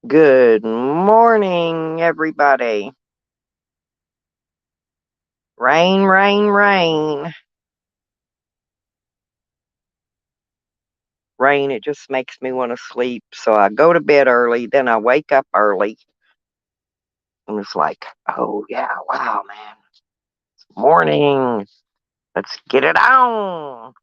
Good morning, everybody. Rain, rain, rain. Rain, it just makes me want to sleep. So I go to bed early, then I wake up early. And it's like, oh, yeah, wow, man. Morning. Let's get it on.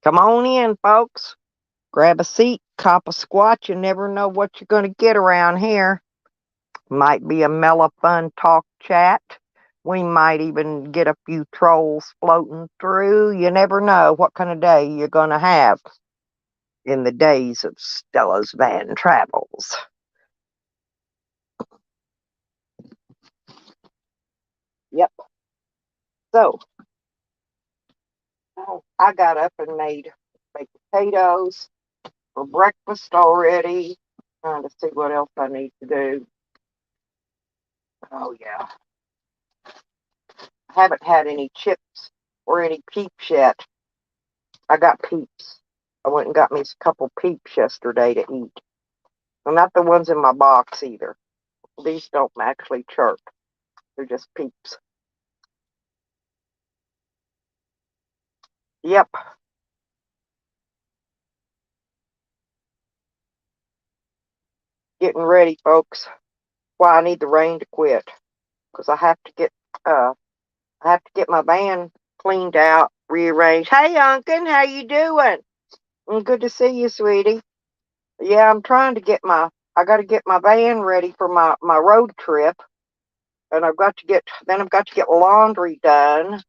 Come on in, folks. Grab a seat, cop a squat. You never know what you're going to get around here. Might be a mellow, fun talk chat. We might even get a few trolls floating through. You never know what kind of day you're going to have in the days of Stella's Van Travels. Yep. So I got up and made baked potatoes for breakfast already. Trying to see what else I need to do. Oh, yeah. I haven't had any chips or any peeps yet. I got peeps. I went and got me a couple peeps yesterday to eat. Well, not the ones in my box either. These don't actually chirp. They're just peeps. Yep. Getting ready, folks. Why I need the rain to quit. Because uh I have to get my van cleaned out, rearranged. Hey Unkin, how you doing? Good to see you, sweetie. Yeah, I gotta get my van ready for my road trip. And I've got to get laundry done.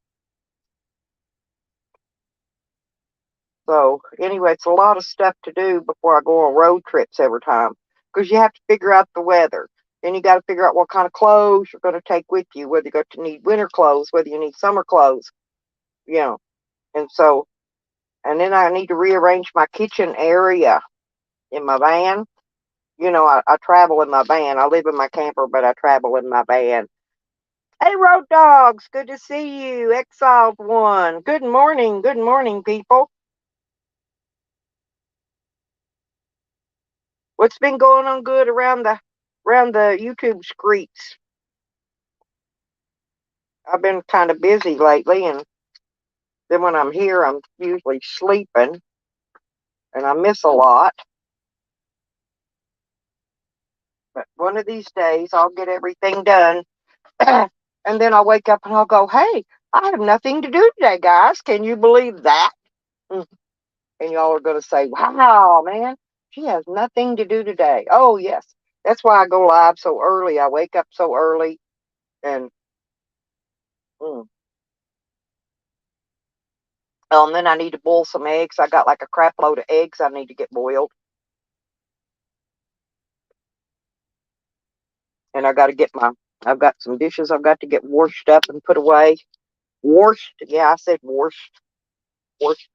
So anyway, it's a lot of stuff to do before I go on road trips every time because you have to figure out the weather. Then you got to figure out what kind of clothes you're going to take with you, whether you're going to need winter clothes, whether you need summer clothes, you know. And so, and then I need to rearrange my kitchen area in my van. I travel in my van. I live in my camper, but I travel in my van. Hey, road dogs, good to see you. Exiled one. Good morning, people. What's been going on good around the YouTube streets? I've been kind of busy lately, and then when I'm here, I'm usually sleeping, and I miss a lot. But one of these days, I'll get everything done, and then I'll wake up and I'll go, "Hey, I have nothing to do today, guys. Can you believe that?" Mm. And y'all are going to say, "Wow, man, she has nothing to do today." Oh yes, that's why I go live so early. I wake up so early, and mm, and then I need to boil some eggs. I got like a crap load of eggs I need to get boiled. And I've got some dishes I've got to get washed up and put away. Washed, yeah, I said washed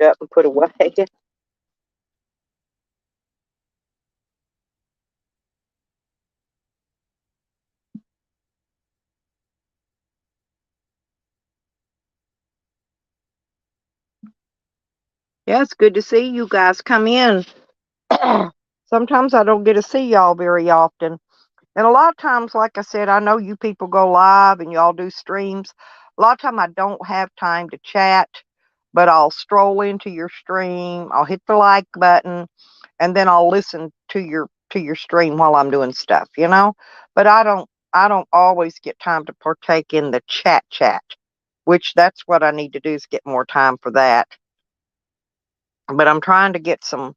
up and put away. Yeah, it's good to see you guys come in. Sometimes I don't get to see y'all very often. And a lot of times, like I said, I know you people go live and y'all do streams. A lot of time I don't have time to chat, but I'll stroll into your stream, I'll hit the like button, and then I'll listen to your stream while I'm doing stuff. But I don't always get time to partake in the chat, which that's what I need to do is get more time for that. But I'm trying to get some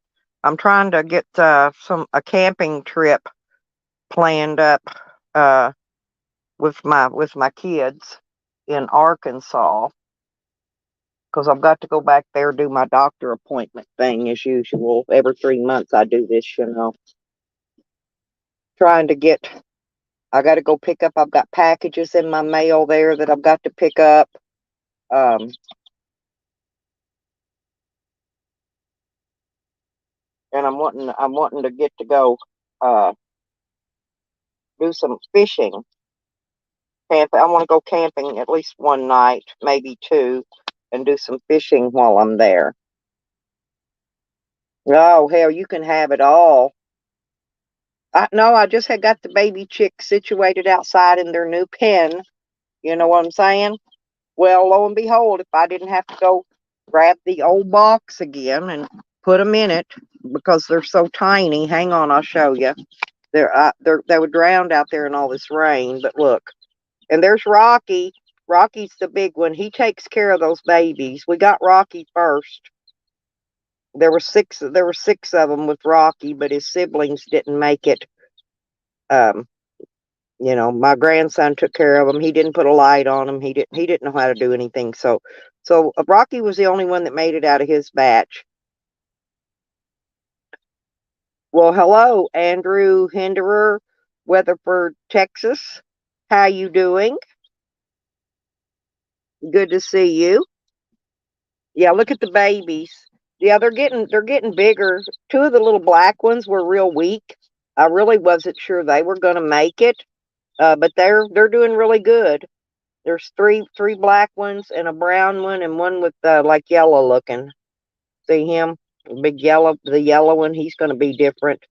a camping trip planned up uh with my kids in Arkansas because I've got to go back there do my doctor appointment thing as usual. Every 3 months I do this. Trying to get I got to go pick up. I've got packages in my mail there that I've got to pick up. Um, and I'm wanting to get to go uh do some fishing. I want to go camping at least one night, maybe two, and do some fishing while I'm there. Oh hell, you can have it all. No, I just had got the baby chicks situated outside in their new pen. You know what I'm saying? Well, lo and behold, if I didn't have to go grab the old box again and put them in it because they're so tiny. Hang on, I'll show you. They were drowned out there in all this rain. But look, and there's Rocky. Rocky's the big one. He takes care of those babies. We got Rocky first. There were six. There were six of them with Rocky, but his siblings didn't make it. Um, my grandson took care of him. He didn't put a light on him. He didn't know how to do anything. So Rocky was the only one that made it out of his batch. Well, hello, Andrew Hinderer, Weatherford, Texas. How you doing? Good to see you. Yeah, look at the babies. Yeah, they're getting bigger. Two of the little black ones were real weak. I really wasn't sure they were going to make it, but they're doing really good. There's three black ones and a brown one and one with like yellow looking. See him? Big yellow, the yellow one. He's going to be different.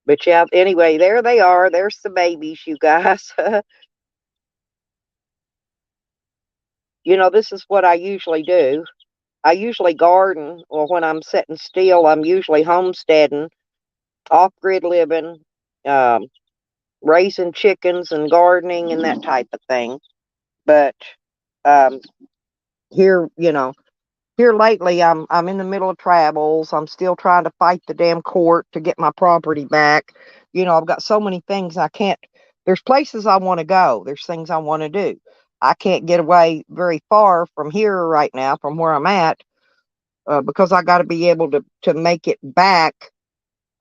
But yeah, anyway, there they are. There's the babies, you guys. This is what I usually do. I usually garden, or when I'm sitting still, I'm usually homesteading, off grid living, um, raising chickens and gardening and that type of thing. But um, here, here lately, I'm in the middle of travels. I'm still trying to fight the damn court to get my property back. I've got so many things I can't. There's places I want to go. There's things I want to do. I can't get away very far from here right now, from where I'm at, because I got to be able to make it back.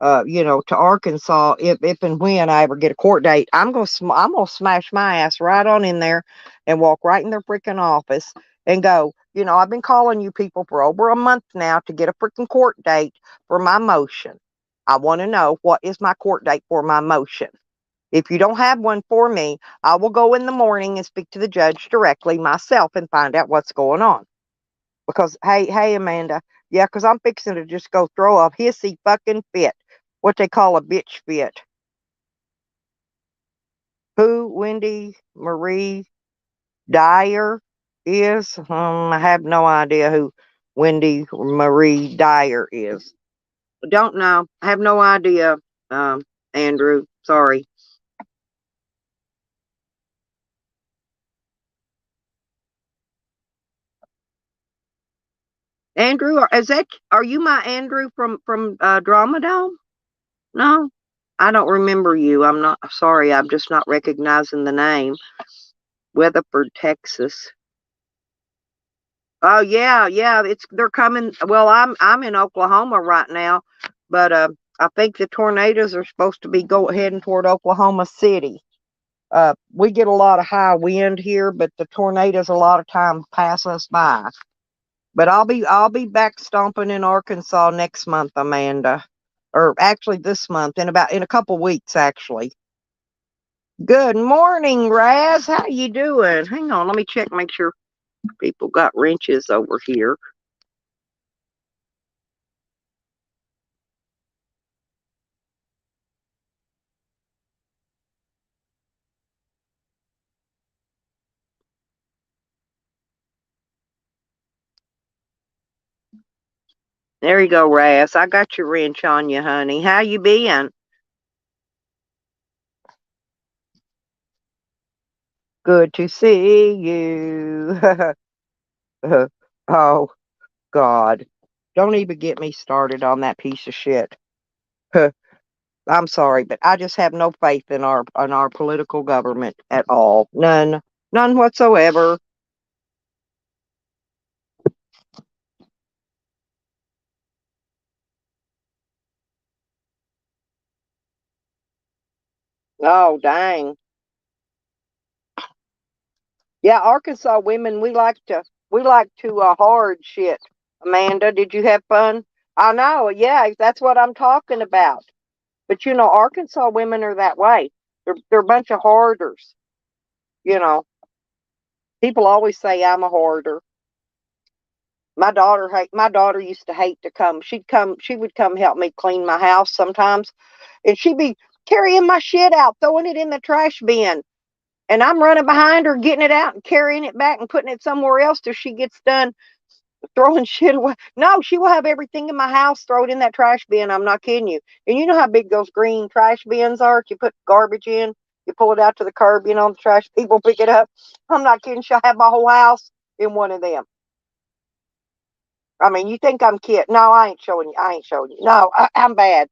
To Arkansas, if and when I ever get a court date, I'm gonna smash my ass right on in there, and walk right in their freaking office and go. I've been calling you people for over a month now to get a freaking court date for my motion. I want to know what is my court date for my motion. If you don't have one for me, I will go in the morning and speak to the judge directly myself and find out what's going on. Because hey, Amanda, yeah, because I'm fixing to just go throw a hissy fucking fit, what they call a bitch fit. Who Wendy Marie Dyer is? I have no idea who Wendy Marie Dyer is. Don't know. I have no idea. Andrew, sorry. Andrew, are you my Andrew from Drama Dome? No, I don't remember you. I'm not sorry. I'm just not recognizing the name. Weatherford, Texas. Oh yeah, yeah. They're coming. Well, I'm in Oklahoma right now, but I think the tornadoes are supposed to be heading toward Oklahoma City. We get a lot of high wind here, but the tornadoes a lot of times pass us by. But I'll be back stomping in Arkansas next month, Amanda. Or actually this month, in a couple weeks actually. Good morning, Raz. How you doing? Hang on, let me check, make sure people got wrenches over here. There you go, Raz. I got your wrench on you, honey. How you been? Good to see you. Oh God. Don't even get me started on that piece of shit. I'm sorry, but I just have no faith in our political government at all. None. None whatsoever. Oh dang. Yeah, Arkansas women, We like to hoard shit. Amanda, did you have fun? I know, yeah, that's what I'm talking about. But Arkansas women are that way. They're a bunch of hoarders. You know, people always say I'm a hoarder. My daughter used to hate to come. She would come help me clean my house sometimes, and she'd be carrying my shit out, throwing it in the trash bin. And I'm running behind her, getting it out and carrying it back and putting it somewhere else till she gets done throwing shit away. No, she will have everything in my house, throw it in that trash bin. I'm not kidding you. And you know how big those green trash bins are? You put garbage in, you pull it out to the curb, the trash people pick it up. I'm not kidding. She'll have my whole house in one of them. I mean, you think I'm kidding? No, I ain't showing you. I ain't showing you. No, I'm bad.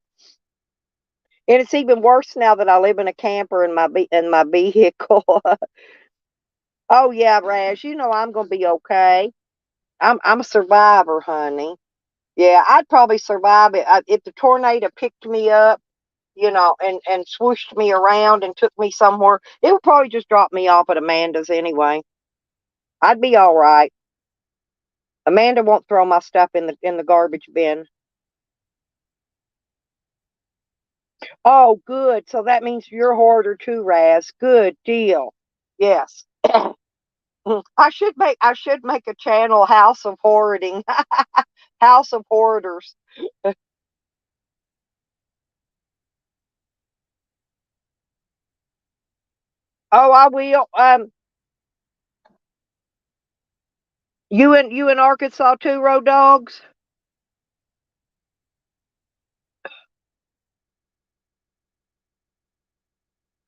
And it's even worse now that I live in a camper in my vehicle. Oh yeah, Raz, I'm gonna be okay. I'm a survivor, honey. Yeah, I'd probably survive it if the tornado picked me up, and swooshed me around and took me somewhere. It would probably just drop me off at Amanda's anyway. I'd be all right. Amanda won't throw my stuff in the garbage bin. Oh, good. So that means you're a hoarder too, Raz. Good deal. Yes. I should make a channel, House of Hoarding. House of Hoarders. Oh, I will. You in Arkansas too, Road Dogs?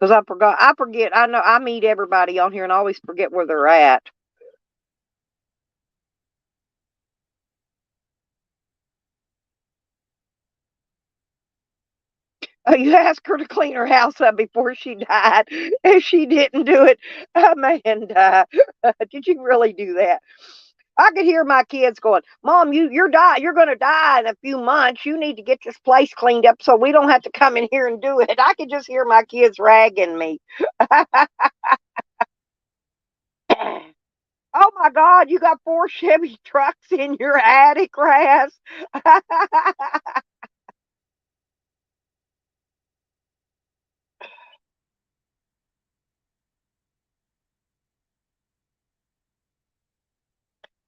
Because I forgot. I forget. I know I meet everybody on here and I always forget where they're at. You asked her to clean her house up before she died, and she didn't do it. Amanda, did you really do that? I could hear my kids going, "Mom, you're gonna die in a few months. You need to get this place cleaned up so we don't have to come in here and do it." I could just hear my kids ragging me. Oh my God, you got 4 Chevy trucks in your attic, Raz.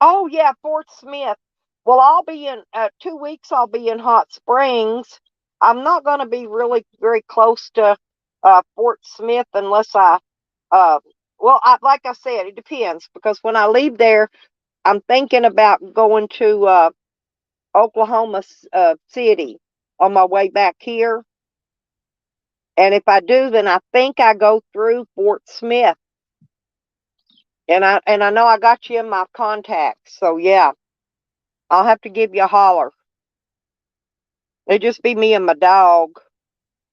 Oh yeah, Fort Smith. Well, I'll be in 2 weeks. I'll be in Hot Springs. I'm not going to be really very close to Fort Smith unless I. Uh, well, like I said, it depends because when I leave there, I'm thinking about going to Oklahoma City on my way back here. And if I do, then I think I go through Fort Smith. And I know I got you in my contacts. So yeah, I'll have to give you a holler. It'd just be me and my dog.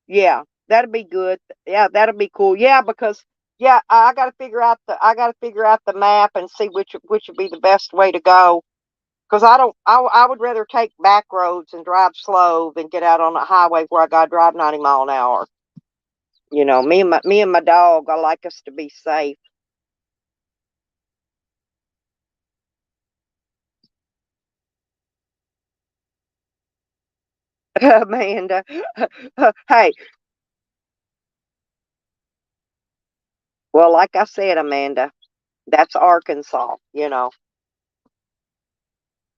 Yeah, that'd be good. Yeah, that'd be cool. Yeah, because yeah, I got to figure out the map and see which would be the best way to go. Because I would rather take back roads and drive slow than get out on a highway where I got to drive 90 mile an hour. Me and my dog, I like us to be safe. Amanda, hey, well, like I said, Amanda, that's Arkansas.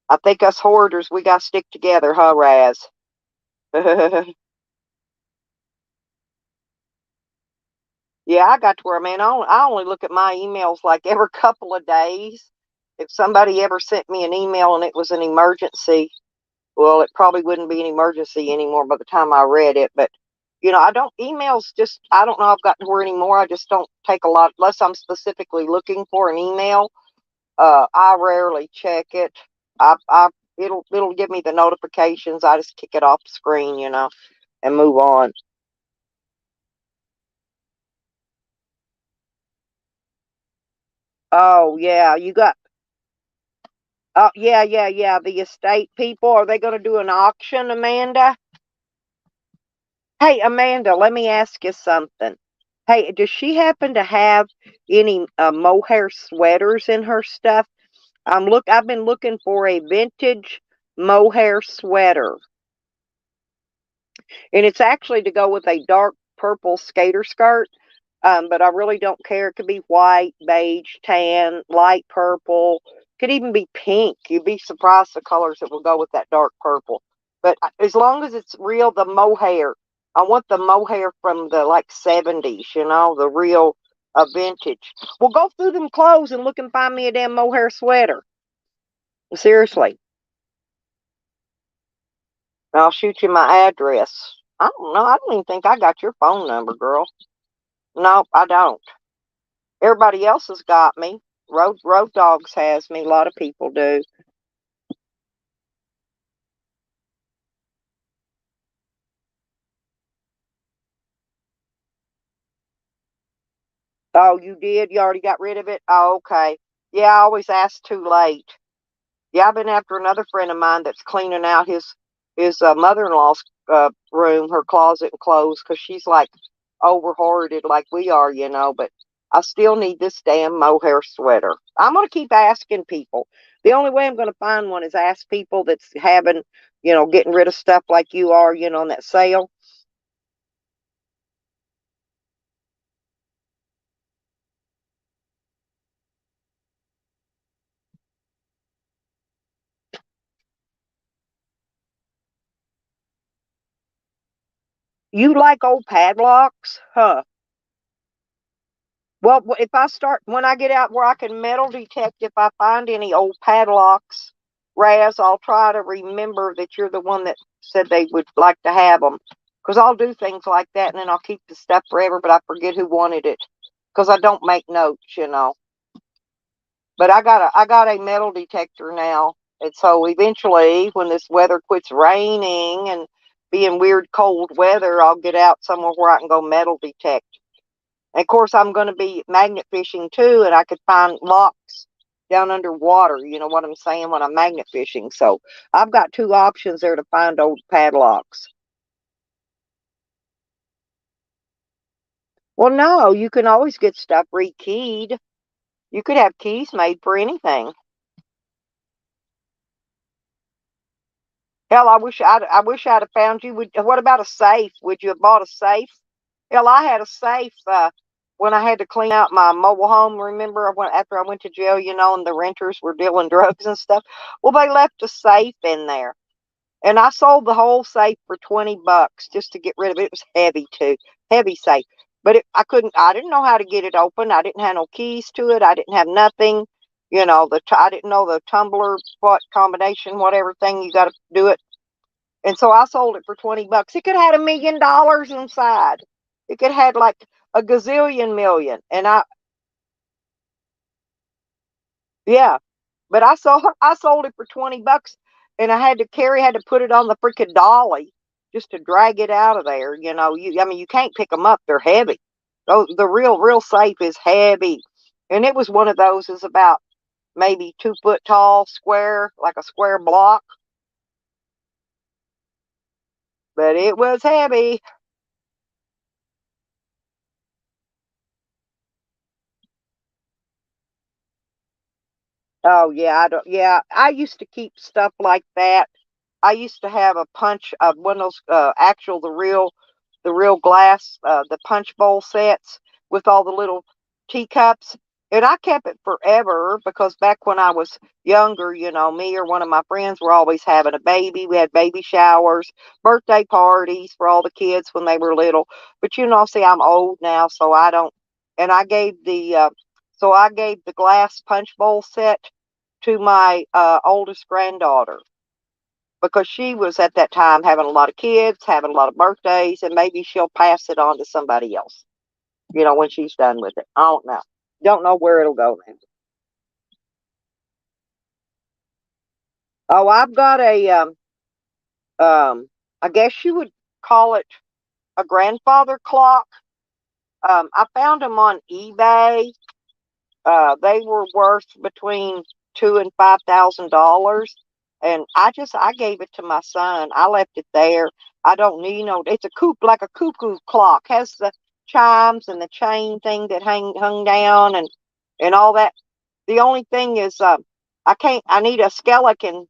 I think us hoarders, we got to stick together, huh, Raz? Yeah, I got to where, man, I only look at my emails like every couple of days. If somebody ever sent me an email and it was an emergency, well, it probably wouldn't be an emergency anymore by the time I read it. But, I don't, emails just, I don't know, I've gotten to where anymore. I just don't take a lot, unless I'm specifically looking for an email. I rarely check it. It'll give me the notifications. I just kick it off the screen, and move on. Oh, yeah, you got. Oh, yeah, yeah, yeah. The estate people, are they going to do an auction, Amanda? Hey, Amanda, let me ask you something. Hey, does she happen to have any mohair sweaters in her stuff? I've been looking for a vintage mohair sweater. And it's actually to go with a dark purple skater skirt. But I really don't care. It could be white, beige, tan, light purple. Could even be pink. You'd be surprised the colors that will go with that dark purple. But as long as it's real, the mohair. I want the mohair from the like 70s, the real vintage. Well, go through them clothes and look and find me a damn mohair sweater. Seriously. I'll shoot you my address. I don't know. I don't even think I got your phone number, girl. No, I don't. Everybody else has got me. Road Dogs has me. A lot of people do. Oh, you did? You already got rid of it? Oh, okay. Yeah, I always ask too late. Yeah, I've been after another friend of mine that's cleaning out his mother-in-law's room, her closet and clothes, because she's like overhoarded like we are, But I still need this damn mohair sweater. I'm gonna keep asking people. The only way I'm gonna find one is ask people that's having, getting rid of stuff like you are, on that sale. You like old padlocks, huh? Well, if I start when I get out where I can metal detect if I find any old padlocks, Raz, I'll try to remember that you're the one that said they would like to have them. Because I'll do things like that and then I'll keep the stuff forever, but I forget who wanted it. Because I don't make notes. But I got a metal detector now, and so eventually, when this weather quits raining and being weird cold weather, I'll get out somewhere where I can go metal detect. And of course, I'm going to be magnet fishing too, and I could find locks down underwater. You know what I'm saying when I'm magnet fishing. So I've got two options there to find old padlocks. Well, no, you can always get stuff rekeyed. You could have keys made for anything. Hell, I wish I'd have found you. What about a safe? Would you have bought a safe? Hell, I had a safe when I had to clean out my mobile home. Remember, after I went to jail, and the renters were dealing drugs and stuff. Well, they left a safe in there, and I sold the whole safe for $20 just to get rid of it. It was heavy too, heavy safe. But I couldn't. I didn't know how to get it open. I didn't have no keys to it. I didn't have nothing. I didn't know the tumbler, what combination, whatever thing you got to do it. And so I sold it for $20. It could have had $1 million inside. It could have had like a gazillion million. And yeah, but I sold it for $20, and I had to put it on the freaking dolly just to drag it out of there. I mean, you can't pick them up; they're heavy. The real safe is heavy, and it was one of those is about maybe 2 foot tall, square, like a square block, but it was heavy. Oh yeah, I used to keep stuff like that. I used to have a punch of one of those the real glass the punch bowl sets with all the little teacups, and I kept it forever because back when I was younger, me or one of my friends were always having a baby. We had baby showers, birthday parties for all the kids when they were little. But see, I'm old now, so I don't. And I gave the glass punch bowl set to my oldest granddaughter because she was at that time having a lot of kids, having a lot of birthdays, and maybe she'll pass it on to somebody else, when she's done with it. I don't know. Don't know where it'll go now. Oh, I've got um, I guess you would call it a grandfather clock. I found them on eBay. They were worth between $2,000 and $5,000, and I gave it to my son. I left it there. I don't need no. It's a like a cuckoo clock. Has the chimes and the chain thing that hung down and all that. The only thing is, I need a skeleton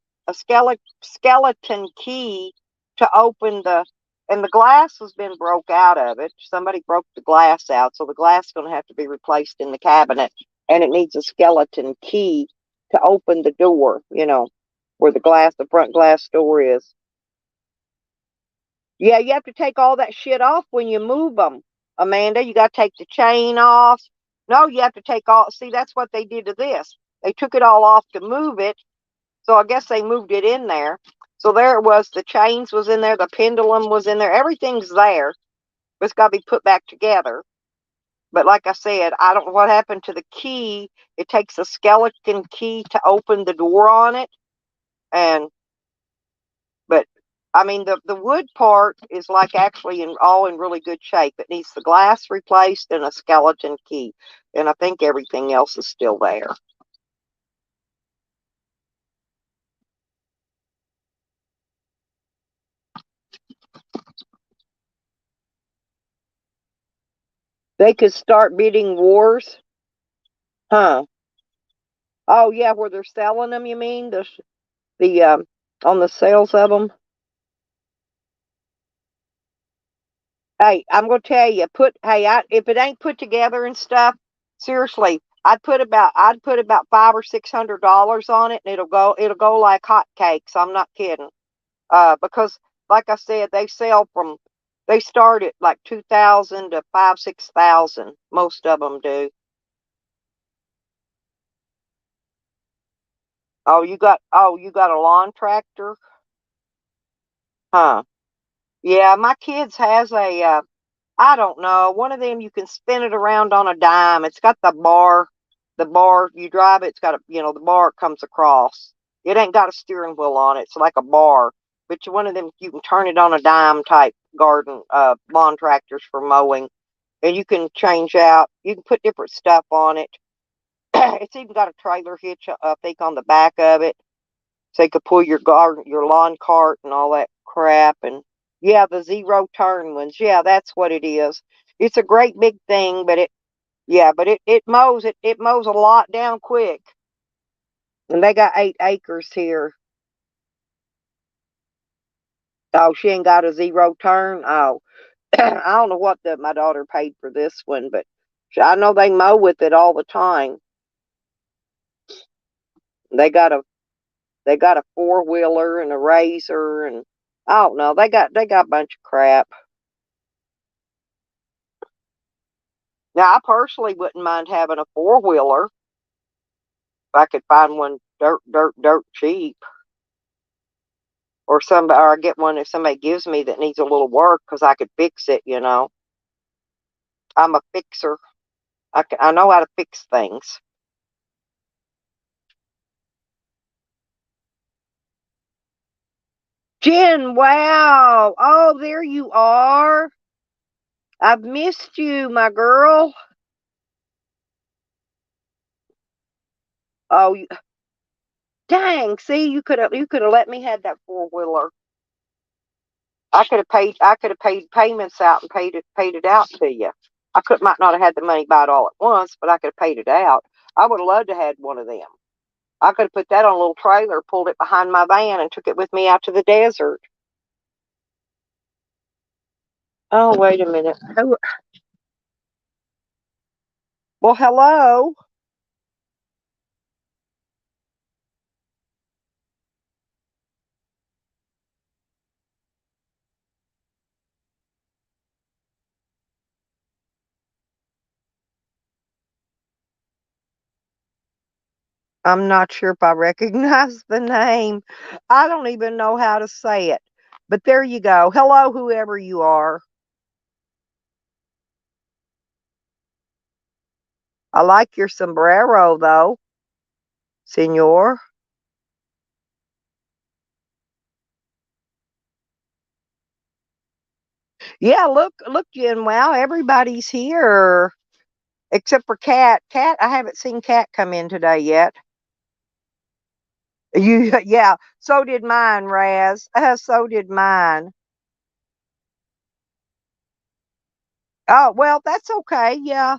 key to open and the glass has been broke out of it. Somebody broke the glass out, so the glass is going to have to be replaced in the cabinet, and it needs a skeleton key to open the door, where the front glass door is. Yeah, you have to take all that shit off when you move them, Amanda. You got to take the chain off. No, you have to take all. See, that's what they did to this. They took it all off to move it. So I guess they moved it in there. So there it was. The chains was in there. The pendulum was in there. Everything's there. But it's got to be put back together. But like I said, I don't know what happened to the key. It takes a skeleton key to open the door on it. But I mean, the wood part is like actually all in really good shape. It needs the glass replaced and a skeleton key. And I think everything else is still there. They could start bidding wars. Huh. Oh yeah, where they're selling them, you mean? The on the sales of them? Hey, I'm gonna tell you, if it ain't put together and stuff, seriously, I'd put about $500 or $600 on it, and it'll go like hotcakes. I'm not kidding. Because like I said, they start at like 2,000 to 6,000. Most of them do. Oh, you got a lawn tractor, huh? Yeah, my kids has a I don't know. One of them you can spin it around on a dime. It's got the bar. The bar you drive it, it's got the bar comes across. It ain't got a steering wheel on it. It's like a bar. But one of them you can turn it on a dime type garden lawn tractors for mowing. And you can change out. You can put different stuff on it. It's even got a trailer hitch, I think, on the back of it, so you could pull your lawn cart and all that crap. And yeah, the zero turn ones. Yeah, that's what it is. It's a great big thing, but it mows a lot down quick. And they got 8 acres here. Oh, she ain't got a zero turn. Oh, I don't know what my daughter paid for this one, but I know they mow with it all the time. They got a they got a 4-wheeler and a razor, and I don't know. They got a bunch of crap. Now, I personally wouldn't mind having a 4-wheeler if I could find one dirt cheap, or I get one if somebody gives me that needs a little work because I could fix it. I'm a fixer. I know how to fix things. Jen, wow. Oh, there you are. I've missed you, my girl. Oh, dang. See, you could have let me have that 4-wheeler. I could have paid payments out and paid it out to you. Might not have had the money by it all at once, but I could have paid it out. I would have loved to have had one of them. I could have put that on a little trailer, pulled it behind my van, and took it with me out to the desert. Oh, wait a minute. Well, hello. I'm not sure if I recognize the name. I don't even know how to say it. But there you go. Hello, whoever you are. I like your sombrero, though, senor. Yeah, look, Jen. Wow, everybody's here except for Cat. Cat, I haven't seen Cat come in today yet. Yeah. So did mine, Raz. So did mine. Oh well, that's okay. Yeah,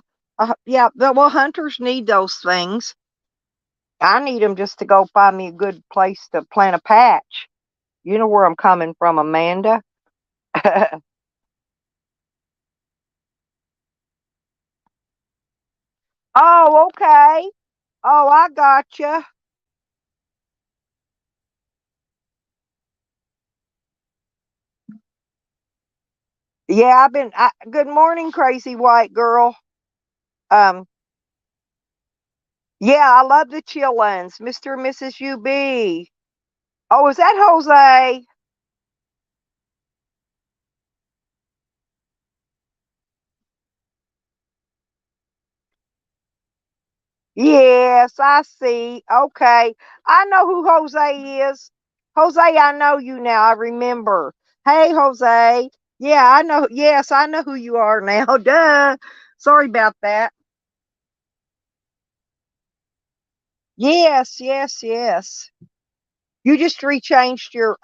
yeah. Well, hunters need those things. I need them just to go find me a good place to plant a patch. You know where I'm coming from, Amanda. Oh, okay. Oh, I gotcha. Yeah, good morning, crazy white girl. Um, yeah, I love the chillins, Mr. and Mrs. UB. Oh, is that Jose? Yes, I see. Okay. I know who Jose is. Jose, I know you now. I remember. Hey, Jose. Yeah, I know. Yes, I know who you are now. Duh. Sorry about that. Yes, yes, yes. You just rechanged your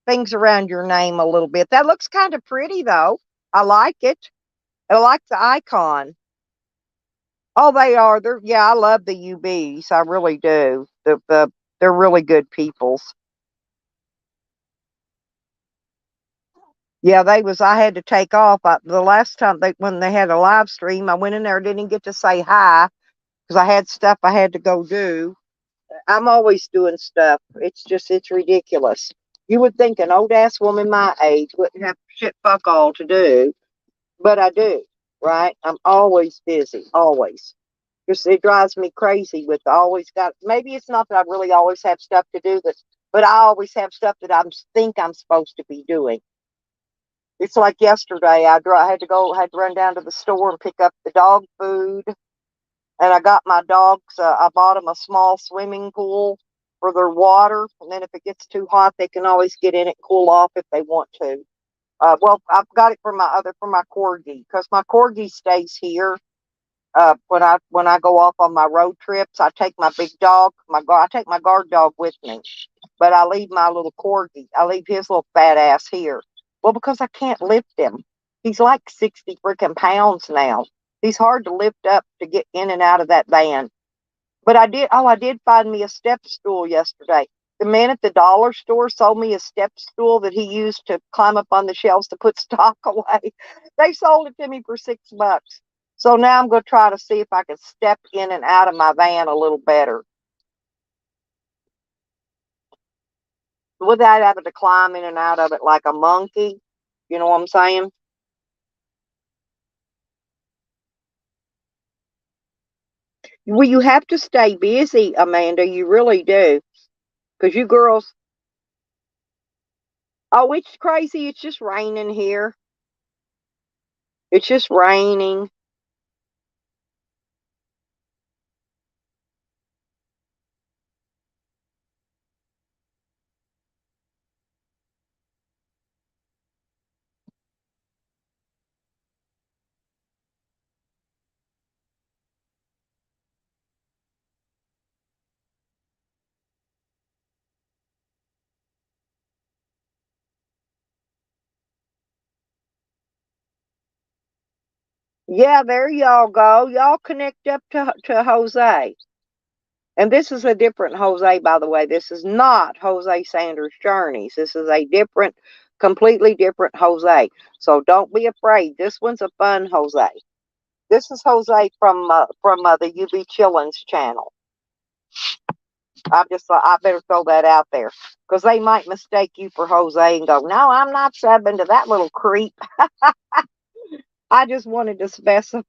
things around your name a little bit. That looks kind of pretty though. I like it. I like the icon. Oh, they are. They're yeah, I love the UBs. I really do. They're really good peoples. Yeah, they was. I had to take off. The last time when they had a live stream, I went in there, didn't get to say hi because I had stuff I had to go do. I'm always doing stuff. It's ridiculous. You would think an old ass woman my age wouldn't have shit fuck all to do, but I do. Right? I'm always busy. Always. Just it drives me crazy with always got. Maybe it's not that I really always have stuff to do, but I always have stuff that I think I'm supposed to be doing. It's like yesterday. I had to go. Had to run down to the store and pick up the dog food, and I got my dogs. I bought them a small swimming pool for their water, and then if it gets too hot, they can always get in it, and cool off if they want to. Well, I've got it for my corgi because my corgi stays here. When I go off on my road trips, I take my big dog, I take my guard dog with me, but I leave my little corgi. I leave his little fat ass here. Well, because I can't lift him. He's like 60 freaking pounds now. He's hard to lift up to get in and out of that van. But I did find me a step stool yesterday. The man at the dollar store sold me a step stool that he used to climb up on the shelves to put stock away. They sold it to me for $6. So now I'm going to try to see if I can step in and out of my van a little better without having to climb in and out of it like a monkey. You know what I'm saying? Well, you have to stay busy, Amanda. You really do. Because you girls, oh, it's crazy. It's just raining here. It's just raining. Yeah, there y'all go. Y'all connect up to Jose. And this is a different Jose, by the way. This is not Jose Sanders Journeys. This is a different, completely different Jose. So don't be afraid. This one's a fun Jose. This is Jose from the UB Chillins channel. I just thought I better throw that out there because they might mistake you for Jose and go, no, I'm not subbing to that little creep. I just wanted to specify.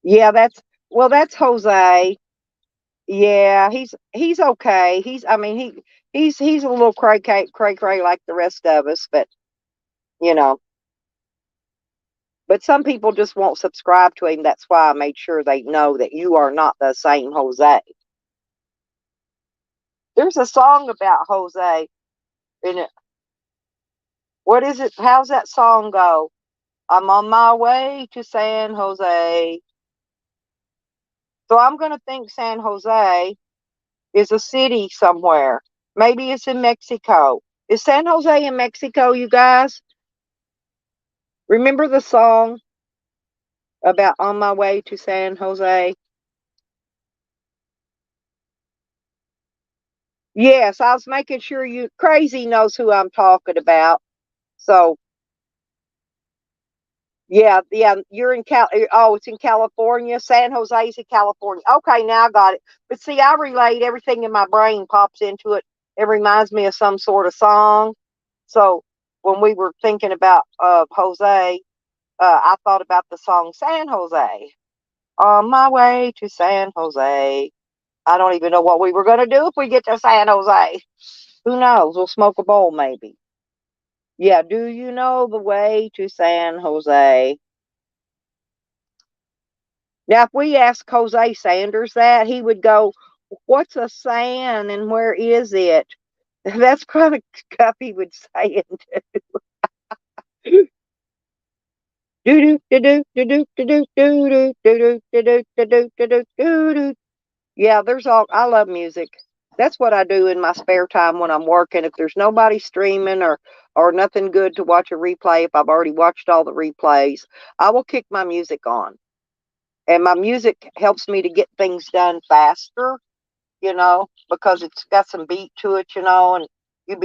Yeah, that's Jose. Yeah, he's okay. I mean he's a little cray like the rest of us, but you know, but some people just won't subscribe to him. That's why I made sure they know that you are not the same Jose. There's a song about Jose in it. What is it? How's that song go? I'm on my way to San Jose. So I'm gonna think San Jose is a city somewhere. Maybe it's in Mexico. Is San Jose in Mexico, you guys? Remember the song about On My Way to San Jose? Yes, I was making sure you Crazy knows who I'm talking about. So yeah, yeah, you're in oh, it's in California. San Jose's in California. Okay, now I got it. But see, I relate everything in my brain pops into it. It reminds me of some sort of song. So when we were thinking about Jose, I thought about the song San Jose. On my way to San Jose. I don't even know what we were going to do if we get to San Jose. Who knows? We'll smoke a bowl maybe. Yeah, do you know the way to San Jose? Now, if we ask Jose Sanders that, he would go, "What's a sand and where is it?" That's kind of stuff he would say. Do do do do do do do do do do do do do do do do do. Yeah, there's all. I love music. That's what I do in my spare time when I'm working. If there's nobody streaming or nothing good to watch a replay, if I've already watched all the replays, I will kick my music on. And my music helps me to get things done faster, because it's got some beat to it, and you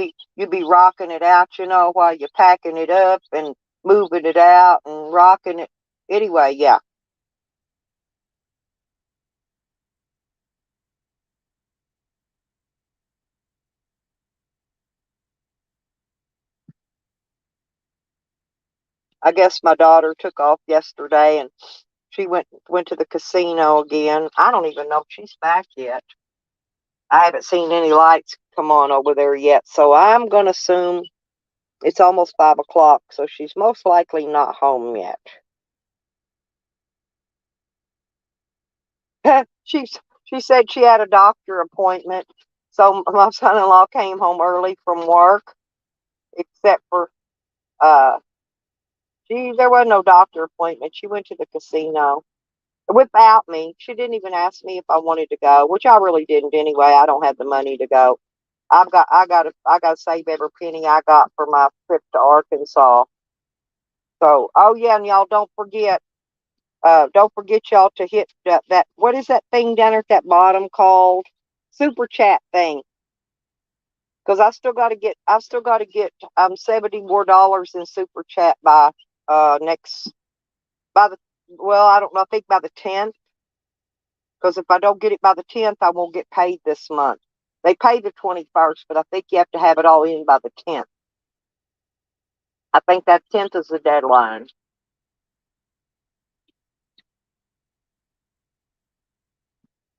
be rocking it out, while you're packing it up and moving it out and rocking it. Anyway, yeah. I guess my daughter took off yesterday and she went to the casino again. I don't even know if she's back yet. I haven't seen any lights come on over there yet, so I'm gonna assume it's almost 5 o'clock, so she's most likely not home yet. She's she said she had a doctor appointment, so my son-in-law came home early from work. Except for uh, she there was no doctor appointment. She went to the casino without me. She didn't even ask me if I wanted to go, which I really didn't anyway. I don't have the money to go. I got to save every penny I got for my trip to Arkansas. So, oh yeah, and y'all don't forget y'all to hit that what is that thing down there at that bottom called super chat thing, because I still got to get $70 more in super chat by next by the well, I don't know, I think by the 10th, because if I don't get it by the 10th, I won't get paid this month. They pay the 21st, but I think you have to have it all in by the 10th. I think that 10th is the deadline.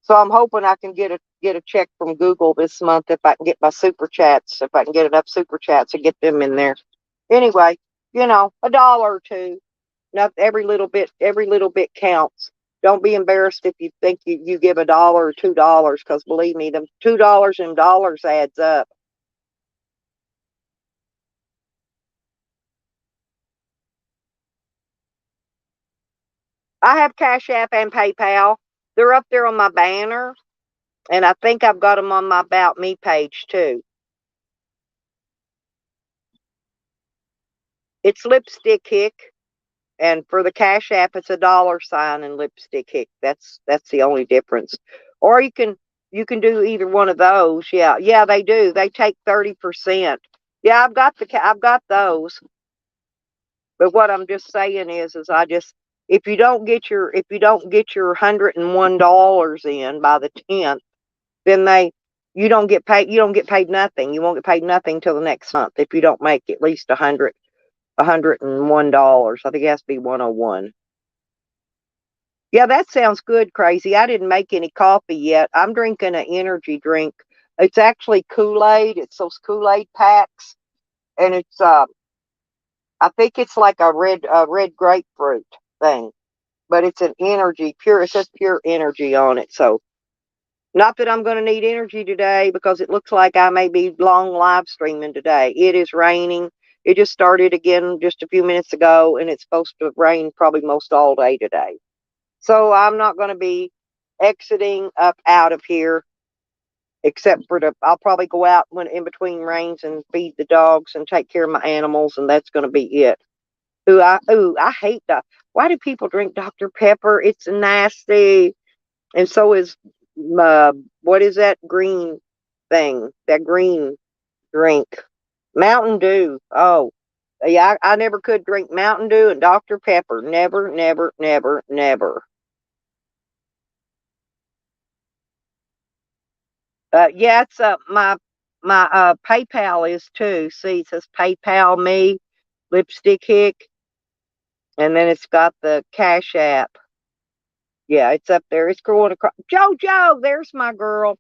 So I'm hoping I can get a check from Google this month if I can get my super chats, if I can get enough super chats and get them in there. Anyway, a dollar or two. Not every little bit counts. Don't be embarrassed if you think you give $1 or $2, because believe me, them $2 and dollars adds up. I have Cash App and PayPal. They're up there on my banner, and I think I've got them on my About Me page too. It's Lipstick Hick, and for the Cash App, it's a $sign and Lipstick Hick. That's the only difference. Or you can do either one of those. Yeah, yeah, they do. They take 30%. Yeah, I've got those. But what I'm just saying is I just if you don't get your $101 in by the 10th, then you don't get paid nothing. You won't get paid nothing till the next month if you don't make at least $101. I think it has to be 101. Yeah, that sounds good, Crazy. I didn't make any coffee yet. I'm drinking an energy drink. It's actually Kool-Aid. It's those Kool-Aid packs, and it's I think it's like a red grapefruit thing, but it's an energy pure. It says pure energy on it. So not that I'm going to need energy today, because it looks like I may be long live streaming today. It is raining. It just started again just a few minutes ago, and it's supposed to rain probably most all day today. So I'm not going to be exiting up out of here, except for I'll probably go out when in between rains and feed the dogs and take care of my animals, and that's going to be it. I hate that. Why do people drink Dr. Pepper? It's nasty. And so is what is that green thing, that green drink. Mountain Dew. Oh, yeah, I never could drink Mountain Dew and Dr. Pepper. Never, never, never, never. Yeah, it's my PayPal is too. See, it says PayPal me, Lipstick Hick, and then it's got the Cash App. Yeah, it's up there. It's going across. JoJo, there's my girl.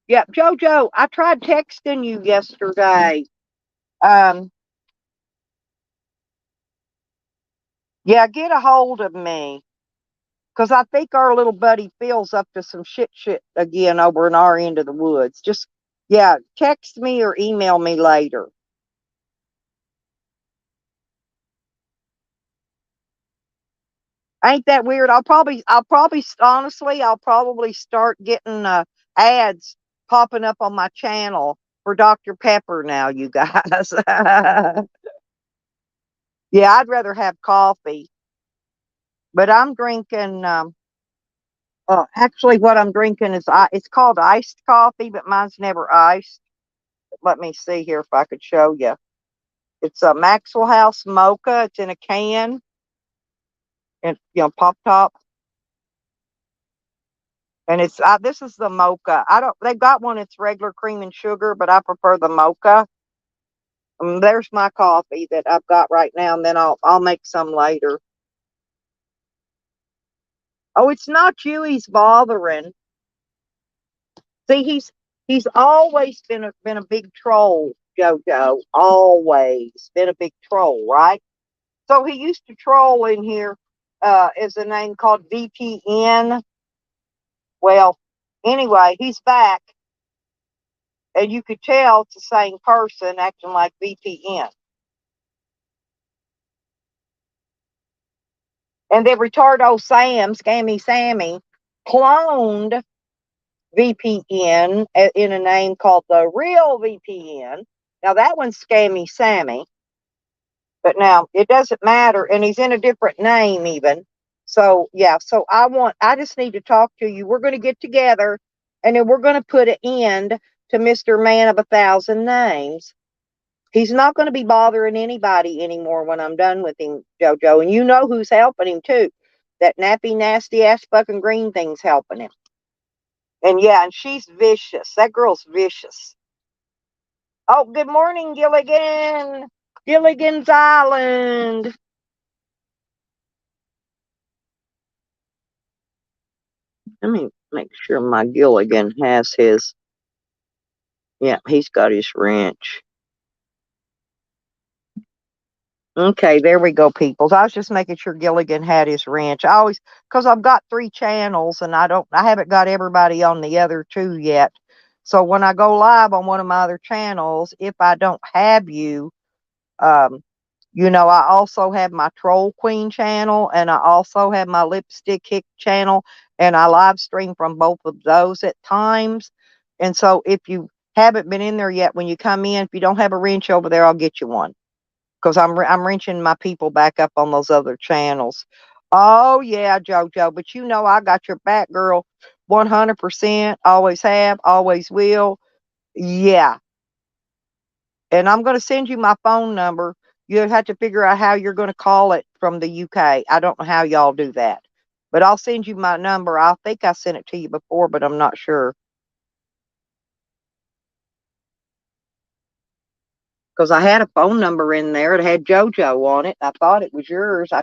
Yeah, JoJo, I tried texting you yesterday. Um, yeah, get a hold of me. Because I think our little buddy Phil's up to some shit again over in our end of the woods. Just, yeah, text me or email me later. Ain't that weird? Honestly, I'll probably start getting ads popping up on my channel for Dr. Pepper now, you guys. Yeah, I'd rather have coffee, but I'm drinking. Actually, what I'm drinking is it's called iced coffee, but mine's never iced. Let me see here if I could show you. It's a Maxwell House mocha. It's in a can, and pop top. And it's this is the mocha. I don't. They've got one. It's regular cream and sugar, but I prefer the mocha. There's my coffee that I've got right now, and then I'll make some later. Oh, it's not you. He's bothering. See, he's always been a big troll, JoJo. Always been a big troll, right? So he used to troll in here. Is a name called VPN. Well, anyway, he's back, and you could tell it's the same person acting like VPN. And then retardo Sam, Scammy Sammy, cloned VPN in a name called the real VPN. Now that one's Scammy Sammy, but now it doesn't matter, and he's in a different name even. So yeah, so I just need to talk to you. We're going to get together, and then we're going to put an end to Mr. Man of 1,000 Names. He's not going to be bothering anybody anymore when I'm done with him, JoJo. And you know who's helping him too. That nappy, nasty ass fucking green thing's helping him. And yeah, and she's vicious. That girl's vicious. Oh, good morning, Gilligan. Gilligan's Island. Let me make sure my Gilligan has his. Yeah, he's got his wrench. Okay, there we go, peoples. I was just making sure Gilligan had his ranch. I always, because I've got 3 channels and I haven't got everybody on the other 2 yet. So when I go live on one of my other channels, if I don't have you, um, I also have my Troll Queen channel and I also have my Lipstick Hick channel, and I live stream from both of those at times. And so if you haven't been in there yet, when you come in, if you don't have a wrench over there, I'll get you one because I'm wrenching my people back up on those other channels. Oh yeah, JoJo, but I got your back, girl. 100%. Always have, always will. Yeah, and I'm going to send you my phone number. You have to figure out how you're going to call it from the UK. I don't know how y'all do that, but I'll send you my number. I think I sent it to you before, but I'm not sure because I had a phone number in there. It had JoJo on it. I thought it was yours. I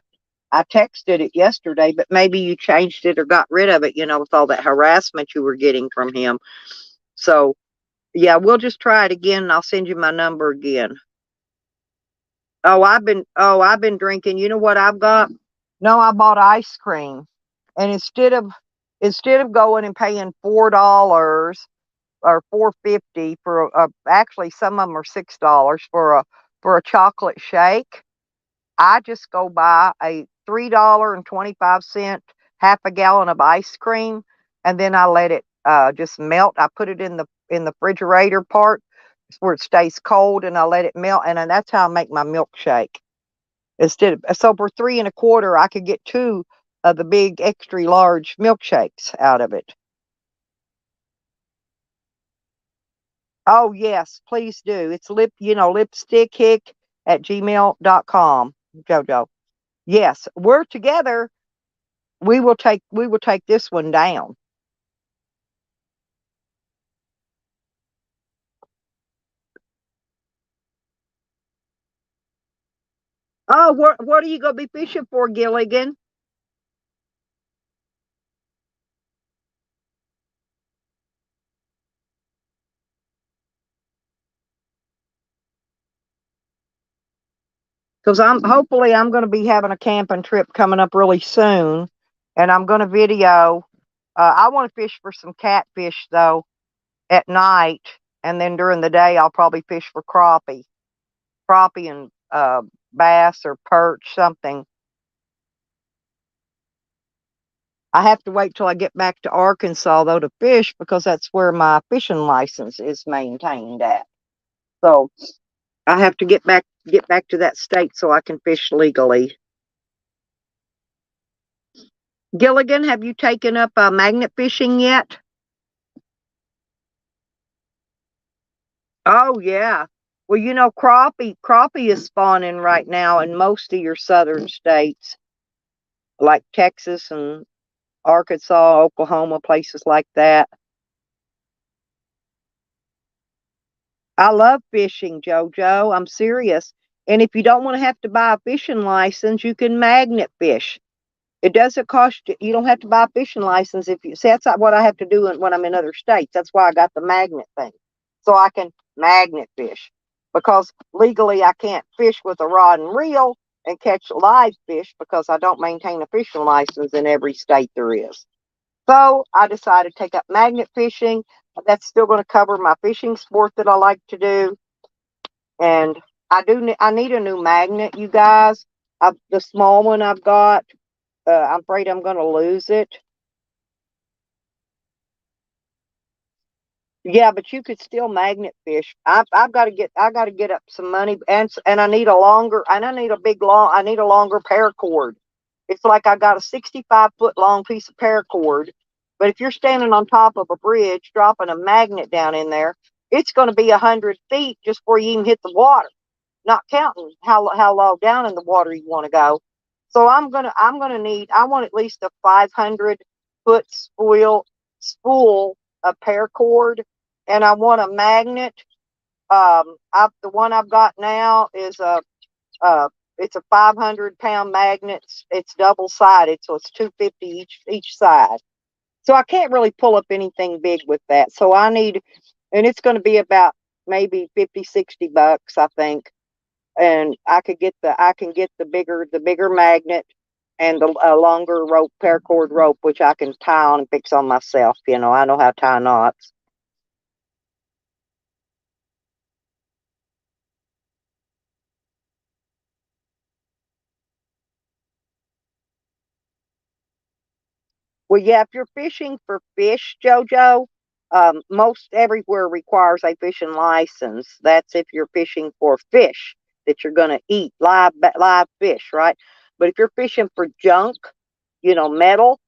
texted it yesterday, but maybe you changed it or got rid of it, with all that harassment you were getting from him. So, yeah, we'll just try it again and I'll send you my number again. Oh, I've been drinking. You know what I've got? No, I bought ice cream. And instead of going and paying $4 or 4.50 for actually some of them are $6 for a chocolate shake, I just go buy a $3.25 half a gallon of ice cream, and then I let it just melt. I put it in the refrigerator part where it stays cold, and I let it melt, and that's how I make my milkshake. So for 3.25, I could get 2 of the big extra large milkshakes out of it. Oh, yes, please do. It's lipstickhick@gmail.com, JoJo. Yes, we're together. We will take this one down. Oh, what are you gonna be fishing for, Gilligan? Because I'm gonna be having a camping trip coming up really soon, and I'm gonna video. I want to fish for some catfish though at night, and then during the day I'll probably fish for crappie and bass or perch, something. I have to wait till I get back to Arkansas though to fish because that's where my fishing license is maintained at. So I have to get back to that state so I can fish legally. Gilligan, have you taken up magnet fishing yet? Oh yeah. Well, crappie is spawning right now in most of your southern states, like Texas and Arkansas, Oklahoma, places like that. I love fishing, JoJo. I'm serious. And if you don't want to have to buy a fishing license, you can magnet fish. It doesn't cost you. You don't have to buy a fishing license if you see. That's not what I have to do when I'm in other states. That's why I got the magnet thing, so I can magnet fish. Because legally, I can't fish with a rod and reel and catch live fish because I don't maintain a fishing license in every state there is. So I decided to take up magnet fishing. That's still going to cover my fishing sport that I like to do, and I need a new magnet, you guys. The small one I've got, I'm afraid I'm going to lose it. Yeah, but you could still magnet fish. I've got to get up some money, and I need a longer and I need a longer paracord. It's like I got a 65-foot long piece of paracord, but if you're standing on top of a bridge dropping a magnet down in there, it's going to be 100 feet just before you even hit the water. Not counting how low down in the water you want to go. So I'm gonna need I want at least a 500-foot spool of paracord, and I want a magnet. The one I've got now is uh it's a 500-pound magnet. It's double sided, so it's 250 each side. So I can't really pull up anything big with that. So I need, and it's going to be about maybe 50-60 bucks, I think, and I can get the bigger magnet and the longer rope, paracord rope, which I can tie on and fix on myself. I know how to tie knots. Well, yeah, if you're fishing for fish, JoJo, most everywhere requires a fishing license. That's if you're fishing for fish that you're going to eat, live fish, right? But if you're fishing for junk, metal,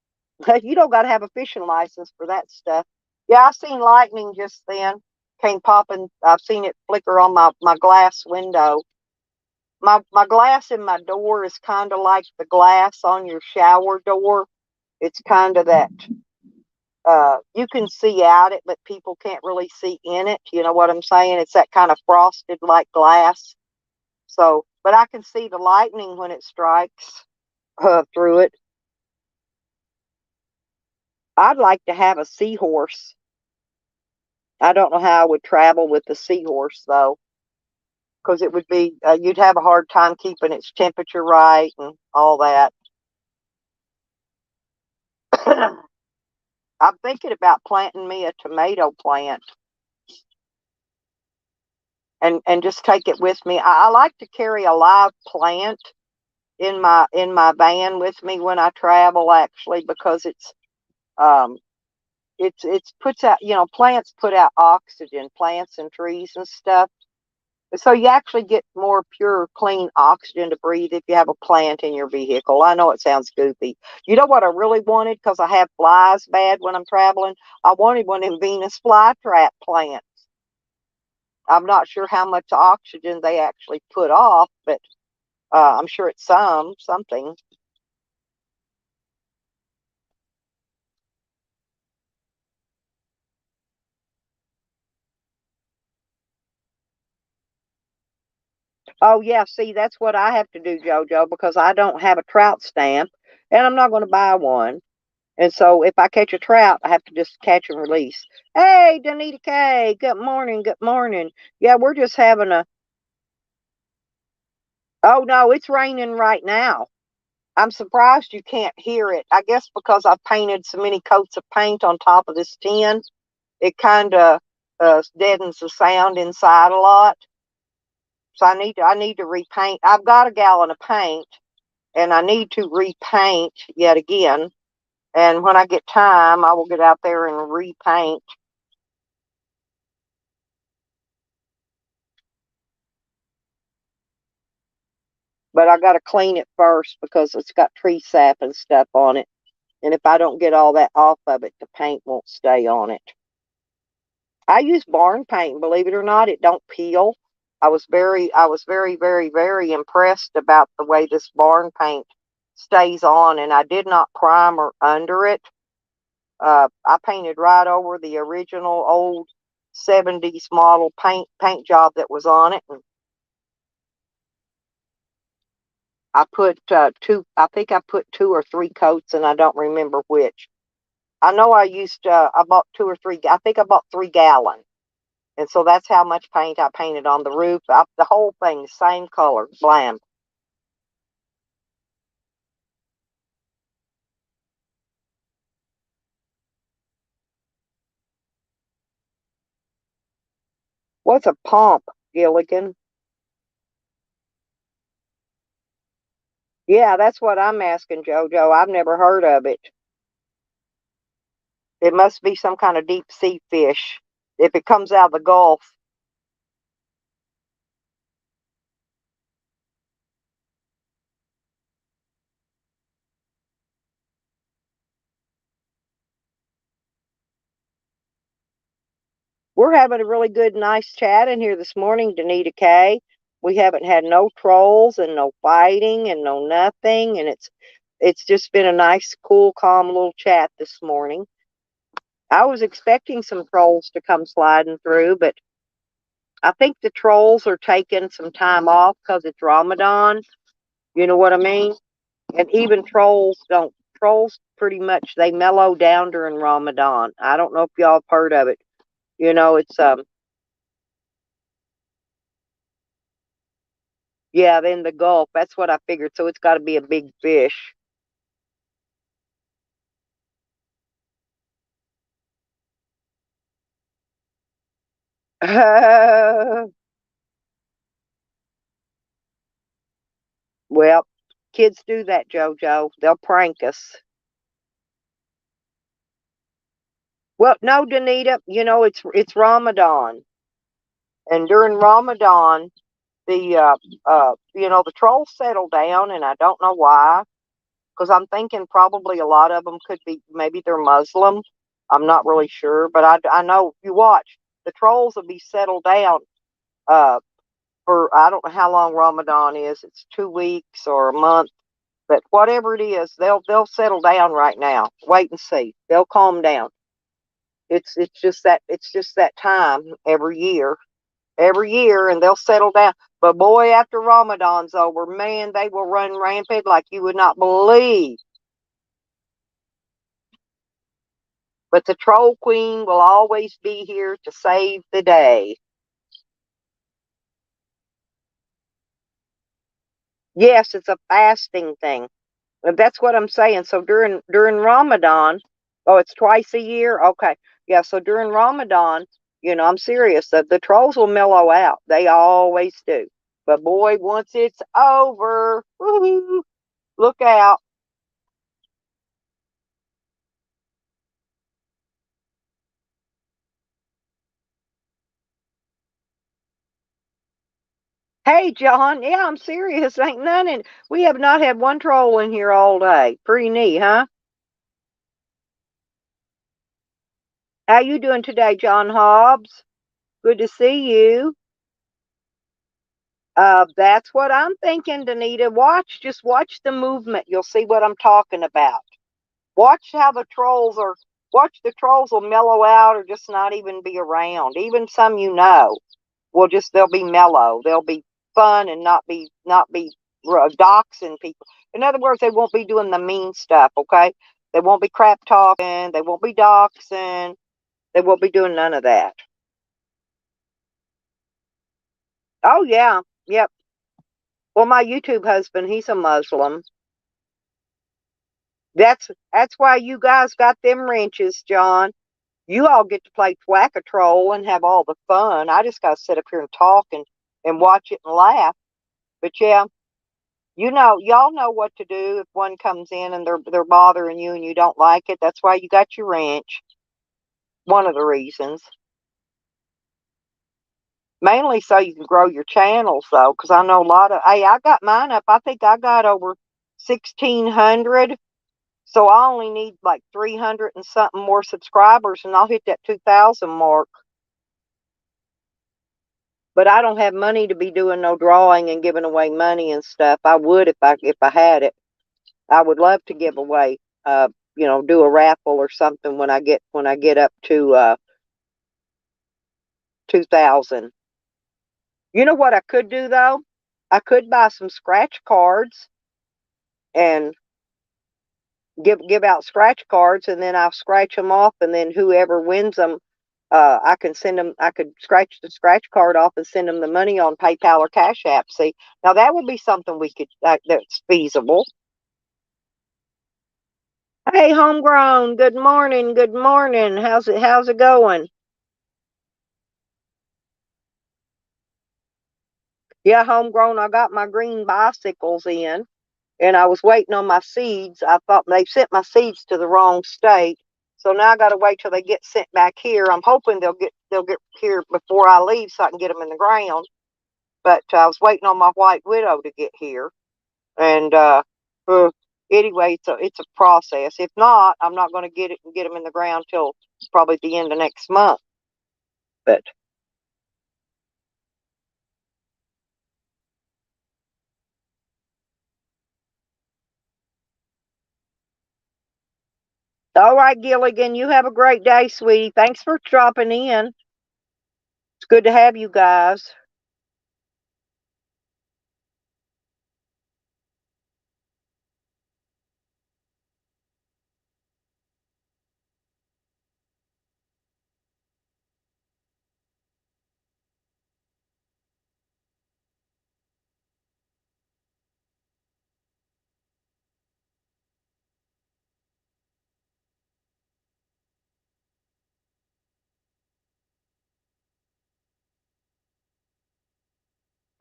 you don't got to have a fishing license for that stuff. Yeah, I seen lightning just then. Came popping. I've seen it flicker on my glass window. My glass in my door is kind of like the glass on your shower door. It's kind of that you can see out it, but people can't really see in it. You know what I'm saying? It's that kind of frosted like glass. So, but I can see the lightning when it strikes through it. I'd like to have a seahorse. I don't know how I would travel with the seahorse though, because it would be you'd have a hard time keeping its temperature right and all that. I'm thinking about planting me a tomato plant and just take it with me. I like to carry a live plant in my van with me when I travel actually because um it's puts out plants put out oxygen, plants and trees and stuff. So you actually get more pure, clean oxygen to breathe if you have a plant in your vehicle. I know it sounds goofy. You know what I really wanted because I have flies bad when I'm traveling? I wanted one of them Venus flytrap plants. I'm not sure how much oxygen they actually put off, but I'm sure it's something. Oh yeah, see, that's what I have to do, JoJo, because I don't have a trout stamp, and I'm not going to buy one. And so if I catch a trout, I have to just catch and release. Hey, Danita K, good morning, good morning. Yeah, we're just having a. Oh no, it's raining right now. I'm surprised you can't hear it. I guess because I've painted so many coats of paint on top of this tin, it kind of deadens the sound inside a lot. So I need to repaint. I've got a gallon of paint, and I need to repaint yet again. And when I get time, I will get out there and repaint. But I got to clean it first because it's got tree sap and stuff on it. And if I don't get all that off of it, the paint won't stay on it. I use barn paint, believe it or not, it don't peel. I was very, very impressed about the way this barn paint stays on, and I did not primer under it. I painted right over the original old 70s model paint job that was on it. And I put two. I think I put two or three coats, and I don't remember which. I know I used. I bought two or three. I think I bought 3 gallons, and so that's how much paint I painted on the roof. The whole thing, same color, bland. What's a pump, Gilligan? Yeah, that's what I'm asking, JoJo. I've never heard of it. It must be some kind of deep sea fish. If it comes out of the Gulf, we're having a really good, nice chat in here this morning, Danita K. We haven't had no trolls and no fighting and no nothing, and it's just been a nice, cool, calm little chat this morning. I was expecting some trolls to come sliding through, but I think the trolls are taking some time off because it's Ramadan. You know what I mean? And even trolls don't. Trolls pretty much they mellow down during Ramadan. I don't know if y'all have heard of it. It's yeah, in the Gulf. That's what I figured. So it's got to be a big fish. Well, kids do that, JoJo. They'll prank us. Well, no, Danita. It's Ramadan, and during Ramadan, the trolls settle down, and I don't know why. Because I'm thinking probably a lot of them could be maybe they're Muslim. I'm not really sure, but I know you watch the trolls will be settled down uh, for I don't know how long Ramadan is. It's 2 weeks or a month, but whatever it is, they'll settle down right now. Wait and see. They'll calm down. It's just that time every year, and they'll settle down. But boy, after Ramadan's over, man, they will run rampant like you would not believe. But the troll queen will always be here to save the day. Yes, it's a fasting thing. That's what I'm saying. So during Ramadan, oh, it's twice a year. Okay, yeah. So during Ramadan, I'm serious. The trolls will mellow out. They always do. But boy, once it's over, woo-hoo, look out. Hey, John. Yeah, I'm serious. Ain't none in. We have not had one troll in here all day. Pretty neat, huh? How you doing today, John Hobbs? Good to see you. That's what I'm thinking, Danita. Just watch the movement. You'll see what I'm talking about. Watch how watch the trolls will mellow out or just not even be around. Even some they'll be mellow. They'll be fun and not be doxing people. In other words, they won't be doing the mean stuff, okay? They won't be crap talking. They won't be doxing. They won't be doing none of that. Oh, yeah. Yep. Well, my YouTube husband, he's a Muslim. That's why you guys got them wrenches, John. You all get to play Thwack-a-Troll and have all the fun. I just got to sit up here and talk and watch it and laugh. But yeah, y'all know what to do if one comes in and they're bothering you and you don't like it. That's why you got your wrench. One of the reasons. Mainly so you can grow your channels, though, because I know hey, I got mine up. I think I got over 1,600. So I only need like 300 and something more subscribers, and I'll hit that 2,000 mark. But I don't have money to be doing no drawing and giving away money and stuff. I would if I had it. I would love to give away, do a raffle or something when I get up to 2,000. You know what I could do though? I could buy some scratch cards and give out scratch cards, and then I'll scratch them off, and then whoever wins them, I can send them. I could scratch the scratch card off and send them the money on PayPal or Cash App. See, now that would be something we could that's feasible. Hey, homegrown. Good morning. Good morning. How's it going? Yeah, homegrown. I got my green bicycles in, and I was waiting on my seeds. I thought they sent my seeds to the wrong state, so now I got to wait till they get sent back here. I'm hoping they'll get here before I leave, so I can get them in the ground. But I was waiting on my white widow to get here, and uh, anyway, it's a process. If not, I'm not going to get them in the ground till probably the end of next month. But all right, Gilligan, you have a great day, sweetie. Thanks for dropping in. It's good to have you guys.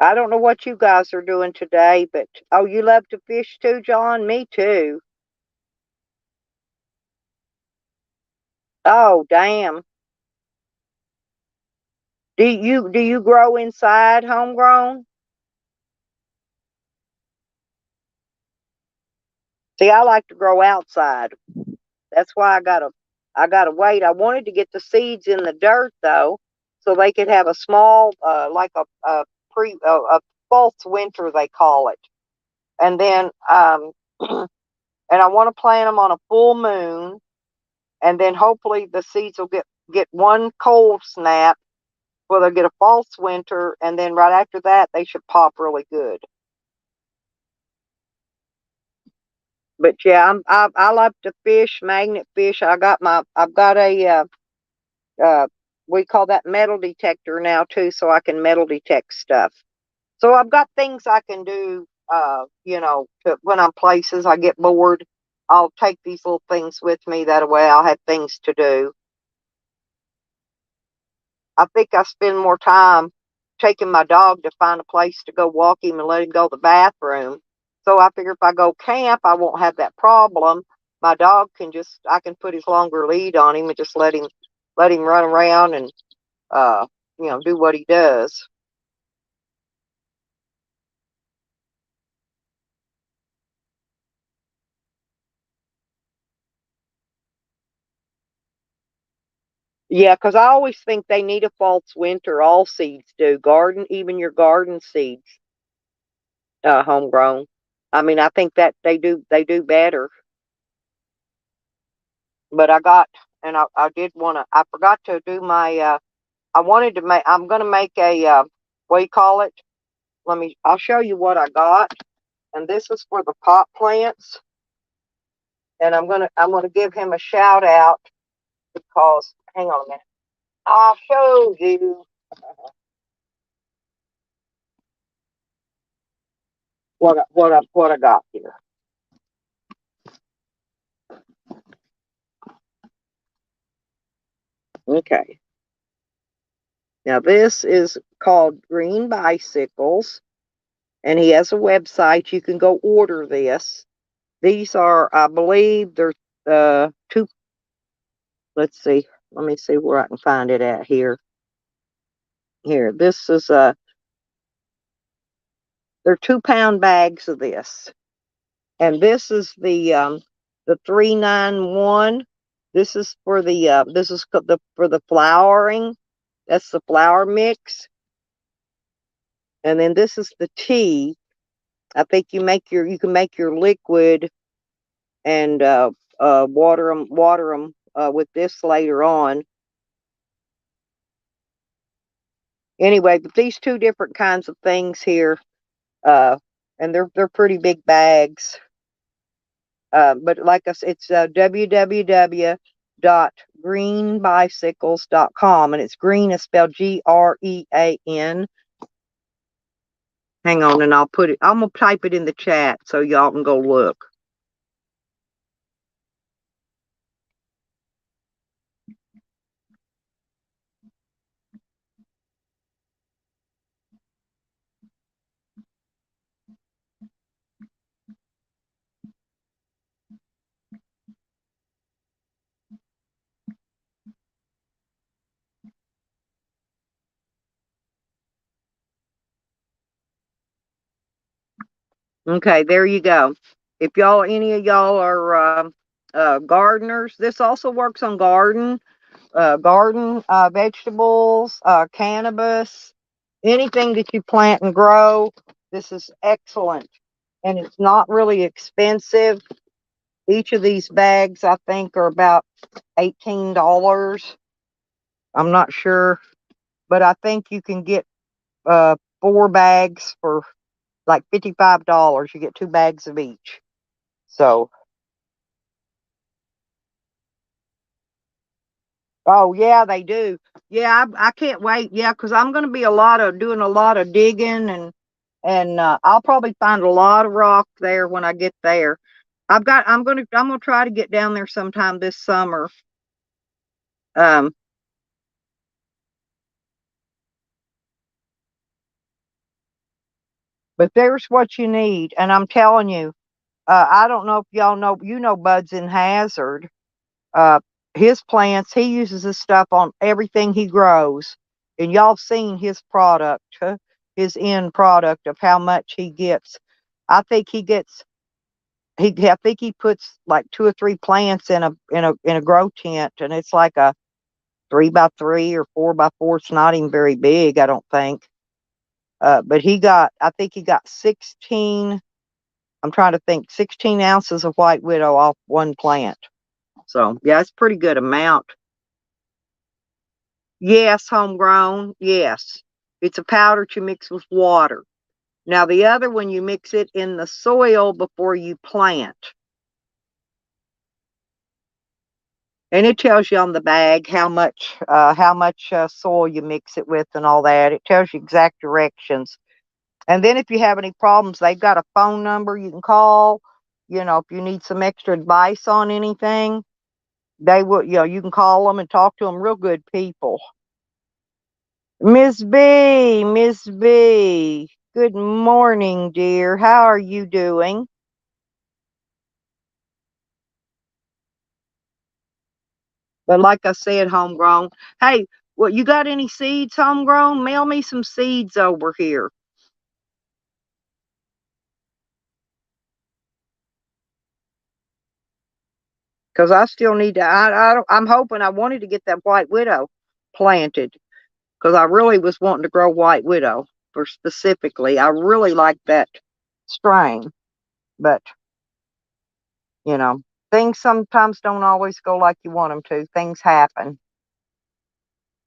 I don't know what you guys are doing today, but oh, you love to fish too, John? Me too. Oh, damn. Do you grow inside homegrown? See, I like to grow outside. That's why I gotta wait. I wanted to get the seeds in the dirt though, so they could have a small, like a false winter they call it, and then and I want to plant them on a full moon, and then hopefully the seeds will get one cold snap where they'll get a false winter, and then right after that they should pop really good. But yeah, I love to fish, magnet fish. I've got a uh, we call that metal detector now too, so I can metal detect stuff. So I've got things I can do. When I'm places I get bored, I'll take these little things with me. That way, I'll have things to do. I think I spend more time taking my dog to find a place to go walk him and let him go to the bathroom. So I figure if I go camp, I won't have that problem. My dog I can put his longer lead on him and just let him run around and, uh, do what he does. Yeah, because I always think they need a false winter. All seeds do. Garden, even your garden seeds, homegrown. I mean, I think that they do better. But I got, and I did want to. I forgot to do my. I wanted to make. I'm gonna make a. What do you call it? Let me. I'll show you what I got. And this is for the pot plants. And I'm gonna give him a shout out because. Hang on a minute. I'll show you what I got here. Okay. Now this is called Green Bicycles, and he has a website. You can go order this. These are, I believe, they're two. Let's see. Let me see where I can find it at here. Here, this is they're 2 pound bags of this, and this is the 391. This is for the flowering. That's the flour mix, and then this is the tea. I think you can make your liquid and water them with this later on. Anyway, but these two different kinds of things here, uh, and they're pretty big bags. But like I said, it's www.greenbicycles.com, and it's green is spelled Grean. Hang on, and I'll put it. I'm gonna type it in the chat so y'all can go look. Okay, there you go. If any of y'all are gardeners, this also works on garden vegetables, cannabis, anything that you plant and grow. This is excellent, and it's not really expensive. Each of these bags, I think, are about $18. I'm not sure, but I think you can get 4 bags for like $55. You get 2 bags of each. So, oh yeah, they do. Yeah, I can't wait. Yeah, because I'm going to be doing a lot of digging, and I'll probably find a lot of rock there when I get there. I'm gonna try to get down there sometime this summer. Um, but there's what you need, and I'm telling you, I don't know if y'all know, Buds in Hazard. Uh, his plants, he uses this stuff on everything he grows, and y'all seen his product, his end product of how much he gets. I think he gets I think he puts like 2 or 3 plants in a grow tent, and it's like a 3 by 3 or 4 by 4. It's not even very big, I don't think. But I think he got 16. I'm trying to think, 16 ounces of white widow off one plant. So yeah, it's a pretty good amount. Yes, homegrown. Yes, it's a powder to mix with water. Now the other one, you mix it in the soil before you plant. And it tells you on the bag how much soil you mix it with and all that. It tells you exact directions. And then if you have any problems, they've got a phone number you can call. If you need some extra advice on anything, they will. You can call them and talk to them. Real good people. Miss B, good morning, dear. How are you doing? But like I said, homegrown. Hey, well, you got any seeds, homegrown? Mail me some seeds over here. because I still need to. I'm hoping I wanted to get that White Widow planted because I really was wanting to grow White Widow for specifically. I really like that strain, but you know, things sometimes don't always go like you want them to. Things happen.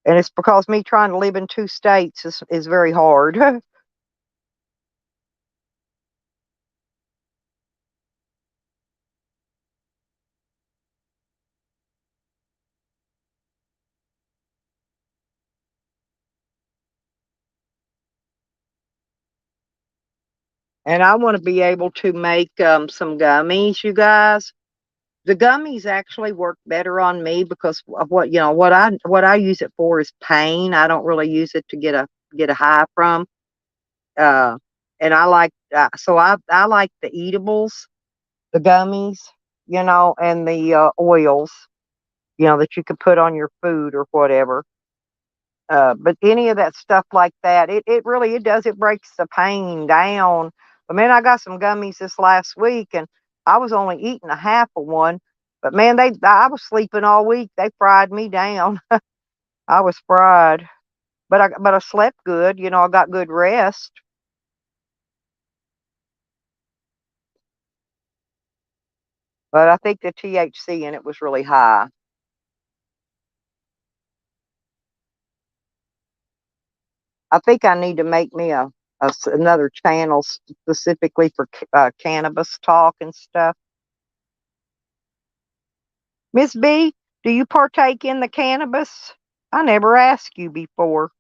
And it's because me trying to live in two states is very hard. And I want to be able to make some gummies, you guys. The gummies actually work better on me because of what I use it for is pain. I don't really use it to get a high from. Uh, and I like I like the eatables, the gummies, and the oils, that you could put on your food or whatever. But any of that stuff like that, it really it does, it breaks the pain down. But man, I got some gummies this last week, and I was only eating a half of one. But man, I was sleeping all week. They fried me down. I was fried, but I slept good. I got good rest. But I think the THC in it was really high. I think I need to make me another channel specifically for cannabis talk and stuff. Miss B, do you partake in the cannabis? I never asked you before.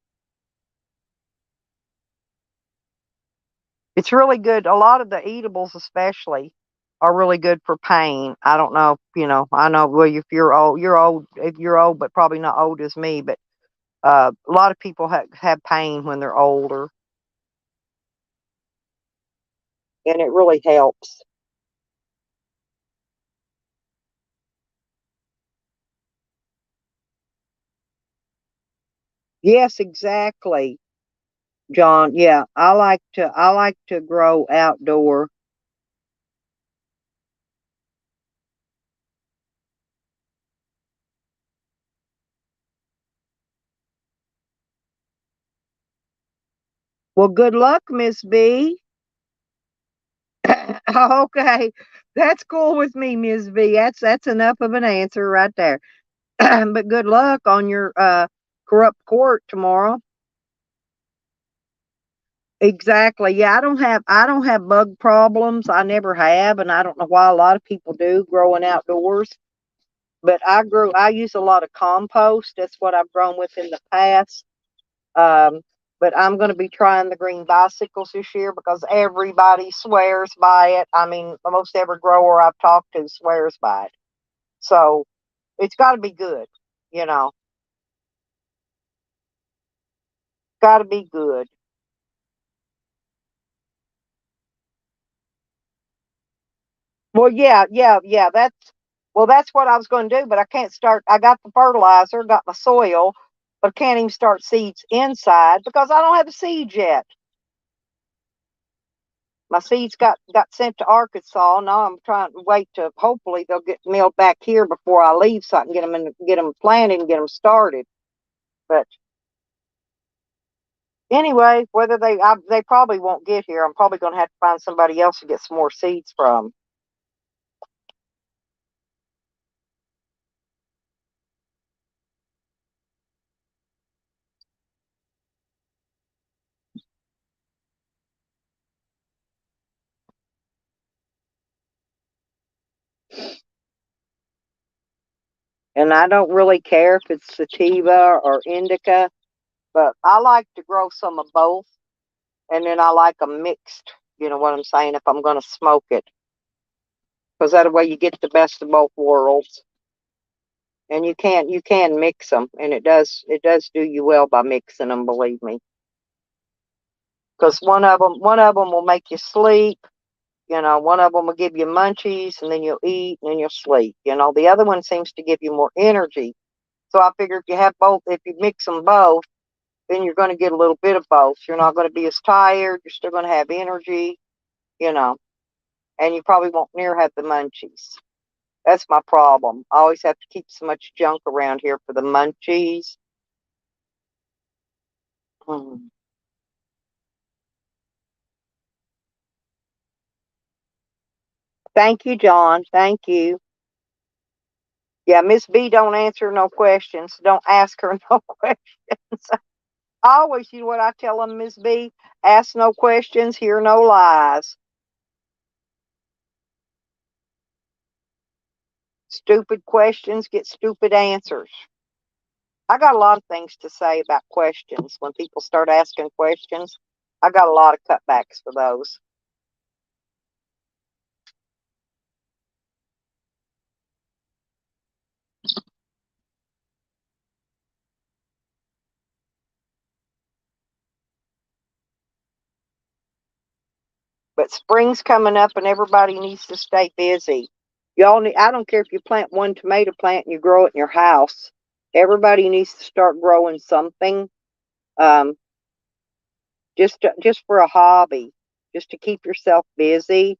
It's really good. A lot of the eatables, especially, are really good for pain. I don't know, I know, well, if you're old, if you're old, but probably not old as me, but a lot of people have pain when they're older, and it really helps. Yes, exactly, John. Yeah, I like to grow outdoor. Well, good luck, Miss B. Okay, that's cool with me, Ms. V. That's enough of an answer right there. But good luck on your corrupt court tomorrow. Exactly. Yeah, I don't have bug problems. I never have, and I don't know why a lot of people do growing outdoors. But I use a lot of compost. That's what I've grown with in the past. Um, but I'm going to be trying the green bicycles this year because everybody swears by it. I mean, most every grower I've talked to swears by it. So it's got to be good, you know, got to be good. Well, yeah, yeah, yeah. That's what I was going to do, but I can't start. I got the fertilizer, got my soil, but can't even start seeds inside because I don't have the seeds yet. My seeds got sent to Arkansas. Now I'm trying to wait to hopefully they'll get mailed back here before I leave, so I can get them planted and get them started. But anyway, whether they probably won't get here. I'm probably going to have to find somebody else to get some more seeds from. And I don't really care if it's sativa or indica, but I like to grow some of both, and then I like them mixed. You know what I'm saying? If I'm going to smoke it, because that way you get the best of both worlds, and you can mix them, and it does do you well by mixing them. Believe me, because one of them will make you sleep. One of them will give you munchies, and then you'll eat, and then you'll sleep. The other one seems to give you more energy. So I figure if you have both, if you mix them both, then you're going to get a little bit of both. You're not going to be as tired. You're still going to have energy, you know, and you probably won't near have the munchies. That's my problem. I always have to keep so much junk around here for the munchies. Hmm. Thank you, John. Thank you. Yeah, Miss B don't answer no questions. Don't ask her no questions. Always, you know what I tell them, Miss B? Ask no questions, hear no lies. Stupid questions get stupid answers. I got a lot of things to say about questions. When people start asking questions, I got a lot of cutbacks for those. But spring's coming up and everybody needs to stay busy. Y'all need, I don't care if you plant one tomato plant and you grow it in your house. Everybody needs to start growing something. Um, just for a hobby, just to keep yourself busy.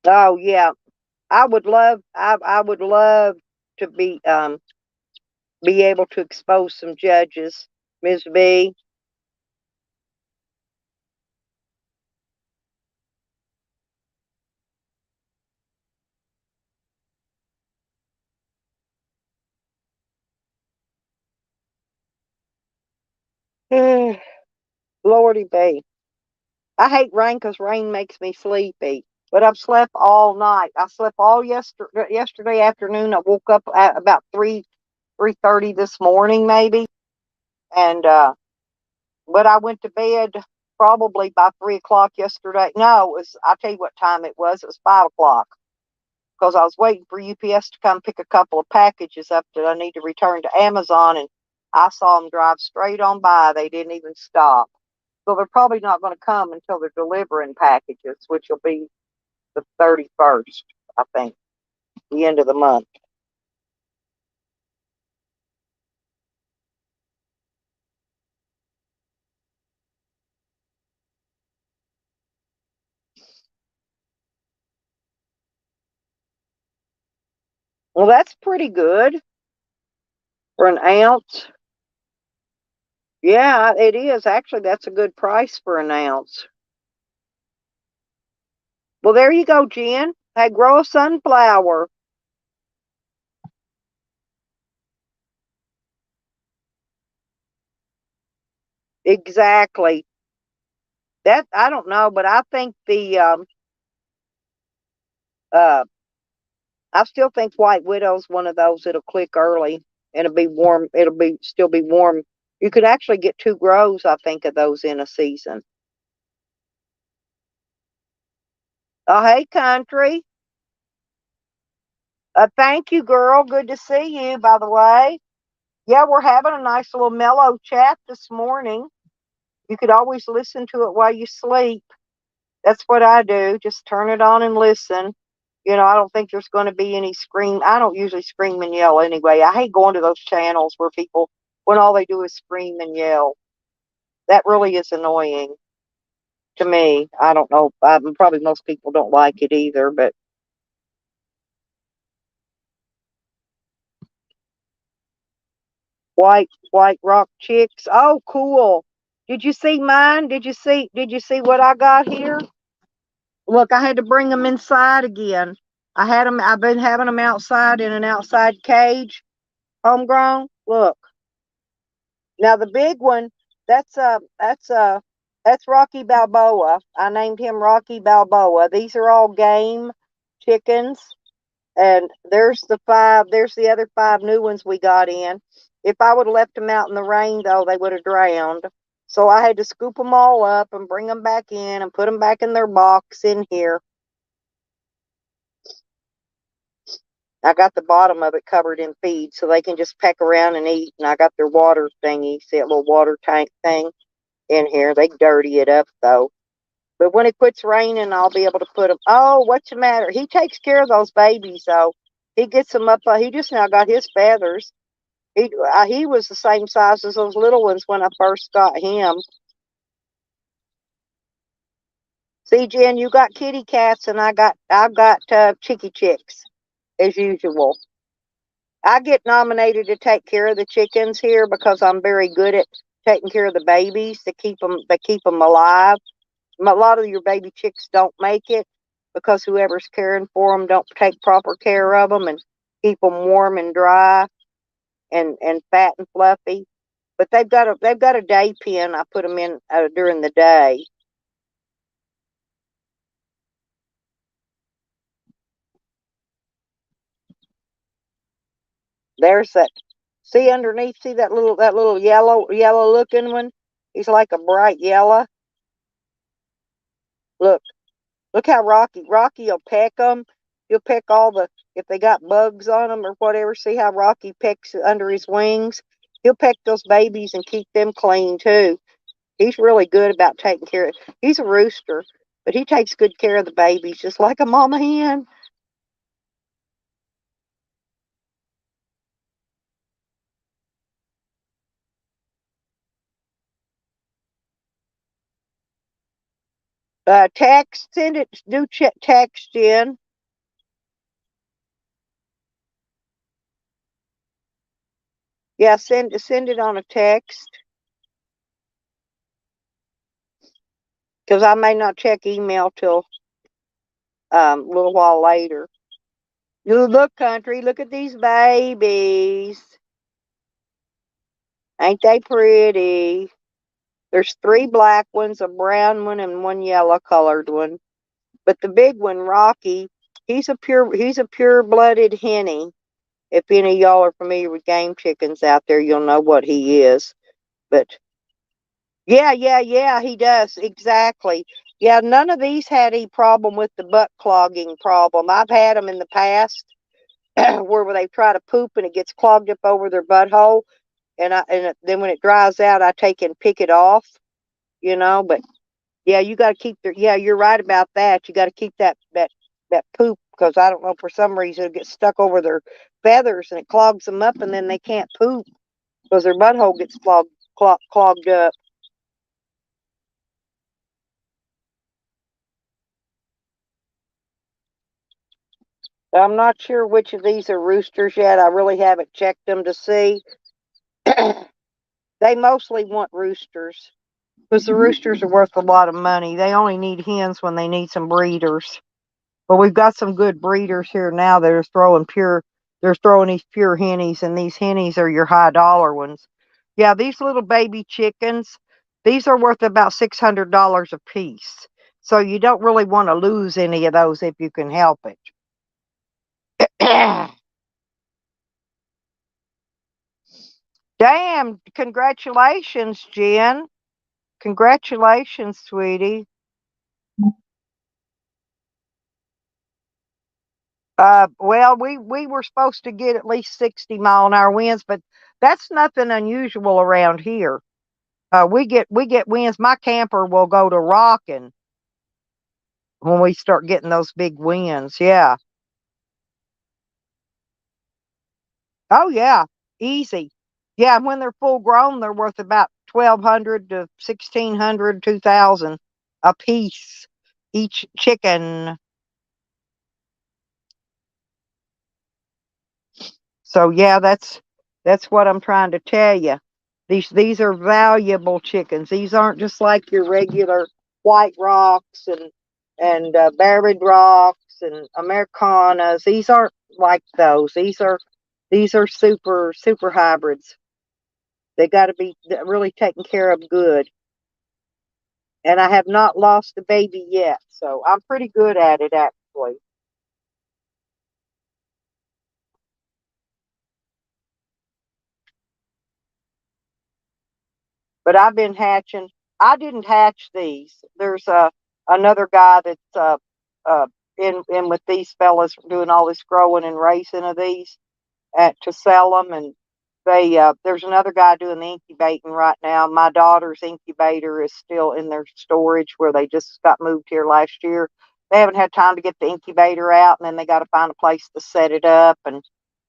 Oh yeah, I would love to be able to expose some judges, Ms. B. Lordy B. I hate rain because rain makes me sleepy. But I've slept all night. I slept all yesterday afternoon. I woke up at about 3:30 this morning maybe, and but I went to bed probably by 3 o'clock yesterday. No, it was, I'll tell you what time it was. It was 5 o'clock because I was waiting for UPS to come pick a couple of packages up that I need to return to Amazon, and I saw them drive straight on by. They didn't even stop. So they're probably not going to come until they're delivering packages, which will be the 31st, I think, the end of the month. Well, that's pretty good for an ounce. Yeah, it is. Actually, that's a good price for an ounce. Well, there you go, Jen. Hey, grow a sunflower. Exactly. That I don't know, but I think the uh I still think White Widow's one of those that'll click early and it'll be warm. It'll be still be warm. You could actually get two grows, I think, of those in a season. Oh, hey, country. Thank you, girl. Good to see you, by the way. Yeah, we're having a nice little mellow chat this morning. You could always listen to it while you sleep. That's what I do. Just turn it on and listen. I don't think there's going to be any scream. I don't usually scream and yell anyway. I hate going to those channels where people, when all they do is scream and yell. That really is annoying to me. I don't know. Probably most people don't like it either, but white rock chicks. Oh, cool. Did you see mine? Did you see what I got here? Look, I had to bring them inside again. I've been having them outside in an outside cage, homegrown. Look. Now the big one, that's Rocky Balboa. I named him Rocky Balboa. These are all game chickens. And there's the other five new ones we got in. If I would have left them out in the rain, though, they would have drowned. So I had to scoop them all up and bring them back in and put them back in their box in here. I got the bottom of it covered in feed so they can just peck around and eat. And I got their water thingy, see that little water tank thing in here. They dirty it up, though. But when it quits raining, I'll be able to put them. Oh, what's the matter? He takes care of those babies, though. He gets them up. He just now got his feathers. He was the same size as those little ones when I first got him. See, Jen, you got kitty cats, and I've got chickie chicks as usual. I get nominated to take care of the chickens here because I'm very good at taking care of the babies to keep them alive. A lot of your baby chicks don't make it because whoever's caring for them don't take proper care of them and keep them warm and dry and fat and fluffy. But they've got a day pen. I put them in during the day. There's that. See underneath. See that little yellow looking one. He's like a bright yellow. Look. Look how Rocky will peck them. He'll peck all the if they got bugs on them or whatever. See how Rocky pecks under his wings. He'll peck those babies and keep them clean too. He's really good about taking care of. He's a rooster, but he takes good care of the babies just like a mama hen. Text, send it. Do text in. Yeah, send it on a text because I may not check email till a little while later. You look, country. Look at these babies. Ain't they pretty? There's three black ones, a brown one, and one yellow colored one. But the big one, Rocky, he's a pure blooded henny. If any of y'all are familiar with game chickens out there, you'll know what he is. But yeah, he does exactly. Yeah, none of these had any problem with the butt clogging problem. I've had them in the past where they try to poop and it gets clogged up over their butthole, then when it dries out, I take and pick it off. But yeah, you got to keep their. Yeah, you're right about that. You got to keep that poop because I don't know for some reason it gets stuck over their feathers and it clogs them up, and then they can't poop because their butthole gets clogged up. I'm not sure which of these are roosters yet. I really haven't checked them to see. They mostly want roosters because the roosters are worth a lot of money. They only need hens when they need some breeders. But we've got some good breeders here now that are they're throwing these pure hennies, and these hennies are your high dollar ones. Yeah, these little baby chickens, these are worth about $600 a piece. So you don't really want to lose any of those if you can help it. Damn, congratulations, Jen. Congratulations, sweetie. Well, we were supposed to get at least 60-mile-an-hour winds, but that's nothing unusual around here. We get winds. My camper will go to rocking when we start getting those big winds. Yeah. Oh yeah. Easy. Yeah. When they're full grown, they're worth about 1,200 to 1,600, 2,000 a piece each chicken. So yeah, that's what I'm trying to tell you. These are valuable chickens. These aren't just like your regular white rocks and buried rocks and Americanas. These aren't like those. These are super hybrids. They got to be really taken care of good. And I have not lost a baby yet, so I'm pretty good at it actually. But I've been hatching. I didn't hatch these. There's another guy that's uh, in with these fellas doing all this growing and raising of these to sell them, and there's another guy doing the incubating right now. My daughter's incubator is still in their storage where they just got moved here last year. They haven't had time to get the incubator out, and then they got to find a place to set it up, and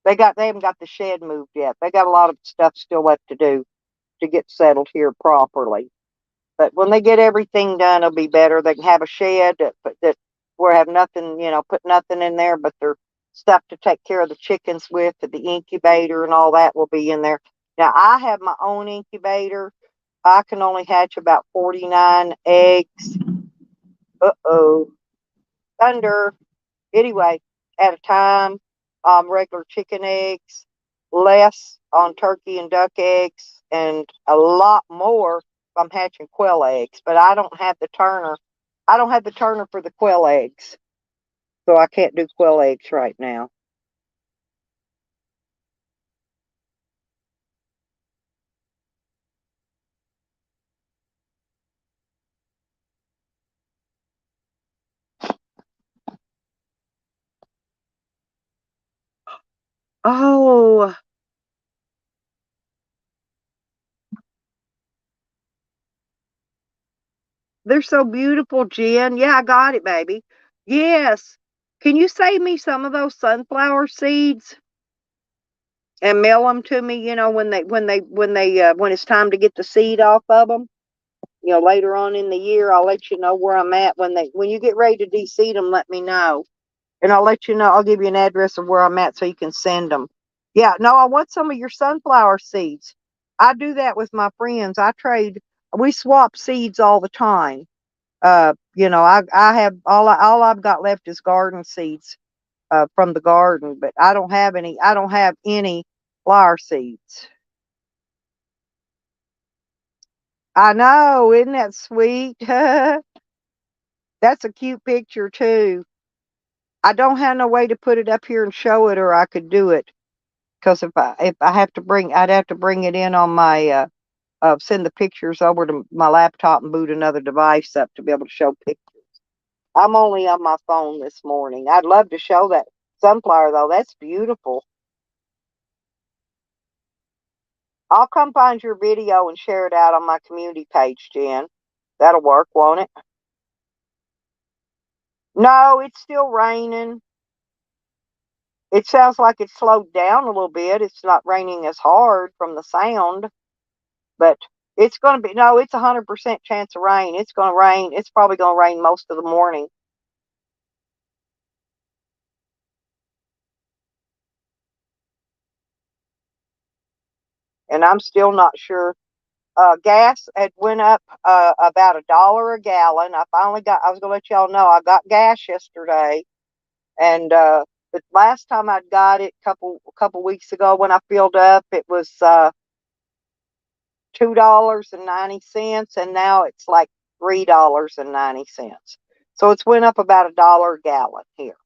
they haven't got the shed moved yet. They got a lot of stuff still left to do to get settled here properly. But when they get everything done, it'll be better. They can have a shed that where have nothing, put nothing in there, but their stuff to take care of the chickens with, the incubator and all that will be in there. Now I have my own incubator. I can only hatch about 49 eggs. Uh-oh, thunder. Anyway, at a time, regular chicken eggs, less on turkey and duck eggs, and a lot more if I'm hatching quail eggs. But I don't have the turner. I don't have the turner for the quail eggs, so I can't do quail eggs right now. Oh, they're so beautiful, Jen. Yeah, I got it, baby. Yes. Can you save me some of those sunflower seeds and mail them to me? When it's time to get the seed off of them. Later on in the year, I'll let you know where I'm at. When you get ready to de-seed them, let me know, and I'll let you know. I'll give you an address of where I'm at so you can send them. Yeah, no, I want some of your sunflower seeds. I do that with my friends. We swap seeds all the time. I have all I've got left is garden seeds from the garden, but I don't have any. I don't have any flower seeds. I know, isn't that sweet? That's a cute picture too. I don't have no way to put it up here and show it, or I could do it. Because if I have to I'd have to bring it in on my send the pictures over to my laptop and boot another device up to be able to show pictures. I'm only on my phone this morning. I'd love to show that sunflower though. That's beautiful. I'll come find your video and share it out on my community page, Jen. That'll work, won't it? No, it's still raining. It sounds like it's slowed down a little bit. It's not raining as hard from the sound, but it's going to be, no, it's 100% chance of rain. It's going to rain. It's probably going to rain most of the morning. And I'm still not sure. Gas had went up about $1 a gallon. I was going to let y'all know, I got gas yesterday. And the last time I got it, couple weeks ago when I filled up, it was $2.90, and now it's like $3.90. So it's went up about $1 a gallon here.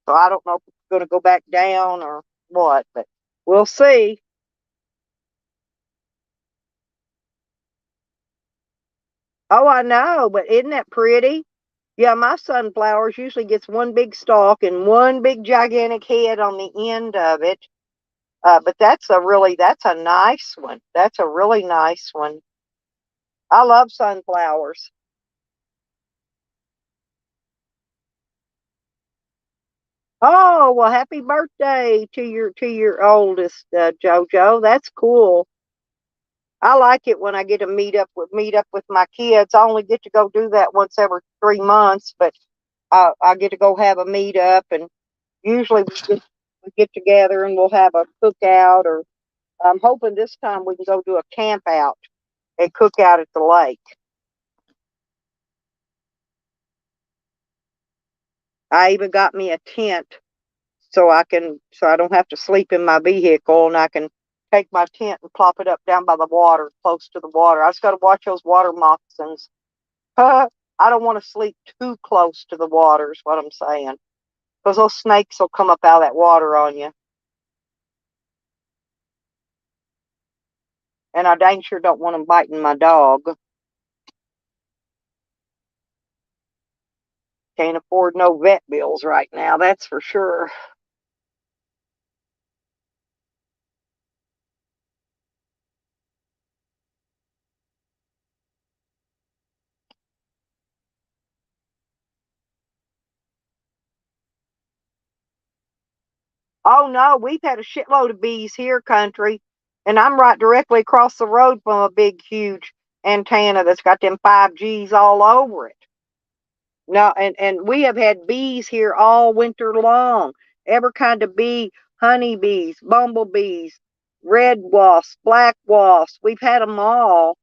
So I don't know if it's going to go back down or what, but we'll see. Oh, I know, but isn't that pretty? Yeah, my sunflowers usually gets one big stalk and one big gigantic head on the end of it. But that's a nice one. That's a really nice one. I love sunflowers. Oh, well, happy birthday to your oldest, JoJo. That's cool. I like it when I get to meet up with my kids. I only get to go do that once every 3 months, but I get to go have a meetup, and usually we get together and we'll have a cookout, or I'm hoping this time we can go do a camp out and cook out at the lake. I even got me a tent so I don't have to sleep in my vehicle, and I can take my tent and plop it up down by the water, close to the water. I just got to watch those water moccasins. I don't want to sleep too close to the water, is what I'm saying, because those snakes will come up out of that water on you. And I dang sure don't want them biting my dog. Can't afford no vet bills right now, that's for sure. Oh no, we've had a shitload of bees here, country, and I'm right directly across the road from a big, huge antenna that's got them 5Gs all over it. No, and we have had bees here all winter long. Every kind of bee, honeybees, bumblebees, red wasps, black wasps. We've had them all.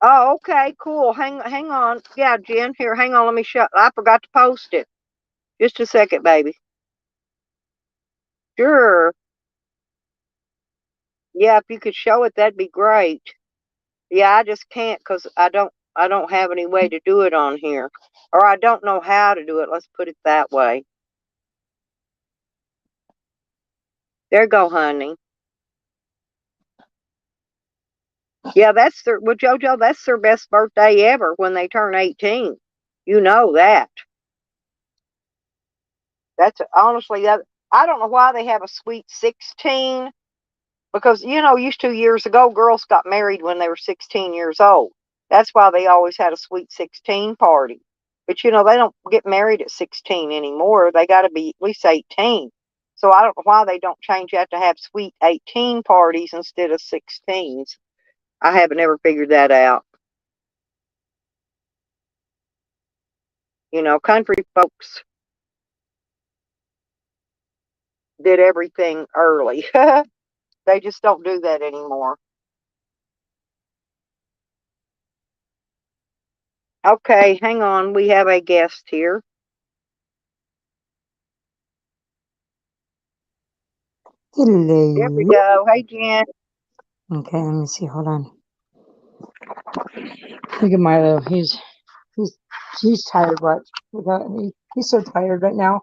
Oh, okay, cool. Hang on. Yeah, Jen, here, hang on. Let me show. I forgot to post it. Just a second, baby. Sure. Yeah, if you could show it, that'd be great. Yeah, I just can't because I don't have any way to do it on here, or I don't know how to do it. Let's put it that way. There you go, honey. Yeah, that's their well, JoJo. That's their best birthday ever when they turn 18. You know that. That's honestly that. I don't know why they have a sweet 16 because used to years ago, girls got married when they were 16 years old. That's why they always had a sweet 16 party. But they don't get married at 16 anymore. They got to be at least 18. So I don't know why they don't change that to have sweet 18 parties instead of 16s. I haven't ever figured that out. Country folks did everything early. They just don't do that anymore. Okay, hang on. We have a guest here. Hello. There we go. Hey, Jen. Okay, let me see. Hold on. Look at Milo. He's tired. What? He's so tired right now.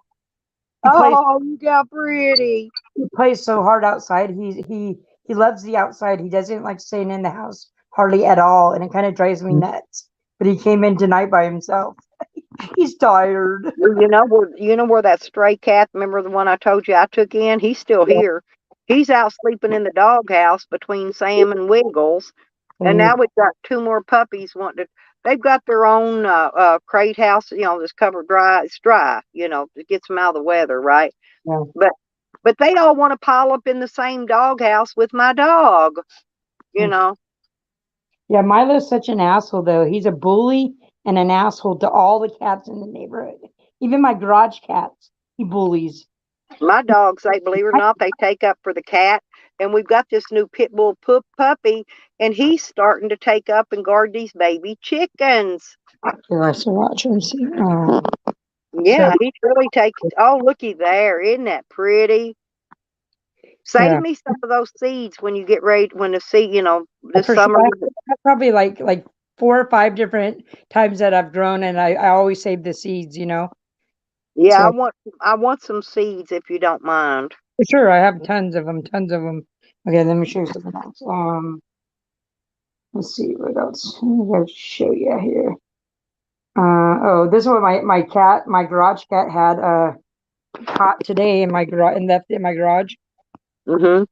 Oh, you got pretty. He plays so hard outside. He loves the outside. He doesn't like staying in the house hardly at all, and it kind of drives me nuts. But he came in tonight by himself. He's tired. Well, you know where that stray cat, remember the one I told you I took in? He's still here. He's out sleeping in the doghouse between Sam and Wiggles. And now we've got two more puppies wanting to. They've got their own crate house, that's covered dry. It's dry, it gets them out of the weather, right? Yeah. But they all want to pile up in the same doghouse with my dog, you know. Yeah, Milo's such an asshole, though. He's a bully and an asshole to all the cats in the neighborhood. Even my garage cats, he bullies. My dogs, believe it or not, they take up for the cat. And we've got this new pit bull puppy, and he's starting to take up and guard these baby chickens. Here, I should watch him see. Oh, Yeah, he's really taking. Oh, looky there. Isn't that pretty? Save yeah. me some of those seeds when you get ready, when the seed, this For summer. sure. I have probably like 4 or 5 different times that I've grown, and I always save the seeds. Yeah, So I want some seeds if you don't mind. for sure, I have tons of them, tons of them. Okay, let me show you something else. Let's see what else. I'm gonna show you here. Oh, this one, my garage cat had caught today in my garage and left it in my garage Mm-hmm.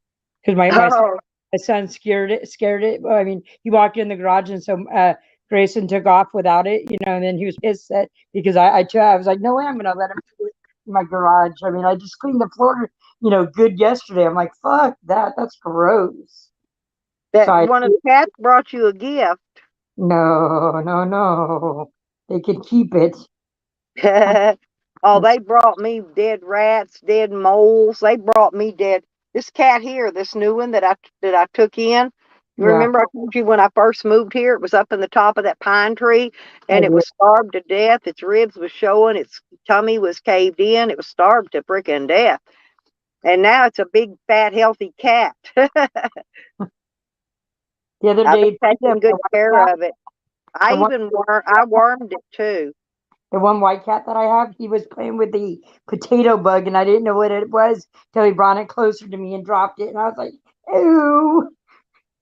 because Oh, my son scared it. Well, I mean, he walked in the garage, and so Grayson took off without it, and then he was pissed that because I was like, no way, I'm gonna let him do it in my garage. I mean, I just cleaned the floor, good yesterday. I'm like, fuck that, that's gross. So that one of the cats brought you a gift. no, no, no, they can keep it. Oh, they brought me dead rats, dead moles. They brought me dead. This cat here, this new one that I took in. You Yeah, remember I told you when I first moved here, it was up in the top of that pine tree, I and it did. was starved to death. Its ribs was showing. Its tummy was caved in. It was starved to freaking death. And now it's a big, fat, healthy cat. The other I've day, been taking good care of it. the one, I wormed it too. the one white cat that I have, he was playing with the potato bug, and I didn't know what it was till he brought it closer to me and dropped it, and I was like, "Ew!"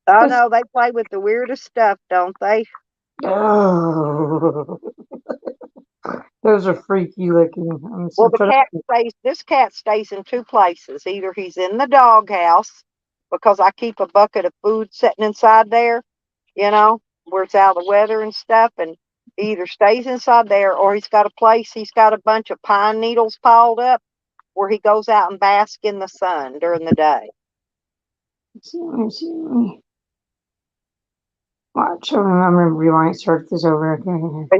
Oh no, they play with the weirdest stuff, don't they? Oh, those are freaky looking. I'm Well, so trying this cat stays in two places. Either he's in the doghouse because I keep a bucket of food sitting inside there, where it's out of the weather and stuff, and he either stays inside there or he's got a bunch of pine needles piled up where he goes out and bask in the sun during the day. Let me see. Let me watch. I'm gonna rewind, start this over again. But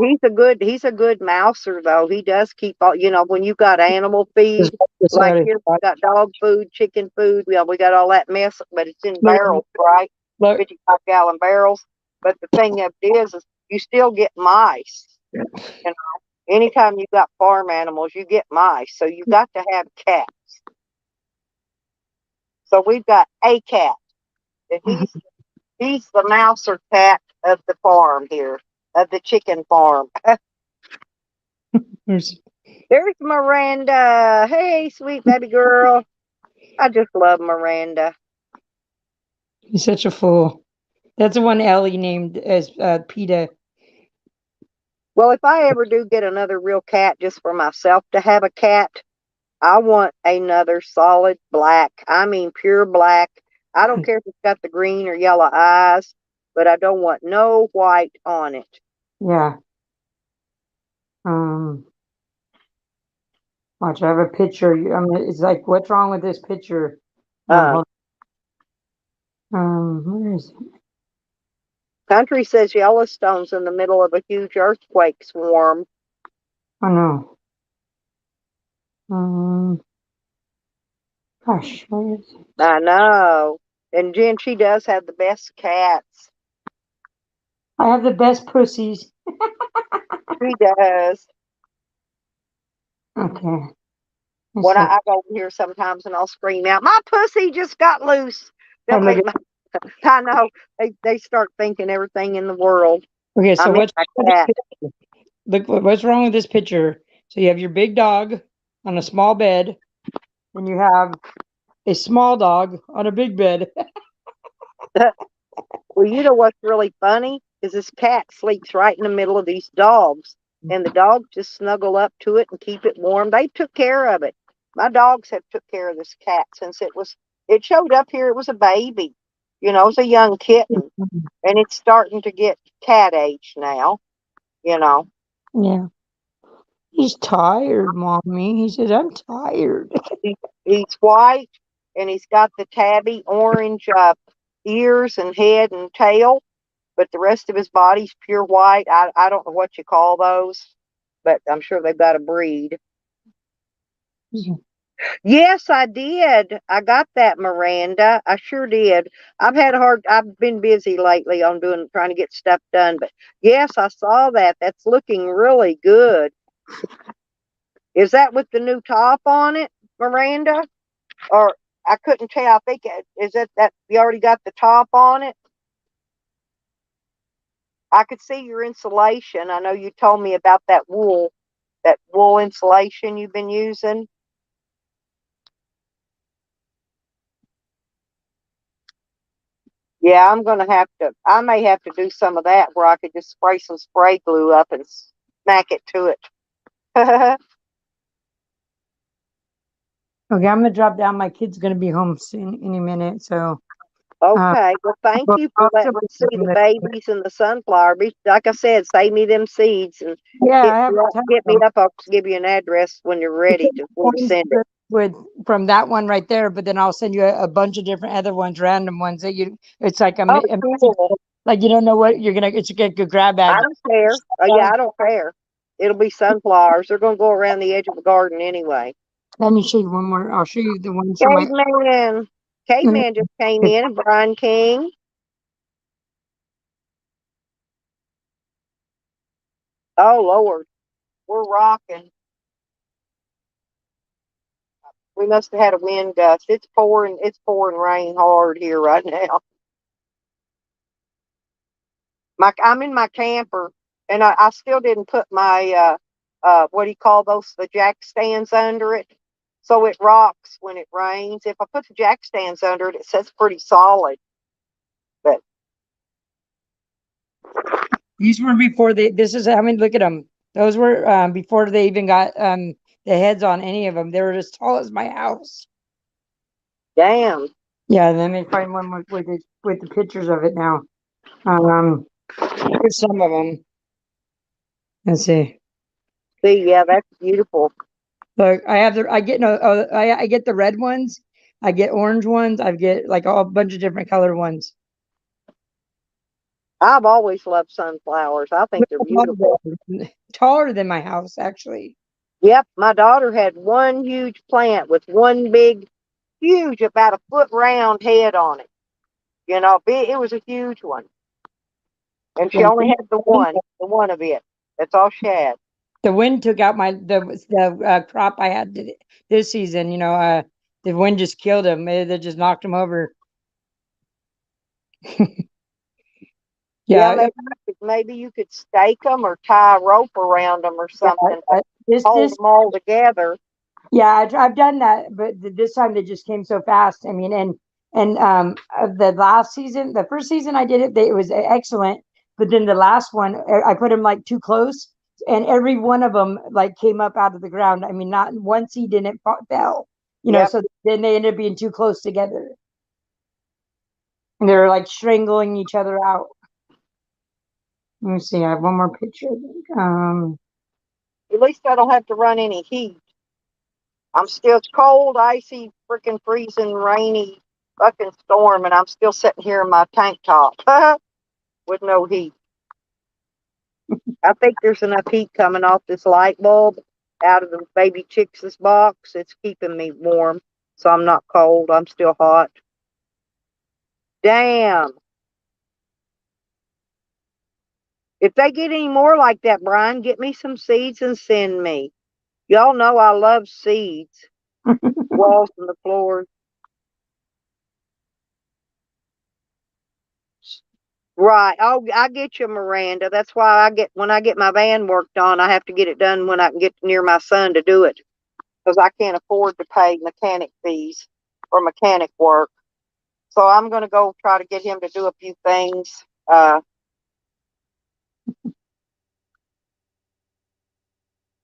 he's a good mouser though. He does keep all, when you got animal feed, like here we got dog food, chicken food. We got all that mess, but it's in barrels, right? Look, 55-gallon barrels. But the thing of it is you still get mice. You know, anytime you got farm animals, you get mice. So you got to have cats. So we've got a cat, and he's the mouser cat of the farm here, of the chicken farm. there's There's Miranda. Hey, sweet baby girl. I just love Miranda. he's such a fool. That's the one Ellie named as PETA. Well, if I ever do get another real cat just for myself to have a cat, I want another solid black. I mean, pure black. I don't care if it's got the green or yellow eyes, but I don't want no white on it. Yeah. Watch, I have a picture. It's like, what's wrong with this picture? Uh, Where is it? Country says Yellowstone's in the middle of a huge earthquake swarm. Oh no. Gosh, where is it? I know. And Jen, she does have the best cats. I have the best pussies. She does. Okay. When I go in here sometimes and I'll scream out, "My pussy just got loose." They'll think I know. They start thinking everything in the world. Okay, so what's look, what's wrong with this picture? So you have your big dog on a small bed, and you have a small dog on a big bed. Well, you know what's really funny is this cat sleeps right in the middle of these dogs, and the dogs just snuggle up to it and keep it warm. They took care of it. My dogs have took care of this cat since it showed up here. It was a baby, it was a young kitten, and it's starting to get cat age now. Yeah. He's tired, Mommy. He says, I'm tired. He's white, and he's got the tabby orange ears and head and tail, but the rest of his body's pure white. I don't know what you call those, but I'm sure they've got a breed. Yes, I did. I got that, Miranda. I sure did. I've been busy lately on trying to get stuff done, but yes, I saw that. That's looking really good. Is that with the new top on it, Miranda? Or I couldn't tell. I think is it that you already got the top on it? I could see your insulation. I know you told me about that wool insulation you've been using. Yeah, I may have to do some of that where I could just spray some spray glue up and smack it to it. Okay, I'm gonna drop down. My kid's gonna be home soon, any minute. So Okay, well, thank you for letting me see the babies and the sunflower. Like I said, save me them seeds and get me up. I'll give you an address when you're ready to send it. From that one right there, but then I'll send you a bunch of different other ones, random ones that it's like Cool. like you don't know what you're gonna. It's a good grab bag. I don't care. Yeah, I don't care. It'll be sunflowers. They're gonna go around the edge of the garden anyway. Let me show you one more. I'll show you the one. Caveman just came in, and Brian King. Oh Lord, we're rocking. We must have had a wind gust. It's pouring rain hard here right now. I'm in my camper, and I still didn't put my what do you call those, the jack stands under it, so it rocks when it rains. If I put the jack stands under it, it says pretty solid. But these were before look at them. Those were before they even got the heads on any of them. They were as tall as my house. Damn. Yeah, and then they find one with the pictures of it now. Here's some of them. Let's see. See, yeah, that's beautiful. Look, I get the red ones, I get orange ones. I get like a bunch of different colored ones. I've always loved sunflowers. I think they're beautiful. Taller than my house, actually. Yep, my daughter had one huge plant with one big, huge, about a foot round head on it. You know, big, it was a huge one. And she only had the one of it. That's all she had. The wind took out the crop I had this season. You know, the wind just killed them. They just knocked them over. Yeah, Yeah, maybe you could stake them or tie a rope around them or something to hold this them all together. yeah, I've done that, but this time they just came so fast. I mean, and the last season, the first season I did it, it was excellent. But then the last one, I put them like too close, and every one of them like came up out of the ground. I mean, not one seed didn't fell. You know, Yep. so then they ended up being too close together, and they were like strangling each other out. Let me see. I have one more picture. At least I don't have to run any heat. I'm still cold, icy, freaking freezing, rainy, fucking storm, and I'm still sitting here in my tank top with no heat. I think there's enough heat coming off this light bulb out of the baby chicks' box. It's keeping me warm, so I'm not cold. I'm still hot. Damn. If they get any more like that, Brian, get me some seeds and send me. Y'all know I love seeds. Walls and the floors. Right. Oh, I get you, Miranda. That's why when I get my van worked on, I have to get it done when I can get near my son to do it, because I can't afford to pay mechanic fees for mechanic work. So I'm going to go try to get him to do a few things.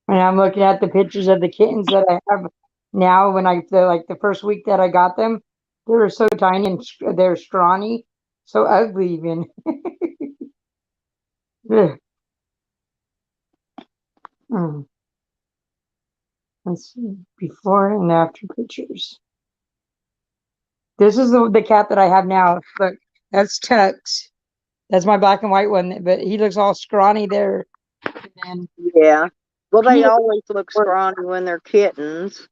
And I'm looking at the pictures of the kittens that I have now. When like the first week that I got them, they were so tiny and they're scrawny, so ugly even. Ugh. Mm. Let's see, before and after pictures. This is the cat that I have now. Look, that's Tux. That's my black and white one, but he looks all scrawny there. And then Yeah. Well, they he, always look scrawny when they're kittens.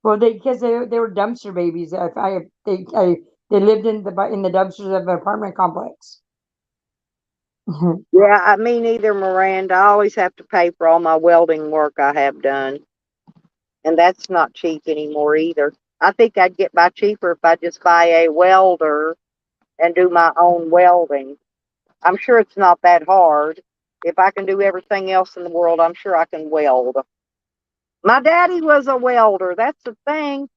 well, because they were dumpster babies. They lived in the dumpsters of an apartment complex. Yeah, I mean, neither, Miranda. I always have to pay for all my welding work I have done. And that's not cheap anymore either. I think I'd get by cheaper if I just buy a welder and do my own welding. I'm sure it's not that hard. If I can do everything else in the world, I'm sure I can weld. My daddy was a welder. That's the thing.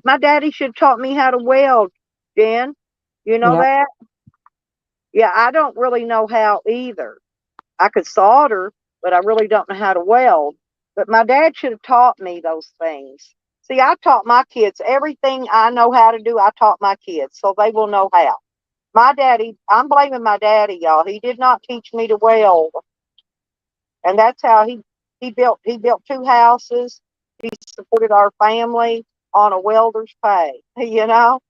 My daddy should have taught me how to weld, Jen. You know Yeah. that? Yeah, I don't really know how either. I could solder, but I really don't know how to weld. But my dad should have taught me those things. See, I taught my kids everything I know how to do. I taught my kids, so they will know how. My daddy, I'm blaming my daddy, y'all. He did not teach me to weld, and that's how he built two houses. He supported our family on a welder's pay, you know.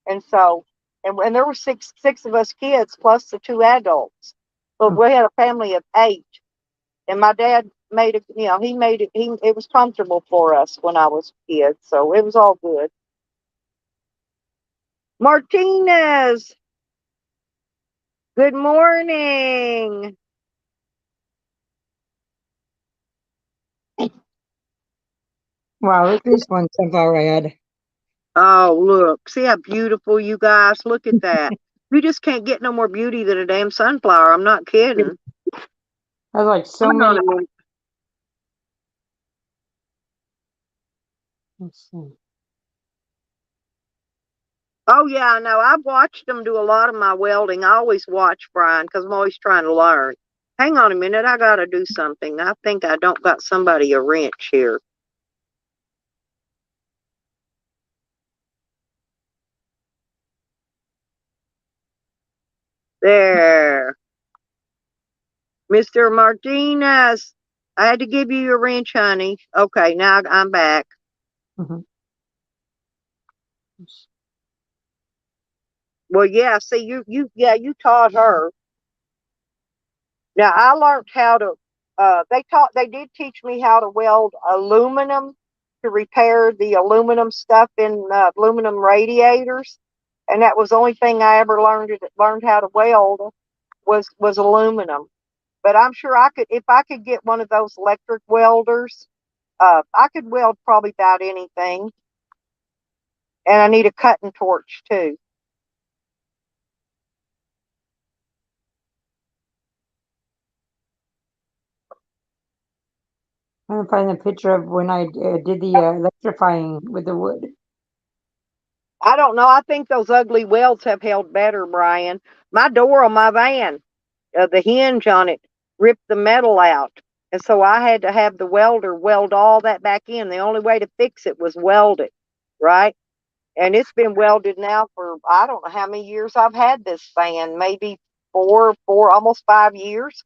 And so, and there were six of us kids plus the two adults. But we had a family of 8. And my dad made it, he made it, it was comfortable for us when I was a kid. So it was all good. Martinez, good morning. Wow, look at this one sunflower I had. Oh, look, see how beautiful you guys, look at that. You just can't get no more beauty than a damn sunflower. I'm not kidding. There's like so Hang on many. a minute. Let's see. Oh, yeah, I know. I've watched them do a lot of my welding. I always watch Brian because I'm always trying to learn. Hang on a minute. I got to do something. I think I don't got somebody a wrench here. There. Mr. Martinez, I had to give you your wrench, honey. Okay, now I'm back. Mhm. Well, yeah. See, you taught her. Now I learned how to. They did teach me how to weld aluminum to repair the aluminum stuff in aluminum radiators, and that was the only thing I ever learned how to weld was aluminum. But I'm sure I could, if I could get one of those electric welders, I could weld probably about anything. And I need a cutting torch too. I'm gonna find a picture of when I did the electrifying with the wood. I don't know. I think those ugly welds have held better, Brian. My door on my van, the hinge on it ripped the metal out. And so I had to have the welder weld all that back in. The only way to fix it was weld it, right? And it's been welded now for, I don't know how many years I've had this fan, maybe almost 5 years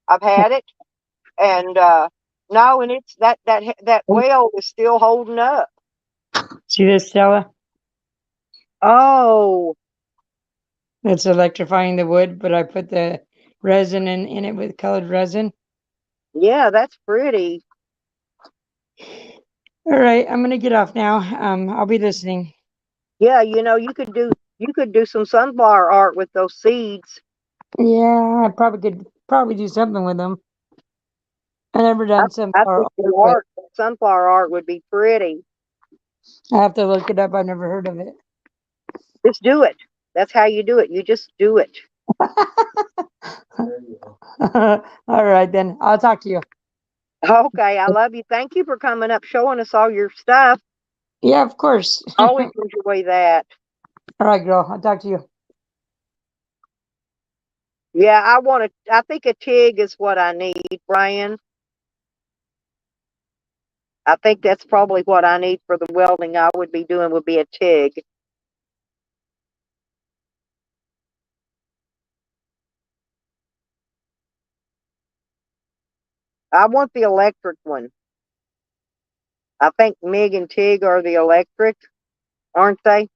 I've had it. And no, and it's that weld is still holding up. See this, Stella? Oh, It's electrifying the wood, but I put the resin in it with colored resin. yeah, that's pretty. All right, I'm gonna get off now. I'll be listening. Yeah, you could do some sunflower art with those seeds. Yeah, I probably could do something with them. I never I, done I sunflower think art, the but sunflower art would be pretty. I have to look it up. I've never heard of it. Just do it. That's how you do it. You just do it. All right, then. I'll talk to you. Okay, I love you. Thank you for coming up, showing us all your stuff. Yeah, of course. Always enjoy that. All right, girl. I'll talk to you. Yeah, I think a TIG is what I need, Brian. I think that's probably what I need for the welding I would be doing would be a TIG. I want the electric one. I think MIG and TIG are the electric, aren't they?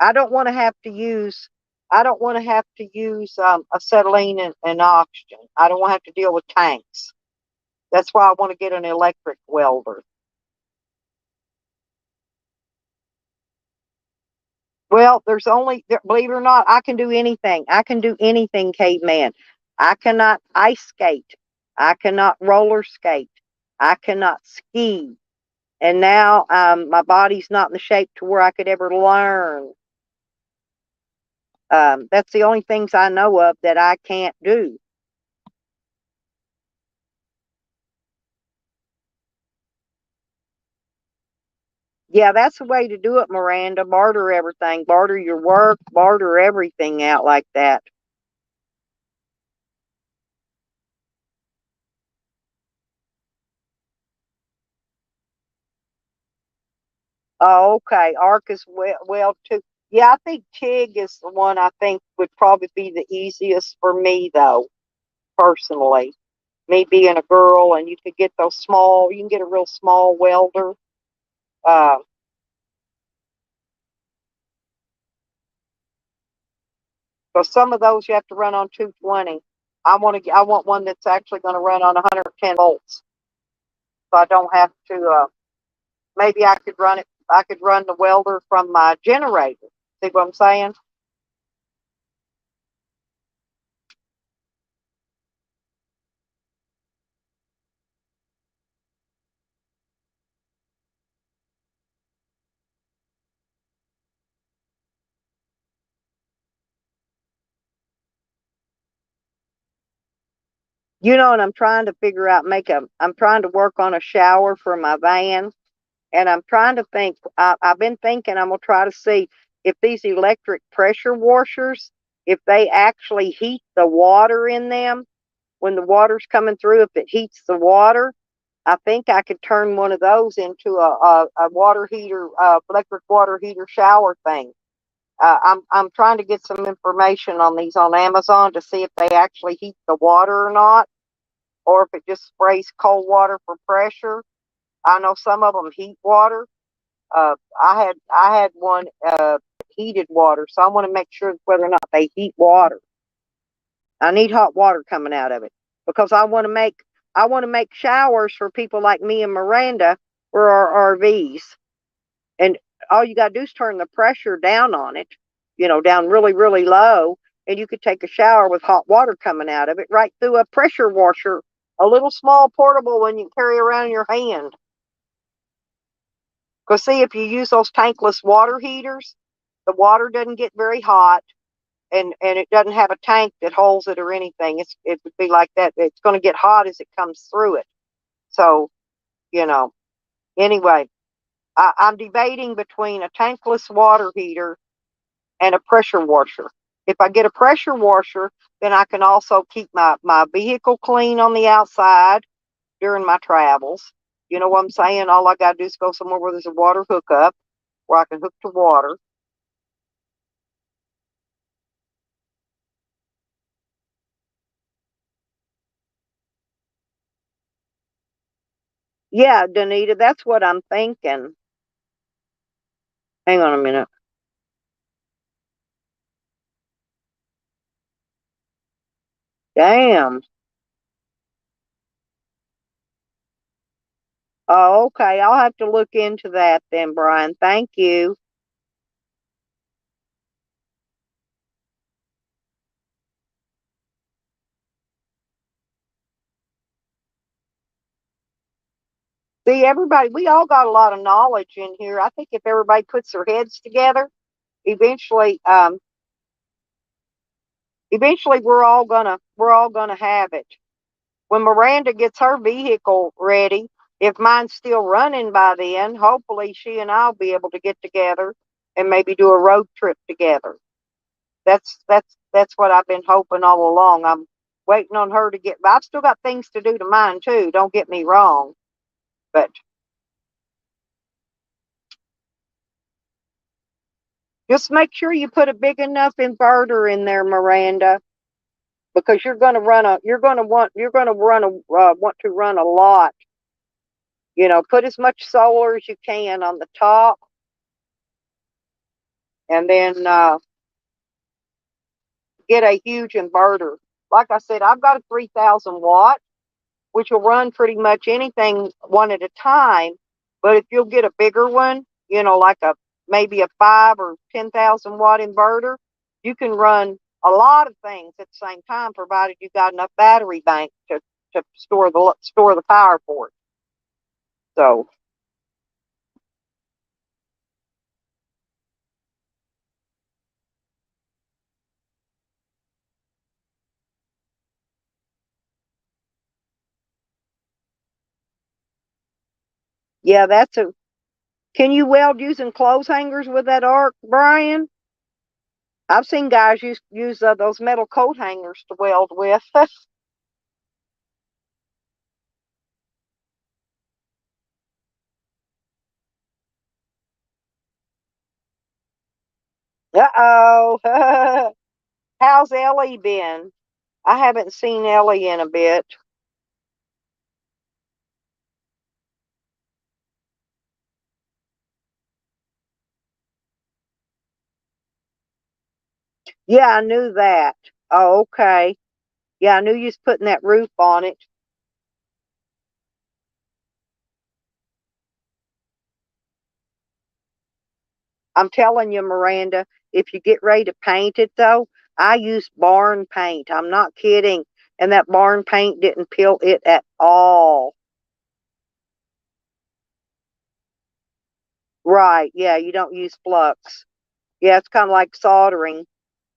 I don't want to have to use acetylene and oxygen. I don't want to have to deal with tanks. That's why I want to get an electric welder. Well, believe it or not, I can do anything. I can do anything, caveman. I cannot ice skate. I cannot roller skate. I cannot ski. And now my body's not in the shape to where I could ever learn. That's the only things I know of that I can't do. Yeah, that's the way to do it, Miranda. Barter everything. Barter your work, barter everything out like that. Oh, okay. Arc is well too. Yeah, I think TIG is the one I think would probably be the easiest for me, though, personally. Me being a girl, and you could get you can get a real small welder. Uh, because some of those you have to run on 220. I want one that's actually going to run on 110 volts, so I don't have to. Maybe I could run it. I could run the welder from my generator. See what I'm saying? And I'm trying to figure out I'm trying to work on a shower for my van, and I'm trying to think. I've been thinking I'm gonna try to see if these electric pressure washers, if they actually heat the water in them when the water's coming through. If it heats the water, I think I could turn one of those into a water heater, electric water heater shower thing. I'm trying to get some information on these on Amazon to see if they actually heat the water or not, or if it just sprays cold water for pressure. I know some of them heat water. I had one heated water, so I want to make sure whether or not they heat water. I need hot water coming out of it because I want to make showers for people like me and Miranda for our RVs. And all you got to do is turn the pressure down on it, down really, really low, and you could take a shower with hot water coming out of it right through a pressure washer, a little small portable one you carry around in your hand. Because see, if you use those tankless water heaters, the water doesn't get very hot, and it doesn't have a tank that holds it or anything. It would be like that. It's going to get hot as it comes through it. So, you know, anyway, I'm debating between a tankless water heater and a pressure washer. If I get a pressure washer, then I can also keep my vehicle clean on the outside during my travels. You know what I'm saying? All I got to do is go somewhere where there's a water hookup where I can hook to water. Yeah, Danita, that's what I'm thinking. Hang on a minute. Damn. Oh, okay. I'll have to look into that then, Brian. Thank you. See, everybody, we all got a lot of knowledge in here. I think if everybody puts their heads together, eventually, eventually we're all gonna have it. When Miranda gets her vehicle ready, if mine's still running by then, hopefully she and I'll be able to get together and maybe do a road trip together. That's what I've been hoping all along. I'm waiting on her to get. I've still got things to do to mine too. Don't get me wrong, but just make sure you put a big enough inverter in there, Miranda, because want to run a lot. Put as much solar as you can on the top, and then get a huge inverter. Like I said, I've got a 3,000 watt, which will run pretty much anything one at a time. But if you'll get a bigger one, like maybe a 5 or 10,000 watt inverter, you can run a lot of things at the same time, provided you've got enough battery bank to store the power for it. So yeah, that's a. Can you weld using clothes hangers with that arc, Brian? I've seen guys use those metal coat hangers to weld with. Uh-oh. How's Ellie been? I haven't seen Ellie in a bit. Yeah, I knew that. Oh, okay. Yeah, I knew you was putting that roof on it. I'm telling you, Miranda, if you get ready to paint it though, I used barn paint. I'm not kidding. And that barn paint didn't peel it at all. Right. Yeah, you don't use flux. Yeah, it's kind of like soldering.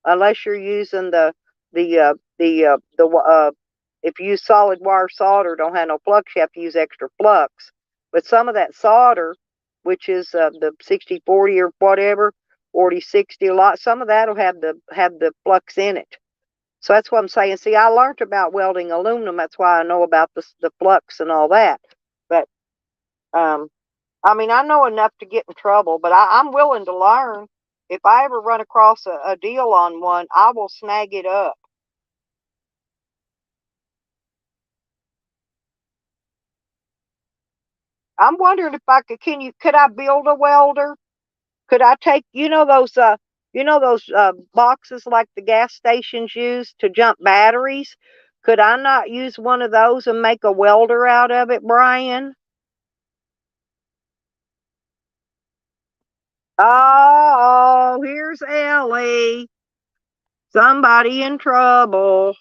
Unless you're using the if you use solid wire solder, don't have no flux, you have to use extra flux. But some of that solder, which is the 60/40 or whatever, 40/60, a lot, some of that'll have the flux in it. So that's what I'm saying. See, I learned about welding aluminum. That's why I know about the flux and all that. But um, I mean, I know enough to get in trouble, but I'm willing to learn. If I ever run across a deal on one, I will snag it up. I'm wondering if I could I build a welder? Could I take, those boxes like the gas stations use to jump batteries? Could I not use one of those and make a welder out of it, Brian? Oh, here's Ellie. Somebody in trouble.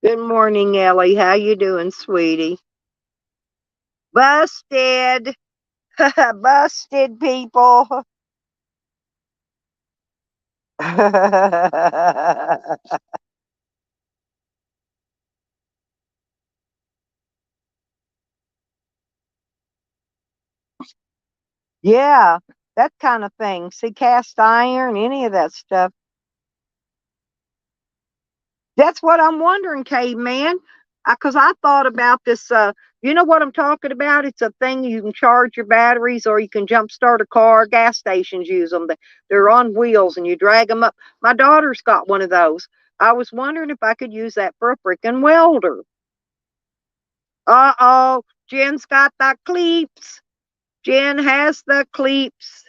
Good morning, Ellie. How you doing, sweetie? Busted. Busted, people. Yeah, that kind of thing. See, cast iron, any of that stuff. That's what I'm wondering, caveman. Because I thought about this. You know what I'm talking about? It's a thing you can charge your batteries, or you can jump start a car. Gas stations use them. They're on wheels, and you drag them up. My daughter's got one of those. I was wondering if I could use that for a freaking welder. Uh-oh, Jen's got the cleeps. Jen has the cleeps.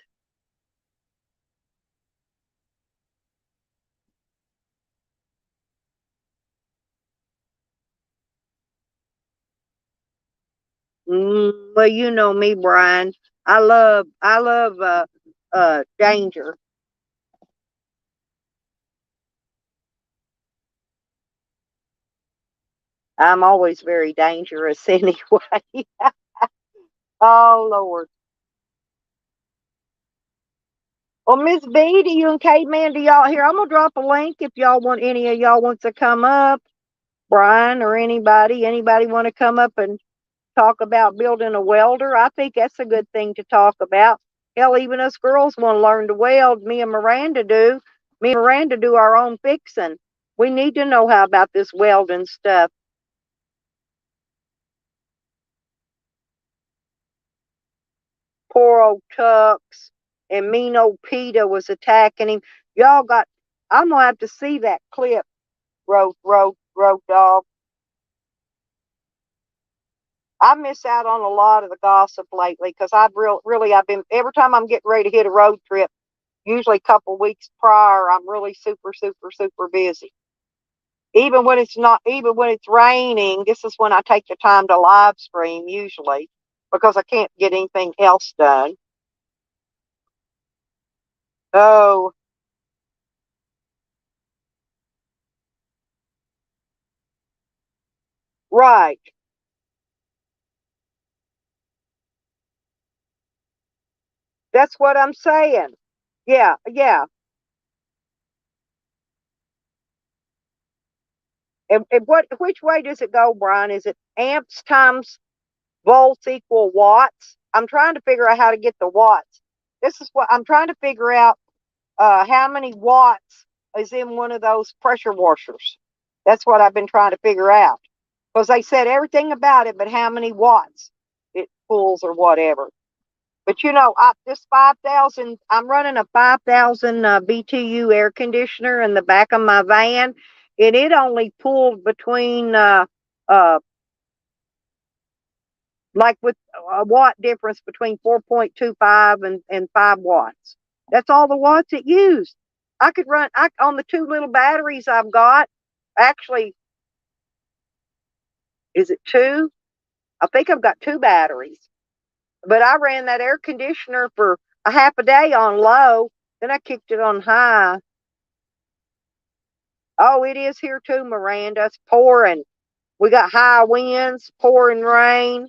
Well, you know me, Brian. I love danger. I'm always very dangerous anyway. Oh Lord. Well, Miss B, do you and Caveman, do y'all here? I'm gonna drop a link if y'all want any of y'all wants to come up. Brian or anybody want to come up and talk about building a welder? I think that's a good thing to talk about. Hell, even us girls want to learn to weld. Me and Miranda do. Me and Miranda do our own fixing. We need to know how about this welding stuff. Poor old Tux and mean old Peter was attacking him. Y'all got, I'm gonna have to see that clip, road dog. I miss out on a lot of the gossip lately because I've been every time I'm getting ready to hit a road trip, usually a couple of weeks prior, I'm really super busy. Even when it's raining, this is when I take the time to live stream usually because I can't get anything else done. Oh, right. That's what I'm saying. Yeah. And which way does it go, Brian? Is it amps times volts equal watts? I'm trying to figure out how to get the watts. This is what I'm trying to figure out, how many watts is in one of those pressure washers. That's what I've been trying to figure out. Because they said everything about it, but how many watts it pulls or whatever. But this 5,000, I'm running a 5,000 BTU air conditioner in the back of my van, and it only pulled between, like with a watt difference between 4.25 and 5 watts. That's all the watts it used. I could on the two little batteries I've got. Actually, is it two? I think I've got two batteries. But I ran that air conditioner for a half a day on low. Then I kicked it on high. Oh, it is here too, Miranda. It's pouring. We got high winds, pouring rain.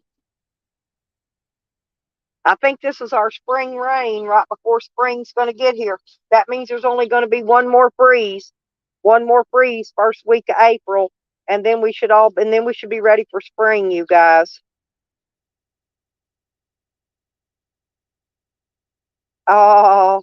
I think this is our spring rain right before spring's going to get here. That means there's only going to be one more freeze first week of April, and then we should be ready for spring, you guys. Oh,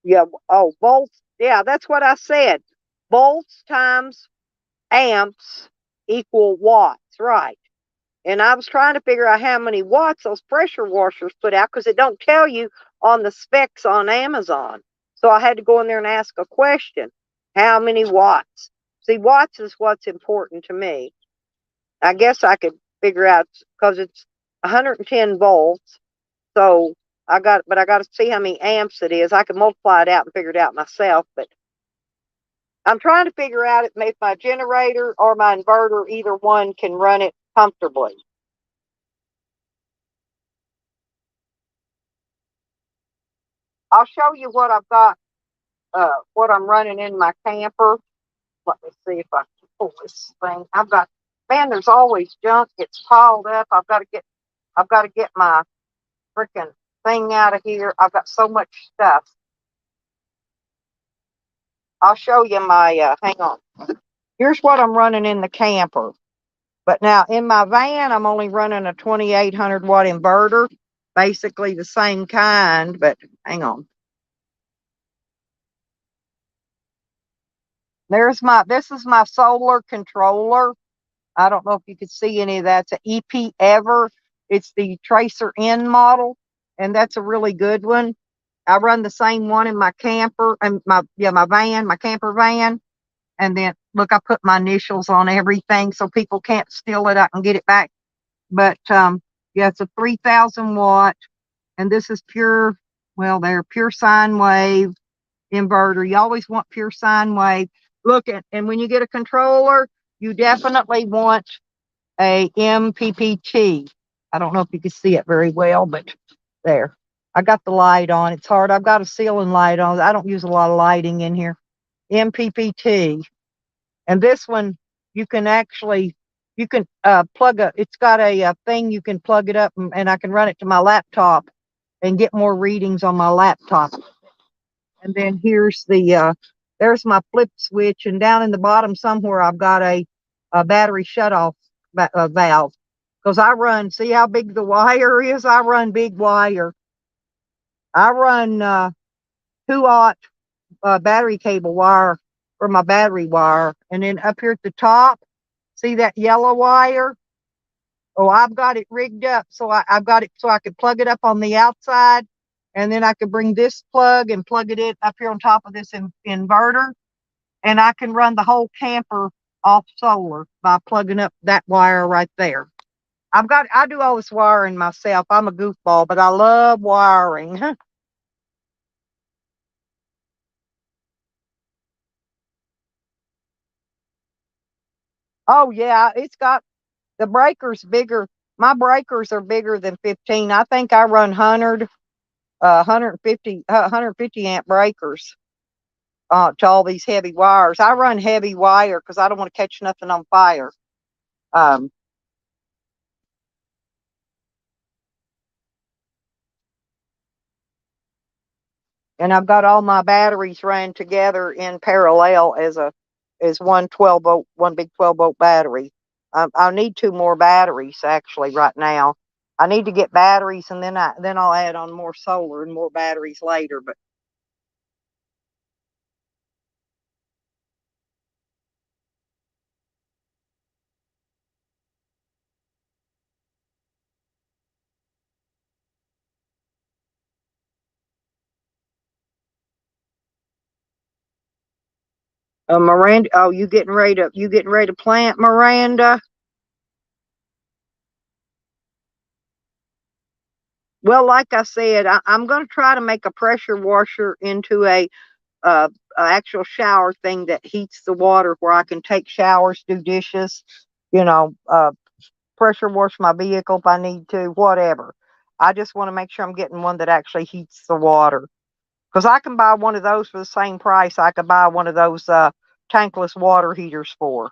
yeah. Oh, volts. Yeah, that's what I said. volts times amps equal watts, right? And I was trying to figure out how many watts those pressure washers put out because it don't tell you on the specs on Amazon. So I had to go in there and ask a question. How many watts? See, watts is what's important to me. I guess I could figure out because it's 110 volts. So I got to see how many amps it is. I could multiply it out and figure it out myself. But I'm trying to figure out if my generator or my inverter, either one, can run it comfortably. I'll show you what I've got, what I'm running in my camper. Let me see if I can pull this thing. I've got, man, there's always junk. It's piled up. I've got to get my freaking thing out of here. I've got so much stuff. I'll show you my, hang on. Here's what I'm running in the camper. But now in my van, I'm only running a 2800 watt inverter, basically the same kind, but hang on. This is my solar controller. I don't know if you could see any of that. It's an EP Ever. It's the Tracer N model, and that's a really good one. I run the same one in my camper and my van, my camper van. And then look, I put my initials on everything so people can't steal it. I can get it back. But yeah, it's a 3000 watt, and this is pure, well, they're pure sine wave inverter. You always want pure sine wave. Look at, and when you get a controller, you definitely want a MPPT. I don't know if you can see it very well, but there. I got the light on. It's hard. I've got a ceiling light on. I don't use a lot of lighting in here. MPPT. And this one, you can actually, you can plug it's got a thing you can plug it up and I can run it to my laptop and get more readings on my laptop. And then here's there's my flip switch. And down in the bottom somewhere, I've got a battery shutoff valve. Because I run, see how big the wire is? I run big wire. I run 2-aught battery cable wire for my battery wire. And then up here at the top, see that yellow wire? Oh, I've got it rigged up. So I've got it so I could plug it up on the outside. And then I could bring this plug and plug it in up here on top of this inverter. And I can run the whole camper off solar by plugging up that wire right there. I do all this wiring myself. I'm a goofball, but I love wiring. Oh yeah, it's got the breakers bigger. My breakers are bigger than 15. I think I run 150 amp breakers to all these heavy wires. I run heavy wire because I don't want to catch nothing on fire. Um, and I've got all my batteries ran together in parallel as one 12-volt, one big 12-volt battery. I need 2 more batteries actually right now. I need to get batteries and then I'll add on more solar and more batteries later. But Miranda, oh, you getting ready to plant, Miranda? Well, like I said, I'm going to try to make a pressure washer into a actual shower thing that heats the water where I can take showers, do dishes, you know, pressure wash my vehicle if I need to, whatever. I just want to make sure I'm getting one that actually heats the water because I can buy one of those for the same price I could buy one of those tankless water heaters for.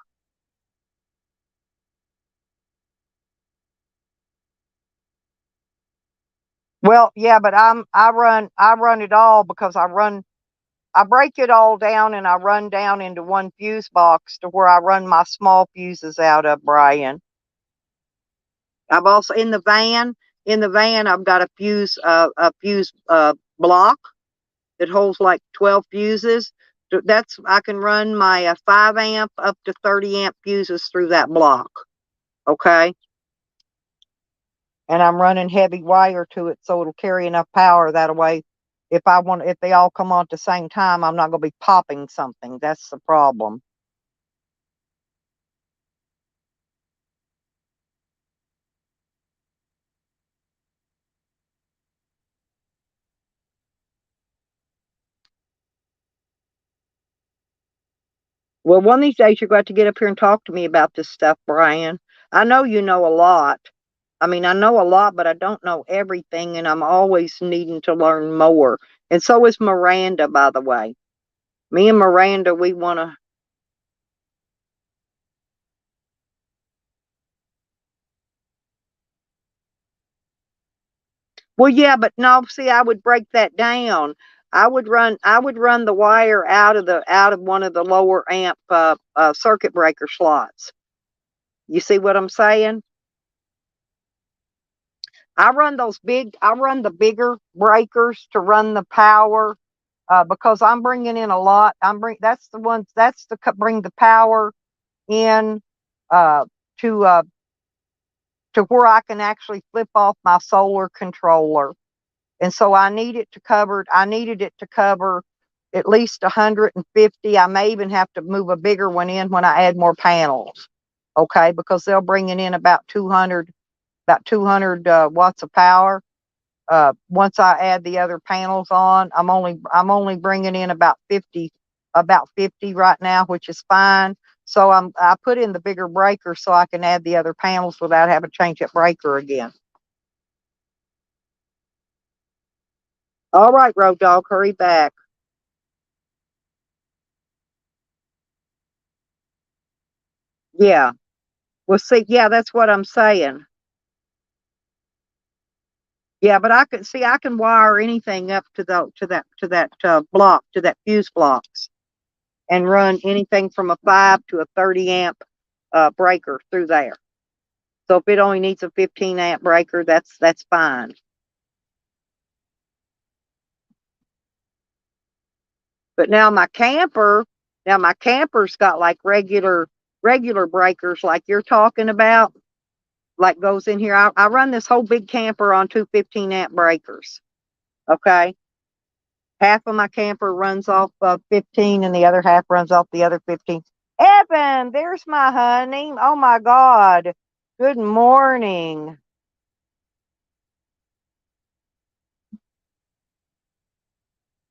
Well, yeah, but I run it all because I break it all down and I run down into one fuse box to where I run my small fuses out of, Brian. I've also in the van I've got a fuse block that holds like 12 fuses. I can run my 5 amp up to 30 amp fuses through that block. Okay. And I'm running heavy wire to it so it'll carry enough power that way. If they all come on at the same time, I'm not going to be popping something. That's the problem. Well, one of these days you're going to get up here and talk to me about this stuff, Brian. I know you know a lot. I mean, I know a lot, but I don't know everything, and I'm always needing to learn more. And so is Miranda, by the way. Me and Miranda, we want to. Well, yeah, but no, see, I would break that down. I would run the wire out of one of the lower amp circuit breaker slots. You see what I'm saying? I run the bigger breakers to run the power, because I'm bringing in a lot. That's the ones, bring the power in, uh, to, uh, to where I can actually flip off my solar controller. And so I needed it to cover at least 150. I may even have to move a bigger one in when I add more panels. Okay. Because they'll bring it in about 200 watts of power. Once I add the other panels on, I'm only bringing in about 50 right now, which is fine. So I put in the bigger breaker so I can add the other panels without having to change that breaker again. All right, Road Dog, hurry back. Yeah. Well, see, yeah, that's what I'm saying. Yeah, but I can wire anything up to that block, to that fuse blocks, and run anything from a 5 to a 30 amp breaker through there. So if it only needs a 15 amp breaker, that's fine. But now my camper's got like regular breakers like you're talking about, like goes in here. I run this whole big camper on two 15 amp breakers. Okay. Half of my camper runs off of 15 and the other half runs off the other 15. Evan, there's my honey. Oh my God. Good morning.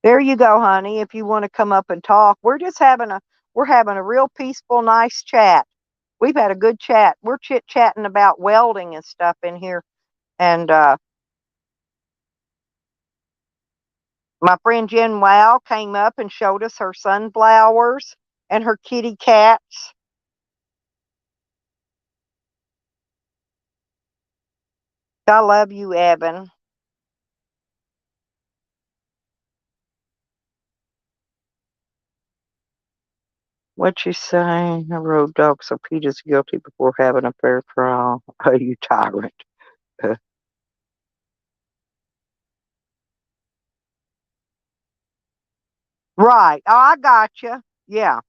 There you go, honey. If you want to come up and talk, we're having a real peaceful, nice chat. We've had a good chat. We're chit chatting about welding and stuff in here. And my friend Jen Wow came up and showed us her sunflowers and her kitty cats. I love you, Evan. What you saying? A road dog, so Peter's guilty before having a fair trial. Oh, you tyrant. Right. Oh, I got you. Yeah.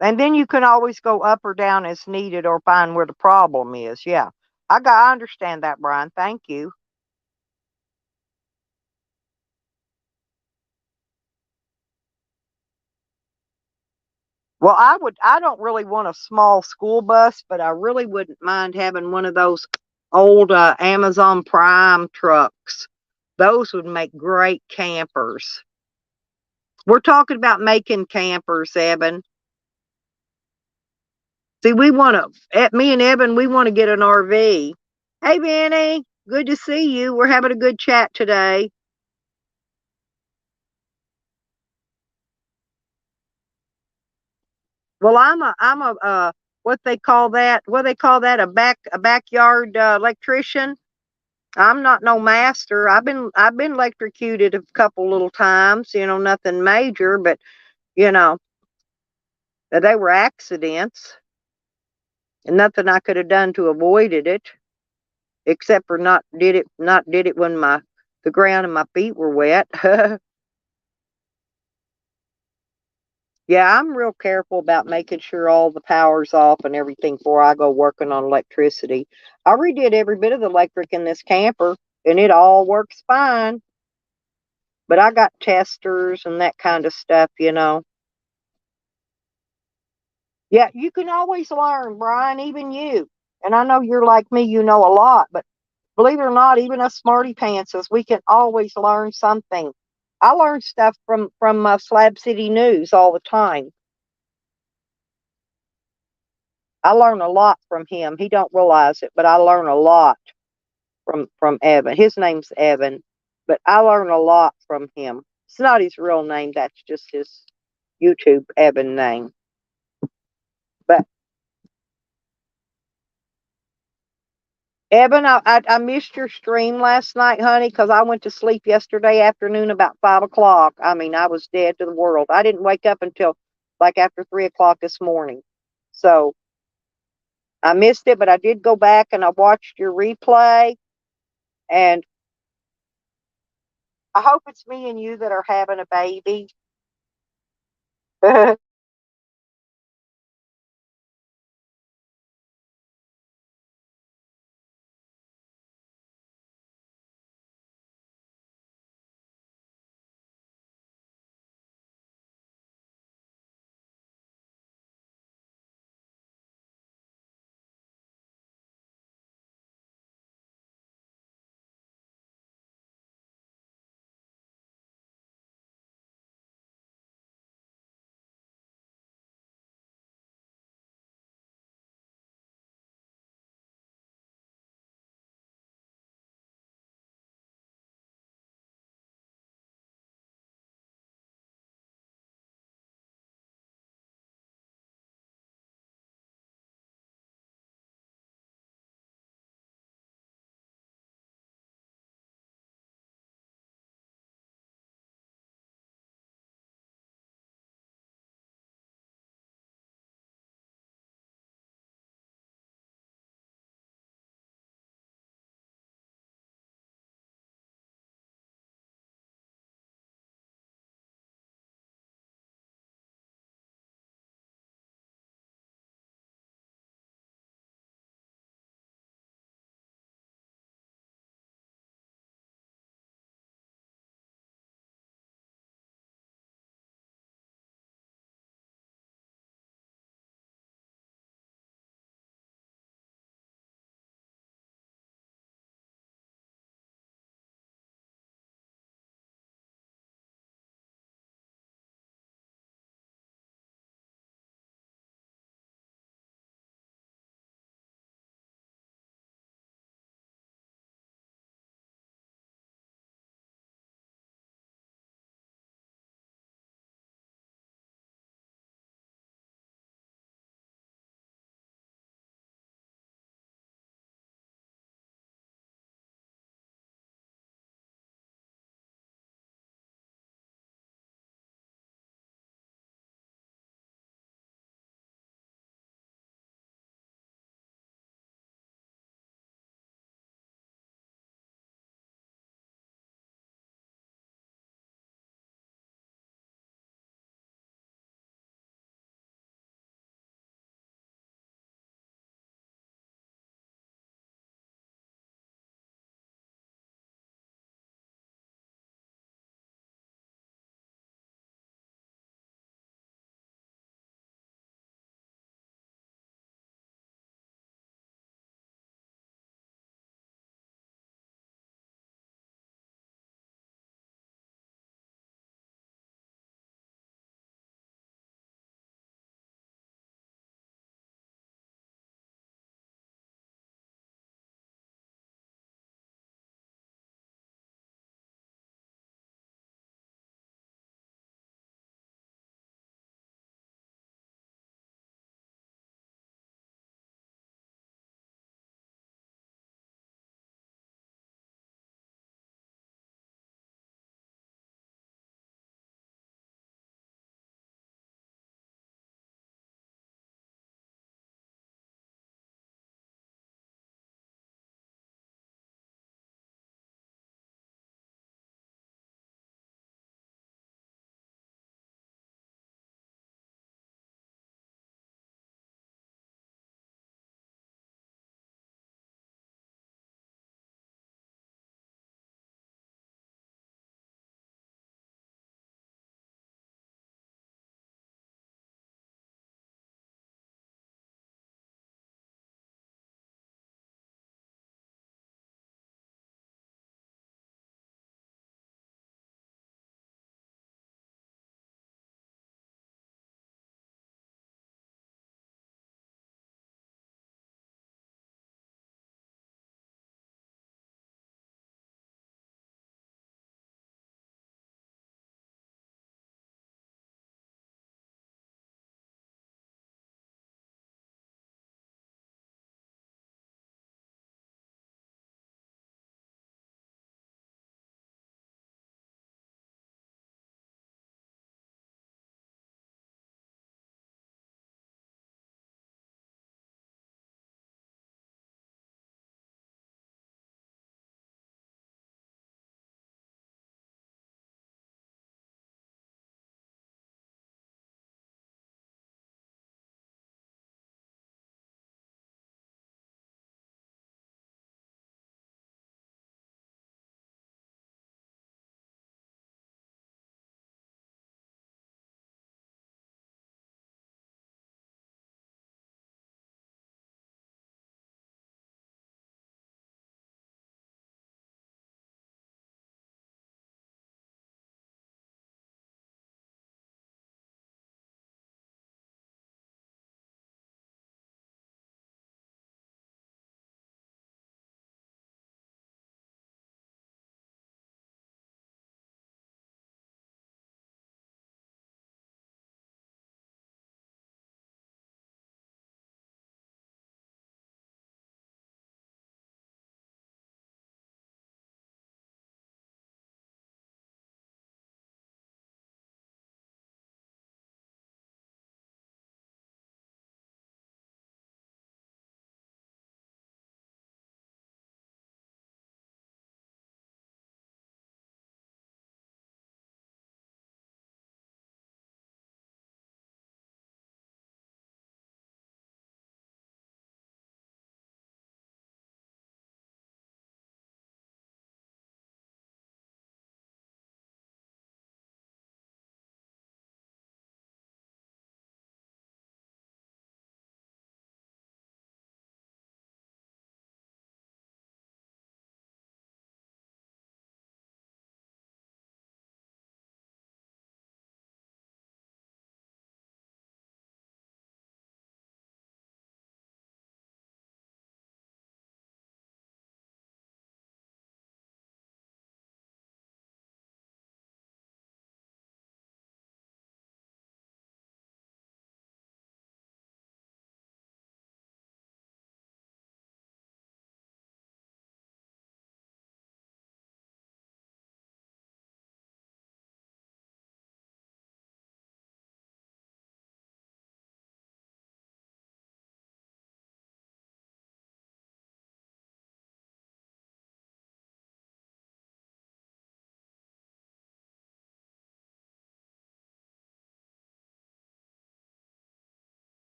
And then you can always go up or down as needed or find where the problem is. Yeah. I understand that, Brian. Thank you. Well, I don't really want a small school bus, but I really wouldn't mind having one of those old Amazon Prime trucks. Those would make great campers. We're talking about making campers, Evan. See, me and Evan, we want to get an RV. Hey, Benny, good to see you. We're having a good chat today. Well, what they call that, a backyard electrician. I'm not no master. I've been electrocuted a couple little times, nothing major, but you know, they were accidents and nothing I could have done to avoided it, except for not did it when the ground and my feet were wet. Yeah, I'm real careful about making sure all the power's off and everything before I go working on electricity. I redid every bit of the electric in this camper and it all works fine. But I got testers and that kind of stuff. Yeah, you can always learn, Brian, even you. And I know you're like me, you know a lot, but believe it or not, even us smarty pantses, we can always learn something. I learn stuff from Slab City News all the time. I learn a lot from him. He don't realize it, but I learn a lot from Evan. His name's Evan, but I learn a lot from him. It's not his real name. That's just his YouTube Evan name. But Evan, I missed your stream last night, honey, because I went to sleep yesterday afternoon about 5 o'clock. I mean, I was dead to the world. I didn't wake up until like after 3 o'clock this morning. So I missed it, but I did go back and I watched your replay. And I hope it's me and you that are having a baby.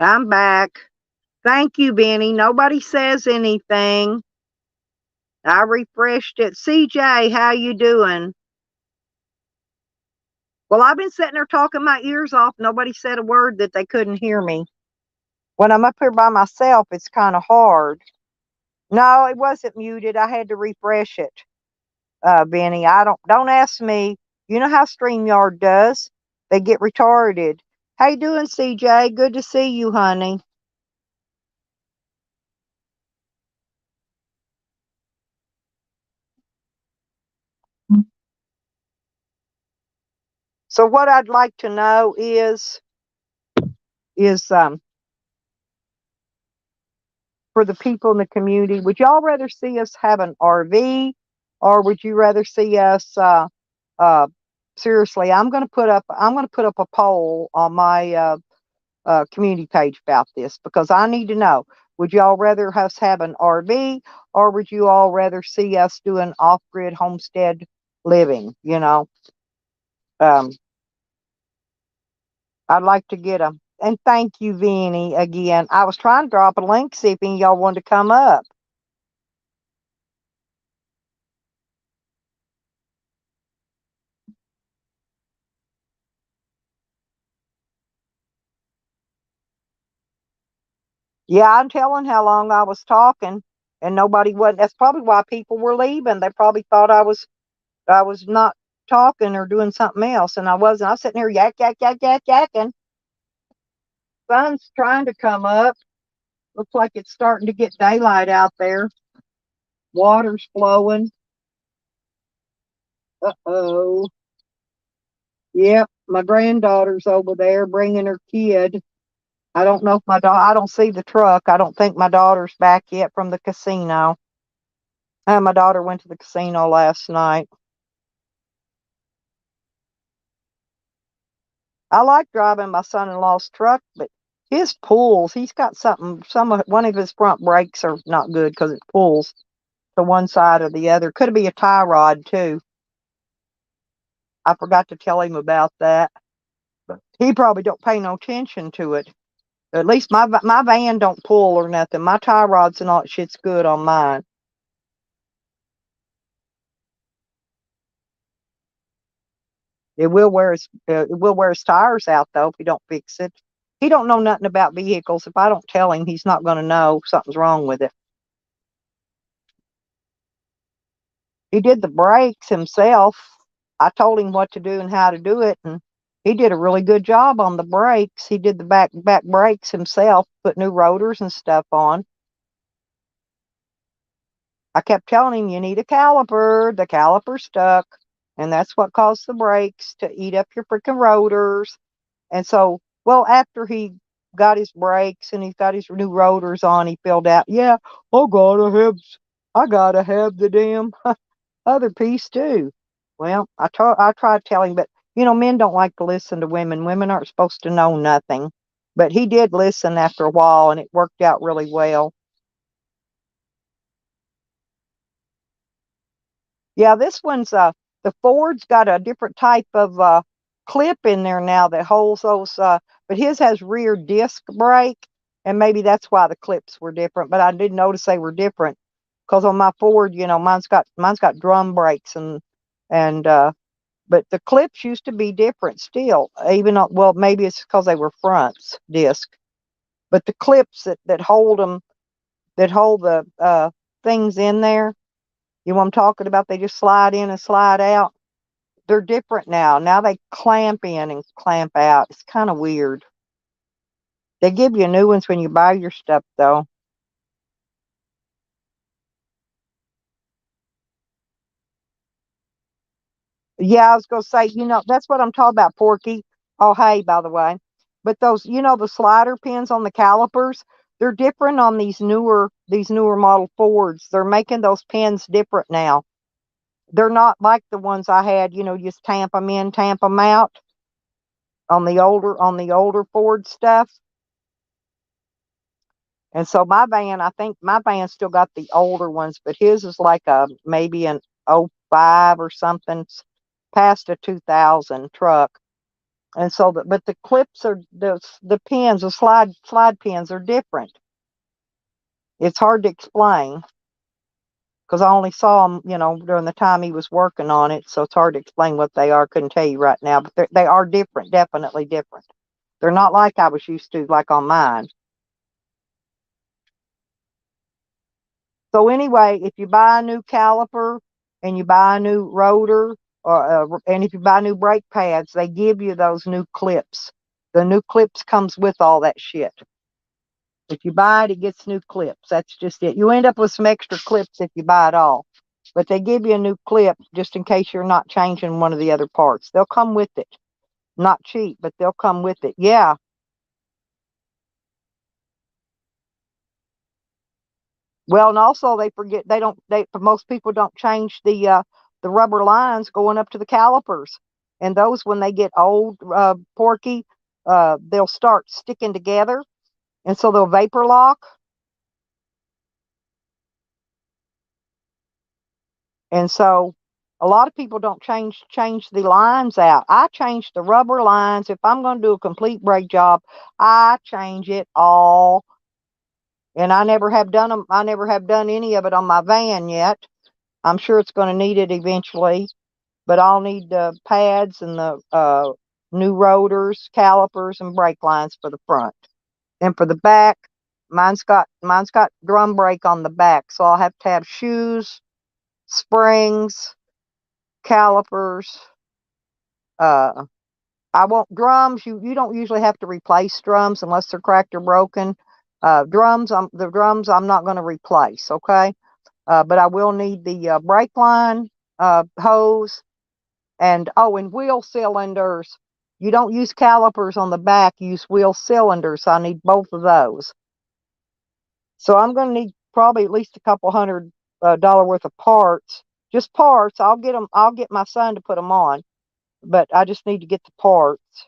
I'm back. Thank you, Benny. Nobody says anything. I refreshed it. CJ, how you doing? Well, I've been sitting there talking my ears off. Nobody said a word that they couldn't hear me. When I'm up here by myself, it's kind of hard. No, it wasn't muted. I had to refresh it. Benny, I don't ask me. You know how StreamYard does. They get retarded. How you doing, CJ? Good to see you, honey. So what I'd like to know is for the people in the community, would y'all rather see us have an RV, or would you rather see us uh seriously, I'm gonna put up a poll on my community page about this, because I need to know, would y'all rather us have an RV, or would you all rather see us do an off-grid homestead living, um I'd like to get them. And thank you, Vinny, again. I was trying to drop a link, see if any of y'all wanted to come up. Yeah, I'm telling how long I was talking, and nobody wasn't. That's probably why people were leaving. They probably thought I was not talking or doing something else, and I wasn't. I was sitting here yak yak yak yak yakking. Sun's trying to come up. Looks like it's starting to get daylight out there. Water's flowing. Uh-oh. Yep, my granddaughter's over there bringing her kid. I don't know if I don't see the truck. I don't think my daughter's back yet from the casino. My daughter went to the casino last night. I like driving my son-in-law's truck, but his pulls, he's got one of his front brakes are not good because it pulls to one side or the other. Could be a tie rod too. I forgot to tell him about that. But he probably don't pay no attention to it. At least my van don't pull or nothing. My tie rods and all that shit's good on mine. It will wear his tires out though if you don't fix it. He don't know nothing about vehicles. If I don't tell him, he's not going to know something's wrong with it. He did the brakes himself. I told him what to do and how to do it, and he did a really good job on the brakes. He did the back brakes himself, put new rotors and stuff on. I kept telling him, you need a caliper. The caliper stuck, and that's what caused the brakes to eat up your freaking rotors. And so, well, after he got his brakes and he got his new rotors on, he filled out, yeah, I gotta have the damn other piece too. Well, I tried to tell him, but men don't like to listen to women. Women aren't supposed to know nothing. But he did listen after a while, and it worked out really well. Yeah, this one's the Ford's got a different type of clip in there now that holds those but his has rear disc brake, and maybe that's why the clips were different, but I did notice they were different because on my Ford, mine's got drum brakes and but the clips used to be different still, even on, well, maybe it's because they were fronts disc, but the clips that hold them, that hold the things in there, you know what I'm talking about? They just slide in and slide out. They're different now. Now they clamp in and clamp out. It's kind of weird. They give you new ones when you buy your stuff, though. Yeah, I was gonna say, that's what I'm talking about, Porky. Oh, hey, by the way. But those, the slider pins on the calipers, they're different on these newer model Fords. They're making those pins different now. They're not like the ones I had, just tamp them in, tamp them out on the older Ford stuff. And so I think my van still got the older ones, but his is like a maybe an '05 or something, past a 2000 truck. And so, but the clips are the pins, the slide pins are different. It's hard to explain because I only saw them, during the time he was working on it. So it's hard to explain what they are. Couldn't tell you right now, but they are different, definitely different. They're not like I was used to, like on mine. So anyway, if you buy a new caliper and you buy a new rotor, and if you buy new brake pads, they give you those new clips. The new clips comes with all that shit. If you buy it, it gets new clips. That's just it. You end up with some extra clips if you buy it all. But they give you a new clip just in case you're not changing one of the other parts. They'll come with it. Not cheap, but they'll come with it. Yeah. Well, and also they forget most people don't change the rubber lines going up to the calipers. And those, when they get old, porky, they'll start sticking together, and so they'll vapor lock. And so a lot of people don't change the lines out. I change the rubber lines. If I'm going to do a complete brake job, I change it all. And I never have done them. I never have done any of it on my van yet. I'm sure it's going to need it eventually, but I'll need the pads and the new rotors, calipers, and brake lines for the front. And for the back, mine's got drum brake on the back, so I'll have to have shoes, springs, calipers. I won't drums. You don't usually have to replace drums unless they're cracked or broken. The drums I'm not going to replace. Okay, but I will need the brake line, hose, and wheel cylinders. You don't use calipers on the back. You use wheel cylinders. So I need both of those. So I'm going to need probably at least a couple $100 worth of parts. Just parts. I'll get them. I'll get my son to put them on, but I just need to get the parts.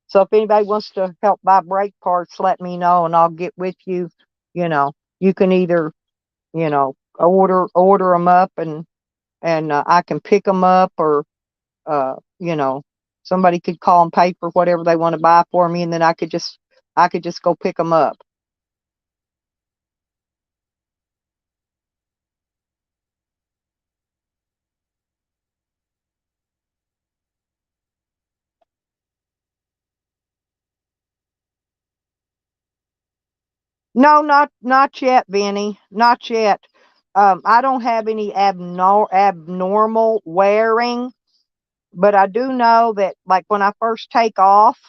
So if anybody wants to help buy brake parts, let me know and I'll get with you. You can either, order them up, and I can pick them up, or uh, you know, somebody could call and pay for whatever they want to buy for me, and then I could just go pick them up. No, not yet, Benny. Not yet. I don't have any abnormal wearing, but I do know that, like, when I first take off,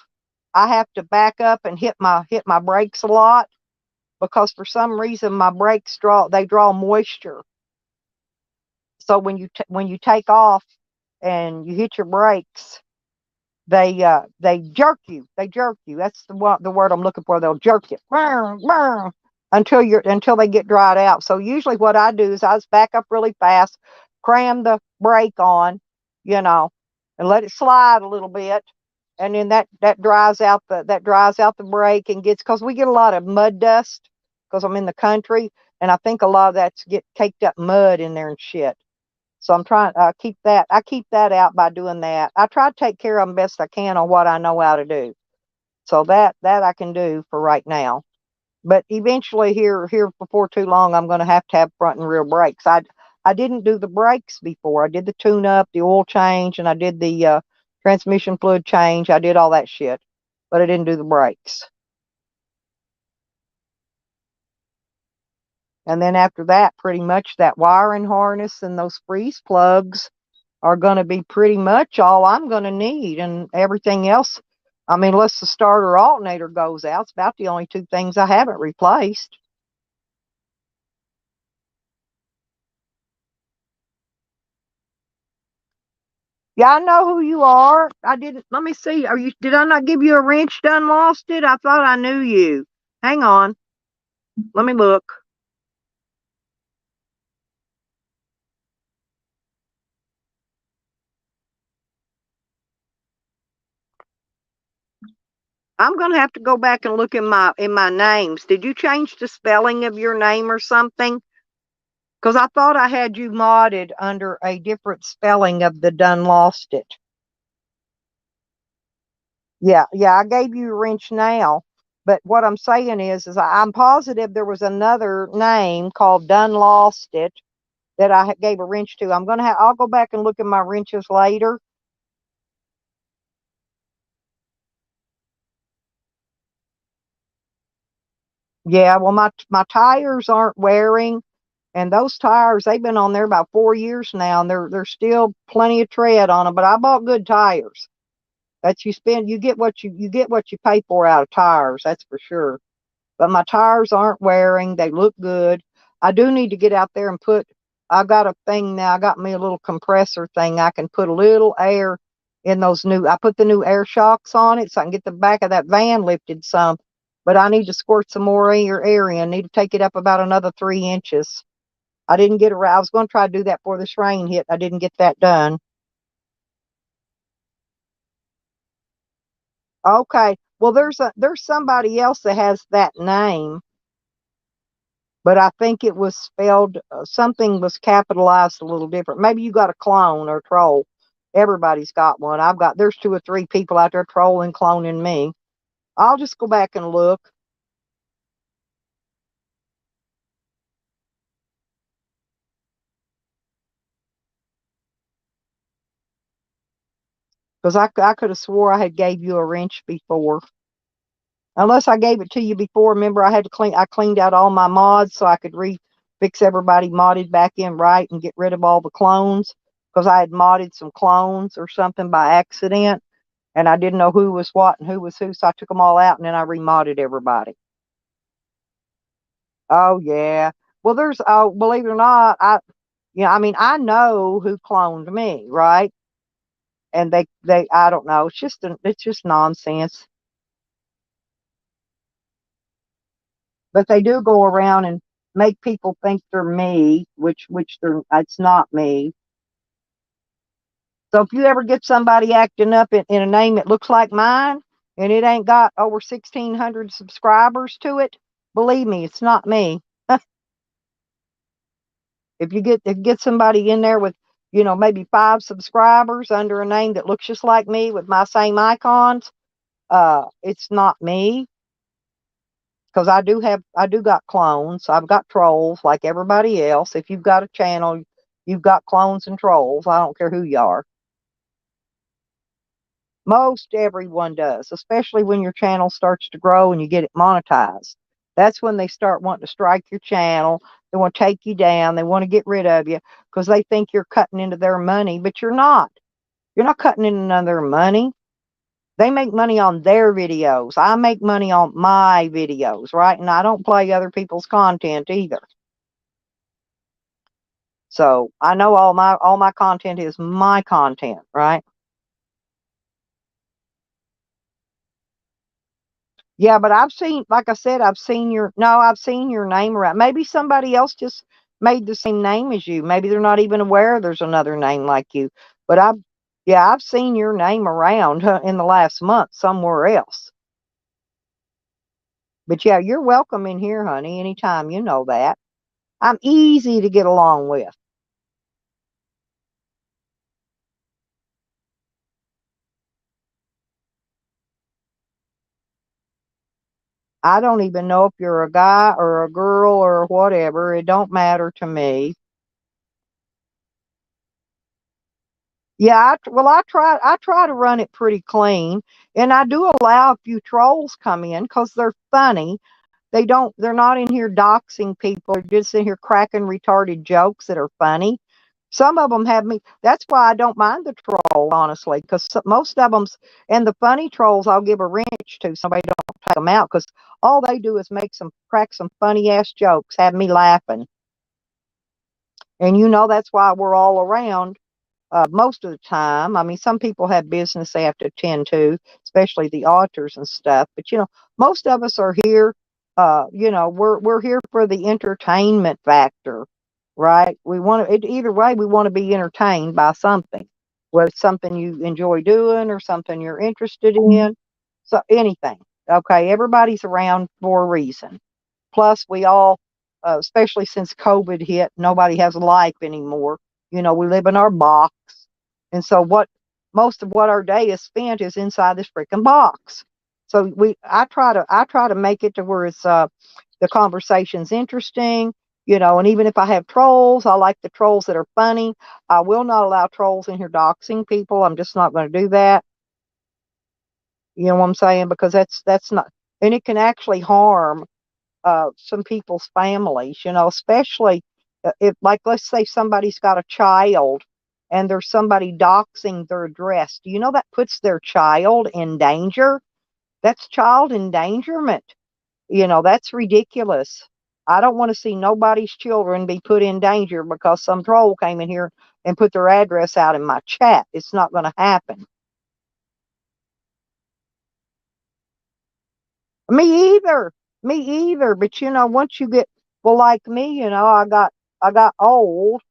I have to back up and hit my brakes a lot, because for some reason my brakes draw moisture. So when you take off and you hit your brakes, they jerk you. They jerk you. That's the word I'm looking for. They'll jerk you until they get dried out. So usually what I do is I just back up really fast, cram the brake on, and let it slide a little bit, and then that dries out the brake, and because we get a lot of mud dust because I'm in the country, and I think a lot of that's get caked up mud in there and shit. So I'm trying to keep that out by doing that. I try to take care of them best I can on what I know how to do. So that I can do for right now. But eventually, here before too long, I'm going to have front and rear brakes. I didn't do the brakes before. I did the tune up, the oil change, and I did the transmission fluid change. I did all that shit, but I didn't do the brakes. And then after that, pretty much that wiring harness and those freeze plugs are going to be pretty much all I'm going to need, and everything else. I mean, unless the starter alternator goes out, it's about the only two things I haven't replaced. Yeah, I know who you are. I didn't. Let me see. Did I not give you a wrench? Done lost it. I thought I knew you. Hang on. Let me look. I'm gonna have to go back and look in my names. Did you change the spelling of your name or something? Because I thought I had you modded under a different spelling of the done lost it. Yeah, I gave you a wrench now. But what I'm saying is I'm positive there was another name called done lost it that I gave a wrench to. I'll go back and look at my wrenches later. Yeah, well, my tires aren't wearing, and those tires, they've been on there about 4 years now, and there's still plenty of tread on them. But I bought good tires. That you get what you pay for out of tires. That's for sure. But my tires aren't wearing. They look good. I do need to get out there and I got a thing now. I got me a little compressor thing. I can put a little air in I put the new air shocks on it so I can get the back of that van lifted some. But I need to squirt some more air in. I need to take it up about another 3 inches. I didn't get around. I was going to try to do that before this rain hit. I didn't get that done. Okay. Well, there's somebody else that has that name, but I think it was spelled something was capitalized a little different. Maybe you got a clone or troll. Everybody's got one. There's 2 or 3 people out there trolling, cloning me. I'll just go back and look. Because I could have swore I had gave you a wrench before. Unless I gave it to you before. Remember, I cleaned out all my mods so I could fix everybody modded back in right and get rid of all the clones. Because I had modded some clones or something by accident. And I didn't know who was what and who was who. So I took them all out and then I remodded everybody. Oh, yeah. Well, believe it or not, I know who cloned me, right? And I don't know. It's just nonsense. But they do go around and make people think they're me, it's not me. So if you ever get somebody acting up in a name that looks like mine and it ain't got over 1,600 subscribers to it, believe me, it's not me. If you get somebody in there with, maybe 5 subscribers under a name that looks just like me with my same icons, it's not me. Because I do got clones. I've got trolls like everybody else. If you've got a channel, you've got clones and trolls. I don't care who you are. Most everyone does, especially when your channel starts to grow and you get it monetized. That's when they start wanting to strike your channel. They want to take you down. They want to get rid of you because they think you're cutting into their money, but you're not. You're not cutting into none of their money. They make money on their videos. I make money on my videos, right? And I don't play other people's content either. So I know all my content is my content, right? Yeah, but like I said, I've seen your name around. Maybe somebody else just made the same name as you. Maybe they're not even aware there's another name like you. But I've seen your name around in the last month somewhere else. But yeah, you're welcome in here, honey, anytime. You know that. I'm easy to get along with. I don't even know if you're a guy or a girl or whatever. It don't matter to me. Yeah, I try to run it pretty clean, and I do allow a few trolls come in because they're funny. They're not in here doxing people. They're just in here cracking retarded jokes that are funny. Some of them have me. That's why I don't mind the troll, honestly, because most of them, and the funny trolls, I'll give a wrench to. Somebody don't take them out because all they do is crack some funny ass jokes, have me laughing. And that's why we're all around most of the time. I mean, some people have business they have to attend to, especially the auditors and stuff. But most of us are here. We're here for the entertainment factor, right? Either way. We want to be entertained by something, whether it's something you enjoy doing or something you're interested in. So anything. Okay, everybody's around for a reason. Plus, we all especially since COVID hit. Nobody has a life anymore. We live in our box. And so most of what our day is spent is inside this freaking box. So I try to make it to where it's the conversation's interesting, and even if I have trolls, I like the trolls that are funny. I will not allow trolls in here doxing people. I'm just not going to do that. You know what I'm saying? Because that's not, and it can actually harm some people's families, especially if, like, let's say somebody's got a child and there's somebody doxing their address. Do you know that puts their child in danger? That's child endangerment. That's ridiculous. I don't want to see nobody's children be put in danger because some troll came in here and put their address out in my chat. It's not going to happen. Me either. Me either. But once you get, well, like me, I got old,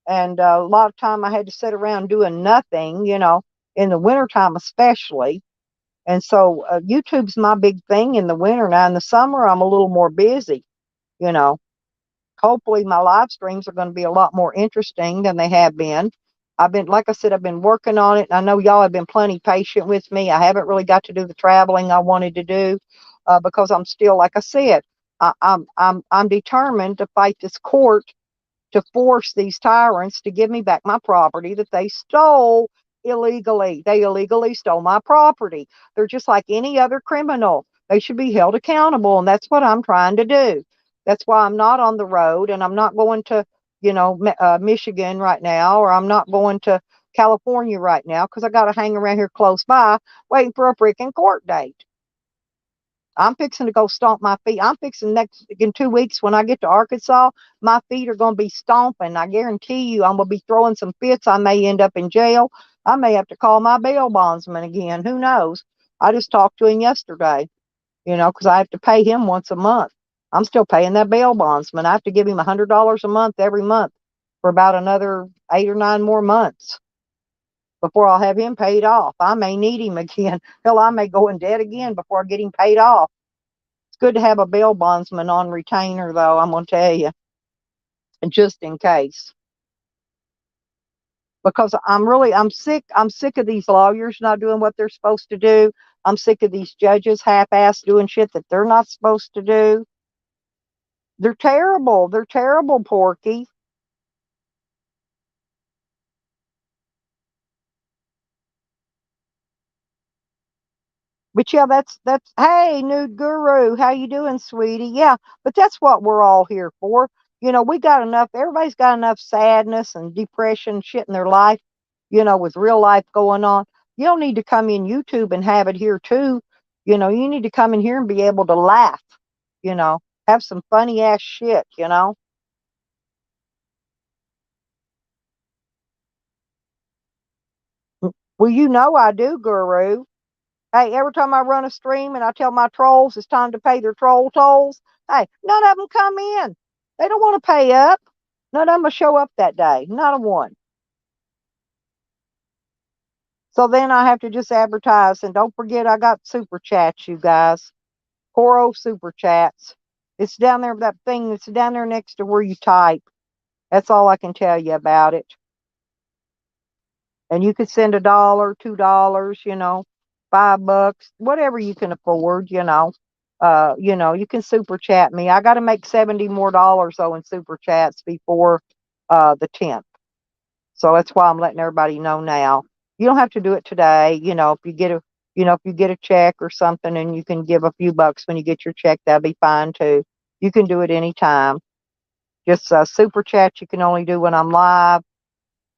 and a lot of time I had to sit around doing nothing, in the wintertime especially. And so YouTube's my big thing in the winter. Now in the summer, I'm a little more busy, you know. Hopefully my live streams are going to be a lot more interesting than they have been. Like I said, I've been working on it. And I know y'all have been plenty patient with me. I haven't really got to do the traveling I wanted to do because I'm still, like I said, I'm determined to fight this court to force these tyrants to give me back my property that they stole illegally. They illegally stole my property. They're just like any other criminal. They should be held accountable, and that's what I'm trying to do. That's why I'm not on the road, and I'm not going to, Michigan right now, or I'm not going to California right now because I got to hang around here close by waiting for a freaking court date. I'm fixing to go stomp my feet. I'm fixing next in 2 weeks when I get to Arkansas, my feet are going to be stomping. I guarantee you I'm going to be throwing some fits. I may end up in jail. I may have to call my bail bondsman again. Who knows? I just talked to him yesterday, because I have to pay him once a month. I'm still paying that bail bondsman. I have to give him $100 a month every month for about another 8 or 9 more months before I'll have him paid off. I may need him again. Hell, I may go in debt again before I get him paid off. It's good to have a bail bondsman on retainer, though, I'm going to tell you, just in case. Because I'm sick. I'm sick of these lawyers not doing what they're supposed to do. I'm sick of these judges half-ass doing shit that they're not supposed to do. They're terrible. They're terrible, Porky. But yeah, that's hey, Nude Guru, how you doing, sweetie? Yeah, but that's what we're all here for. We got enough, everybody's got enough sadness and depression shit in their life, with real life going on. You don't need to come in YouTube and have it here too. You need to come in here and be able to laugh, you know, have some funny ass shit. Well, I do, Guru. Hey, every time I run a stream and I tell my trolls it's time to pay their troll tolls, hey, none of them come in. They don't want to pay up. None of them will show up that day. Not a one. So then I have to just advertise. And don't forget, I got super chats, you guys. Coro super chats. It's down there, that thing that's down there next to where you type. That's all I can tell you about it. And you could send $1, $2, $5, whatever you can afford, you can super chat me. I got to make $70 more though in super chats before the 10th. So that's why I'm letting everybody know now. You don't have to do it today. If you get a check or something and you can give a few bucks when you get your check, that'd be fine too. You can do it anytime. Just super chat you can only do when I'm live,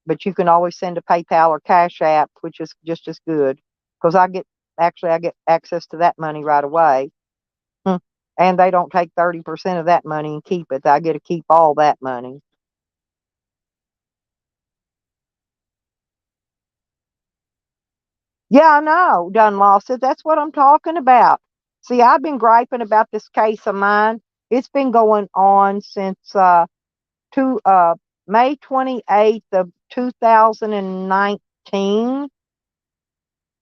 but you can always send a PayPal or Cash App, which is just as good because I get access to that money right away. And they don't take 30% of that money and keep it. I get to keep all that money. Yeah, I know, done lost it. That's what I'm talking about. See, I've been griping about this case of mine. It's been going on since two May 28th of 2019.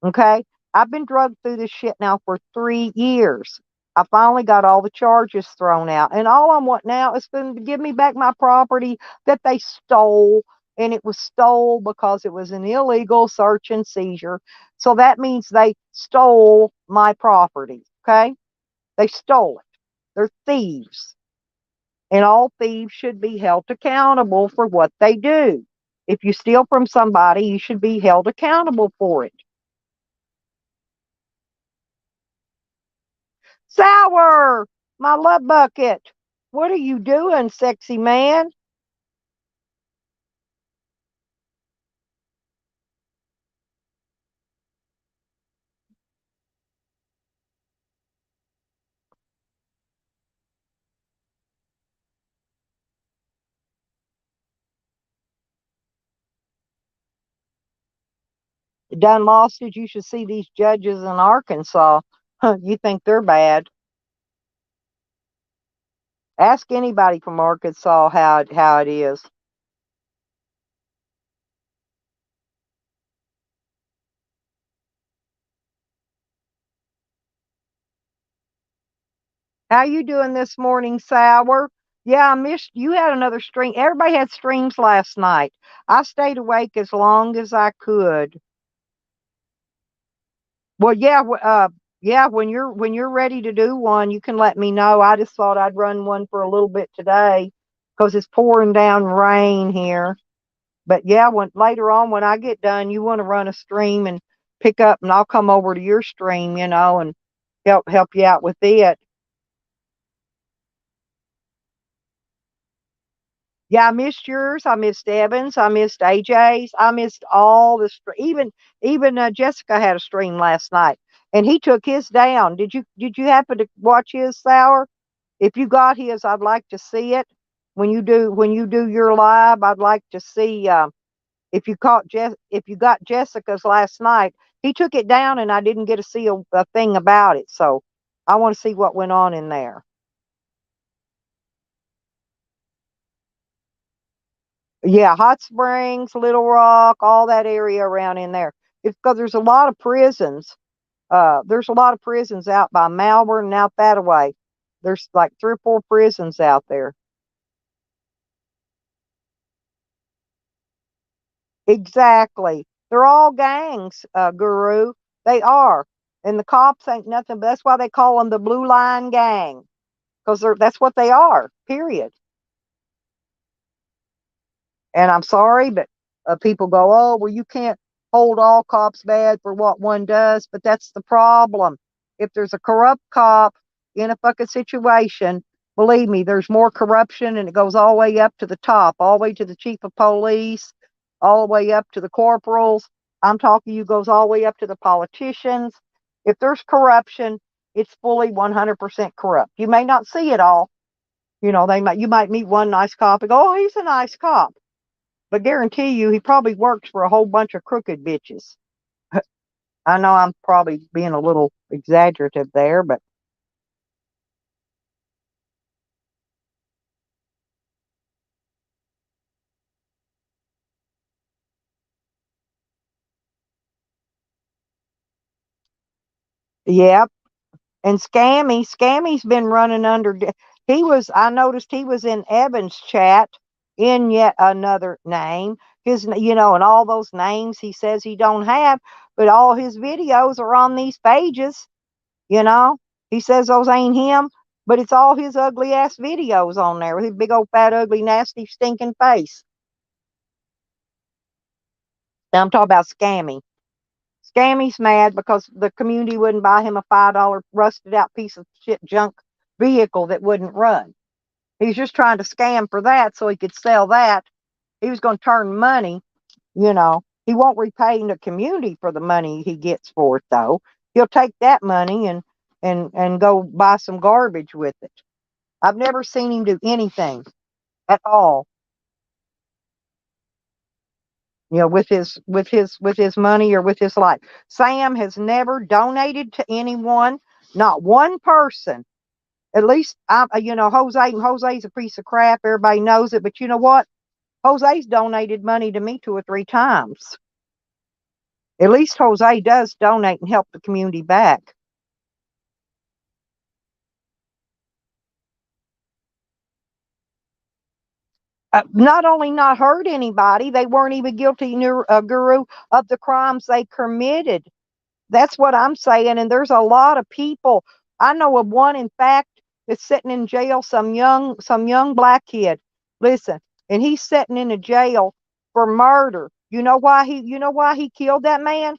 Okay. I've been drugged through this shit now for 3 years. I finally got all the charges thrown out. And all I want now is for them to give me back my property that they stole. And it was stole because it was an illegal search and seizure. So that means they stole my property. Okay? They stole it. They're thieves. And all thieves should be held accountable for what they do. If you steal from somebody, you should be held accountable for it. Sour, my love bucket. What are you doing, sexy man? Done lost it. You should see these judges in Arkansas. You think they're bad. Ask anybody from Arkansas how it is. How you doing this morning, Sour? Yeah, I missed you. Had another stream. Everybody had streams last night. I stayed awake as long as I could. Well, yeah, yeah. When you're ready to do one, you can let me know. I just thought I'd run one for a little bit today because it's pouring down rain here. But yeah, when later on when I get done, you want to run a stream and pick up, and I'll come over to your stream, and help you out with it. Yeah, I missed yours. I missed Evans. I missed AJ's. I missed all the even Jessica had a stream last night, and he took his down. Did you happen to watch his, Sour? If you got his, I'd like to see it. When you do your live, I'd like to see if you got Jessica's last night. He took it down, and I didn't get to see a thing about it. So I want to see what went on in there. Yeah, Hot Springs, Little Rock, all that area around in there. It's because there's a lot of prisons. There's a lot of prisons out by Malvern and out that way. There's like 3 or 4 prisons out there. Exactly. They're all gangs, Guru. They are. And the cops ain't nothing, but that's why they call them the Blue Line Gang. Because that's what they are, period. And I'm sorry, but people go, oh, well, you can't hold all cops bad for what one does. But that's the problem. If there's a corrupt cop in a fucking situation, believe me, there's more corruption, and it goes all the way up to the top, all the way to the chief of police, all the way up to the corporals. I'm talking you goes all the way up to the politicians. If there's corruption, it's fully 100% corrupt. You may not see it all. You might meet one nice cop and go, oh, he's a nice cop. But guarantee you, he probably works for a whole bunch of crooked bitches. I know I'm probably being a little exaggerative there, but yeah. And Scammy's been running under. I noticed he was in Evan's chat in yet another name. And all those names he says he don't have, but all his videos are on these pages. You know, he says those ain't him, but it's all his ugly ass videos on there with his big old fat, ugly, nasty, stinking face. Now I'm talking about Scammy. Scammy's mad because the community wouldn't buy him a $5 rusted out piece of shit junk vehicle that wouldn't run. He's just trying to scam for that so he could sell that. He was going to turn money, you know. He won't repay the community for the money he gets for it though. He'll take that money and go buy some garbage with it. I've never seen him do anything at all, with his money or with his life. Sam has never donated to anyone, not one person. At least Jose's a piece of crap. Everybody knows it, but you know what? Jose's donated money to me 2 or 3 times. At least Jose does donate and help the community back. Not only not hurt anybody, they weren't even guilty, Guru, of the crimes they committed. That's what I'm saying. And there's a lot of people. I know of one, in fact, that's sitting in jail. Some young black kid. Listen, and he's sitting in a jail for murder. You know why he? You know why he killed that man?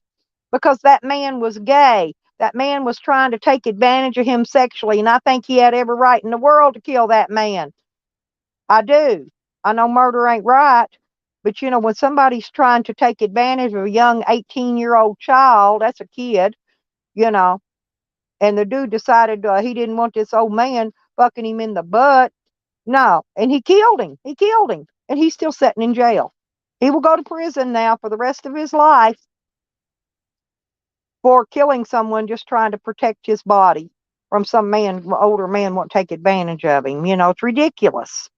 Because that man was gay. That man was trying to take advantage of him sexually, and I think he had every right in the world to kill that man. I do. I know murder ain't right, but when somebody's trying to take advantage of a young 18-year-old child, that's a kid, you know, and the dude decided he didn't want this old man fucking him in the butt. No, and he killed him. He killed him, and he's still sitting in jail. He will go to prison now for the rest of his life for killing someone just trying to protect his body from some man, older man, won't take advantage of him. It's ridiculous.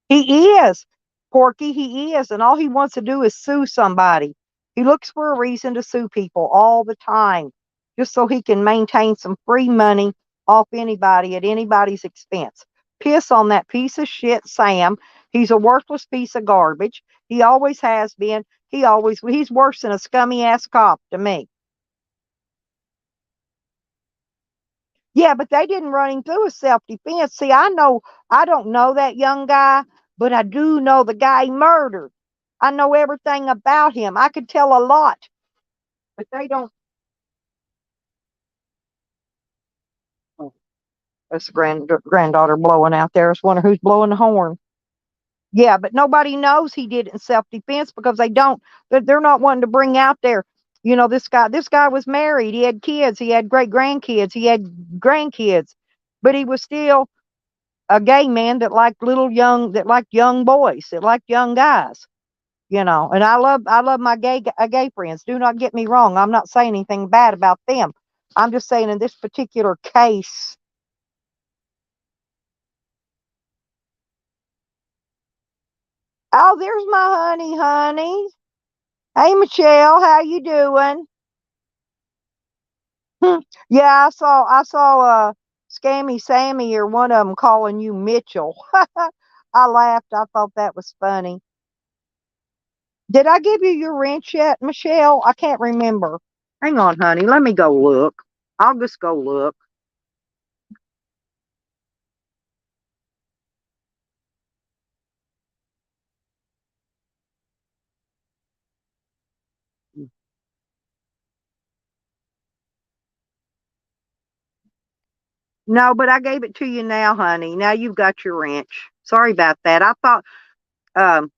He is, Porky. He is. And all he wants to do is sue somebody. He looks for a reason to sue people all the time, just so he can maintain some free money off anybody at anybody's expense. Piss on that piece of shit, Sam. He's a worthless piece of garbage. He always has been. He's worse than a scummy ass cop to me. Yeah, but they didn't run him through a self-defense. See, I don't know that young guy, but I do know the guy he murdered. I know everything about him. I could tell a lot, but they don't. Oh, that's the granddaughter blowing out there. I was wondering who's blowing the horn. Yeah, but nobody knows he did it in self-defense because they don't. They're not wanting to bring out there. This guy was married. He had kids. He had great grandkids. He had grandkids, but he was still a gay man that liked young boys, that liked young guys. And I love my gay friends. Do not get me wrong. I'm not saying anything bad about them. I'm just saying in this particular case. Oh, there's my honey. Hey, Michelle, how you doing? Yeah, I saw Scammy Sammy, or one of them, calling you Mitchell. I laughed. I thought that was funny. Did I give you your wrench yet, Michelle? I can't remember. Hang on, honey. Let me go look. I'll just go look. No, but I gave it to you now, honey. Now you've got your wrench. Sorry about that. Um,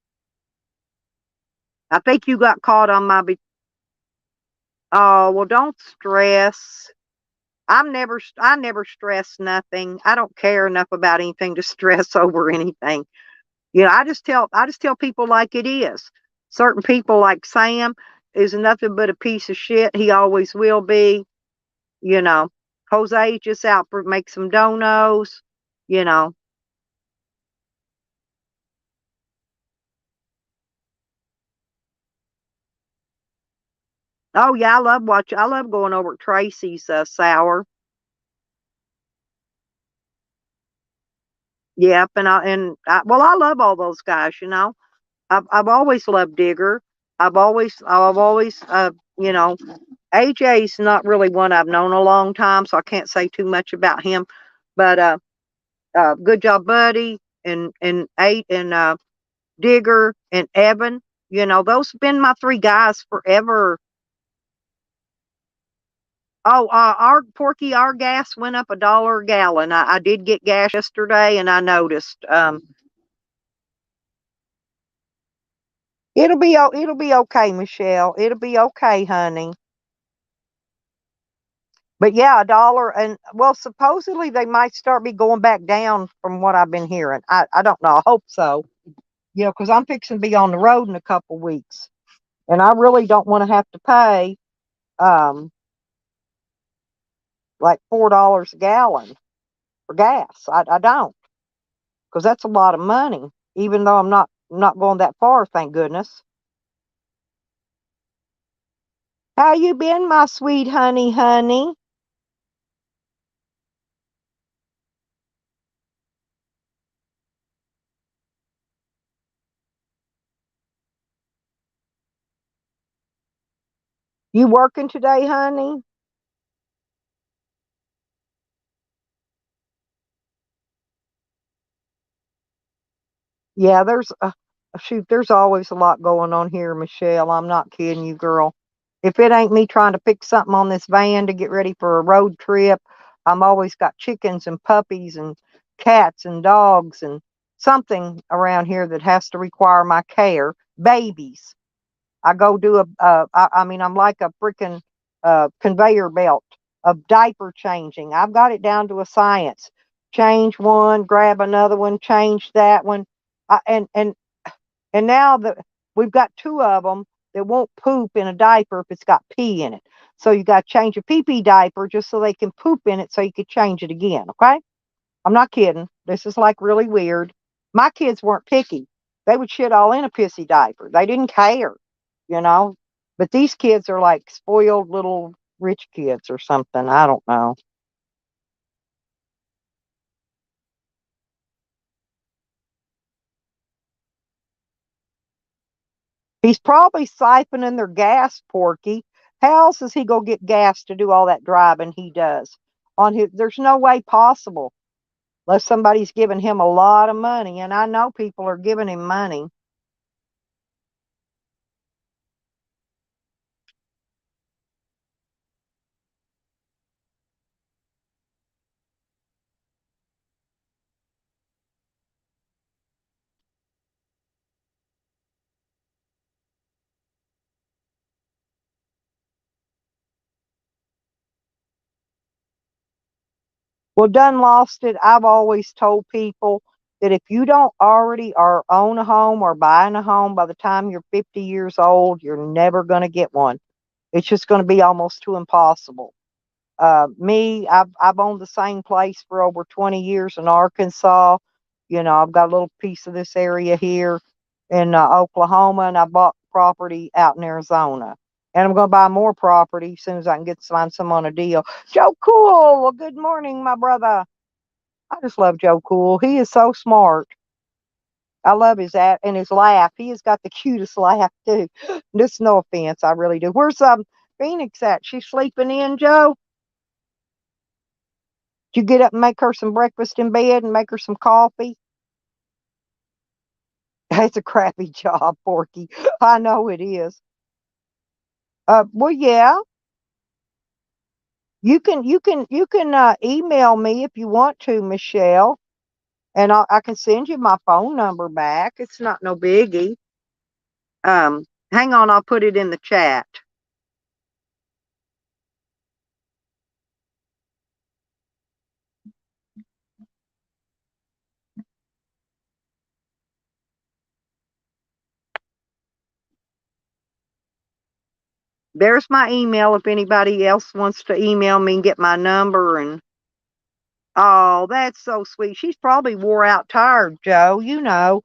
I think you got caught on my. Oh, well, don't stress. I never stress nothing. I don't care enough about anything to stress over anything. I just tell people like it is. Certain people, like Sam, is nothing but a piece of shit. He always will be. You know, Jose just out for make some donos. You know. Oh yeah, I love going over at Tracy's sour. Yep, well, I love all those guys. I've always loved Digger. I've always AJ's not really one I've known a long time, so I can't say too much about him. But Good Job Buddy and Eight and Digger and Evan. Those have been my three guys forever. Oh, our gas went up $1 a gallon. I did get gas yesterday, and I noticed. It'll be okay, Michelle. It'll be okay, honey. But yeah, $1, and well, supposedly they might start be going back down from what I've been hearing. I don't know. I hope so. Because I'm fixing to be on the road in a couple weeks, and I really don't want to have to pay um like $4 a gallon for gas. I don't, because that's a lot of money. Even though I'm not going that far, thank goodness. How you been, my sweet honey? You working today, honey? Yeah, shoot, there's always a lot going on here, Michelle. I'm not kidding you, girl. If it ain't me trying to fix something on this van to get ready for a road trip, I'm always got chickens and puppies and cats and dogs and something around here that has to require my care. Babies. I go do I mean, I'm like a freaking conveyor belt of diaper changing. I've got it down to a science. Change one, grab another one, change that one. And now that we've got two of them that won't poop in a diaper if it's got pee in it. So you got to change a pee pee diaper just so they can poop in it so you could change it again. Okay. I'm not kidding. This is like really weird. My kids weren't picky. They would shit all in a pissy diaper. They didn't care, you know. But these kids are like spoiled little rich kids or something. I don't know. He's probably siphoning their gas, Porky. How else is he gonna get gas to do all that driving he does? On his, there's no way possible unless somebody's giving him a lot of money, and I know people are giving him money. Well, done lost it. I've always told people that if you don't already or own a home or buying a home by the time you're 50 years old, you're never going to get one. It's just going to be almost too impossible. Me, I've owned the same place for over 20 years in Arkansas. You know, I've got a little piece of this area here in Oklahoma, and I bought property out in Arizona. And I'm going to buy more property as soon as I can find some on a deal. Joe Cool, well, good morning, my brother. I just love Joe Cool. He is so smart. I love his and his laugh. He has got the cutest laugh too. Just no offense, I really do. Where's Phoenix at? She's sleeping in, Joe. Did you get up and make her some breakfast in bed and make her some coffee? It's a crappy job, Porky. I know it is. Well, yeah. You can email me if you want to, Michelle, and I can send you my phone number back. It's not no biggie. Hang on, I'll put it in the chat. There's my email if anybody else wants to email me and get my number. And oh, that's so sweet. She's probably wore out tired, Joe. You know.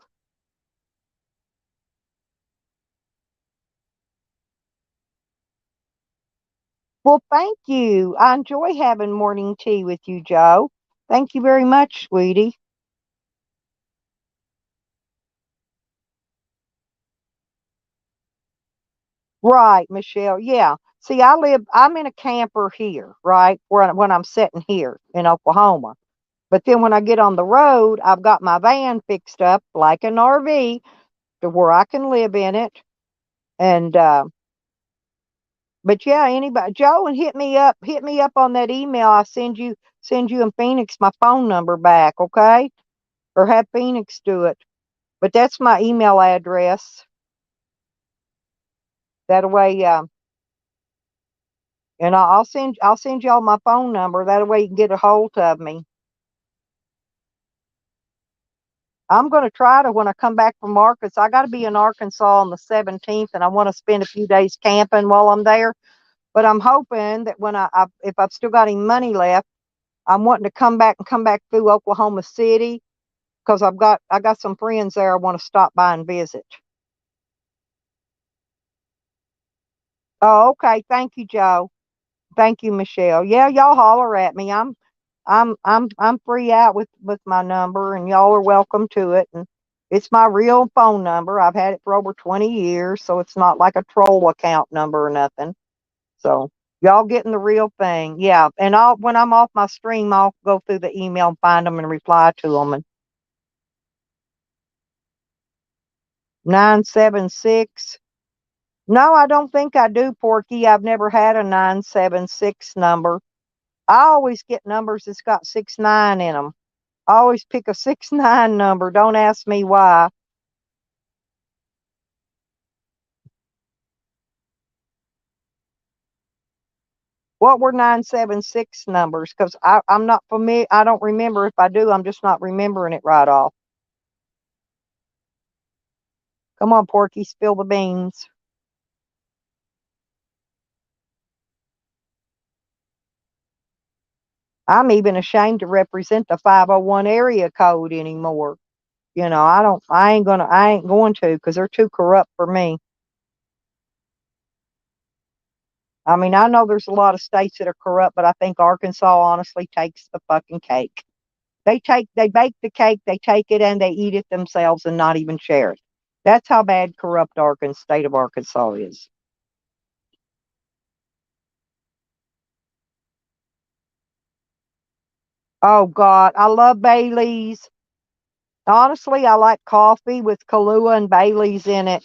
Well, thank you. I enjoy having morning tea with you, Joe. Thank you very much, sweetie. Right, Michelle. Yeah. See, I'm in a camper here, right? When I'm sitting here in Oklahoma. But then when I get on the road, I've got my van fixed up like an RV to where I can live in it. And but yeah, anybody, Joe, and hit me up on that email. I send you and Phoenix my phone number back, okay? Or have Phoenix do it. But that's my email address. That way, and I'll send y'all my phone number. That way you can get a hold of me. I'm going to try to when I come back from Arkansas. I got to be in Arkansas on the 17th, and I want to spend a few days camping while I'm there. But I'm hoping that when if I've still got any money left, I'm wanting to come back through Oklahoma City because I got some friends there I want to stop by and visit. Oh, okay. Thank you, Joe. Thank you, Michelle. Yeah, y'all holler at me. I'm free out with my number, and y'all are welcome to it. And it's my real phone number. I've had it for over 20 years, so it's not like a troll account number or nothing. So y'all getting the real thing. Yeah. And when I'm off my stream, I'll go through the email and find them and reply to them. And 976. No, I don't think I do, Porky. I've never had a 976 number. I always get numbers that's got 69 in them. I always pick a 69 number. Don't ask me why. What were 976 numbers? Because I'm not familiar. I don't remember. If I do, I'm just not remembering it right off. Come on, Porky, spill the beans. I'm even ashamed to represent the 501 area code anymore. You know, I ain't going to because they're too corrupt for me. I mean, I know there's a lot of states that are corrupt, but I think Arkansas honestly takes the fucking cake. They bake the cake, they take it and they eat it themselves and not even share it. That's how bad corrupt state of Arkansas is. Oh God, I love Bailey's. Honestly, I like coffee with Kahlua and Bailey's in it,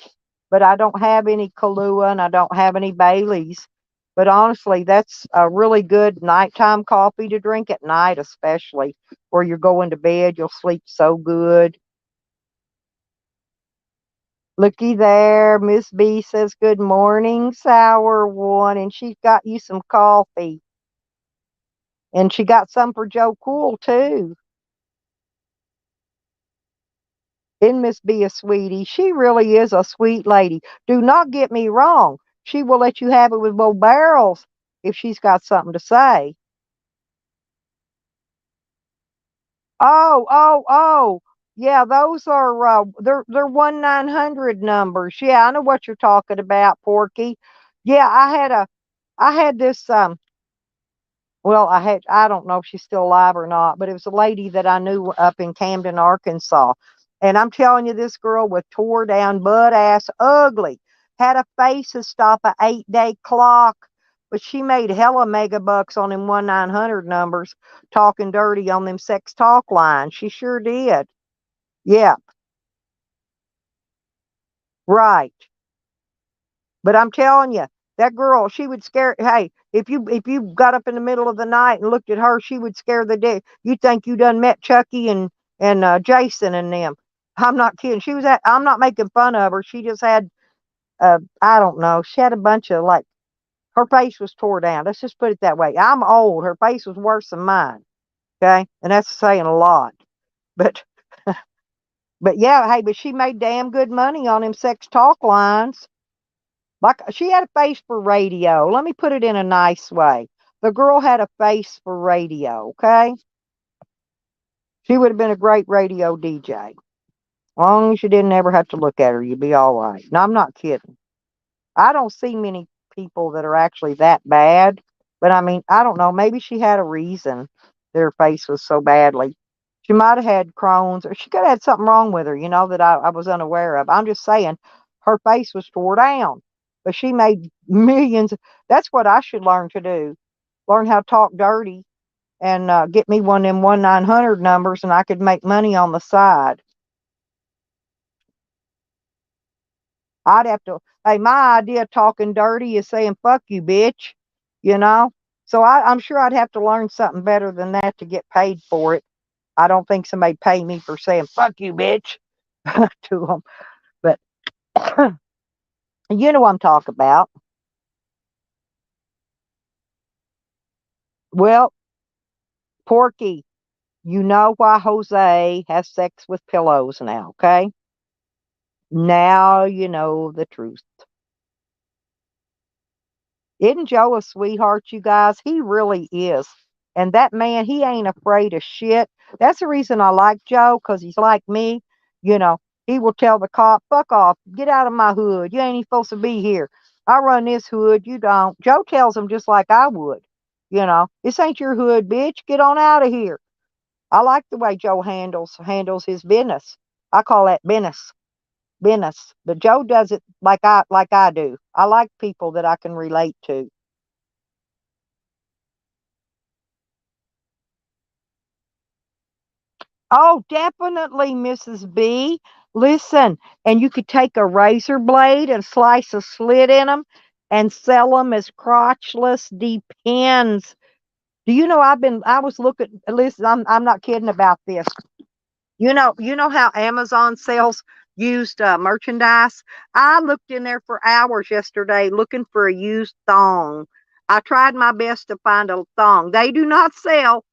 but I don't have any Kahlua and I don't have any Bailey's. But honestly, that's a really good nighttime coffee to drink at night, especially where you're going to bed. You'll sleep so good. Looky there, Miss B says, good morning, sour one, and she's got you some coffee. And she got some for Joe Cool, too. Isn't Miss B a sweetie? She really is a sweet lady. Do not get me wrong. She will let you have it with both barrels if she's got something to say. Oh. Yeah, those are they're 1-900 numbers. Yeah, I know what you're talking about, Porky. Yeah, I had this well, I don't know if she's still alive or not, but it was a lady that I knew up in Camden, Arkansas. And I'm telling you, this girl was tore down, butt ass, ugly, had a face to stop a 8-day clock, but she made hella mega bucks on them 1-900 numbers, talking dirty on them sex talk lines. She sure did. Yeah, right. But I'm telling you, that girl, she would scare. Hey, if you got up in the middle of the night and looked at her, she would scare the day. You'd think you done met Chucky and Jason and them. I'm not kidding. She was at. I'm not making fun of her. She just had. I don't know. She had a bunch of like. Her face was tore down. Let's just put it that way. I'm old. Her face was worse than mine. Okay, and that's saying a lot. But but yeah, hey, but she made damn good money on them sex talk lines. Like she had a face for radio. Let me put it in a nice way. The girl had a face for radio, okay? She would have been a great radio DJ. As long as you didn't ever have to look at her, you'd be all right. No, I'm not kidding. I don't see many people that are actually that bad. But I mean, I don't know. Maybe she had a reason that her face was so badly. She might have had Crohn's or she could have had something wrong with her, that I was unaware of. I'm just saying her face was tore down. But she made millions. That's what I should learn to do. Learn how to talk dirty and get me one of them 1-900 numbers and I could make money on the side. I'd have to, hey, my idea of talking dirty is saying, fuck you, bitch, you know? So I'm sure I'd have to learn something better than that to get paid for it. I don't think somebody pay me for saying, fuck you, bitch, to them. But you know what I'm talking about. Well, Porky, you know why Jose has sex with pillows now, okay? Now you know the truth. Isn't Joe a sweetheart, you guys? He really is. And that man, he ain't afraid of shit. That's the reason I like Joe, because he's like me. You know, he will tell the cop, fuck off, get out of my hood. You ain't even supposed to be here. I run this hood, you don't. Joe tells him just like I would. This ain't your hood, bitch. Get on out of here. I like the way Joe handles his business. I call that business. But Joe does it like I do. I like people that I can relate to. Oh, definitely, Mrs. B. Listen, and you could take a razor blade and slice a slit in them and sell them as crotchless depends. Do you know I was looking, listen, I'm not kidding about this. You know how Amazon sells used merchandise? I looked in there for hours yesterday looking for a used thong. I tried my best to find a thong. They do not sell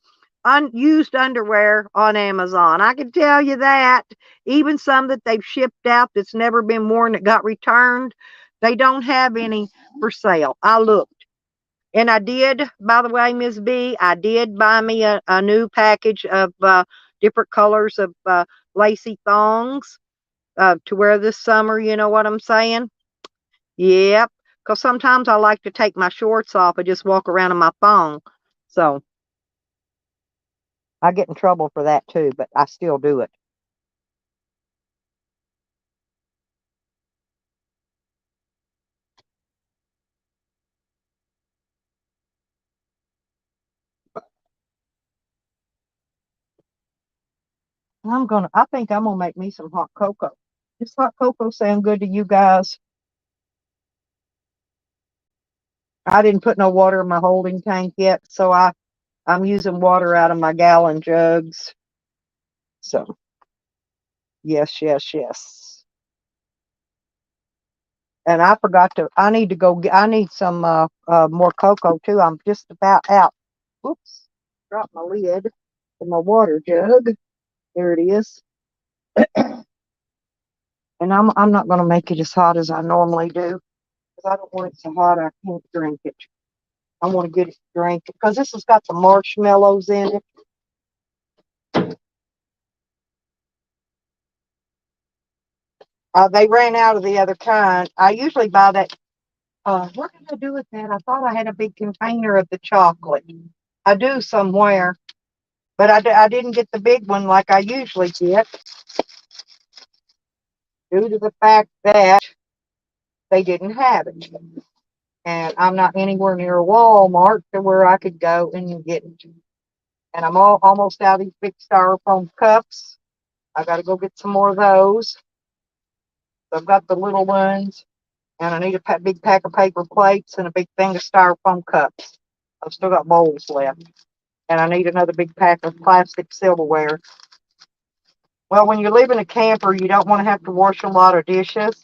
unused underwear on Amazon. I can tell you that. Even some that they've shipped out that's never been worn that got returned, they don't have any for sale. I looked. And I did, by the way, Miss B, I did buy me a new package of different colors of lacy thongs to wear this summer. You know what I'm saying? Yep. Because sometimes I like to take my shorts off and just walk around in my thong. So I get in trouble for that too, but I still do it. I think I'm gonna make me some hot cocoa. Does hot cocoa sound good to you guys? I didn't put no water in my holding tank yet, so I'm using water out of my gallon jugs. So yes, yes, yes. And I forgot to. I need to go. I need some more cocoa too. I'm just about out. Oops, dropped my lid in my water jug. There it is. And I'm not gonna make it as hot as I normally do because I don't want it so hot I can't drink it. I want to get it to drink because this has got the marshmallows in it. They ran out of the other kind. I usually buy that. What did I do with that? I thought I had a big container of the chocolate. I do somewhere, but I didn't get the big one like I usually get due to the fact that they didn't have it. And I'm not anywhere near a Walmart to where I could go and get it. And I'm almost out of these big styrofoam cups. I got to go get some more of those. So I've got the little ones, and I need a big pack of paper plates and a big thing of styrofoam cups. I've still got bowls left, and I need another big pack of plastic silverware. Well, when you live in a camper, you don't want to have to wash a lot of dishes.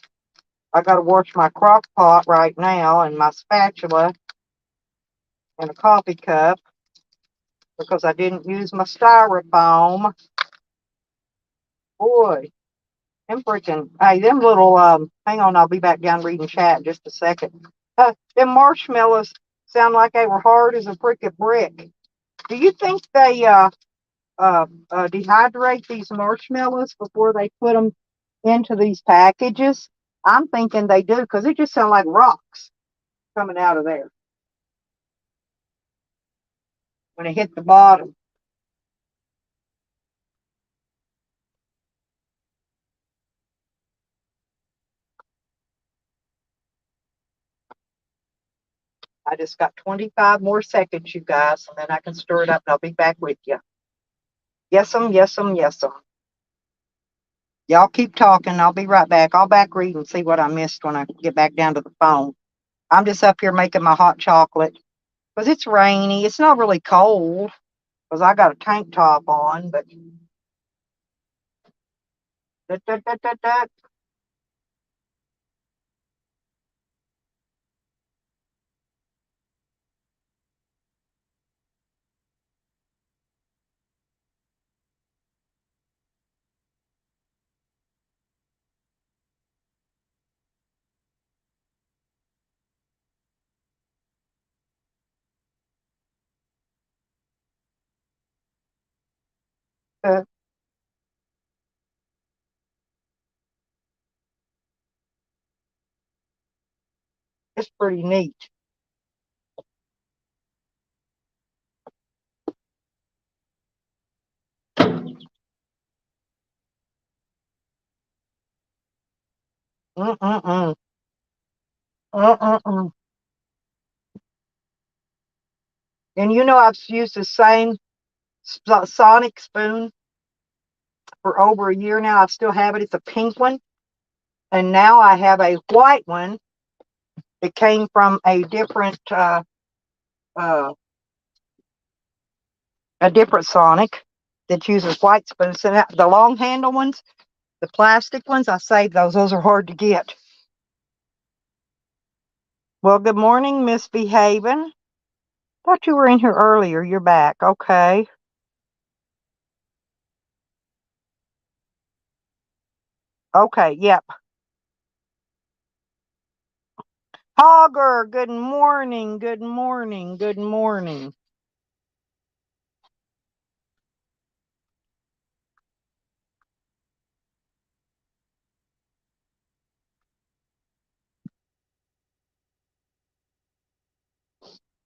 I got to wash my crock pot right now and my spatula and a coffee cup because I didn't use my styrofoam. Boy, them freaking, hey, them little, hang on, I'll be back down reading chat in just a second. Them marshmallows sound like they were hard as a freaking brick. Do you think they dehydrate these marshmallows before they put them into these packages? I'm thinking they do because they just sound like rocks coming out of there when it hit the bottom. I just got 25 more seconds, you guys, and then I can stir it up and I'll be back with you. Yes'm, yes'm, yes'm. Y'all keep talking. I'll be right back. I'll back read and see what I missed when I get back down to the phone. I'm just up here making my hot chocolate because it's rainy. It's not really cold because I got a tank top on, but da, da, da, da, da. It's pretty neat. Mm-mm-mm. Mm-mm-mm. And you know I've used the same Sonic spoon for over a year now. I still have it. It's a pink one. And now I have a white one. It came from a different Sonic that uses white spoons. And the long handle ones, the plastic ones, I saved those. Those are hard to get. Well, good morning, Miss Behaven. Thought you were in here earlier. You're back. Okay. Okay, yep. Hogger, good morning, good morning, good morning.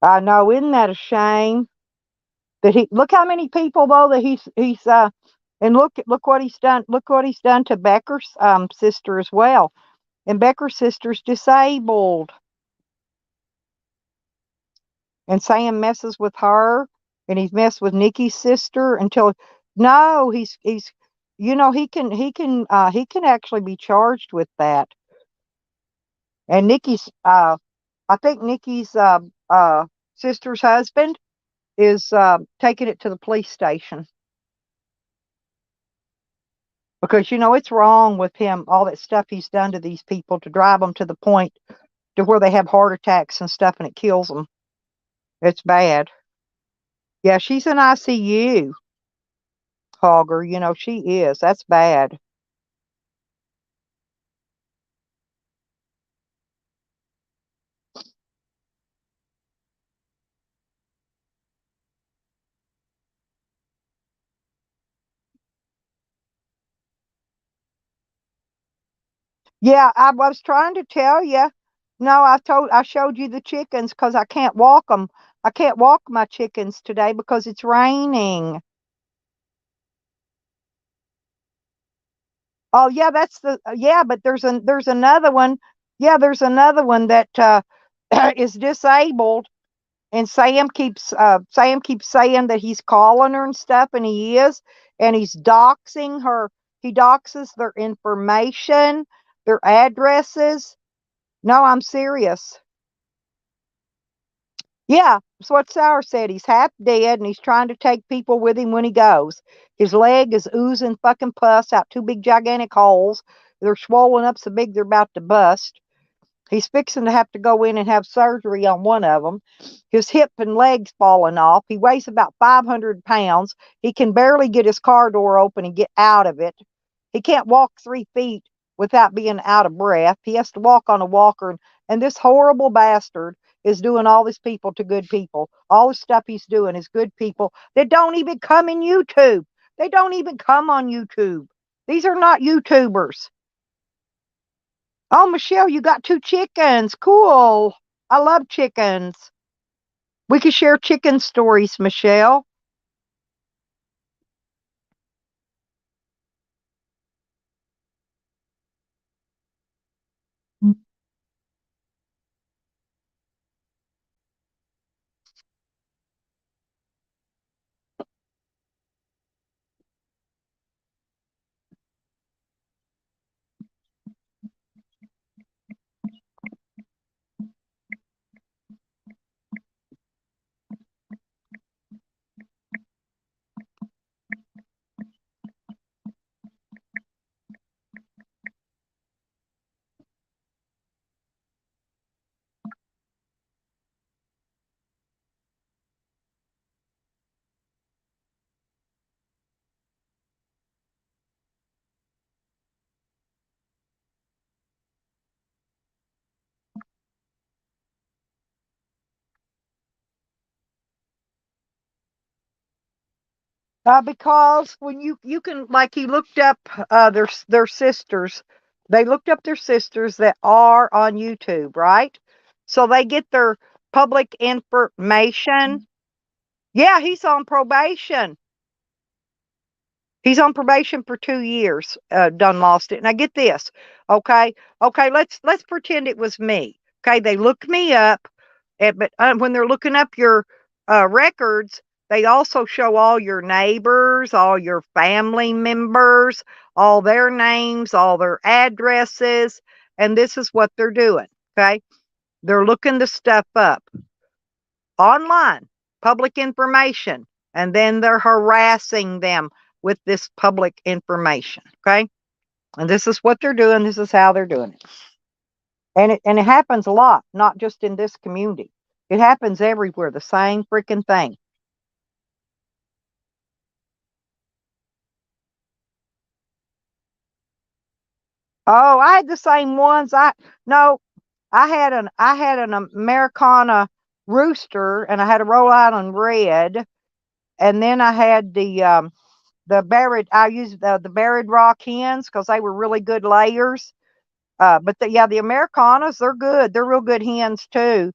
I know, isn't that a shame? That he look how many people though that he's and look what he's done. Look what he's done to Becker's sister as well. And Becker's sister's disabled. And Sam messes with her, and he's messed with Nikki's sister until no, he's he can actually be charged with that. And Nikki's I think Nikki's sister's husband is taking it to the police station because it's wrong with him, all that stuff he's done to these people to drive them to the point to where they have heart attacks and stuff, and it kills them. It's bad. Yeah, she's in ICU, Hogger. She is. That's bad. Yeah, I was trying to tell you. No, I showed you the chickens because I can't walk them. I can't walk my chickens today because it's raining. Oh yeah, that's but there's another one. Yeah, there's another one that is disabled, and Sam keeps saying that he's calling her and stuff, and he is, and he's doxing her. He doxes their information, their addresses. No, I'm serious. Yeah, that's what Sour said. He's half dead and he's trying to take people with him when he goes. His leg is oozing fucking pus out two big gigantic holes. They're swollen up so big they're about to bust. He's fixing to have to go in and have surgery on one of them. His hip and legs falling off. He weighs about 500 pounds. He can barely get his car door open and get out of it. He can't walk 3 feet without being out of breath. He has to walk on a walker. And this horrible bastard is doing all this people to good people. All the stuff he's doing is good people that don't even come in YouTube. They don't even come on YouTube. These are not YouTubers. Oh, Michelle, you got 2 chickens. Cool. I love chickens. We could share chicken stories, Michelle. Because when you can, like, he looked up their sisters. They looked up their sisters that are on YouTube, right? So they get their public information. Yeah, he's on probation. He's on probation for 2 years. Done lost it. Now get this, okay? Okay, let's pretend it was me. Okay, they look me up, but when they're looking up your records, they also show all your neighbors, all your family members, all their names, all their addresses, and this is what they're doing, okay? They're looking the stuff up online, public information, and then they're harassing them with this public information, okay? And this is what they're doing, this is how they're doing it. And it happens a lot, not just in this community. It happens everywhere, the same freaking thing. Oh, I had the same ones. No, I had an Americana rooster, and I had a Rhode Island red, and then I had the Barred. I used the Barred Rock hens because they were really good layers. But yeah, the Americanas, they're good. They're real good hens too.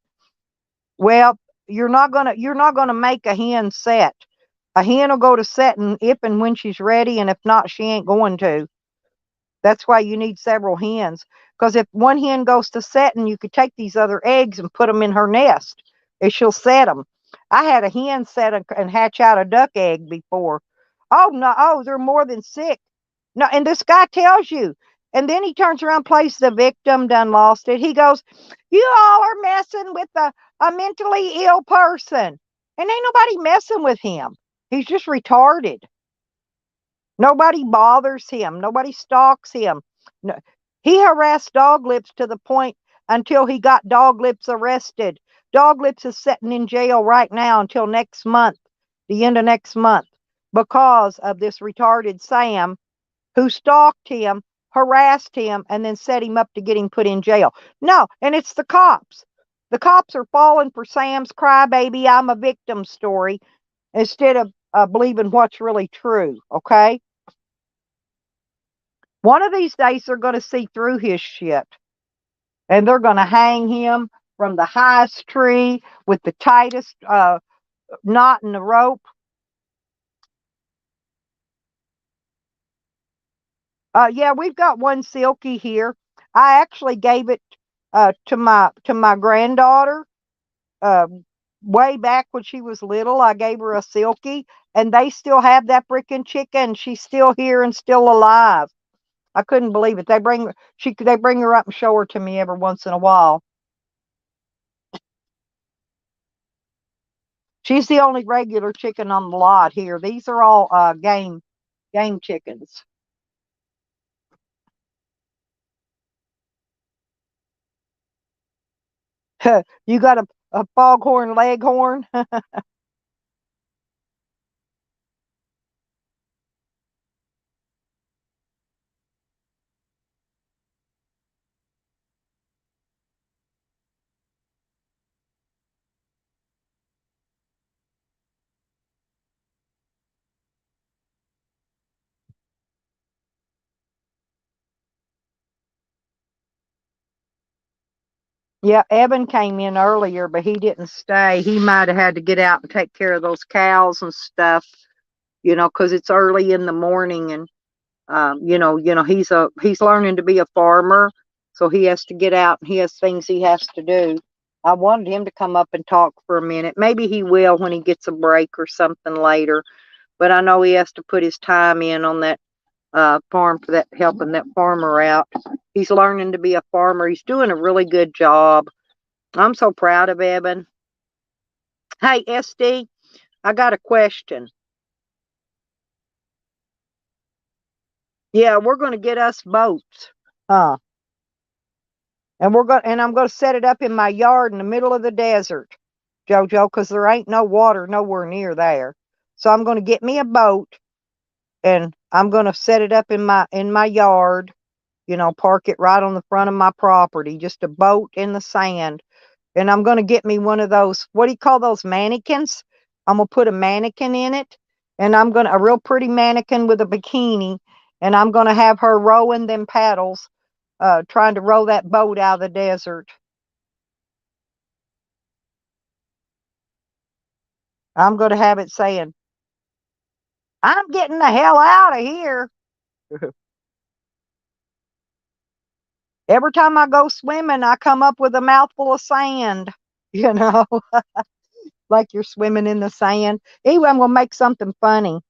Well, you're not gonna make a hen set. A hen will go to setting if and when she's ready, and if not, she ain't going to. That's why you need several hens. Because if one hen goes to setting, you could take these other eggs and put them in her nest, and she'll set them. I had a hen set and hatch out a duck egg before. Oh no! Oh, they're more than sick. No, and this guy tells you, and then he turns around, plays the victim, done lost it. He goes, "You all are messing with a mentally ill person," and ain't nobody messing with him. He's just retarded. Nobody bothers him. Nobody stalks him. No, he harassed Dog Lips to the point until he got Dog Lips arrested. Dog Lips is sitting in jail right now until next month, the end of next month, because of this retarded Sam who stalked him, harassed him, and then set him up to get him put in jail. No, and it's the cops. The cops are falling for Sam's crybaby, I'm a victim story instead of believing what's really true, okay? One of these days, they're going to see through his shit, and they're going to hang him from the highest tree with the tightest knot in the rope. Yeah, we've got one Silky here. I actually gave it to my granddaughter uh, way back when she was little. I gave her a Silky, and they still have that freaking chicken. She's still here and still alive. I couldn't believe it. They bring her up and show her to me every once in a while. She's the only regular chicken on the lot here. These are all game chickens. You got a foghorn leghorn. Yeah, Evan came in earlier, but he didn't stay. He might have had to get out and take care of those cows and stuff, because it's early in the morning, and he's learning to be a farmer, so he has to get out and he has things he has to do. I wanted him to come up and talk for a minute. Maybe he will when he gets a break or something later. But I know he has to put his time in on that farm for that, helping that farmer out. He's learning to be a farmer. He's doing a really good job. I'm so proud of Evan. Hey, SD, I got a question. Yeah, we're going to get us boats. Huh. And I'm going to set it up in my yard in the middle of the desert, Jojo, because there ain't no water nowhere near there. So I'm going to get me a boat, and I'm going to set it up in my yard, park it right on the front of my property, just a boat in the sand. And I'm going to get me one of those, what do you call those, mannequins? I'm going to put a mannequin in it, and a real pretty mannequin with a bikini, and I'm going to have her rowing them paddles, trying to row that boat out of the desert. I'm going to have it saying, I'm getting the hell out of here. Every time I go swimming, I come up with a mouthful of sand, you know. like you're swimming in the sand. Anyway, I'm gonna make something funny.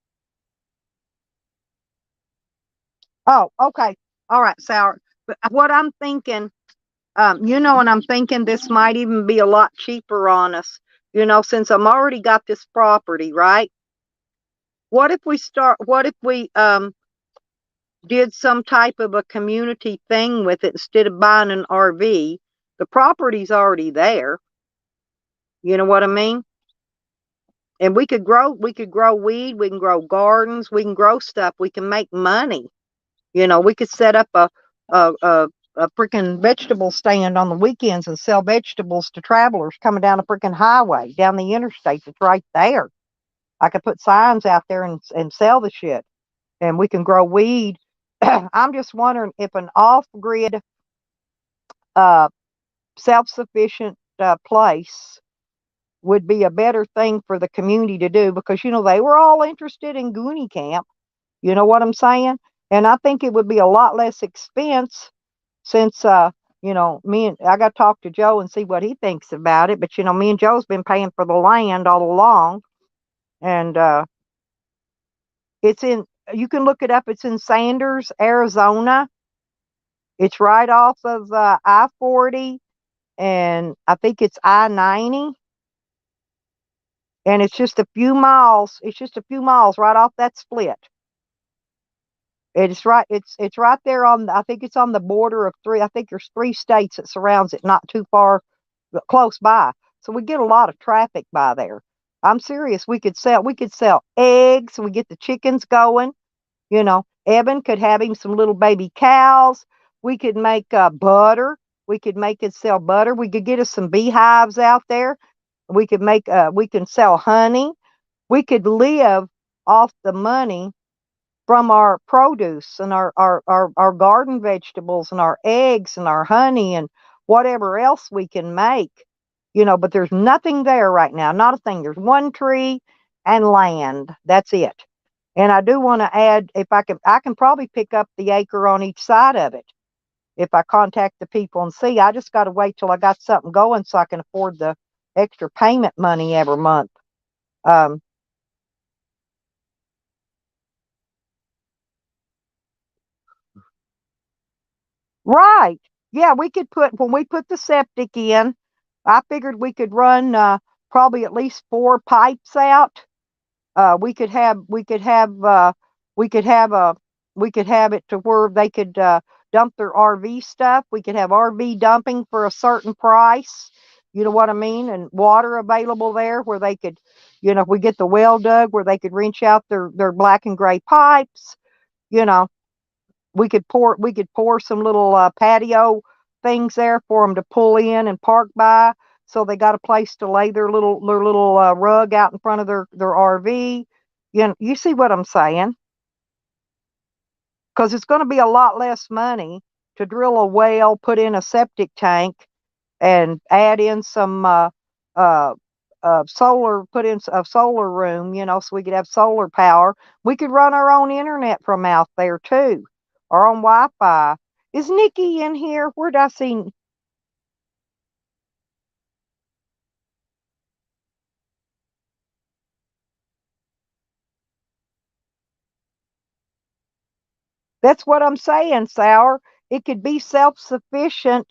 Oh, okay. All right, Sour. But what I'm thinking, and I'm thinking this might even be a lot cheaper on us, since I'm already got this property, right? What if we did some type of a community thing with it instead of buying an RV? The property's already there. You know what I mean? And we could grow weed, we can grow gardens, we can grow stuff, we can make money. We could set up a a, a freaking vegetable stand on the weekends and sell vegetables to travelers coming down a freaking highway, down the interstate that's right there. I could put signs out there and sell the shit. And we can grow weed. I'm just wondering if an off grid, uh, self sufficient place would be a better thing for the community to do because, they were all interested in Goonie Camp. You know what I'm saying? And I think it would be a lot less expense since, I got to talk to Joe and see what he thinks about it. But, me and Joe's been paying for the land all along. And it's in, you can look it up. It's in Sanders, Arizona. It's right off of I-40, and I think it's I-90. And it's just a few miles. It's just a few miles right off that split. It's right there I think it's on the border of three. I think there's three states that surrounds it, not too far, but close by. So we get a lot of traffic by there. I'm serious. We could sell eggs. We get the chickens going. Evan could have him some little baby cows. We could make butter. We could make it sell butter. We could get us some beehives out there. We can sell honey. We could live off the money from our produce and our garden vegetables and our eggs and our honey and whatever else we can make. But there's nothing there right now, not a thing. There's one tree and land. That's it. And I do want to add, if I can probably pick up the acre on each side of it if I contact the people and see. I just got to wait till I got something going so I can afford the extra payment money every month. Um, right. Yeah, when we put the septic in, I figured we could run probably at least four pipes out. We could have a we could have it to where they could dump their RV stuff. We could have RV dumping for a certain price. You know what I mean? And water available there where they could, if we get the well dug where they could wrench out their black and gray pipes. You know, we could pour some little patio things there for them to pull in and park by, so they got a place to lay their little rug out in front of their RV. You see what I'm saying? Because it's going to be a lot less money to drill a well, put in a septic tank, and add in some uh, solar, put in a solar room, so we could have solar power. We could run our own internet from out there too, our own Wi-Fi. Is Nikki in here? Where'd I see? That's what I'm saying, Sour. It could be self-sufficient,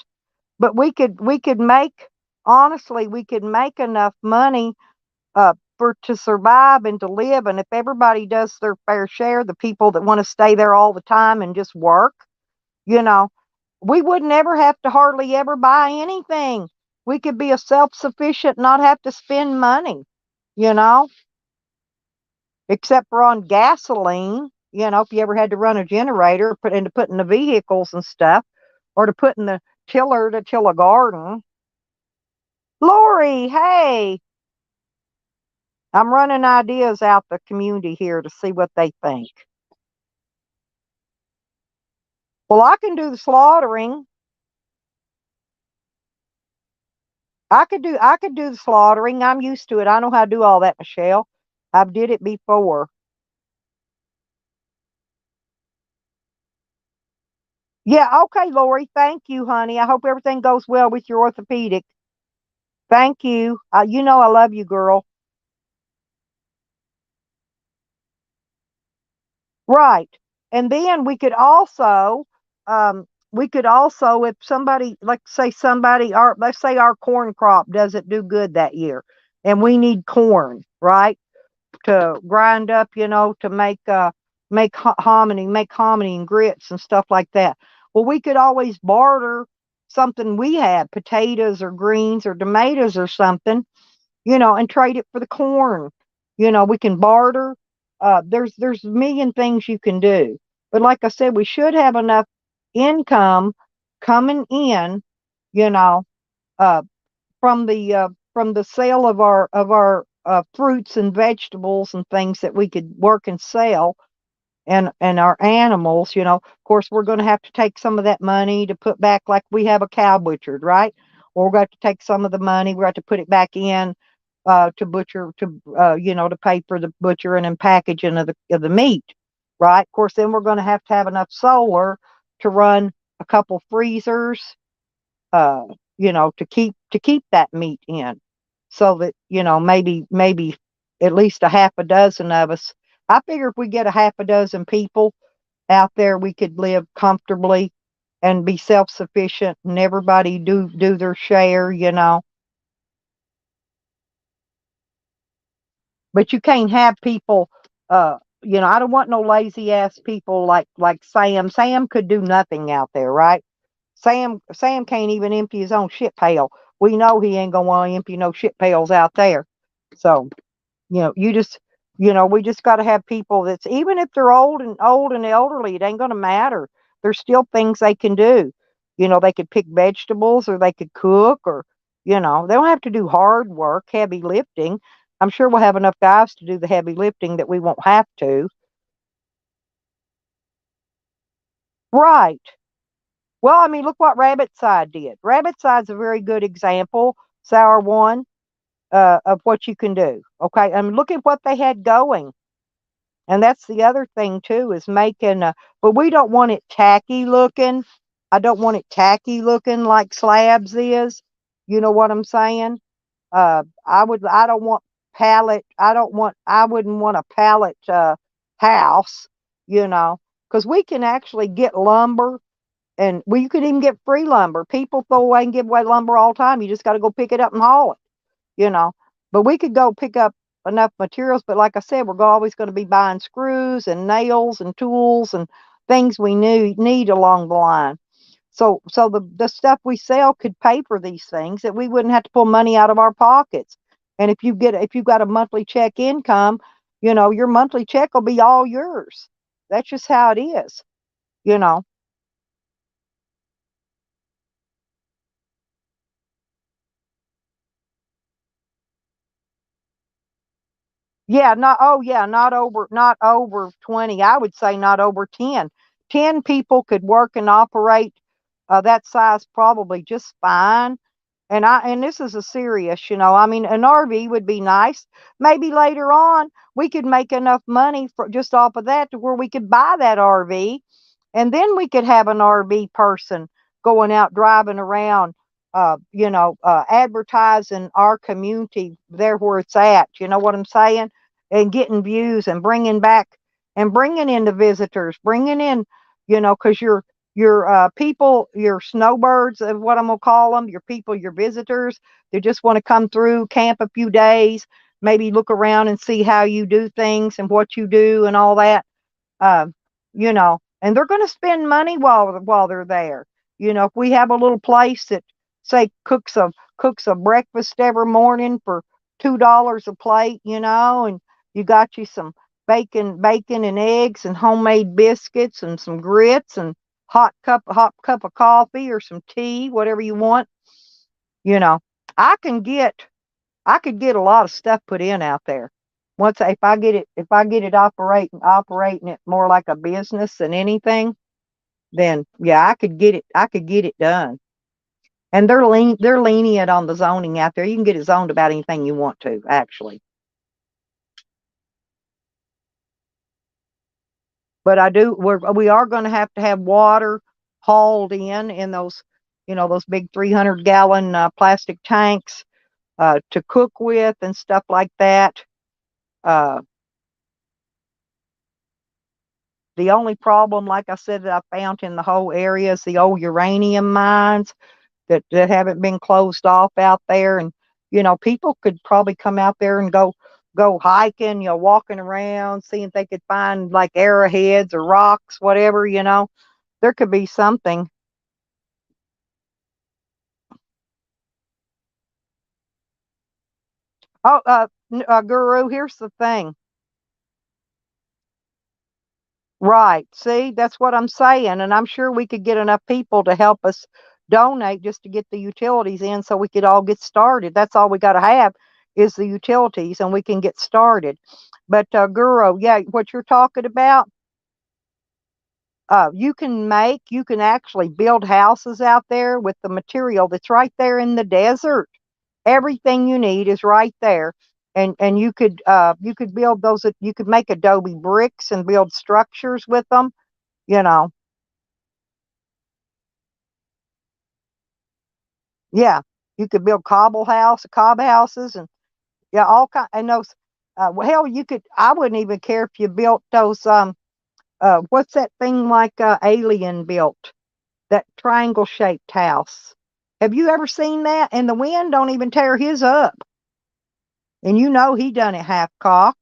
but we could make, honestly, we could make enough money for to survive and to live. And if everybody does their fair share, the people that want to stay there all the time and just work, you know, we wouldn't ever have to hardly ever buy anything. We could be a self-sufficient, not have to spend money, you know, except for on gasoline. If you ever had to run a generator, put in the vehicles and stuff, or to put in the tiller to till a garden. Lori, hey, I'm running ideas out the community here to see what they think. Well, I can do the slaughtering. I could do the slaughtering. I'm used to it. I know how to do all that, Michelle. I've did it before. Yeah, okay, Lori. Thank you, honey. I hope everything goes well with your orthopedic. Thank you. You know I love you, girl. Right. And then we could also, if somebody, like say somebody, let's say our corn crop doesn't do good that year and we need corn, right? To grind up, to make hominy and grits and stuff like that. Well, we could always barter something we have, potatoes or greens or tomatoes or something, and trade it for the corn. We can barter. There's a million things you can do. But like I said, we should have enough income coming in, you know, uh, from the sale of our fruits and vegetables and things that we could work and sell, and our animals. Of course, we're going to have to take some of that money to put back, like we have a cow butchered, right? Or we're going to take some of the money, we have to put it back in, to butcher, to pay for the butchering and packaging of the meat, right? Of course, then we're going to have enough solar to run a couple freezers, uh, to keep that meat in, so that maybe at least a half a dozen of us. I figure if we get a half a dozen people out there, we could live comfortably and be self sufficient, and everybody do their share. But you can't have people. I don't want no lazy ass people like Sam. Sam could do nothing out there, right? Sam can't even empty his own shit pail. We know he ain't gonna want to empty no shit pails out there. So, you just, we just got to have people that's, even if they're old and elderly, it ain't gonna matter. There's still things they can do. They could pick vegetables, or they could cook, or they don't have to do hard work, heavy lifting. I'm sure we'll have enough guys to do the heavy lifting that we won't have to. Right. Well, I mean, look what Rabbit Side did. Rabbit Side's a very good example, Sour One, of what you can do. Okay, I mean, look at what they had going, and that's the other thing too, is making. But we don't want it tacky looking. I don't want it tacky looking like Slabs is. You know what I'm saying? I would. I don't want pallet. I don't want. I wouldn't want a pallet house. Because we can actually get lumber, and you could even get free lumber. People throw away and give away lumber all the time. You just got to go pick it up and haul it, you know. But we could go pick up enough materials. But like I said, we're always going to be buying screws and nails and tools and things we need along the line. So the stuff we sell could pay for these things, that we wouldn't have to pull money out of our pockets. And if you've got a monthly check income, your monthly check will be all yours. That's just how it is, you know. Yeah, not over 20. I would say not over 10. 10 people could work and operate that size probably just fine. And this is a serious, I mean, an RV would be nice. Maybe later on we could make enough money for just off of that to where we could buy that RV, and then we could have an RV person going out driving around, advertising our community there where it's at. You know what I'm saying? And getting views and bringing back and bringing in the visitors, bringing in, because your people, your snowbirds, of what I'm gonna call them, your people, your visitors, they just want to come through, camp a few days, maybe look around and see how you do things and what you do and all that. uh, and they're going to spend money while they're there. If we have a little place that, say, cooks a breakfast every morning for $2 a plate, and you got you some bacon and eggs and homemade biscuits and some grits and hot cup of coffee or some tea, whatever you want. You know, I can get I could get a lot of stuff put in out there. Once if I get it operating it more like a business than anything, then yeah, I could get it done. And they're lenient on the zoning out there. You can get it zoned about anything you want to, actually. But we are going to have water hauled in those, those big 300-gallon plastic tanks. to cook with and stuff like that. Uh, the only problem, like I said, that I found in the whole area is the old uranium mines that haven't been closed off out there. And, people could probably come out there and go hiking, walking around, seeing if they could find like arrowheads or rocks, whatever. There could be something. Oh, Guru, here's the thing. Right. See, that's what I'm saying. And I'm sure we could get enough people to help us donate just to get the utilities in so we could all get started. That's all we got to have is the utilities and we can get started. But, Guru, yeah, what you're talking about, you can actually build houses out there with the material that's right there in the desert. Everything you need is right there. And you could build those, you could make adobe bricks and build structures with them, you know. Yeah, you could build cob houses, and yeah, all kind. And those, well, hell, you could. I wouldn't even care if you built those. What's that thing like Alien built? That triangle shaped house. Have you ever seen that? And the wind don't even tear his up. And he done it half cocked.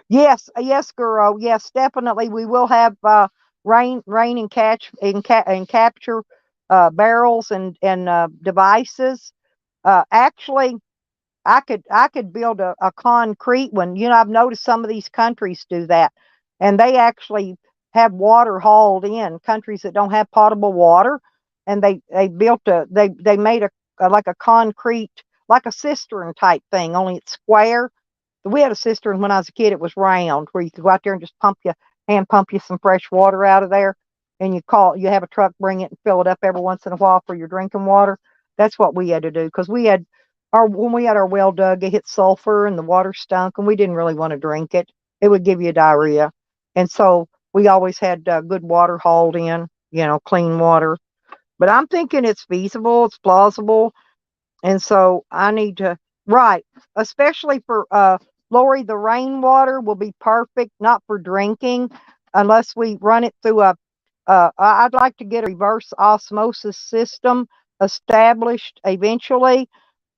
Yes, yes, girl. Yes, definitely. We will have rain and and capture barrels and devices. Actually, I could build a concrete one. I've noticed some of these countries do that, and they actually have water hauled in. Countries that don't have potable water, and they made a like a concrete, like a cistern type thing, only it's square. We had a cistern when I was a kid. It was round, where you could go out there and just hand pump you some fresh water out of there, and you have a truck bring it and fill it up every once in a while for your drinking water. That's what we had to do because we had our when we had our well dug, it hit sulfur and the water stunk, and we didn't really want to drink it. It would give you diarrhea, and so we always had good water hauled in, clean water. But I'm thinking it's feasible, it's plausible, and so I need to, right, especially for Lori, the rainwater will be perfect, not for drinking, unless we run it through I'd like to get a reverse osmosis system established eventually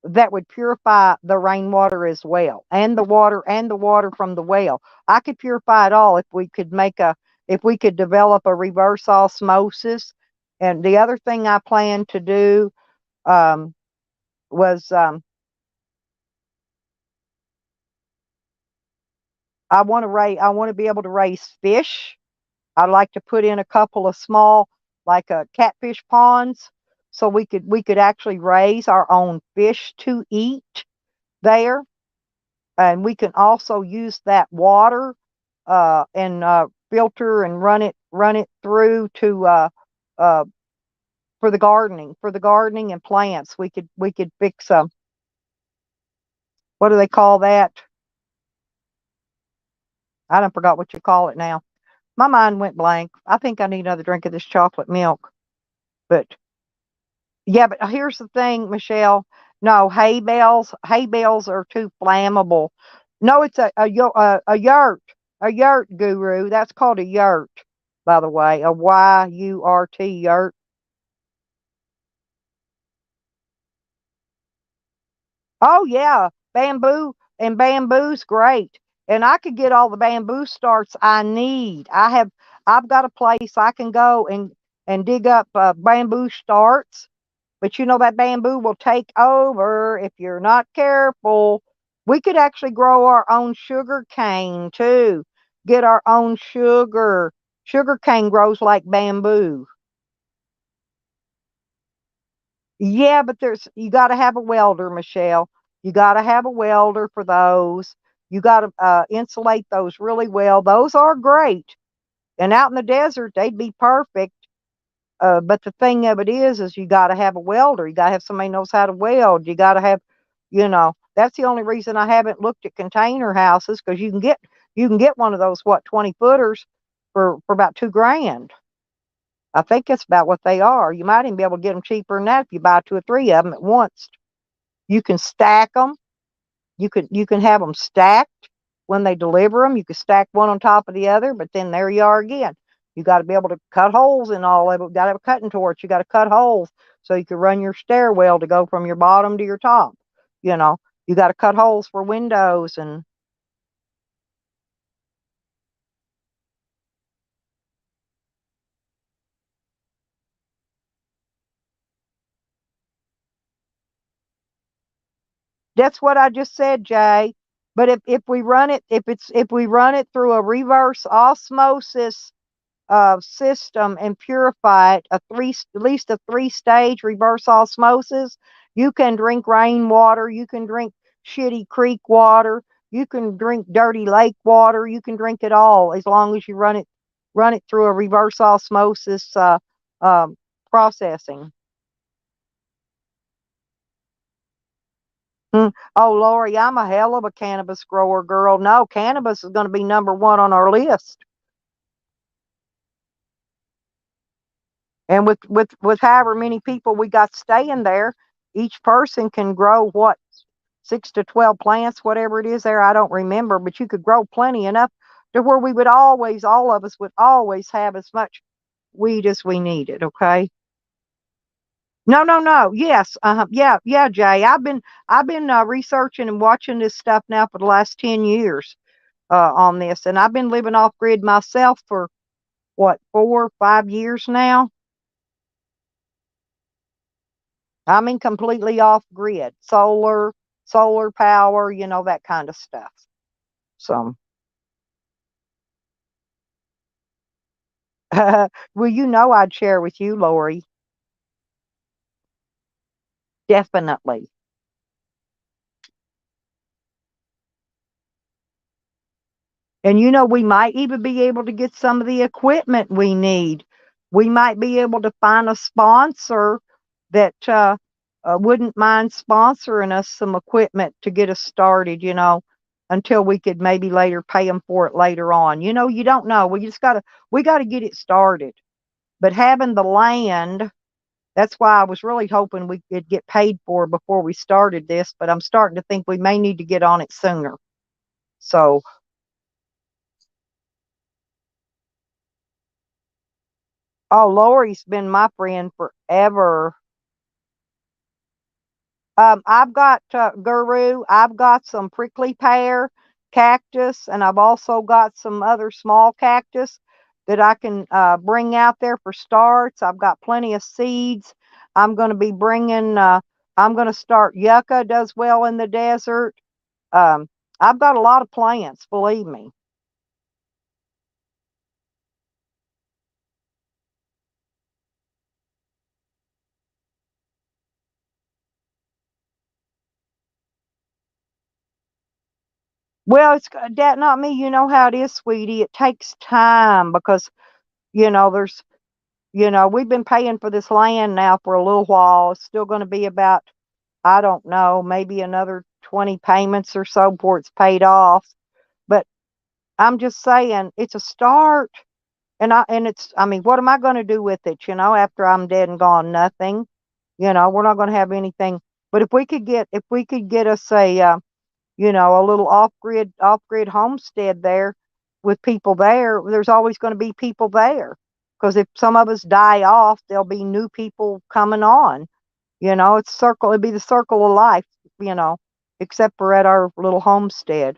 that would purify the rainwater as well, and the water from the well. I could purify it all if we could develop a reverse osmosis. And the other thing I plan to do um, was I want to be able to raise fish. I'd like to put in a couple of small, like catfish ponds, so we could actually raise our own fish to eat there, and we can also use that water and filter and run it through to uh, for the gardening and plants. We could fix what do they call that? I don't forgot what you call it now. My mind went blank. I think I need another drink of this chocolate milk. But yeah, but here's the thing, Michelle. No, hay bales are too flammable. No, it's a yurt, a yurt, Guru. That's called a yurt, by the way, a yurt yurt. Oh yeah, bamboo's great, and I could get all the bamboo starts I need. I've got a place I can go and dig up bamboo starts. But that bamboo will take over if you're not careful. We could actually grow our own sugar cane too. Get our own sugar. Sugar cane grows like bamboo. Yeah, but you got to have a welder, Michelle. You got to have a welder for those. You got to insulate those really well. Those are great. And out in the desert, they'd be perfect. But the thing of it is you got to have a welder. You got to have somebody who knows how to weld. You got to have, that's the only reason I haven't looked at container houses because you can get one of those 20 footers for about $2,000. I think that's about what they are. You might even be able to get them cheaper than that if you buy 2 or 3 of them at once. You can stack them. You can have them stacked when they deliver them. You can stack one on top of the other, but then there you are again. You got to be able to cut holes in all of it. You got to have a cutting torch. You got to cut holes so you can run your stairwell to go from your bottom to your top. You know, you got to cut holes for windows and that's what I just said, Jay. But if we run it through a reverse osmosis system and purify it, at least a 3-stage reverse osmosis, you can drink rainwater, you can drink shitty creek water, you can drink dirty lake water, you can drink it all as long as you run it through a reverse osmosis um, processing. Oh, Lori, I'm a hell of a cannabis grower, girl. No, cannabis is going to be #1 on our list. And with however many people we got staying there, each person can grow what 6 to 12 plants, whatever it is there. I don't remember, but you could grow plenty enough to where we would always, all of us would always have as much weed as we needed. Okay. No, no, no. Yes. Yeah, yeah, Jay. I've been researching and watching this stuff now for the last 10 years on this, and I've been living off grid myself for what 4 or 5 years now. I mean, completely off grid, solar power, that kind of stuff. So, well, I'd share with you, Lori. Definitely. And we might even be able to get some of the equipment we need. We might be able to find a sponsor that wouldn't mind sponsoring us some equipment to get us started, until we could maybe later pay them for it later on. You don't know. We got to get it started. But having the land, that's why I was really hoping we could get paid for before we started this, but I'm starting to think we may need to get on it sooner. So, oh, Lori's been my friend forever. I've got Guru. I've got some prickly pear cactus, and I've also got some other small cactus that I can bring out there for starts. I've got plenty of seeds. I'm going to be bringing. I'm going to start yucca. Does well in the desert. Um, I've got a lot of plants. Believe me. Well, it's that not me. You know how it is, sweetie. It takes time because there's we've been paying for this land now for a little while. It's still going to be about, I don't know, maybe another 20 payments or so before it's paid off. But I'm just saying it's a start. I mean, what am I going to do with it, after I'm dead and gone? Nothing. We're not going to have anything. But if we could get us a little off grid homestead there with people there, there's always going to be people there. Because if some of us die off, there'll be new people coming on. It'd be the circle of life, you know, except for at our little homestead.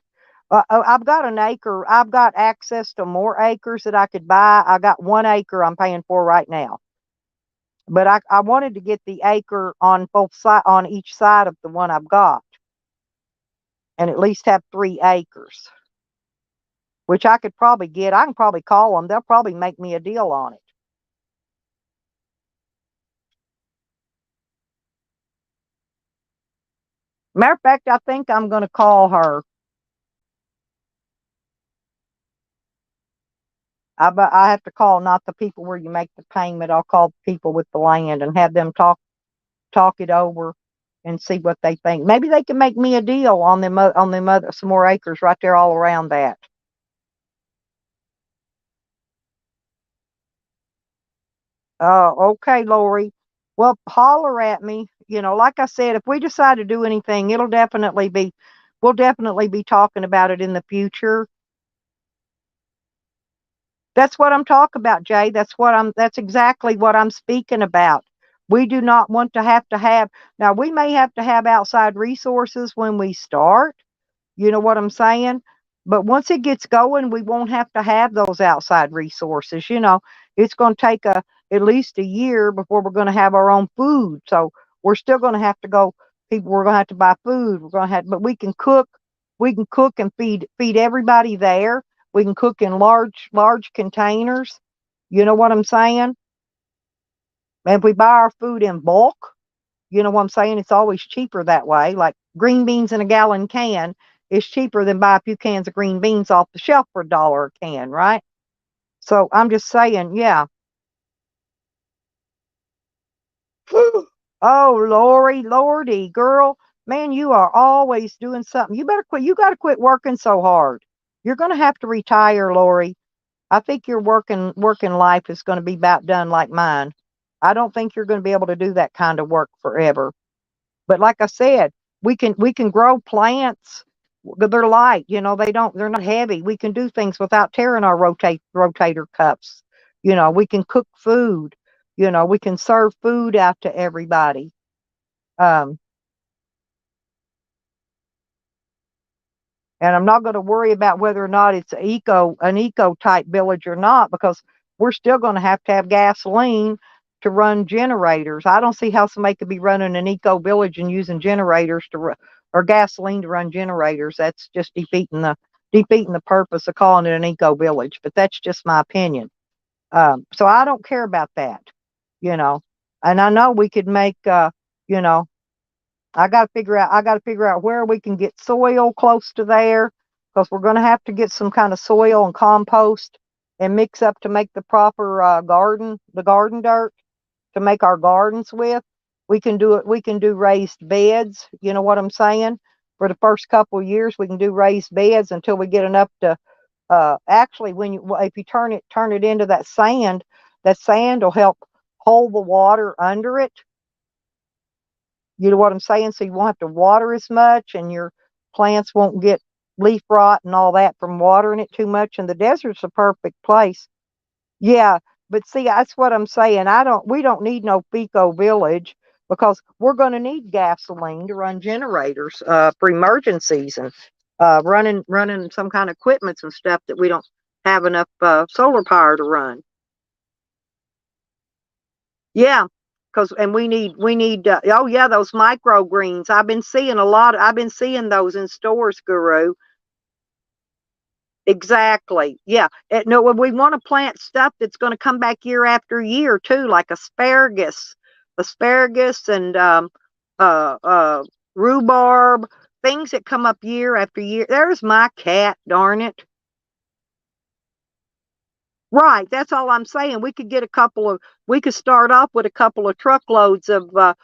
I've got an acre. I've got access to more acres that I could buy. I got 1 acre I'm paying for right now. But I wanted to get the acre on on each side of the one I've got, and at least have 3 acres, which I could probably get. I can probably call them. They'll probably make me a deal on it. Matter of fact, I think I'm going to call her. I have to call not the people where you make the payment. I'll call the people with the land and have them talk it over and see what they think. Maybe they can make me a deal on them other some more acres right there all around that. Okay, Lori. Well, holler at me. Like I said, if we decide to do anything, we'll definitely be talking about it in the future. That's what I'm talking about, Jay. That's exactly what I'm speaking about. We do not want to have, now we may have to have outside resources when we start. You know what I'm saying? But once it gets going, we won't have those outside resources. It's going to take at least a year before we're going to have our own food. So we're still going to have to go. We're going to have to buy food. But we can cook. We can cook and feed everybody there. We can cook in large containers. You know what I'm saying? And if we buy our food in bulk, you know what I'm saying? It's always cheaper that way. Like green beans in a gallon can is cheaper than buy a few cans of green beans off the shelf for $1 a can, right? So I'm just saying, yeah. Oh, Lordy, girl, man, you are always doing something. You better quit. You got to quit working so hard. You're going to have to retire, Lori. I think your working life is going to be about done like mine. I don't think you're going to be able to do that kind of work forever. But like I said, we can grow plants. They're light, they're not heavy. We can do things without tearing our rotator cuffs. We can cook food. We can serve food out to everybody. Um, and I'm not going to worry about whether or not it's an eco type village or not, because we're still going to have gasoline to run generators. I don't see how somebody could be running an eco village and using generators or gasoline to run generators. That's just defeating the purpose of calling it an eco village. But that's just my opinion. So I don't care about that, you know. And I know we could make, you know, I got to figure out where we can get soil close to there, because we're going to have to get some kind of soil and compost and mix up to make the proper the garden dirt to make our gardens with. We can do it. We can do raised beds. You know what I'm saying? For the first couple of years, we can do raised beds until we get enough to. Actually, if you turn it into that sand will help hold the water under it. You know what I'm saying? So you won't have to water as much, and your plants won't get leaf rot and all that from watering it too much. And the desert's a perfect place. Yeah, but see, that's what I'm saying. We don't need no Fico village, because we're going to need gasoline to run generators for emergencies, and running some kind of equipment and stuff that we don't have enough solar power to run. Yeah, because and we need oh yeah, those microgreens. I've been seeing those in stores, Guru. Exactly. Yeah. No, we want to plant stuff that's going to come back year after year too, like asparagus and uh, uh, rhubarb, things that come up year after year. There's my cat, darn it. Right. That's all I'm saying. We could start off with a couple of truckloads of a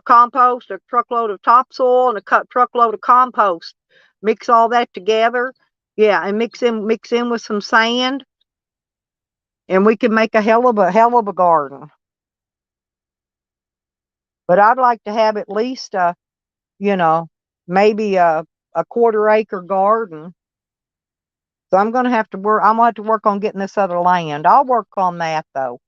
compost, a truckload of topsoil, and truckload of compost. Mix all that together. Yeah, and mix in with some sand, and we can make a hell of a garden. But I'd like to have at least you know, maybe a quarter acre garden. So I'm gonna have to work on getting this other land. I'll work on that though.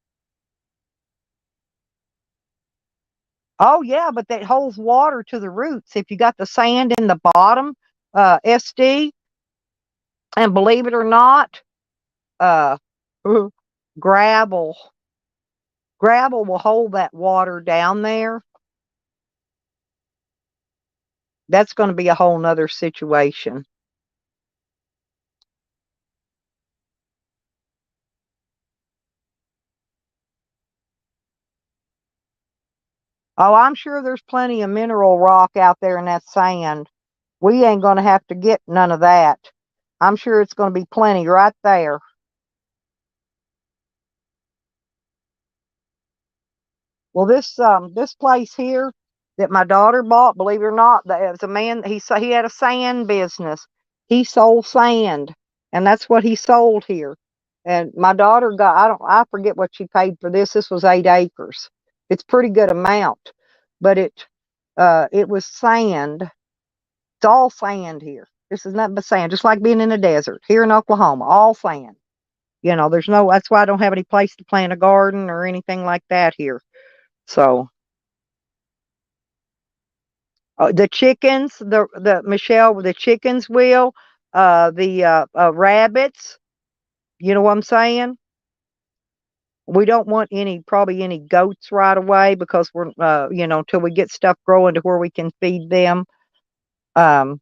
Oh yeah, but that holds water to the roots. If you got the sand in the bottom, SD, and believe it or not, uh, gravel, gravel will hold that water down there. That's going to be a whole nother situation. Oh, I'm sure there's plenty of mineral rock out there in that sand. We ain't going to have to get none of that. I'm sure it's going to be plenty right there. Well, this place here that my daughter bought, believe it or not, that it was a man. He had a sand business. He sold sand, and that's what he sold here. And my daughter got, I forget what she paid for this. This was 8 acres. It's pretty good amount, but it was sand. It's all sand here. This is nothing but sand, just like being in the desert here in Oklahoma, all sand. There's no, that's why I don't have any place to plant a garden or anything like that here. So, the chickens, the Michelle, the chickens will, the rabbits, you know what I'm saying? We don't want probably any goats right away because we're, until we get stuff growing to where we can feed them. Um,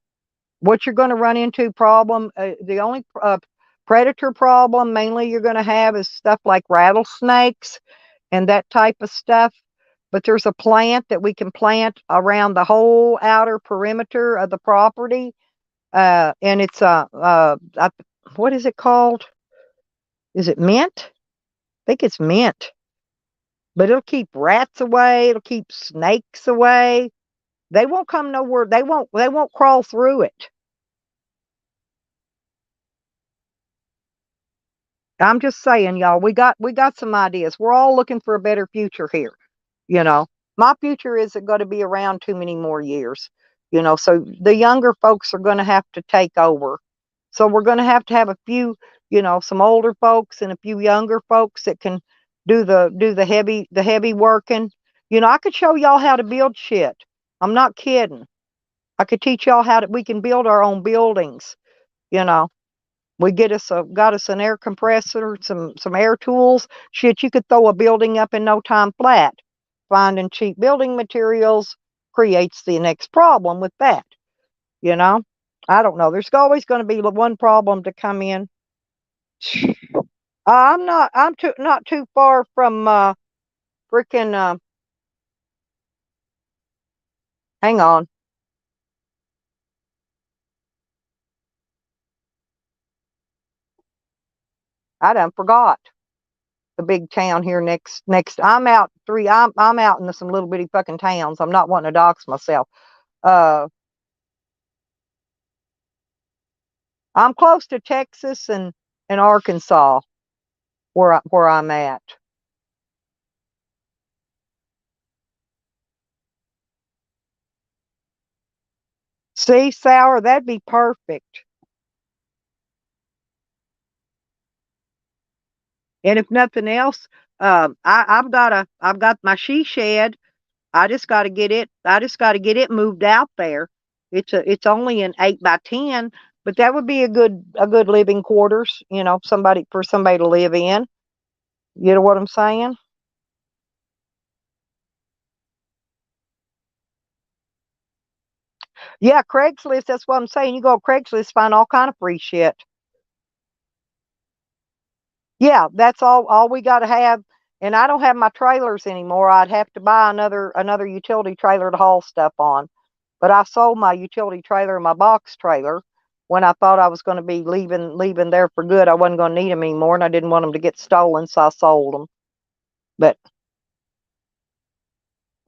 what you're going to run into problem, the only predator problem mainly you're going to have is stuff like rattlesnakes and that type of stuff. But there's a plant that we can plant around the whole outer perimeter of the property. And it's what is it called? Is it mint? I think it's mint. But it'll keep rats away. It'll keep snakes away. They won't come nowhere. They won't crawl through it. I'm just saying, y'all, we got some ideas. We're all looking for a better future here. You know, my future isn't going to be around too many more years. So the younger folks are going to have to take over. So we're going to have a few, some older folks and a few younger folks that can do the heavy working. I could show y'all how to build shit. I'm not kidding. I could teach y'all we can build our own buildings. You know, we got us an air compressor, some air tools. Shit, you could throw a building up in no time flat. Finding cheap building materials creates the next problem with that. You know, I don't know. There's always going to be one problem to come in. I'm not too far from freaking. Hang on, I done forgot the big town here next. I'm out in some little bitty fucking towns. I'm not wanting to dox myself. Uh, I'm close to Texas and Arkansas where I'm at. See, Sour, that'd be perfect. And if nothing else, I've got my she shed. I just got to get it moved out there. It's only an 8 by 10, but that would be a good living quarters. Somebody to live in. You know what I'm saying? Yeah, Craigslist. That's what I'm saying. You go to Craigslist, find all kind of free shit. Yeah, that's all we got to have. And I don't have my trailers anymore. I'd have to buy another utility trailer to haul stuff on. But I sold my utility trailer and my box trailer when I thought I was going to be leaving there for good. I wasn't going to need them anymore, and I didn't want them to get stolen, so I sold them. But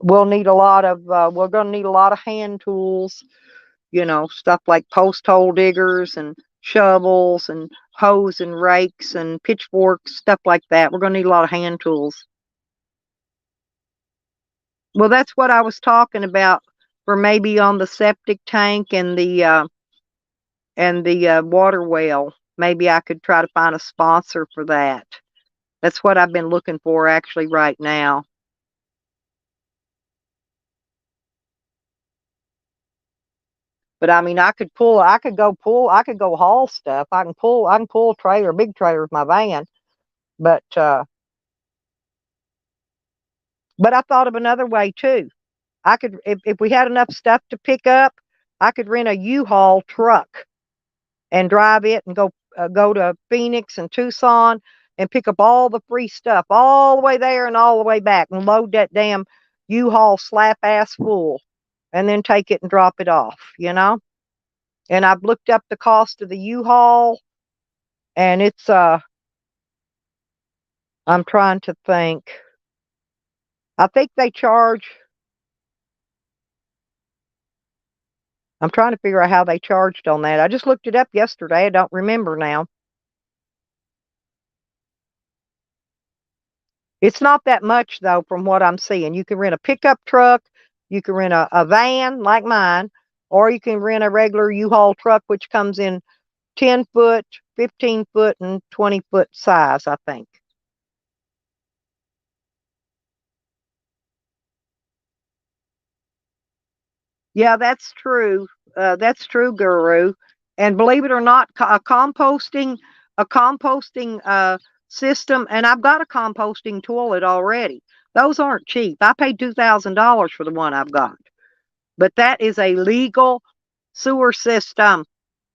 we're going to need a lot of hand tools, stuff like post hole diggers and shovels and hoes and rakes and pitchforks, stuff like that. We're going to need a lot of hand tools. Well, that's what I was talking about for maybe on the septic tank and the water well. Maybe I could try to find a sponsor for that. That's what I've been looking for actually right now. But I mean, I could go haul stuff. I can pull a trailer, a big trailer with my van. But I thought of another way too. If we had enough stuff to pick up, I could rent a U-Haul truck and drive it and go to Phoenix and Tucson and pick up all the free stuff all the way there and all the way back and load that damn U-Haul slap ass full and then take it and drop it off. And I've looked up the cost of the U-Haul and I'm trying to think. I think they charge I'm trying to figure out how they charged on that. I just looked it up yesterday. I don't remember now. It's not that much though, from what I'm seeing. You can rent a pickup truck, you can rent a van like mine, or you can rent a regular U-Haul truck, which comes in 10 foot, 15 foot, and 20 foot size, I think. Yeah, that's true. That's true, Guru. And believe it or not, a composting system, and I've got a composting toilet already. Those aren't cheap. I paid $2,000 for the one I've got, but that is a legal sewer system.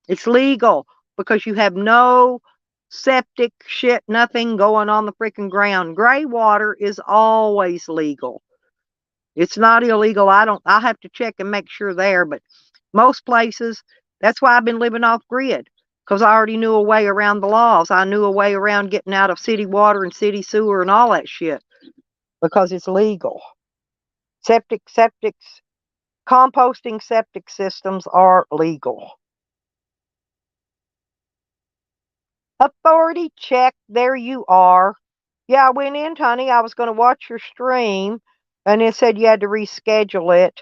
It's legal because you have no septic shit, nothing going on the freaking ground. Gray water is always legal. It's not illegal. I have to check and make sure there, but most places, that's why I've been living off grid, because I already knew a way around the laws. I knew a way around getting out of city water and city sewer and all that shit because it's legal. Septics, composting septic systems are legal. Authority check. There you are. Yeah, I went in, honey. I was going to watch your stream, and it said you had to reschedule it.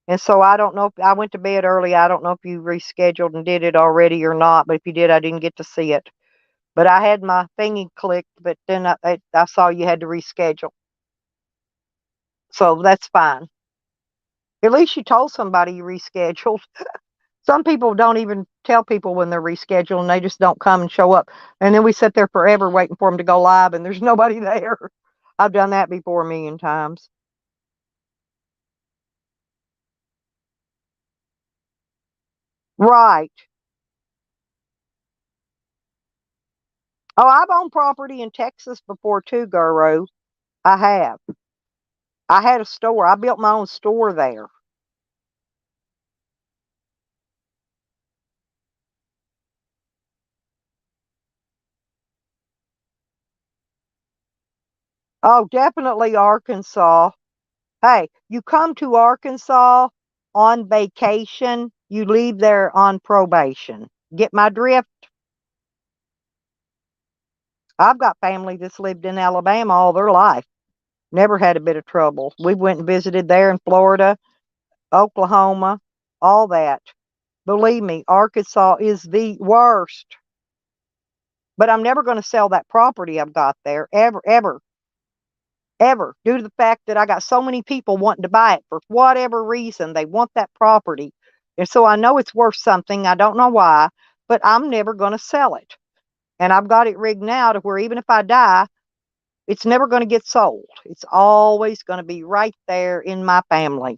And so I don't know if I went to bed early. I don't know if you rescheduled and did it already or not. But if you did, I didn't get to see it. But I had my thingy clicked, but then I saw you had to reschedule. So that's fine. At least you told somebody you rescheduled. Some people don't even tell people when they're rescheduled, and they just don't come and show up. And then we sit there forever waiting for them to go live, and there's nobody there. I've done that before a million times. Right. Oh, I've owned property in Texas before too, Guru. I have. I had a store. I built my own store there. Oh, definitely Arkansas. Hey, you come to Arkansas on vacation, you leave there on probation. Get my drift? I've got family that's lived in Alabama all their life. Never had a bit of trouble. We went and visited there in Florida, Oklahoma, all that. Believe me, Arkansas is the worst. But I'm never going to sell that property I've got there, ever, ever, ever, due to the fact that I got so many people wanting to buy it for whatever reason. They want that property. And so I know it's worth something. I don't know why, but I'm never going to sell it. And I've got it rigged now to where even if I die, it's never going to get sold. It's always going to be right there in my family,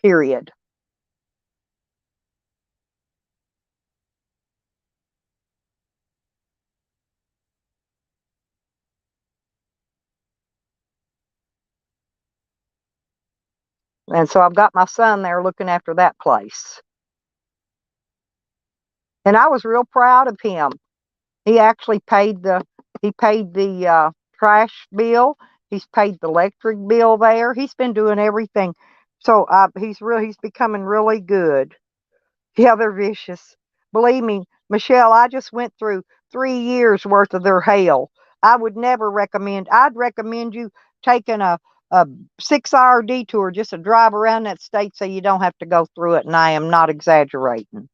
period. And so I've got my son there looking after that place. And I was real proud of him. He actually paid the trash bill. He's paid the electric bill there. He's been doing everything. So he's becoming really good. Yeah, they're vicious. Believe me, Michelle, I just went through 3 years worth of their hail. I would never recommend. I'd recommend you taking a 6 hour detour just to drive around that state so you don't have to go through it. And I am not exaggerating.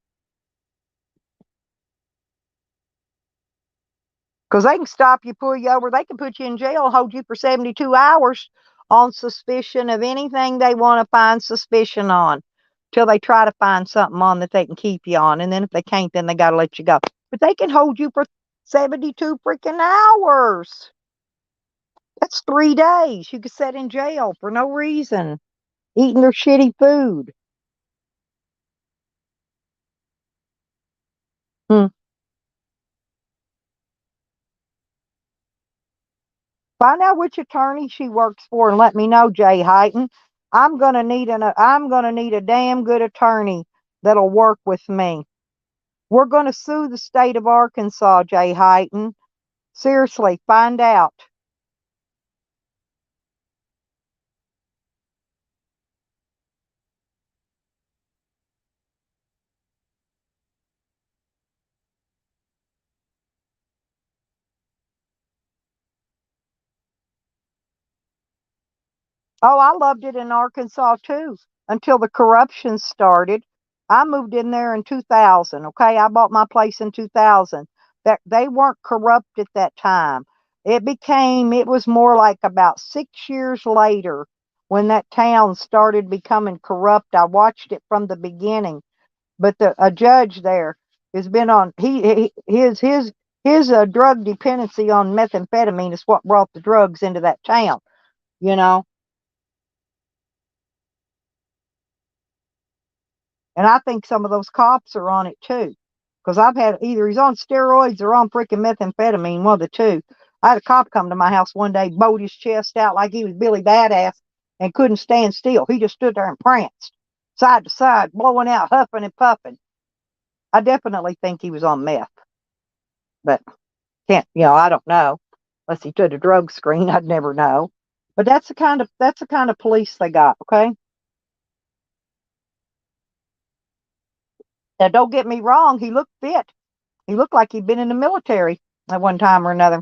Because they can stop you, pull you over. They can put you in jail, hold you for 72 hours on suspicion of anything they want to find suspicion on till they try to find something on that they can keep you on. And then if they can't, then they got to let you go. But they can hold you for 72 freaking hours. That's 3 days. You could sit in jail for no reason, eating their shitty food. Hmm. Find out which attorney she works for and let me know, Jay Heighton. I'm gonna need a damn good attorney that'll work with me. We're gonna sue the state of Arkansas, Jay Heighton. Seriously, find out. Oh, I loved it in Arkansas too until the corruption started. I moved in there in 2000. Okay, I bought my place in 2000. That they weren't corrupt at that time. It was more like about 6 years later when that town started becoming corrupt. I watched it from the beginning, but a judge there has been on his drug dependency on methamphetamine is what brought the drugs into that town. You know, and I think some of those cops are on it too. Because I've had either he's on steroids or on freaking methamphetamine, one of the two. I had a cop come to my house one day, bowed his chest out like he was Billy Badass and couldn't stand still. He just stood there and pranced side to side, blowing out, huffing and puffing. I definitely think he was on meth, but I don't know. Unless he took a drug screen, I'd never know. But that's the kind of police they got, okay? Now don't get me wrong, he looked fit. He looked like he'd been in the military at one time or another.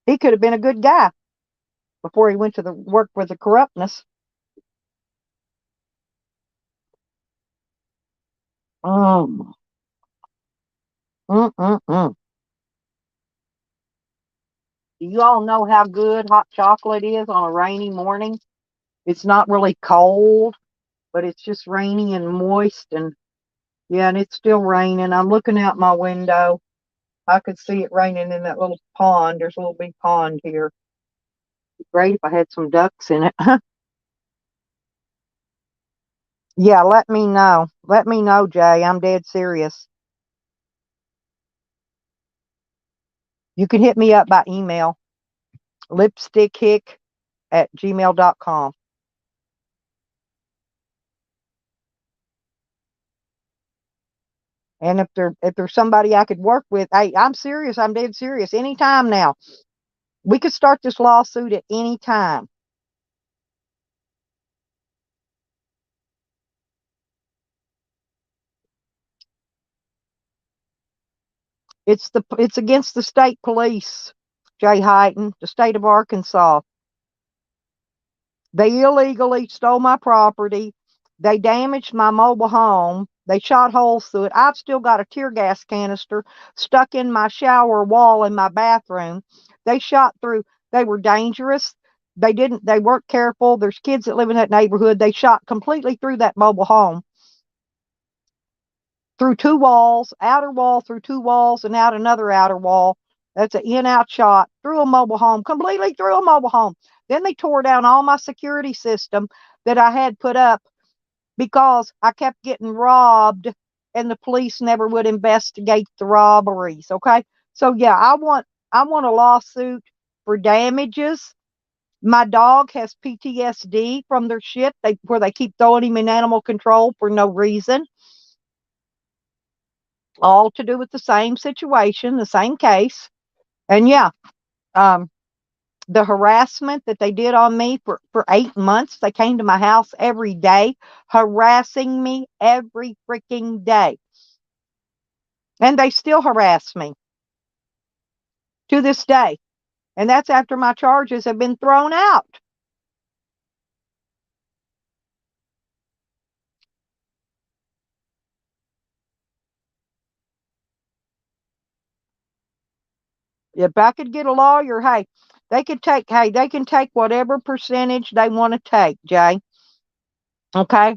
He could have been a good guy before he went to the work with the corruptness. Mm, mm. Do you all know how good hot chocolate is on a rainy morning? It's not really cold, but it's just rainy and moist, and yeah, and it's still raining. I'm looking out my window. I could see it raining in that little pond. There's a little big pond here. It'd be great if I had some ducks in it. Yeah, let me know. Let me know, Jay. I'm dead serious. You can hit me up by email, lipstickhick@gmail.com. And if there's somebody I could work with, hey, I'm serious. I'm dead serious. Anytime now. We could start this lawsuit at any time. It's against the state police, Jay Hyten, the state of Arkansas. They illegally stole my property. They damaged my mobile home. They shot holes through it. I've still got a tear gas canister stuck in my shower wall in my bathroom. They shot through. They were dangerous. They weren't careful. There's kids that live in that neighborhood. They shot completely through that mobile home, through two walls, outer wall through two walls and out another outer wall. That's an in out shot through a mobile home, completely through a mobile home. Then they tore down all my security system that I had put up because I kept getting robbed and the police never would investigate the robberies. Okay. So yeah, I want a lawsuit for damages. My dog has PTSD from their shit where they keep throwing him in animal control for no reason. All to do with the same situation, the same case. And yeah, um, the harassment that they did on me for 8 months, they came to my house every day, harassing me every freaking day. And they still harass me to this day. And that's after my charges have been thrown out. If I could get a lawyer, hey, they can take whatever percentage they want to take, Jay. Okay.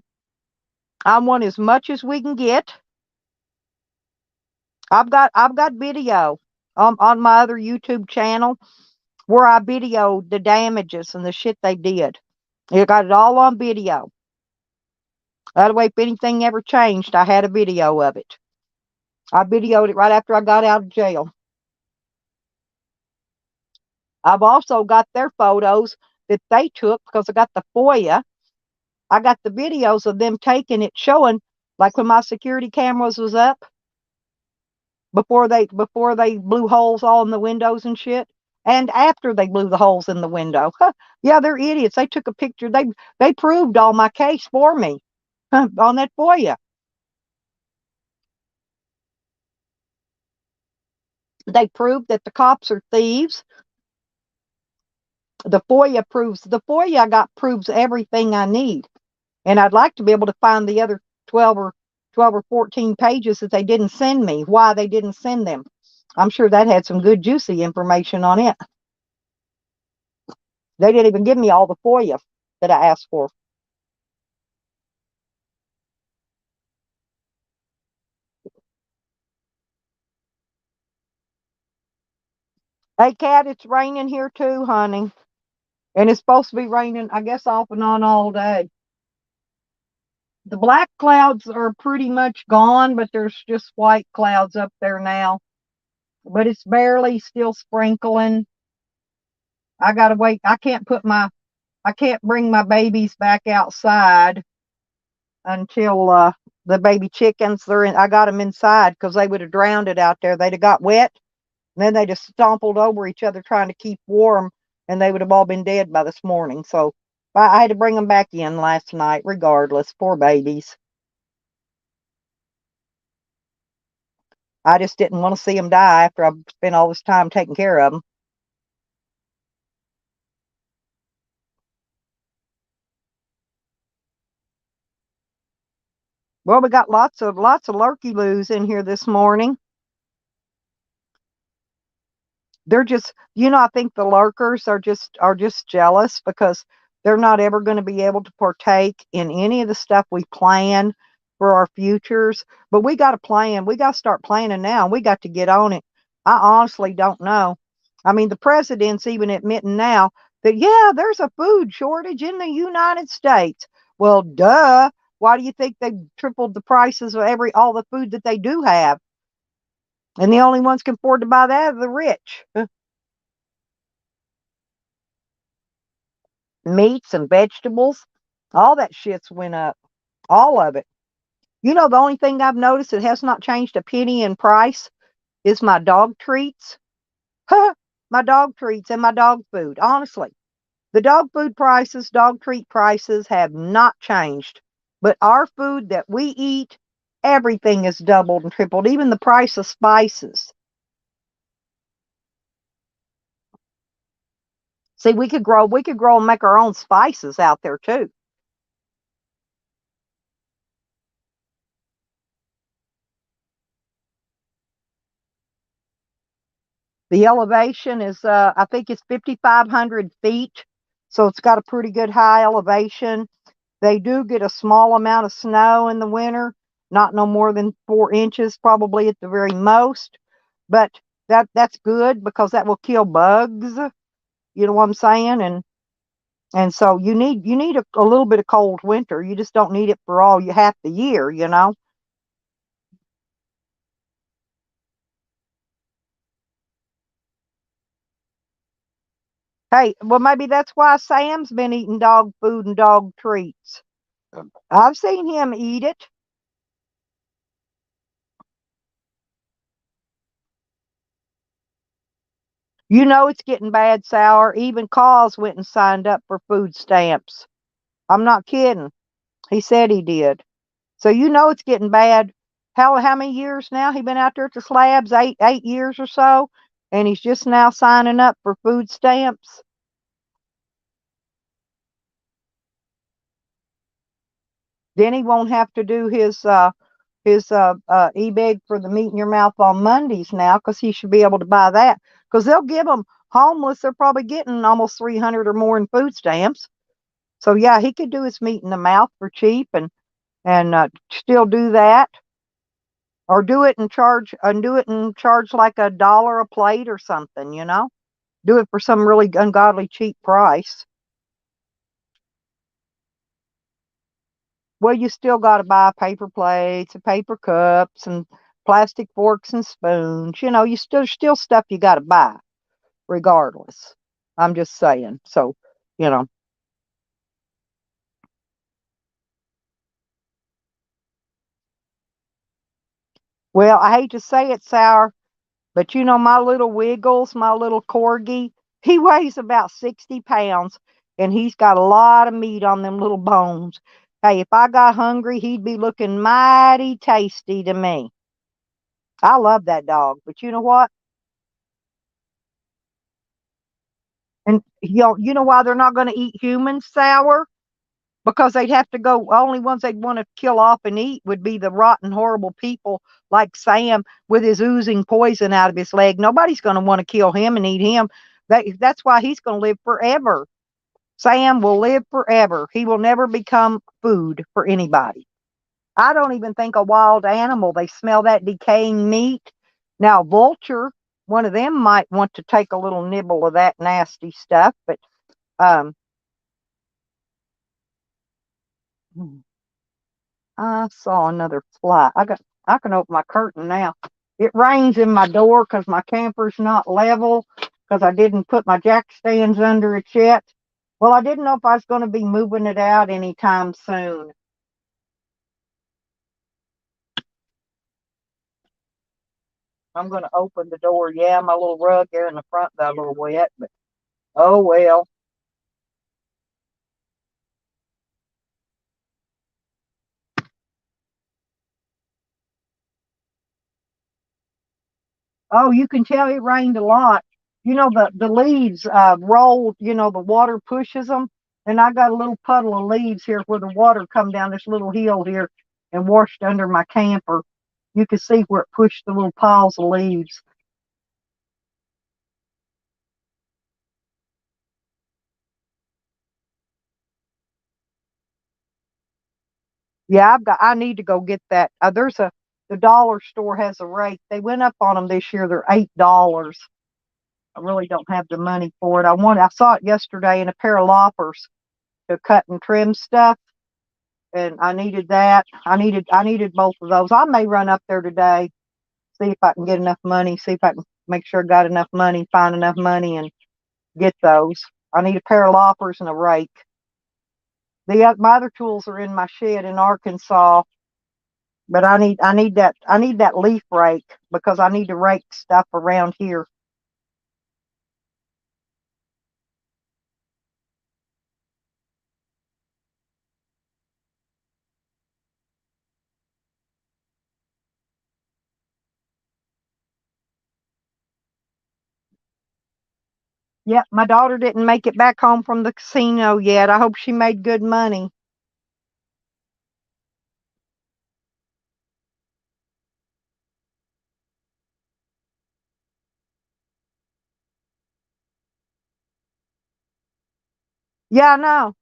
I want as much as we can get. I've got video on my other YouTube channel where I videoed the damages and the shit they did. You got it all on video. That way, if anything ever changed, I had a video of it. I videoed it right after I got out of jail. I've also got their photos that they took because I got the FOIA. I got the videos of them taking it, showing like when my security cameras was up before they blew holes all in the windows and shit, and after they blew the holes in the window. Yeah, they're idiots. They took a picture. They proved all my case for me on that FOIA. They proved that the cops are thieves. The FOIA I got proves everything I need. And I'd like to be able to find the other 12 or 14 pages that they didn't send me, why they didn't send them. I'm sure that had some good juicy information on it. They didn't even give me all the FOIA that I asked for. Hey, Cat, it's raining here too, honey. And it's supposed to be raining, I guess, off and on all day. The black clouds are pretty much gone, but there's just white clouds up there now. But it's barely still sprinkling. I gotta wait. I can't bring my babies back outside until the baby chickens, I got them inside because they would have drowned it out there. They'd have got wet, and then they just stompled over each other trying to keep warm, and they would have all been dead by this morning. So I had to bring them back in last night regardless. Poor babies. I just didn't want to see them die after I've spent all this time taking care of them. Well, we got lots of lurky-loos in here this morning. They're just, I think the lurkers are just jealous because they're not ever going to be able to partake in any of the stuff we plan for our futures. But we got to plan. We got to start planning now. We got to get on it. I honestly don't know. I mean, the president's even admitting now that, yeah, there's a food shortage in the United States. Well, duh. Why do you think they've tripled the prices of all the food that they do have? And the only ones can afford to buy that are the rich. Meats and vegetables, all that shit's went up. All of it. The only thing I've noticed that has not changed a penny in price is my dog treats. My dog treats and my dog food. Honestly, the dog food prices, dog treat prices have not changed. But our food that we eat, everything is doubled and tripled, even the price of spices. See, we could grow and make our own spices out there too. The elevation is, I think it's 5,500 feet. So it's got a pretty good high elevation. They do get a small amount of snow in the winter, not no more than 4 inches, probably at the very most. But that's good because that will kill bugs. You know what I'm saying? And so you need a little bit of cold winter. You just don't need it for half the year. Hey, well, maybe that's why Sam's been eating dog food and dog treats. I've seen him eat it. It's getting bad, Sour. Even Cause went and signed up for food stamps. I'm not kidding. He said he did. So it's getting bad. How many years now? He been out there at the slabs, 8 years or so, and he's just now signing up for food stamps. Then he won't have to do his e-bag for the meat in your mouth on Mondays now, because he should be able to buy that. Because they'll give them homeless. They're probably getting almost 300 or more in food stamps. So yeah, he could do his meat in the mouth for cheap and still do that, or do it and charge like $1 a plate or something. Do it for some really ungodly cheap price. Well, you still got to buy paper plates and paper cups and plastic forks and spoons. You still stuff you got to buy regardless. I'm just saying. So, you know. Well, I hate to say it, Sour, but my little Wiggles, my little corgi, he weighs about 60 pounds and he's got a lot of meat on them little bones. Hey, if I got hungry, he'd be looking mighty tasty to me. I love that dog, but you know what? And you know why they're not going to eat humans, Sour? Because they'd have to go, only ones they'd want to kill off and eat would be the rotten, horrible people like Sam with his oozing poison out of his leg. Nobody's going to want to kill him and eat him. That's why he's going to live forever. Sam will live forever. He will never become food for anybody. I don't even think a wild animal, they smell that decaying meat. Now, vulture, one of them might want to take a little nibble of that nasty stuff, but um, I saw another fly. I can open my curtain now. It rains in my door because my camper's not level because I didn't put my jack stands under it yet. Well, I didn't know if I was going to be moving it out anytime soon. I'm going to open the door. Yeah, my little rug there in the front got a little wet, but oh well. Oh, you can tell it rained a lot. You know, the leaves rolled, you know, the water pushes them. And I got a little puddle of leaves here where the water come down this little hill here and washed under my camper. You can see where it pushed the little piles of leaves. Yeah, I need to go get that. The dollar store has a rake. They went up on them this year. They're $8. I really don't have the money for it. I saw it yesterday in a pair of loppers to cut and trim stuff, and I needed that. I needed both of those. I may run up there today, see if I can get enough money, see if I can make sure I got enough money, find enough money, and get those. I need a pair of loppers and a rake. My other tools are in my shed in Arkansas, but I need that leaf rake because I need to rake stuff around here. Yep, my daughter didn't make it back home from the casino yet. I hope she made good money. Yeah, I know.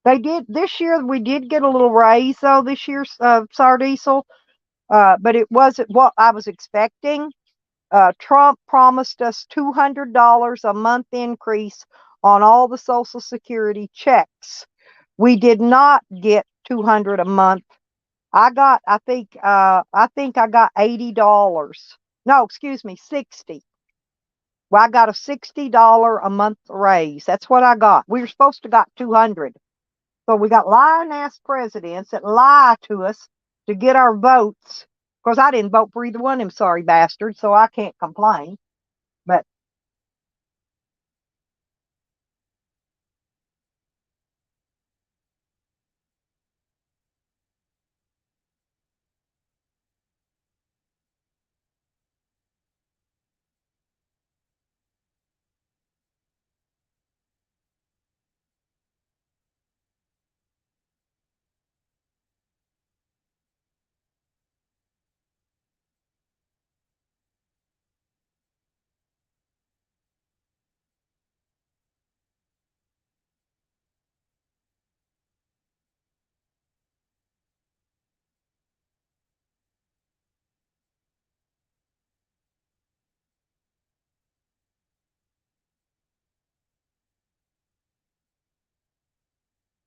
They did this year. We did get a little raise though this year, Sardiesel, but it wasn't what I was expecting. Trump promised us $200 a month increase on all the Social Security checks. We did not get 200 a month. I think I got $80. No, excuse me, 60. Well, I got a $60 a month raise. That's what I got. We were supposed to got 200. So we got lying ass presidents that lie to us to get our votes. Of course, I didn't vote for either one of them sorry bastards, so I can't complain. But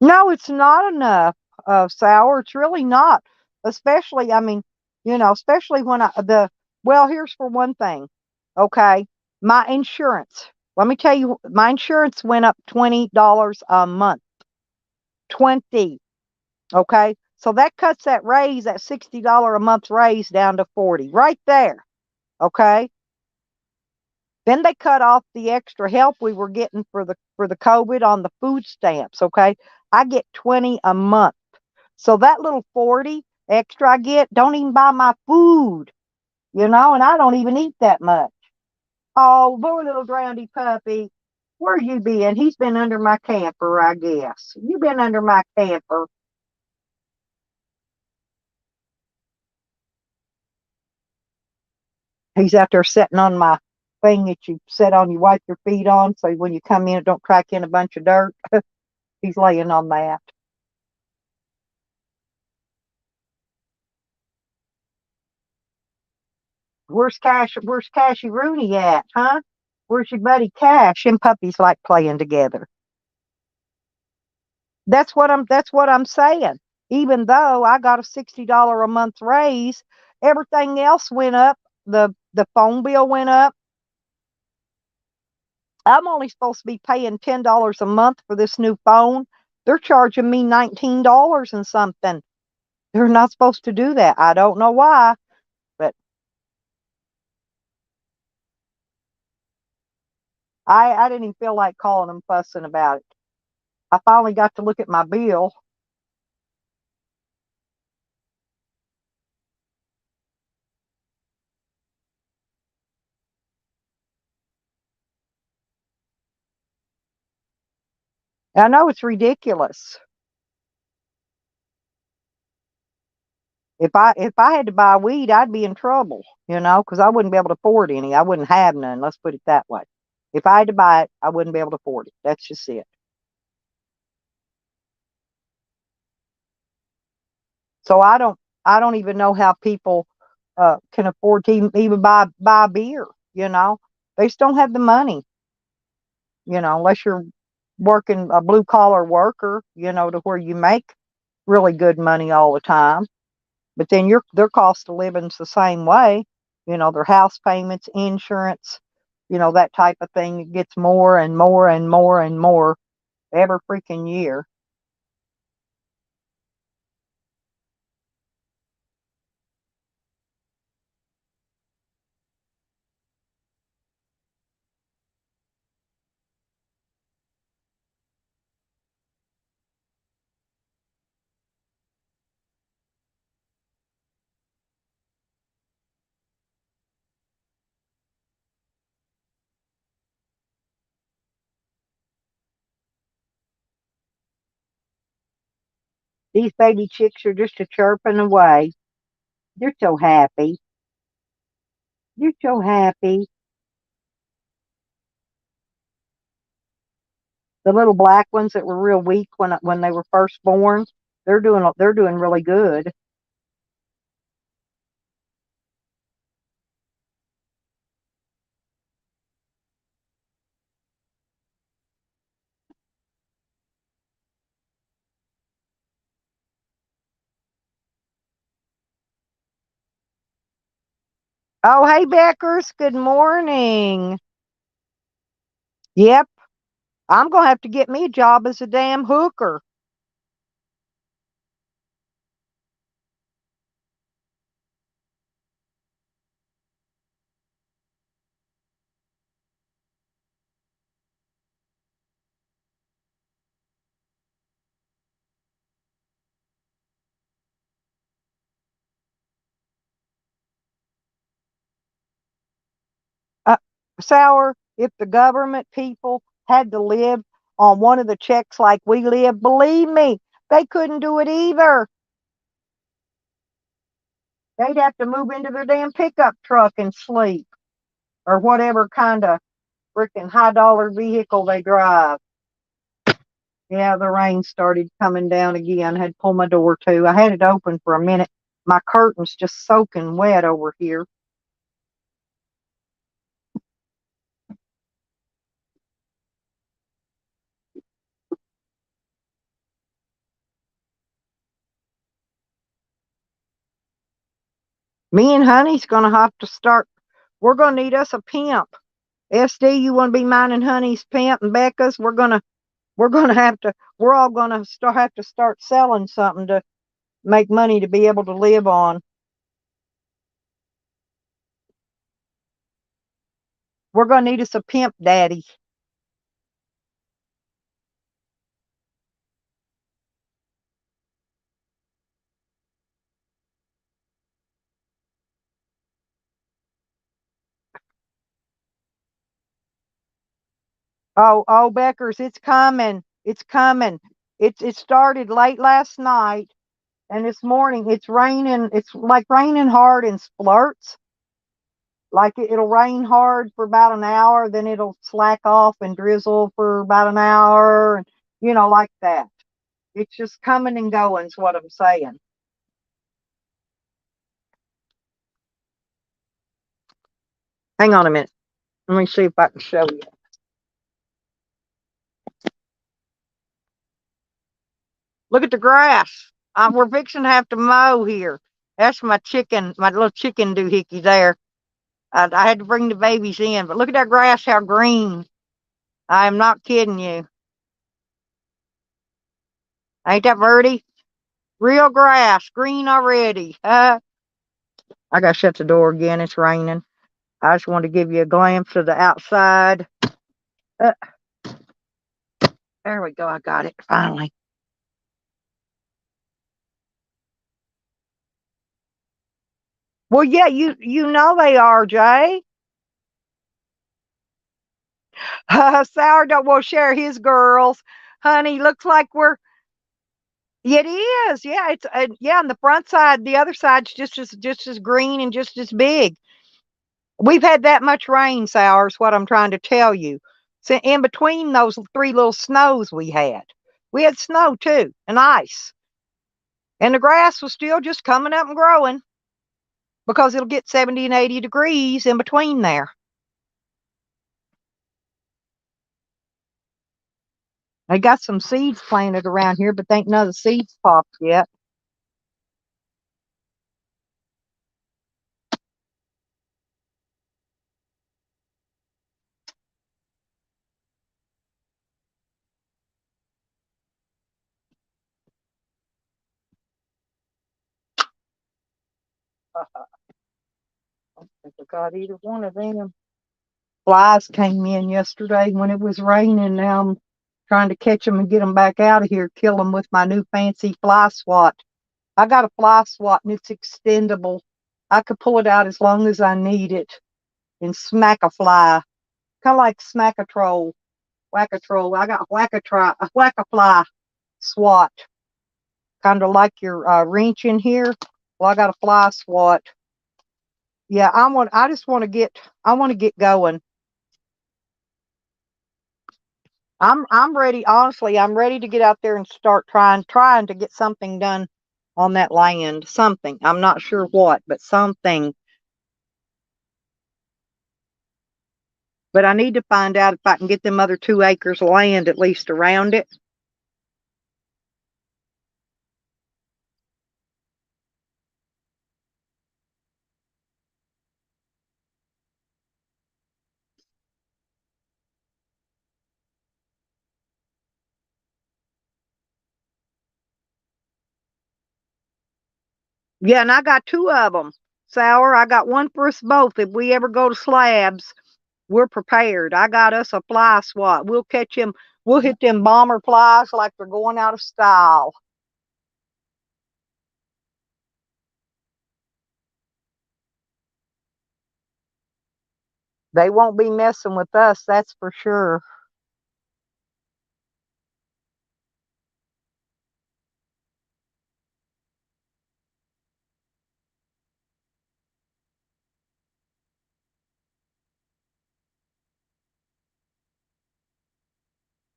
no, it's not enough, Sour. It's really not. Especially, I mean, especially when well, here's for one thing. Okay. My insurance. Let me tell you, my insurance went up $20 a month. 20. Okay. So that cuts that $60 a month raise down to 40 right there. Okay. Then they cut off the extra help we were getting for the COVID on the food stamps. Okay. I get 20 a month. So that little 40 extra I get don't even buy my food, and I don't even eat that much. Oh, poor little drowny puppy. Where you been? He's been under my camper, I guess. You been under my camper. He's out there sitting on my thing that you sit on, you wipe your feet on, so when you come in, it don't crack in a bunch of dirt. He's laying on that. Where's Cashy Rooney at, huh? Where's your buddy Cash? Them puppies like playing together. That's what I'm saying. Even though I got a $60 a month raise, everything else went up. The phone bill went up. I'm only supposed to be paying $10 a month for this new phone. They're charging me $19 and something. They're not supposed to do that. I don't know why, but I didn't even feel like calling them fussing about it. I finally got to look at my bill. I know it's ridiculous. If I had to buy weed, I'd be in trouble, because I wouldn't be able to afford any. I wouldn't have none. Let's put it that way. If I had to buy it, I wouldn't be able to afford it. That's just it. So I don't even know how people can afford to even buy beer. They just don't have the money. Unless you're working a blue collar worker, to where you make really good money all the time. But then their cost of living's the same way. Their house payments, insurance, that type of thing. It gets more and more and more and more every freaking year. These baby chicks are just a chirping away. They're so happy. You're so happy. The little black ones that were real weak when they were first born, they're doing really good. Oh, hey, Beckers. Good morning. Yep, I'm gonna have to get me a job as a damn hooker. Uh, Sour, if the government people had to live on one of the checks like we live, believe me, they couldn't do it either. They'd have to move into their damn pickup truck and sleep, or whatever kind of freaking high-dollar vehicle they drive. Yeah, the rain started coming down again. I had to pull my door too. I had it open for a minute. My curtain's just soaking wet over here. Me and Honey's gonna have to start. We're gonna need us a pimp. SD, you want to be mine and Honey's pimp, and Becca's. We're gonna have to. We're all gonna have to start selling something to make money to be able to live on. We're gonna need us a pimp daddy. Oh, Beckers, it's coming. It's coming. It started late last night, and this morning it's raining. It's like raining hard in splurts. Like it'll rain hard for about an hour, then it'll slack off and drizzle for about an hour, and like that. It's just coming and going, is what I'm saying. Hang on a minute. Let me see if I can show you. Look at the grass. We're fixing to have to mow here. That's my chicken, my little chicken doohickey there. I had to bring the babies in, but look at that grass, how green. I am not kidding you. Ain't that birdie? Real grass, green already. I got to shut the door again. It's raining. I just want to give you a glimpse of the outside. Uh, there we go. I got it finally. Well, yeah, you know they are, Jay. Sourdough will share his girls. Honey, looks like we're. It is, yeah. It's yeah. On the front side, the other side's just as green and just as big. We've had that much rain, Sour, is what I'm trying to tell you. So in between those three little snows we had snow too and ice, and the grass was still just coming up and growing because it'll get 70 and 80 degrees in between there. They got some seeds planted around here, but they ain't none of the seeds popped yet. I don't think I got either one of them. Flies came in yesterday when it was raining. Now I'm trying to catch them and get them back out of here, kill them with my new fancy fly swat. I got a fly swat and it's extendable. I could pull it out as long as I need it and smack a fly. Kind of like smack a troll, whack a troll. I got whack a fly swat. Kind of like your wrench in here. Well, I got a fly swat. Yeah, I just want to get. I want to get going. I'm ready. Honestly, I'm ready to get out there and start trying to get something done on that land. Something. I'm not sure what, but something. But I need to find out if I can get them other 2 acres of land at least around it. Yeah, and I got 2 of them. Sour. I got one for us both. If we ever go to slabs, we're prepared. I got us a fly swat. We'll catch him. We'll hit them bomber flies like they're going out of style. They won't be messing with us, that's for sure.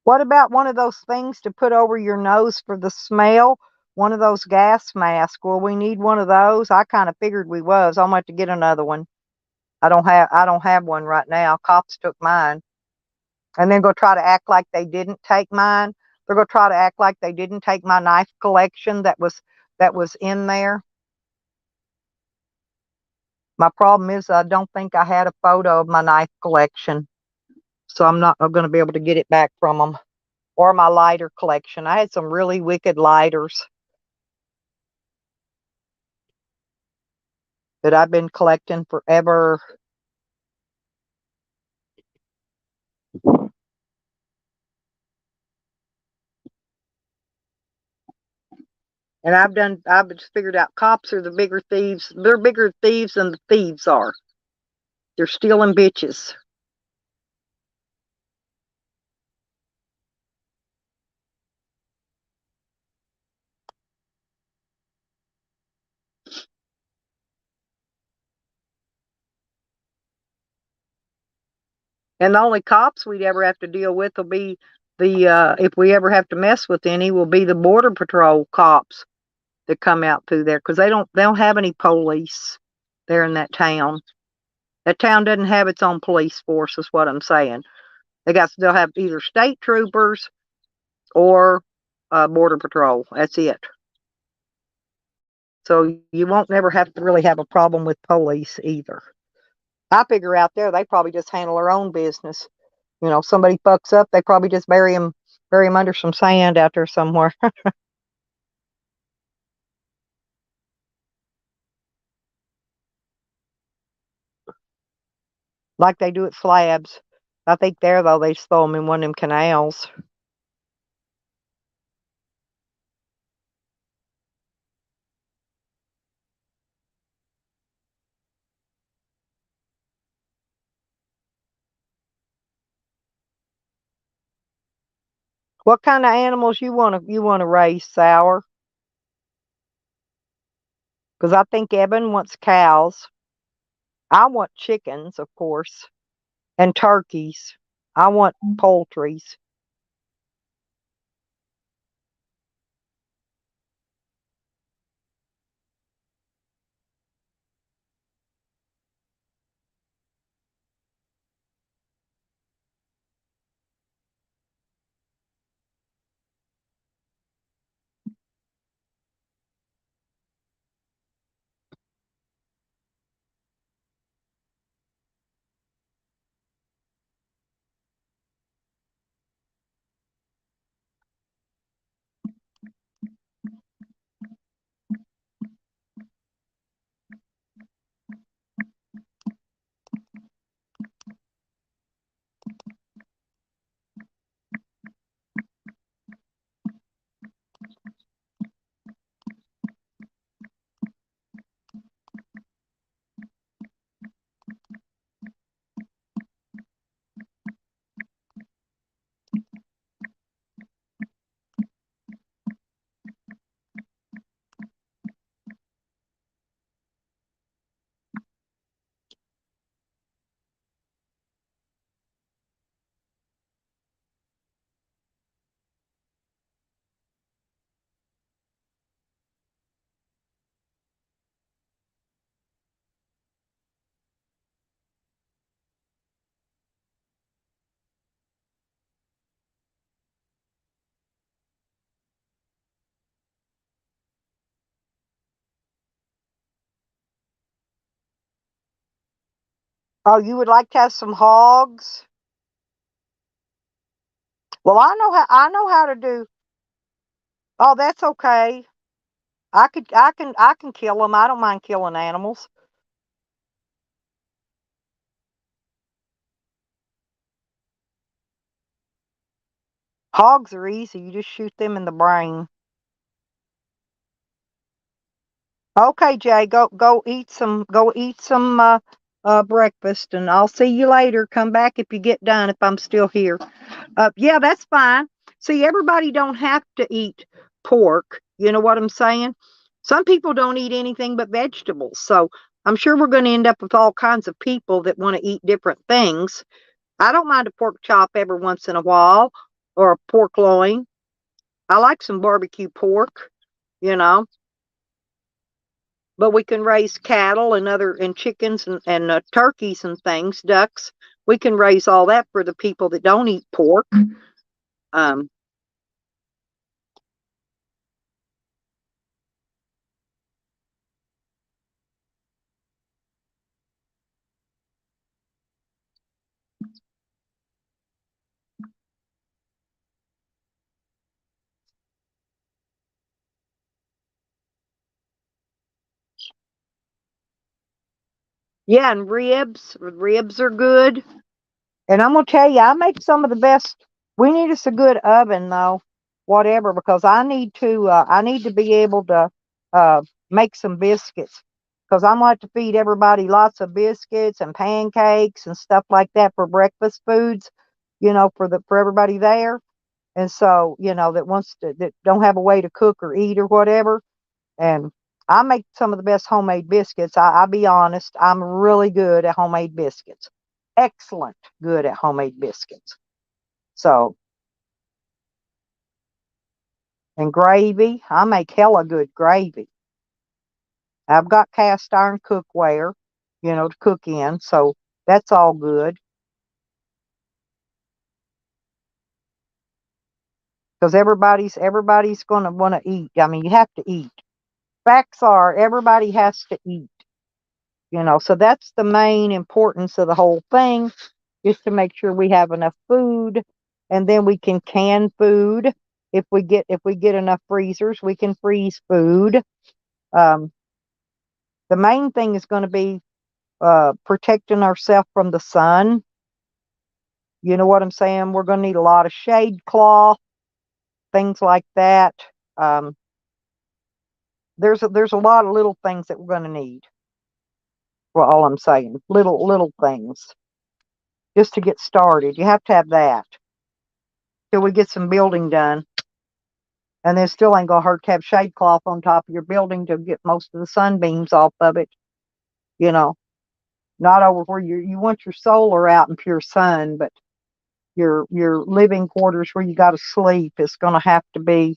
What about one of those things to put over your nose for the smell? One of those gas masks. Well, we need one of those. I kind of figured we was. I'm going to have to get another one. I don't have one right now. Cops took mine. And then go try to act like they didn't take mine. They're going to try to act like they didn't take my knife collection that was in there. My problem is I don't think I had a photo of my knife collection. So I'm not going to be able to get it back from them. Or my lighter collection. I had some really wicked lighters that I've been collecting forever. And I've just figured out cops are the bigger thieves. They're bigger thieves than the thieves are. They're stealing bitches. And the only cops we'd ever have to deal with will be if we ever have to mess with any, will be the border patrol cops that come out through there, because they don't have any police there in that town. That town doesn't have its own police force, is what I'm saying. They'll have either state troopers or border patrol. That's it. So you won't never have to really have a problem with police either. I figure out there they probably just handle their own business. Somebody fucks up, they probably just bury him under some sand out there somewhere. Like they do at slabs. I think there, though, they just throw them in one of them canals. What kind of animals you want to raise, Sour? Because I think Eben wants cows. I want chickens, of course, and turkeys. I want poultries. Oh, you would like to have some hogs? Well, I know how to do. Oh, that's okay. I can kill them. I don't mind killing animals. Hogs are easy. You just shoot them in the brain. Okay, Jay, go eat some breakfast, and I'll see you later. Come back if you get done, if I'm still here. Yeah, that's fine. See, everybody don't have to eat pork. You know what I'm saying? Some people don't eat anything but vegetables. So I'm sure we're going to end up with all kinds of people that want to eat different things. I don't mind a pork chop every once in a while, or a pork loin. I like some barbecue pork, you know. But we can raise cattle and chickens and turkeys and things, ducks. We can raise all that for the people that don't eat pork. Um, yeah, and ribs are good. And I'm gonna tell you, I make some of the best. We need us a good oven though, whatever, because I need to be able to uh make some biscuits, because I'm going to feed everybody lots of biscuits and pancakes and stuff like that for breakfast foods, for everybody there. And so, that don't have a way to cook or eat or whatever. And I make some of the best homemade biscuits. I'll be honest, I'm really good at homemade biscuits. excellent good at homemade biscuits. So, and gravy, I make hella good gravy. I've got cast iron cookware, to cook in, so that's all good. Because everybody's going to want to eat. I mean, you have to eat. Facts are everybody has to eat. So that's the main importance of the whole thing, is to make sure we have enough food, and then we can food. If we get enough freezers, we can freeze food. Um, the main thing is going to be protecting ourselves from the sun. You know what I'm saying? We're going to need a lot of shade cloth, things like that. Um, there's a lot of little things that we're going to need. Well, all I'm saying, little things, just to get started. You have to have that till we get some building done, and then still ain't gonna hurt to have shade cloth on top of your building to get most of the sunbeams off of it. Not over where you want your solar out in pure sun, but your living quarters where you got to sleep is going to have to be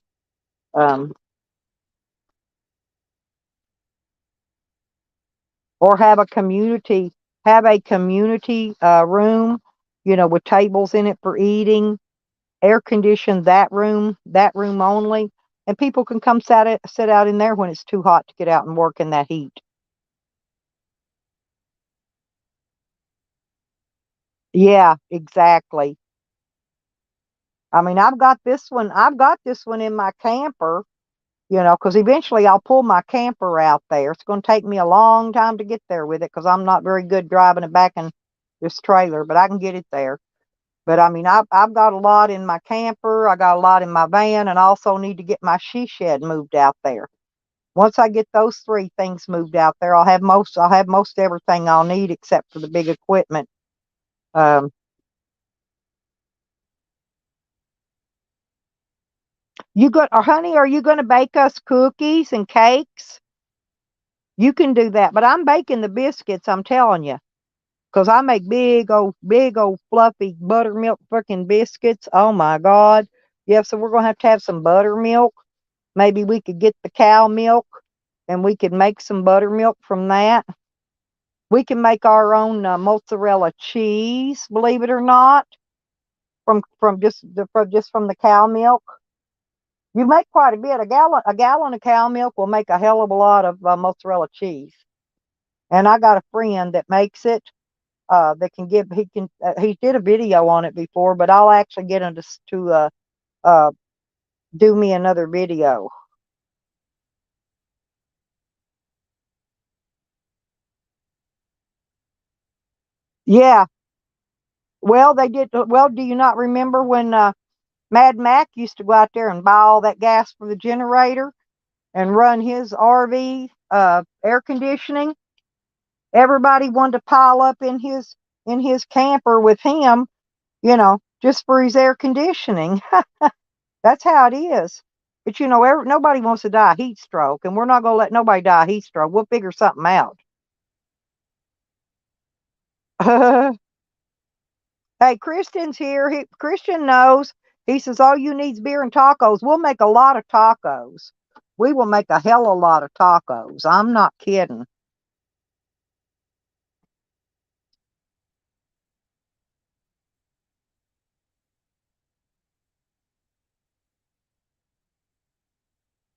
or have a community room, with tables in it for eating, air condition that room only, and people can come sit out in there when it's too hot to get out and work in that heat. Yeah, exactly. I mean, I've got this one in my camper, because eventually I'll pull my camper out there. It's going to take me a long time to get there with it because I'm not very good driving it back in this trailer, but I can get it there. But I mean, I've got a lot in my camper. I got a lot in my van, and I also need to get my she shed moved out there. Once I get those three things moved out there, I'll have most everything I'll need except for the big equipment. Um, honey, are you going to bake us cookies and cakes? You can do that, but I'm baking the biscuits, I'm telling you, because I make big old fluffy buttermilk freaking biscuits. Oh my God. Yeah, so we're going to have some buttermilk. Maybe we could get the cow milk and we could make some buttermilk from that. We can make our own mozzarella cheese, believe it or not, from the cow milk. You make quite a bit. A gallon of cow milk will make a hell of a lot of mozzarella cheese. And I got a friend that makes it. That can give he did a video on it before, but I'll actually get him to uh, do me another video. Yeah. Well, they did. Well, do you not remember when Mad Mac used to go out there and buy all that gas for the generator and run his RV air conditioning? Everybody wanted to pile up in his camper with him, just for his air conditioning. That's how it is. But nobody wants to die of heat stroke, and we're not going to let nobody die of heat stroke. We'll figure something out. Hey, Christian's here. Christian knows. He says all you need is beer and tacos. We'll make a lot of tacos. We will make a hell of a lot of tacos. I'm not kidding.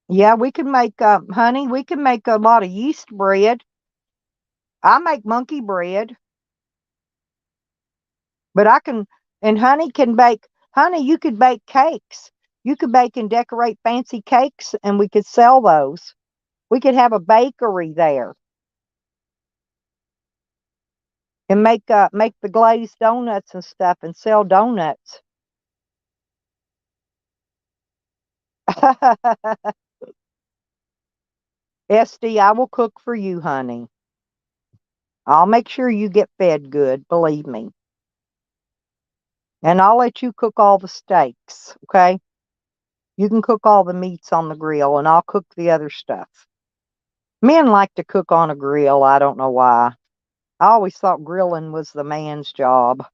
Yeah, we can make, honey, we can make a lot of yeast bread. I make monkey bread, but honey, you could bake cakes. You could bake and decorate fancy cakes, and we could sell those. We could have a bakery there and make the glazed donuts and stuff and sell donuts. SD, I will cook for you, honey. I'll make sure you get fed good, believe me. And I'll let you cook all the steaks, okay? You can cook all the meats on the grill, and I'll cook the other stuff. Men like to cook on a grill. I don't know why. I always thought grilling was the man's job.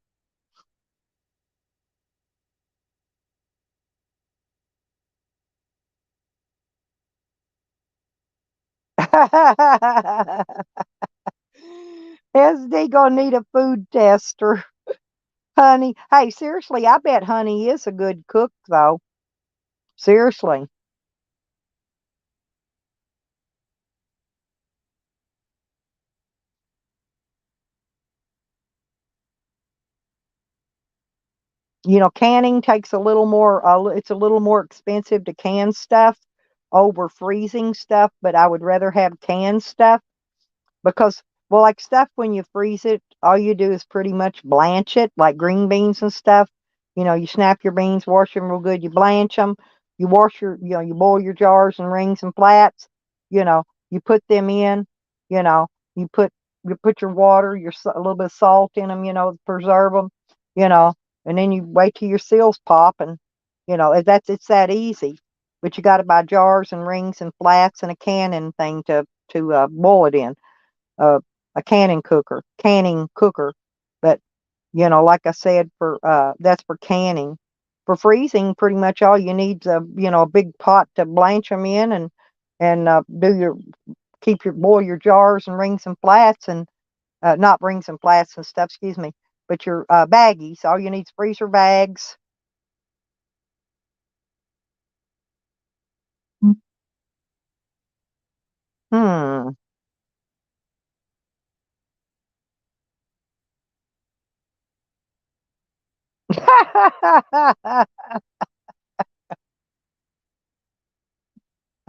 SD gonna need a food tester. Honey. Hey, seriously, I bet Honey is a good cook, though. Seriously. Canning takes a little more, it's a little more expensive to can stuff over freezing stuff, but I would rather have canned stuff because, well, like stuff when you freeze it, all you do is pretty much blanch it, like green beans and stuff. You snap your beans, wash them real good, you blanch them, you wash you boil your jars and rings and flats, you know, you put them in, you know, you put you put your water, a little bit of salt in them, preserve them, you know, and then you wait till your seals pop, and it's that easy. But you got to buy jars and rings and flats and a canning thing to boil it in, uh, a canning cooker. But like I said, for that's for canning. For freezing, pretty much all you need is a big pot to blanch them in, and do your keep your boil your jars and rings and flats, and not rings and flats and stuff, excuse me, but your baggies. All you need is freezer bags. Hmm.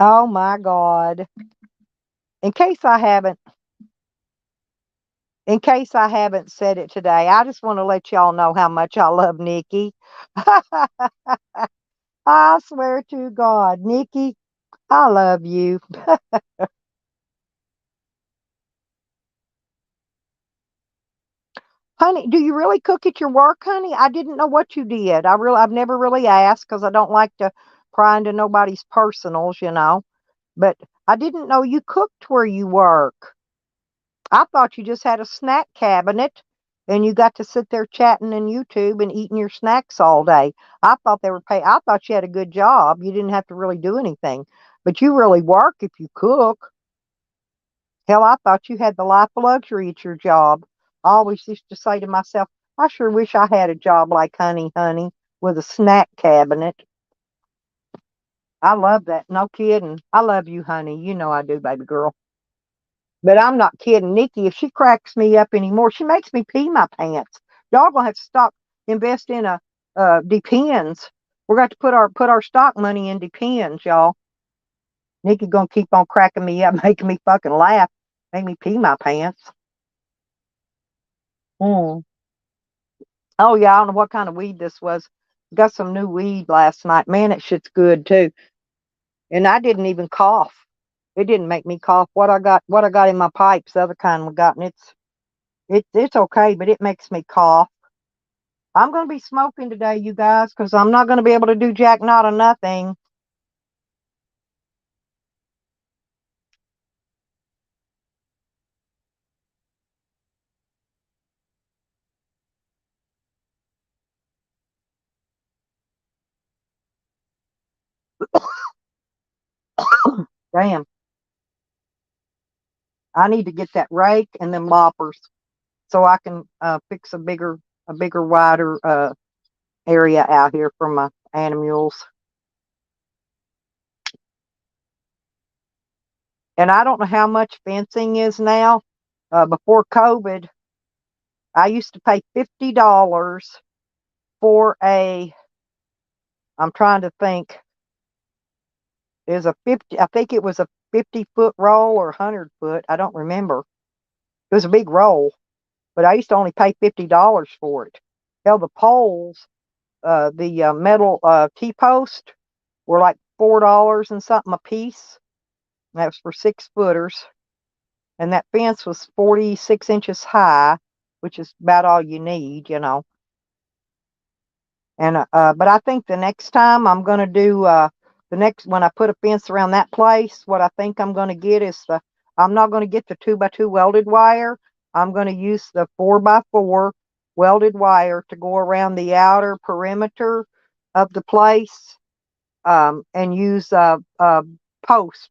Oh my God. In case I haven't in case I haven't said it today, I just want to let y'all know how much I love Nikki. I swear to God, Nikki, I love you. Honey, do you really cook at your work, honey? I didn't know what you did. I've never really asked because I don't like to pry into nobody's personals. But I didn't know you cooked where you work. I thought you just had a snack cabinet and you got to sit there chatting in YouTube and eating your snacks all day. I thought you had a good job. You didn't have to really do anything. But you really work if you cook. Hell, I thought you had the life of luxury at your job. I always used to say to myself, I sure wish I had a job like Honey, with a snack cabinet. I love that. No kidding. I love you, Honey. You know I do, baby girl. But I'm not kidding. Nikki, if she cracks me up anymore, she makes me pee my pants. Y'all gonna have to stop invest in a Depends. We're going to put our stock money in Depends, y'all. Nikki gonna keep on cracking me up, making me fucking laugh, make me pee my pants. Mm. Oh yeah, I don't know what kind of weed this was. Got some new weed last night. Man, that shit's good too. And I didn't even cough. It didn't make me cough. What I got in my pipes, the other kind we got, and it's okay, but it makes me cough. I'm gonna be smoking today, you guys, because I'm not gonna be able to do jack not or nothing. Damn. I need to get that rake and them loppers so I can fix a bigger, wider area out here for my animals. And I don't know how much fencing is now. Before COVID, I used to pay $50 for I'm trying to think, is a 50, I think it was a 50-foot roll or 100 foot. I don't remember. It was a big roll, but I used to only pay $50 for it. Hell, the poles, the metal T-post were like $4 and something a piece. That was for 6 footers. And that fence was 46 inches high, which is about all you need. And but I think the next time I'm gonna do the next when I put a fence around that place, what I think I'm gonna get is I'm not gonna get the 2x2 welded wire. I'm going to use the 4x4 welded wire to go around the outer perimeter of the place, and use a post.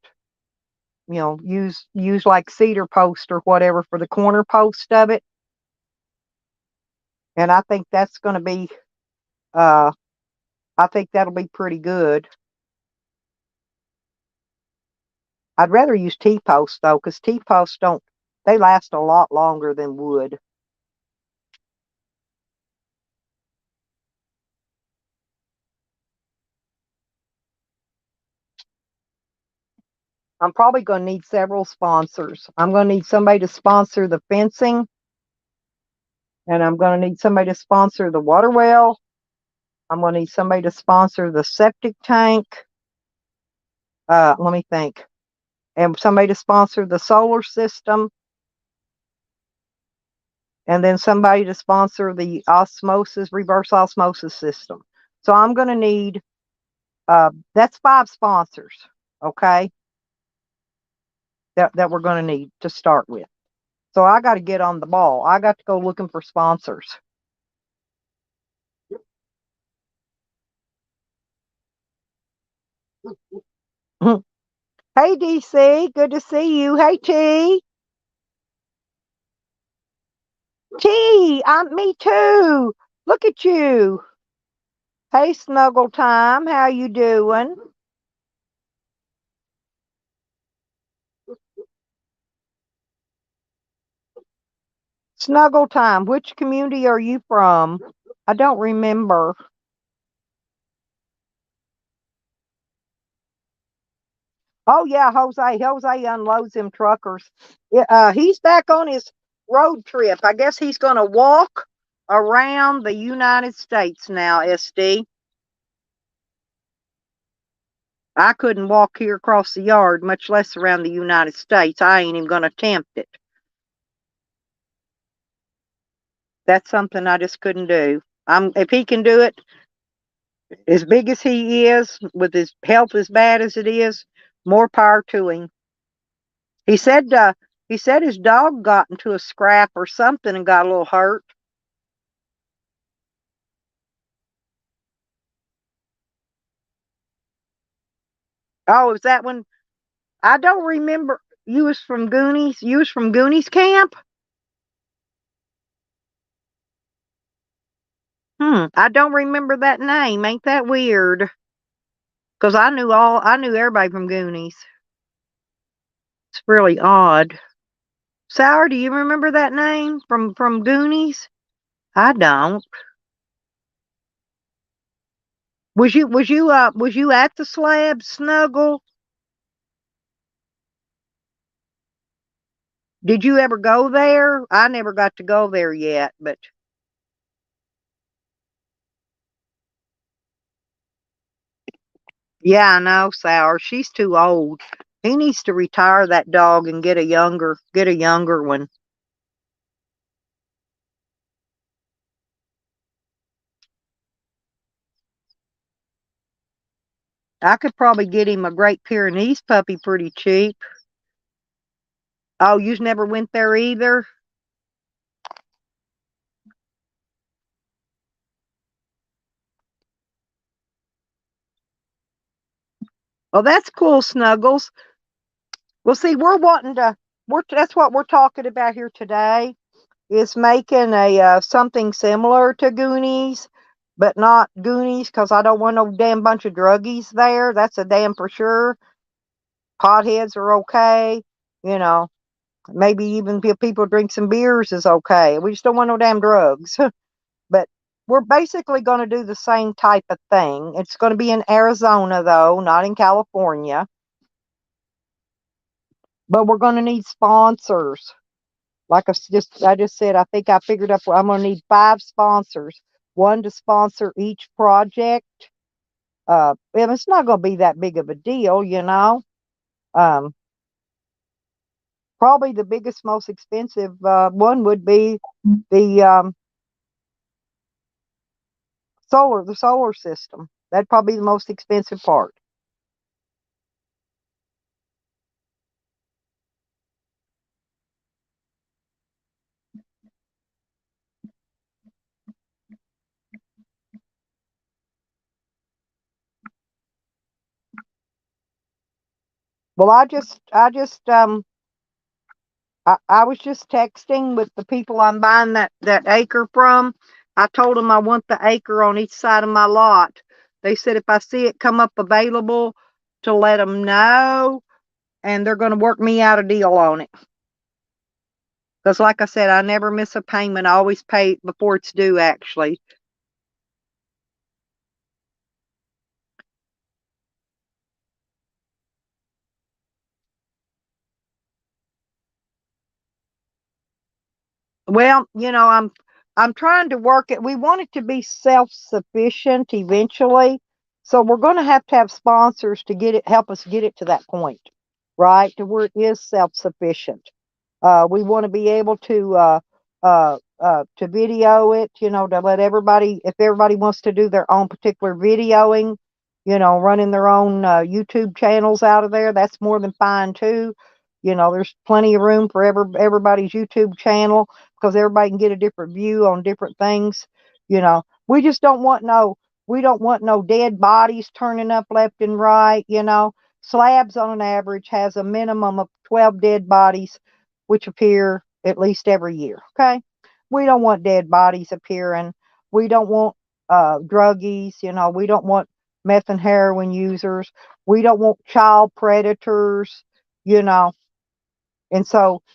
Use like cedar post or whatever for the corner post of it. And I think that's going to be, I think that'll be pretty good. I'd rather use T-posts though, because T-posts they last a lot longer than wood. I'm probably going to need several sponsors. I'm going to need somebody to sponsor the fencing, and I'm going to need somebody to sponsor the water well. I'm going to need somebody to sponsor the septic tank. Let me think. And somebody to sponsor the solar system. And then somebody to sponsor the reverse osmosis system. So I'm going to need, that's 5 sponsors, okay, that we're going to need to start with. So I got to get on the ball. I got to go looking for sponsors. Hey, DC, good to see you. Hey, T. Me too. Look at you. Hey, Snuggle Time, how you doing? Snuggle Time, which community are you from? I don't remember. Oh yeah, Jose. Jose unloads them truckers. He's back on his road trip. I guess he's going to walk around the United States now, SD. I couldn't walk here across the yard, much less around the United States. I ain't even going to attempt it. That's something I just couldn't do. If he can do it, as big as he is, with his health as bad as it is, more power to him. He said his dog got into a scrap or something and got a little hurt. Oh, is that when? I don't remember. You was from Goonies. You was from Goonies camp. I don't remember that name. Ain't that weird? Because I knew everybody from Goonies. It's really odd. Sour, do you remember that name from Goonies? I don't. Was you at the slab, Snuggle? Did you ever go there? I never got to go there yet, but yeah, I know, Sour. She's too old. He needs to retire that dog and get a younger one. I could probably get him a Great Pyrenees puppy pretty cheap. Oh, you never went there either? Well, that's cool, Snuggles. Well, see, that's what we're talking about here today, is making a something similar to Goonies, but not Goonies, because I don't want no damn bunch of druggies there. That's a damn for sure. Potheads are okay, you know. Maybe even if people drink some beers is okay. We just don't want no damn drugs. But we're basically going to do the same type of thing. It's going to be in Arizona, though, not in California. But we're going to need sponsors. Like I just said, I think I figured up I'm going to need 5 sponsors, one to sponsor each project. And it's not going to be that big of a deal, you know. Um, Probably the biggest, most expensive one would be the solar system. That'd probably be the most expensive part. Well, I was just texting with the people I'm buying that acre from. I told them I want the acre on each side of my lot. They said if I see it come up available to let them know, and they're going to work me out a deal on it. Because, like I said, I never miss a payment. I always pay before it's due, actually. Well, I'm trying to work it. We want it to be self-sufficient eventually. So we're going to have sponsors to help us get it to that point, right? To where it is self-sufficient. We want to be able to video it, to let everybody, if everybody wants to do their own particular videoing, running their own YouTube channels out of there, that's more than fine too. There's plenty of room for everybody's YouTube channel because everybody can get a different view on different things. We just we don't want no dead bodies turning up left and right. Slabs on an average has a minimum of 12 dead bodies, which appear at least every year. Okay. We don't want dead bodies appearing. We don't want druggies. We don't want meth and heroin users. We don't want child predators. You know, and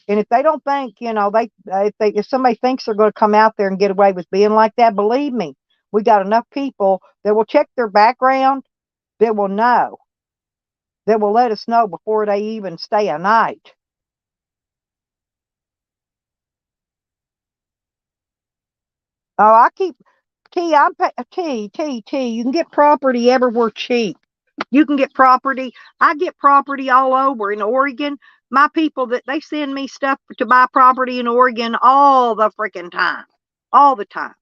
if they don't think, if somebody thinks they're going to come out there and get away with being like that, believe me, we got enough people that will check their background, that will know, that will let us know before they even stay a night. Oh, I keep T. I'm T. You can get property everywhere cheap. You can get property. I get property all over in Oregon. My people that they send me stuff to buy property in Oregon all the freaking time, all the time.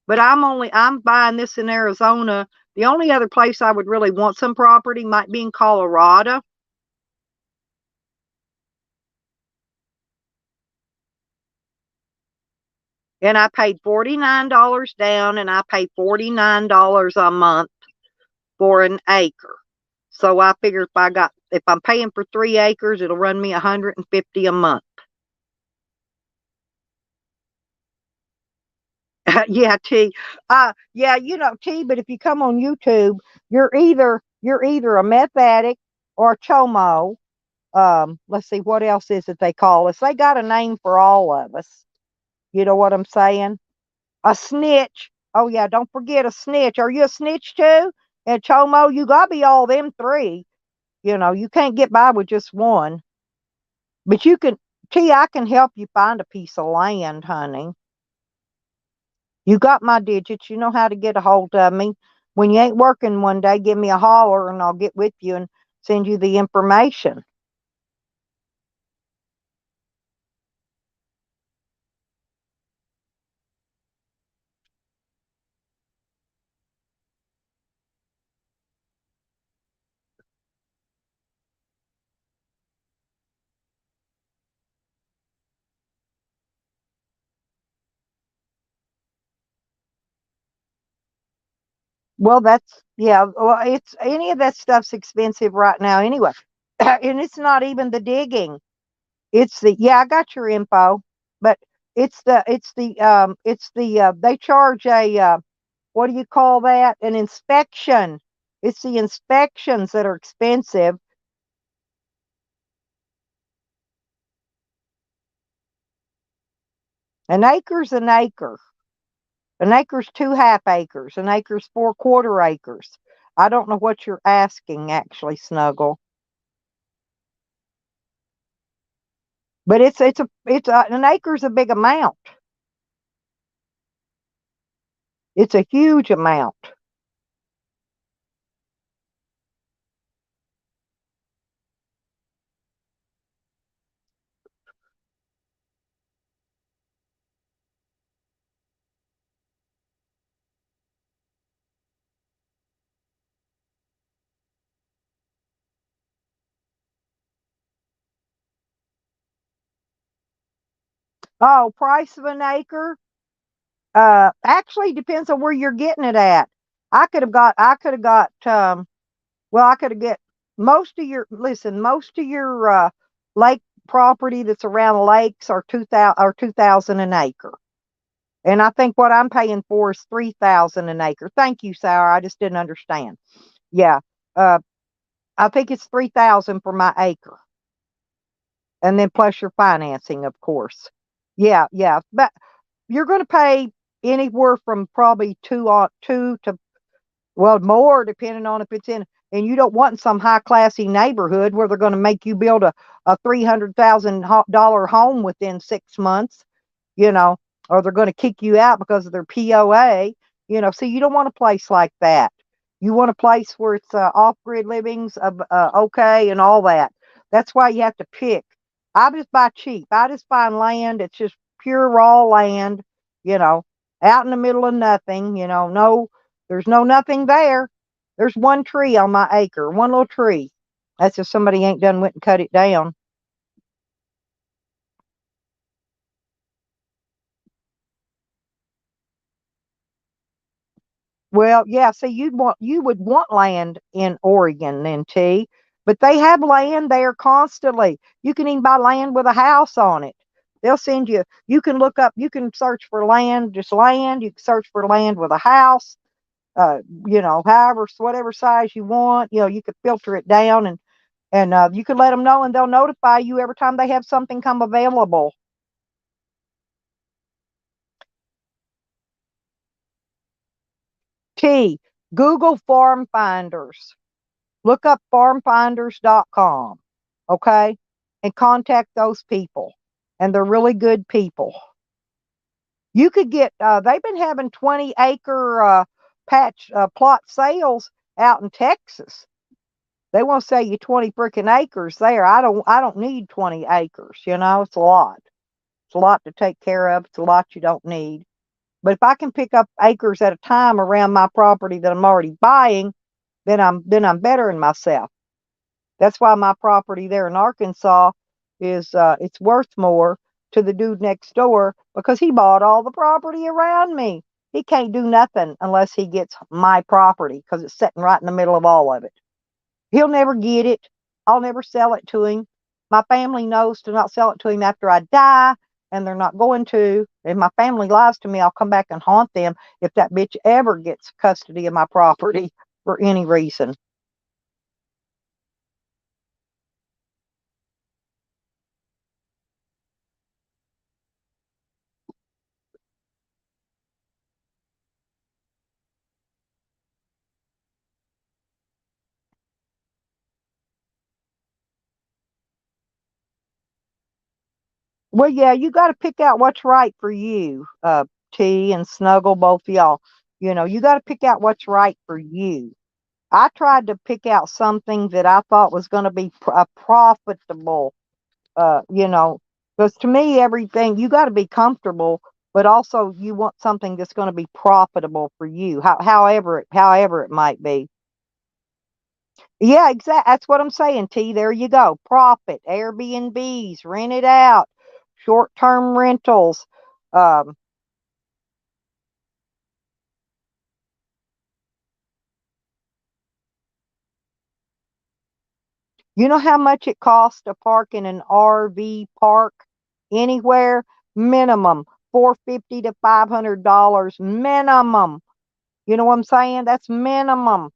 But I'm buying this in Arizona. The only other place I would really want some property might be in Colorado. And I paid $49 down, and I pay $49 a month for an acre. So I figure if I'm paying for 3 acres, it'll run me $150 a month. Yeah, T. Yeah, T. But if you come on YouTube, you're either a meth addict or a chomo. Let's see, what else is it they call us? They got a name for all of us. You know what I'm saying? A snitch. Oh yeah, don't forget a snitch. Are you a snitch too? And chomo, you gotta be all them three. You can't get by with just one. But I can help you find a piece of land, honey. You got my digits. You know how to get a hold of me. When you ain't working one day, give me a holler and I'll get with you and send you the information. Well, yeah. Well, it's any of that stuff's expensive right now anyway. And it's not even the digging. Yeah, I got your info, but they charge what do you call that? An inspection. It's the inspections that are expensive. An acre's an acre. An acre's 2 half acres. An acre's 4 quarter acres. I don't know what you're asking, actually, Snuggle. But an acre's a big amount. It's a huge amount. Oh, price of an acre? Actually depends on where you're getting it at. I could have got well, I could have get most of your lake property that's around lakes are 2,000 an acre. And I think what I'm paying for is 3,000 an acre. Thank you, Sarah. I just didn't understand. Yeah. Uh, I think it's 3,000 for my acre. And then plus your financing, of course. Yeah, yeah. But you're going to pay anywhere from probably two to, well, more depending on if it's in, and you don't want some high classy neighborhood where they're going to make you build a $300,000 home within 6 months, you know, or they're going to kick you out because of their POA, So you don't want a place like that. You want a place where it's off grid livings, okay, and all that. That's why you have to pick. I just buy cheap. I just find land. It's just pure raw land, you know, out in the middle of nothing, no, there's no nothing there. There's one tree on my acre, one little tree. That's if somebody ain't done went and cut it down. Well, yeah, see, you would want land in Oregon then, T, but they have land there constantly. You can even buy land with a house on it. They'll send you. You can look up. You can search for land, just land. You can search for land with a house. However, whatever size you want. You could filter it down and you can let them know, and they'll notify you every time they have something come available. T. Google Farm Finders. Look up farmfinders.com, okay? And contact those people. And they're really good people. You could get, they've been having 20-acre patch plot sales out in Texas. They want to sell you 20 freaking acres there. I don't need 20 acres, it's a lot. It's a lot to take care of. It's a lot you don't need. But if I can pick up acres at a time around my property that I'm already buying, then I'm bettering myself. That's why my property there in Arkansas is it's worth more to the dude next door because he bought all the property around me. He can't do nothing unless he gets my property because it's sitting right in the middle of all of it. He'll never get it. I'll never sell it to him. My family knows to not sell it to him after I die, and they're not going to. If my family lies to me, I'll come back and haunt them if that bitch ever gets custody of my property for any reason. Well, yeah, you got to pick out what's right for you, T and Snuggle, both of y'all. You got to pick out what's right for you. I tried to pick out something that I thought was going to be profitable, you know, because to me, everything you got to be comfortable, but also you want something that's going to be profitable for you, however it might be. Yeah, exactly. That's what I'm saying, T. There you go. Profit, Airbnbs, rent it out, short-term rentals. Um, you know how much it costs to park in an RV park anywhere? Minimum 450 to $500 minimum. You know what I'm saying? That's minimum.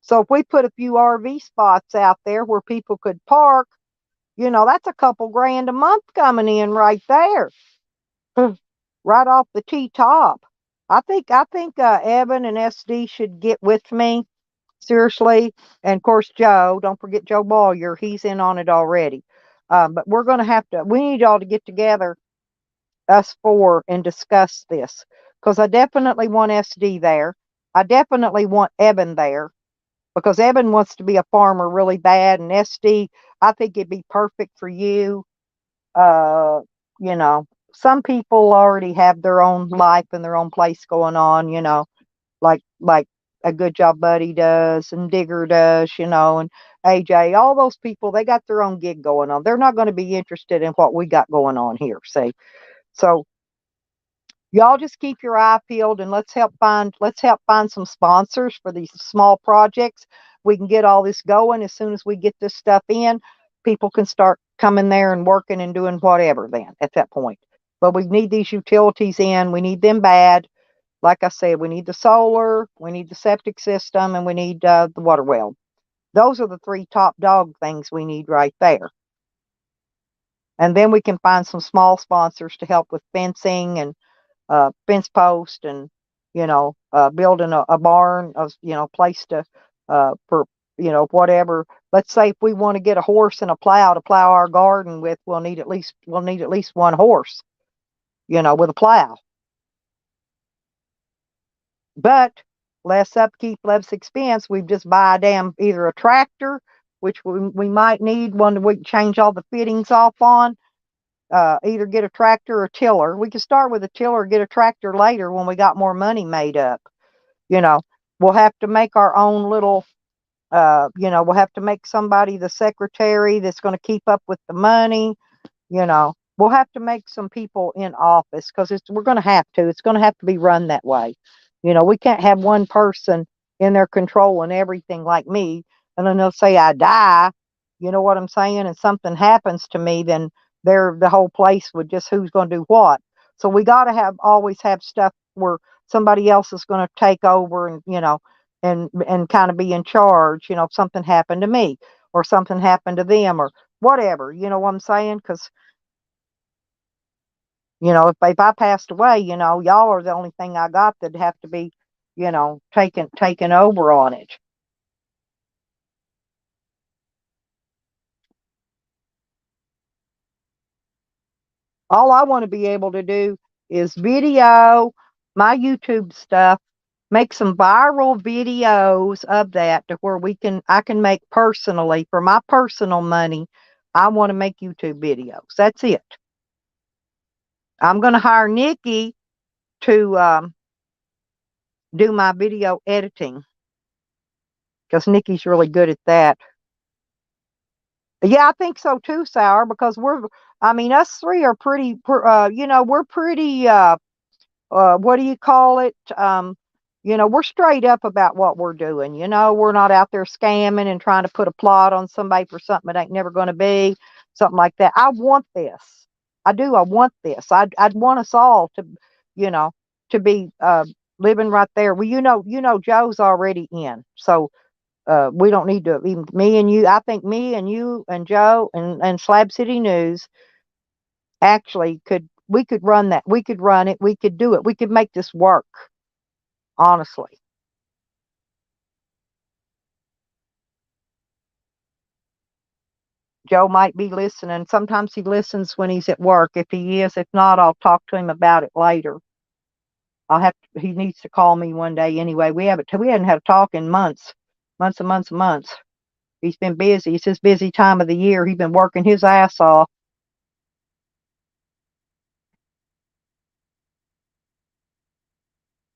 So if we put a few RV spots out there where people could park, that's a couple grand a month coming in right there. Right off the T top. I think Evan and SD should get with me seriously, and of course Joe. Don't forget Joe Bawyer; he's in on it already. But we're going to have to. We need y'all to get together, us four, and discuss this because I definitely want SD there. I definitely want Evan there because Evan wants to be a farmer really bad, and SD, I think it'd be perfect for you. uh you know some people already have their own life and their own place going on, like a good job buddy does and Digger does, and AJ, all those people, they got their own gig going on. They're not going to be interested in what we got going on here, see. So Y'all just keep your eye peeled and let's help find some sponsors for these small projects. We can get all this going as soon as we get this stuff in. People can start coming there and working and doing whatever then at that point. But we need these utilities in. We need them bad. Like I said, we need the solar, we need the septic system, and we need the water well. Those are the three top dog things we need right there. And then we can find some small sponsors to help with fencing and fence post and building a barn, of place for whatever. Let's say if we want to get a horse and a plow to plow our garden with, we'll need at least one horse, with a plow. But less upkeep, less expense. We just buy either a tractor, which we might need one that we can change all the fittings off on. Either get a tractor or a tiller. We can start with a tiller, get a tractor later when we got more money made up. You know, we'll have to make our own little, we'll have to make somebody the secretary that's going to keep up with the money. We'll have to make some people in office because we're going to have to. It's going to have to be run that way. We can't have one person in there controlling everything like me. And then they'll say I die. You know what I'm saying? And something happens to me, then the whole place would just who's going to do what. So we got to always have stuff where somebody else is going to take over and kind of be in charge. If something happened to me or something happened to them or whatever. You know what I'm saying? Because if I passed away, y'all are the only thing I got that'd have to be, taken over on it. All I want to be able to do is video my YouTube stuff, make some viral videos of that to where I can make personally for my personal money. I want to make YouTube videos. That's it. I'm going to hire Nikki to do my video editing because Nikki's really good at that. Yeah, I think so too, Sour, because us three are we're pretty, what do you call it? We're straight up about what we're doing. We're not out there scamming and trying to put a plot on somebody for something that ain't never going to be, something like that. I want this. I do. I want this. I'd want us all you know, to be living right there. Well, Joe's already in, so we don't need to even me and you. I think me and you and Joe and Slab City News actually we could run that. We could run it. We could do it. We could make this work. Honestly. Joe might be listening. Sometimes he listens when he's at work. If he is, if not, I'll talk to him about it later. He needs to call me one day anyway. We hadn't had a talk in months. Months and months and months. He's been busy. It's his busy time of the year. He's been working his ass off.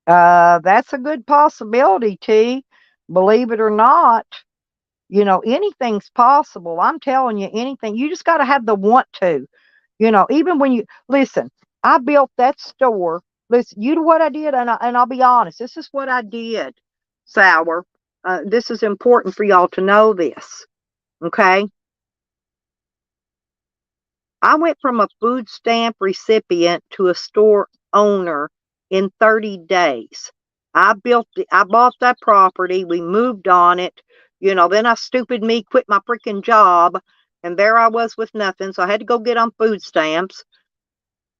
That's a good possibility, T. Believe it or not, anything's possible. I'm telling you, anything. You just got to have the want to. Even when you listen, I built that store. Listen, you know what I did, and I'll be honest. This is what I did, Sour. This is important for y'all to know this. Okay, I went from a food stamp recipient to a store owner in 30 days. I bought that property. We moved on it. Then I stupid me quit my freaking job and there I was with nothing. So I had to go get on food stamps.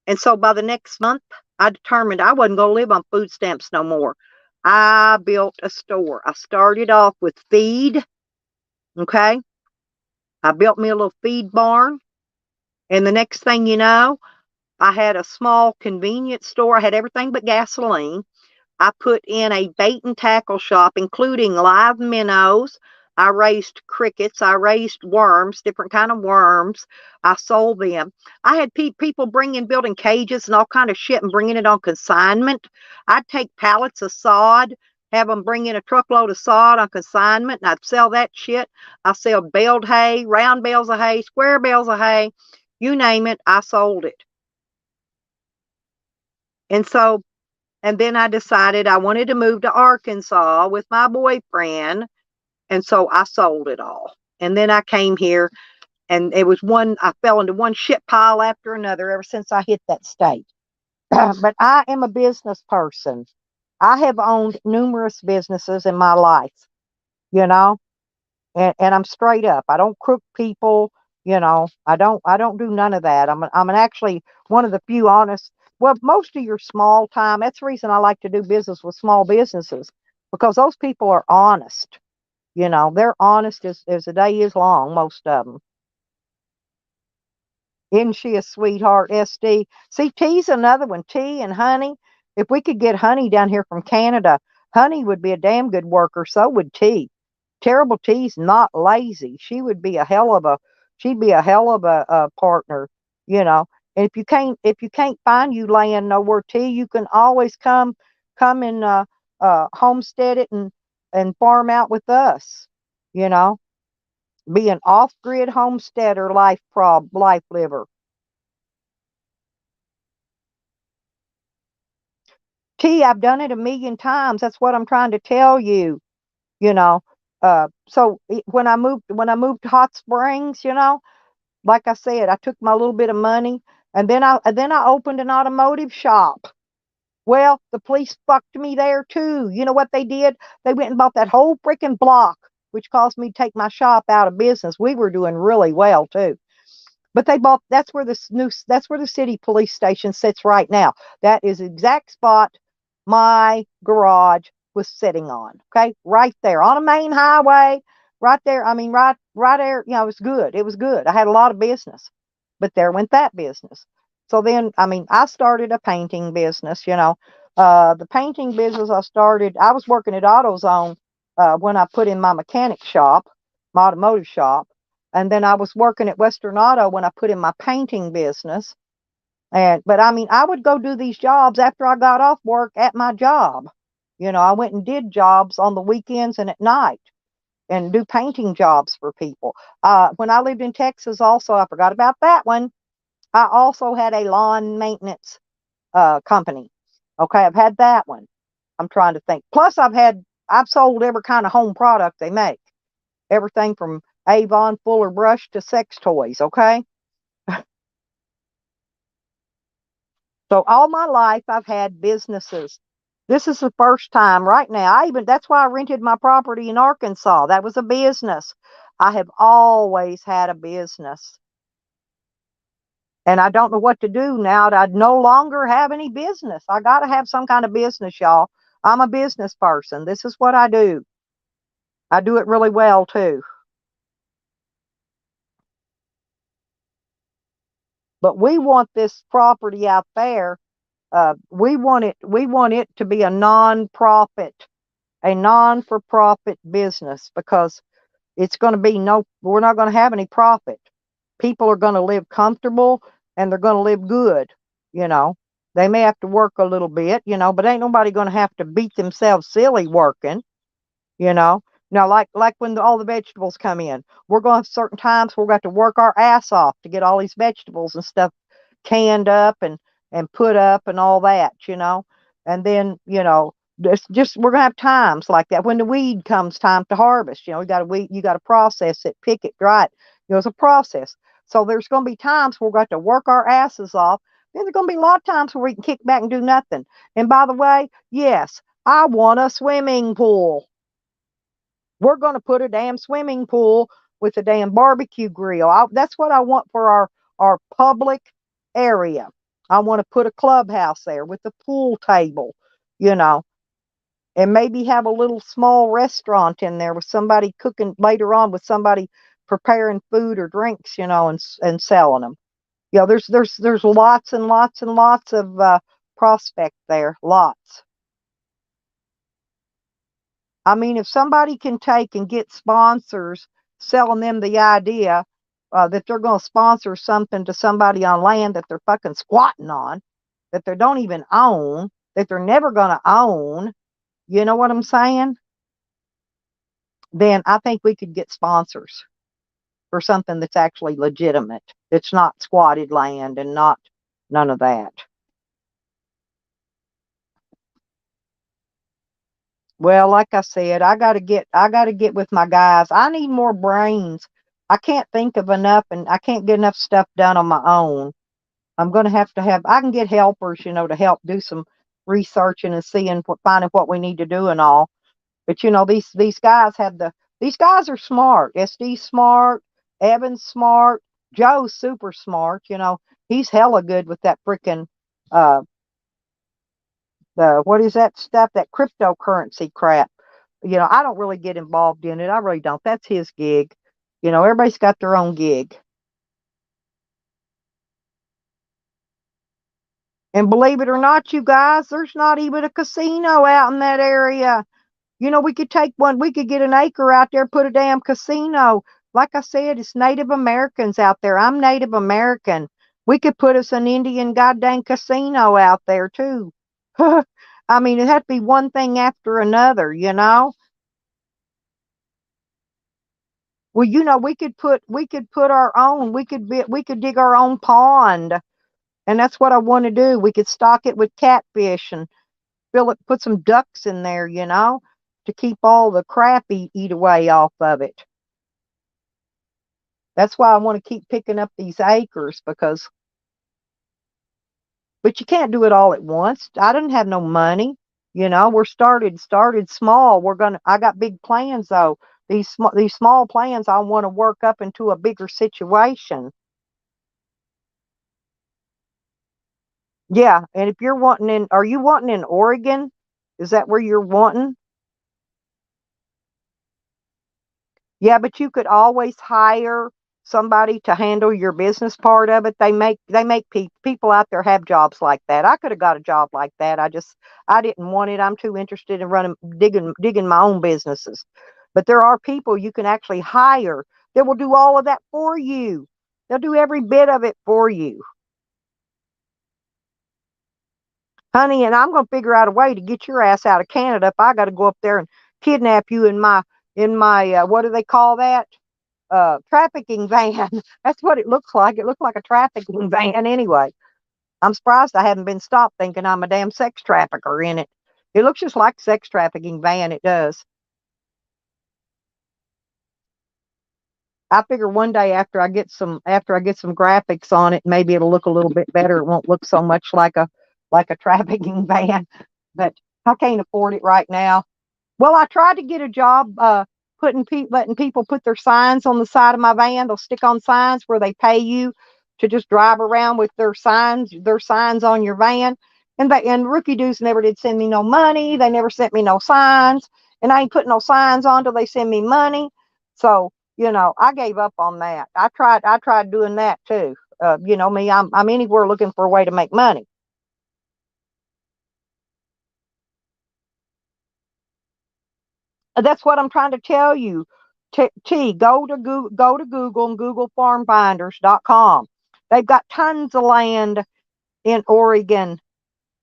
And so by the next month, I determined I wasn't going to live on food stamps no more. I built a store. I started off with feed. Okay. I built me a little feed barn. And the next thing you know, I had a small convenience store. I had everything but gasoline. I put in a bait and tackle shop, including live minnows. I raised crickets. I raised worms, different kind of worms. I sold them. I had people building cages and all kind of shit and bringing it on consignment. I'd take pallets of sod, have them bring in a truckload of sod on consignment, and I'd sell that shit. I sell baled hay, round bales of hay, square bales of hay, you name it, I sold it. And so, and then I decided I wanted to move to Arkansas with my boyfriend. And so I sold it all. And then I came here, and it was I fell into one shit pile after another ever since I hit that state. But I am a business person. I have owned numerous businesses in my life, you know, and I'm straight up. I don't crook people, you know. I don't do none of that. I'm actually one of the few honest. Well, most of your small time. That's the reason I like to do business with small businesses, because those people are honest. You know, they're honest as the day is long. Most of them. Isn't she a sweetheart, SD? See, T's another one. T and Honey. If we could get Honey down here from Canada, Honey would be a damn good worker. So would T. Terrible T's not lazy. She would be a hell of a. She'd be a hell of a partner, you know. And if you can't find you land nowhere, T, you can always come and homestead it and farm out with us, you know. Be an off grid homesteader, life liver. T, I've done it a million times. That's what I'm trying to tell you. You know. When I moved to Hot Springs, you know, like I said, I took my little bit of money, and then I opened an automotive shop. Well, the police fucked me there too. You know what they did? They went and bought that whole freaking block, which caused me to take my shop out of business. We were doing really well too. But they bought. That's where the city police station sits right now. That is the exact spot my garage was sitting on. Okay, right there on a main highway, right there. I mean, right there. You know, it was good. It was good. I had a lot of business, but there went that business. So then, I mean, I started a painting business. You know, the painting business I started. I was working at AutoZone when I put in my mechanic shop, my automotive shop, and then I was working at Western Auto when I put in my painting business. But I mean, I would go do these jobs after I got off work at my job. You know, I went and did jobs on the weekends and at night and do painting jobs for people. When I lived in Texas, also, I forgot about that one. I also had a lawn maintenance company. Okay, I've had that one. I'm trying to think. Plus, I've sold every kind of home product they make. Everything from Avon Fuller Brush to sex toys. Okay. So all my life I've had businesses. This is the first time right now. That's why I rented my property in Arkansas. That was a business. I have always had a business. And I don't know what to do now. I no longer have any business. I got to have some kind of business, y'all. I'm a business person. This is what I do. I do it really well too. But we want this property out there. We want it to be a non-for-profit business, because it's going to be we're not going to have any profit. People are going to live comfortable, and they're going to live good, you know. They may have to work a little bit, you know, but ain't nobody going to have to beat themselves silly working, you know. Now, like when all the vegetables come in, we're going to have certain times we're going to work our ass off to get all these vegetables and stuff canned up and put up and all that, you know. And then, you know, just we're gonna have times like that when the weed comes time to harvest. You know, you got to process it, pick it, dry it. You know, it's a process. So there's going to be times where we're going to work our asses off. Then there's going to be a lot of times where we can kick back and do nothing. And by the way, yes, I want a swimming pool. We're going to put a damn swimming pool with a damn barbecue grill. That's what I want for our public area. I want to put a clubhouse there with a pool table, you know, and maybe have a little small restaurant in there with somebody cooking later on, with somebody preparing food or drinks, you know, and selling them. You know, there's lots and lots and lots of prospect there, lots. I mean, if somebody can take and get sponsors selling them the idea that they're going to sponsor something to somebody on land that they're fucking squatting on, that they don't even own, that they're never going to own, you know what I'm saying? Then I think we could get sponsors for something that's actually legitimate. It's not squatted land and not none of that. Well, like I said, I gotta get with my guys. I need more brains. I can't think of enough, and I can't get enough stuff done on my own. I'm gonna have to have. I can get helpers, to help do some researching and seeing finding what we need to do and all. But these guys have the. These guys are smart. SD smart. Evan's smart. Joe's super smart. He's hella good with that freaking uh the what is that stuff, that cryptocurrency crap. I don't really get involved in it. I really don't. That's his gig. Everybody's got their own gig. And believe it or not, you guys, there's not even a casino out in that area. We could take one, we could get an acre out there, put a damn casino. Like I said, it's Native Americans out there. I'm Native American. We could put us an Indian goddamn casino out there too. I mean, it had to be one thing after another. Well, we could put our own. We could dig our own pond, and that's what I want to do. We could stock it with catfish and put some ducks in there, to keep all the crap eat away off of it. That's why I want to keep picking up these acres but you can't do it all at once. I didn't have no money. We're started small. I got big plans though. These small plans I want to work up into a bigger situation. Yeah, and if you're are you wanting in Oregon? Is that where you're wanting? Yeah, but you could always hire somebody to handle your business part of it. They make people out there have jobs like that. I could have got a job like that. I didn't want it. I'm too interested in running digging my own businesses. But there are people you can actually hire that will do all of that for you. They'll do every bit of it for you. Honey, and I'm going to figure out a way to get your ass out of Canada if I got to go up there and kidnap you in my what do they call that? Trafficking van. That's what it looks like. It looks like a trafficking van anyway. I'm surprised I haven't been stopped thinking I'm a damn sex trafficker in it. It looks just like a sex trafficking van. It does. I figure one day after I get some graphics on it, maybe it'll look a little bit better. It won't look so much like a trafficking van. But I can't afford it right now. Well, I tried to get a job letting people put their signs on the side of my van. They'll stick on signs where they pay you to just drive around with their signs on your van. And Rookie Doos never did send me no money. They never sent me no signs, and I ain't putting no signs on till they send me money. So I gave up on that. I tried doing that too. Me, I'm anywhere looking for a way to make money. That's what I'm trying to tell you. Go to Google and Google farmfinders.com. They've got tons of land in Oregon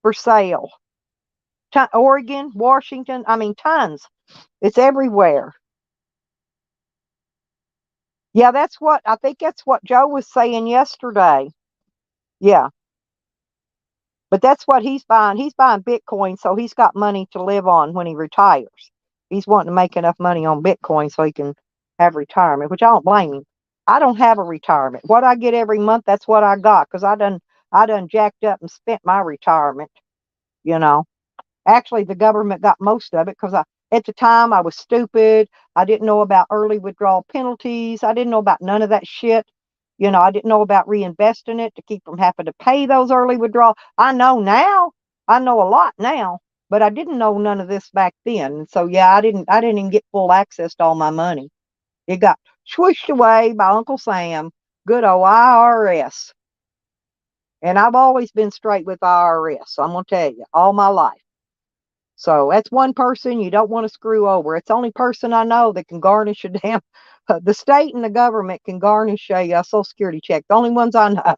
for sale. Oregon, Washington, I mean tons. It's everywhere. Yeah, that's what Joe was saying yesterday. Yeah, but that's what he's buying. He's buying Bitcoin, so he's got money to live on when he retires. He's wanting to make enough money on Bitcoin so he can have retirement, which I don't blame him. I don't have a retirement. What I get every month, that's what I got because I done jacked up and spent my retirement. You know, Actually, the government got most of it because at the time I was stupid. I didn't know about early withdrawal penalties. I didn't know about none of that shit. I didn't know about reinvesting it to keep from having to pay those early withdrawal. I know now. I know a lot now, but I didn't know none of this back then. And so yeah, I didn't even get full access to all my money. It got swished away by Uncle Sam, good old IRS. And I've always been straight with IRS. So I'm gonna tell you, all my life. So that's one person you don't want to screw over. It's the only person I know that can garnish a damn. The state and the government can garnish a Social Security check. The only ones I know.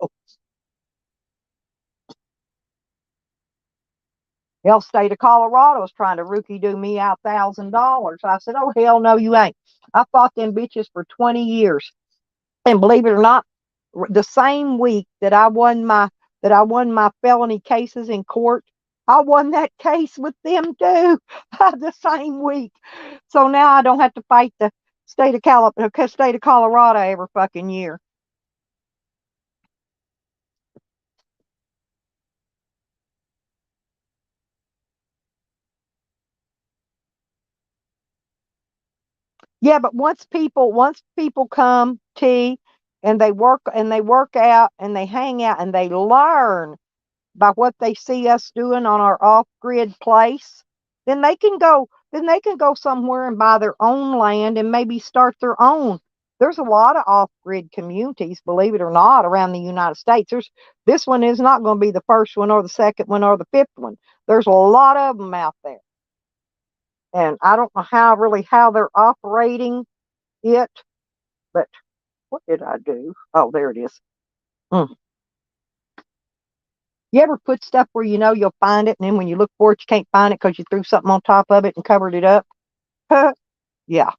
Hell, state of Colorado is trying to rookie do me out $1,000. I said, "Oh hell no, you ain't." I fought them bitches for 20 years, and believe it or not, the same week that I won my felony cases in court, I won that case with them too the same week. So now I don't have to fight the state of Colorado every fucking year. Yeah, but once people come, T, and they work out and they hang out and they learn by what they see us doing on our off-grid place, then they can go somewhere and buy their own land and maybe start their own. There's a lot of off-grid communities, believe it or not, around the United States. This one is not going to be the first one or the second one or the fifth one. There's a lot of them out there. And I don't know how they're operating it, but what did I do? Oh, there it is. Mm. You ever put stuff where you know you'll find it, and then when you look for it, you can't find it because you threw something on top of it and covered it up? Yeah.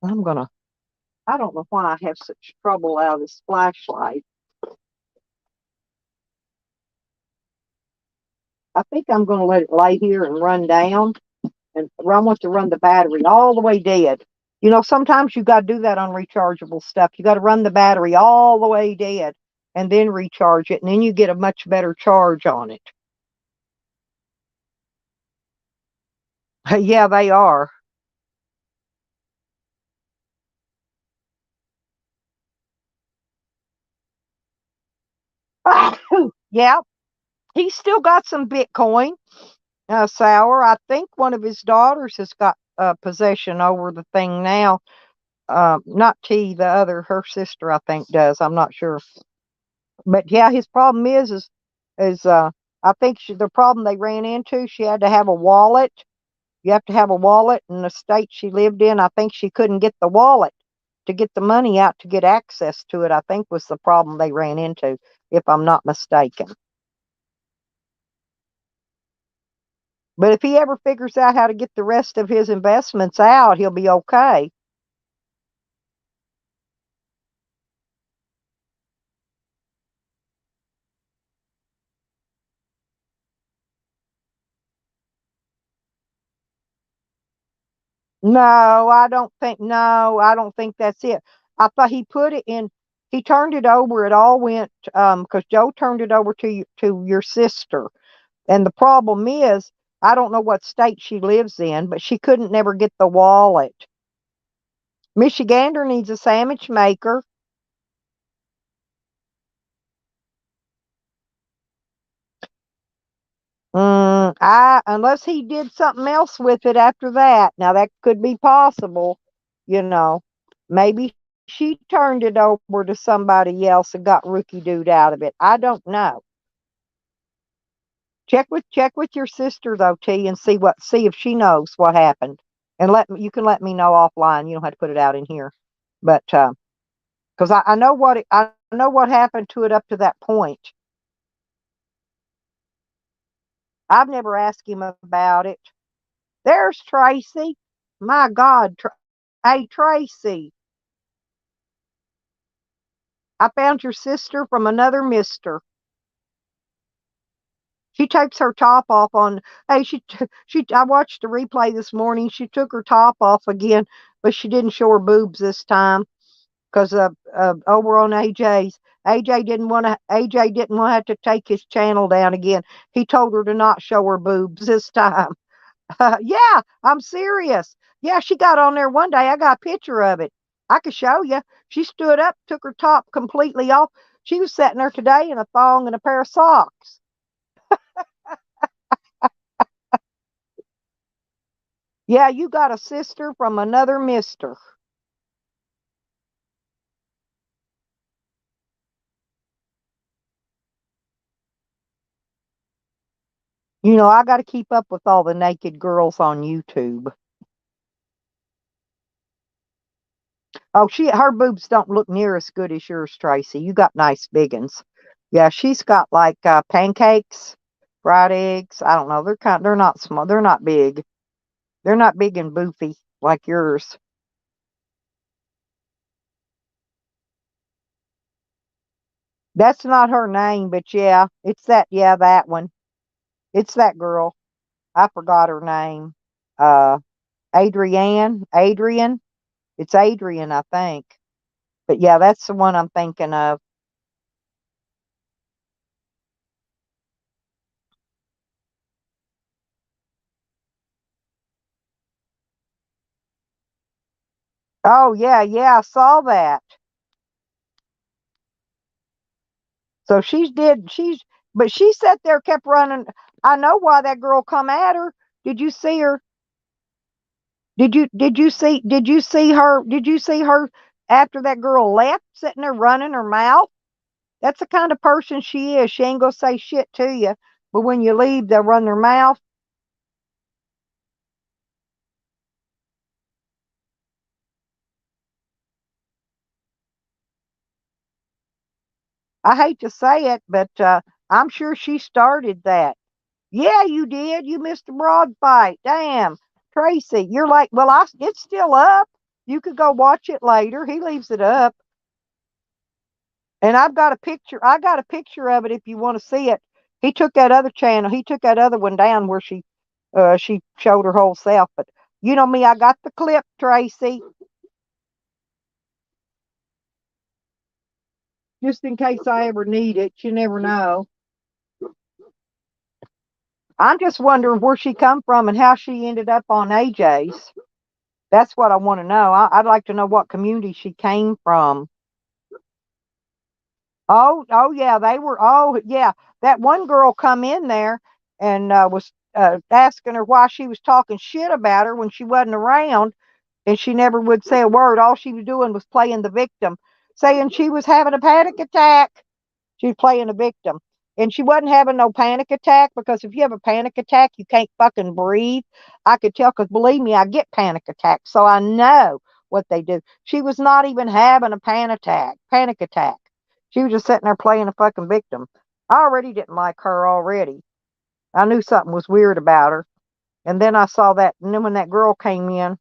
I'm gonna. I don't know why I have such trouble out of this flashlight. I think I'm gonna let it lay here and run down, and I want to run the battery all the way dead. You know, sometimes you got to do that on rechargeable stuff. You got to run the battery all the way dead and then recharge it, and then you get a much better charge on it. Yeah, they are. Yeah, he's still got some Bitcoin. Sour. I think one of his daughters has got possession over the thing now. Not T, the other, her sister, I think does. I'm not sure, but yeah, his problem is I think the problem they ran into. She had to have a wallet. You have to have a wallet in the state she lived in. I think she couldn't get the wallet to get the money out to get access to it. I think was the problem they ran into, if I'm not mistaken. But if he ever figures out how to get the rest of his investments out, he'll be okay. No, I don't think that's it. I thought he put it in, he turned it over. It all went, because Joe turned it over to your sister. And the problem is, I don't know what state she lives in, but she couldn't never get the wallet. Michigander needs a sandwich maker. Unless he did something else with it after that. Now that could be possible, you know. Maybe she turned it over to somebody else and got rookie dude out of it. I don't know. Check with your sister though, T, and see if she knows what happened. And you can let me know offline. You don't have to put it out in here. But because I know I know what happened to it up to that point. I've never asked him about it. There's Tracy. My God. Hey, Tracy, I found your sister from another mister. She takes her top off on. Hey, I watched the replay this morning. She took her top off again, but she didn't show her boobs this time because over on AJ's. AJ didn't want to have to take his channel down again. He told her to not show her boobs this time. Yeah, I'm serious. Yeah, she got on there one day. I got a picture of it. I could show you. She stood up, took her top completely off. She was sitting there today in a thong and a pair of socks. Yeah, you got a sister from another mister. You know, I got to keep up with all the naked girls on YouTube. Oh, her boobs don't look near as good as yours, Tracy. You got nice big ones. Yeah, she's got like pancakes, fried eggs. I don't know. They're not small. They're not big. They're not big and boofy like yours. That's not her name, but yeah, it's that. Yeah, that one. It's that girl. I forgot her name. Uh, Adrian. It's Adrian, I think. But yeah, that's the one I'm thinking of. Oh yeah, yeah, I saw that. So but she sat there, kept running. I know why that girl come at her. Did you see her? Did you see her after that girl left, sitting there running her mouth? That's the kind of person she is. She ain't gonna say shit to you, but when you leave, they'll run their mouth. I hate to say it, but I'm sure she started that. Yeah, you did. You missed the broad fight. Damn, Tracy, you're like, well, it's still up. You could go watch it later. He leaves it up, and I've got a picture. I got a picture of it if you want to see it. He took that other channel. He took that other one down where she showed her whole self. But you know me, I got the clip, Tracy, just in case I ever need it. You never know. I'm just wondering where she come from and how she ended up on AJ's. That's what I want to know. I'd like to know what community she came from. Oh yeah, they were. Oh yeah, that one girl come in there and was asking her why she was talking shit about her when she wasn't around, and she never would say a word. All she was doing was playing the victim, saying she was having a panic attack. She was playing a victim. And she wasn't having no panic attack because if you have a panic attack, you can't fucking breathe. I could tell because believe me, I get panic attacks. So I know what they do. She was not even having a panic attack. She was just sitting there playing a fucking victim. I already didn't like her already. I knew something was weird about her. And then I saw that, and then when that girl came in,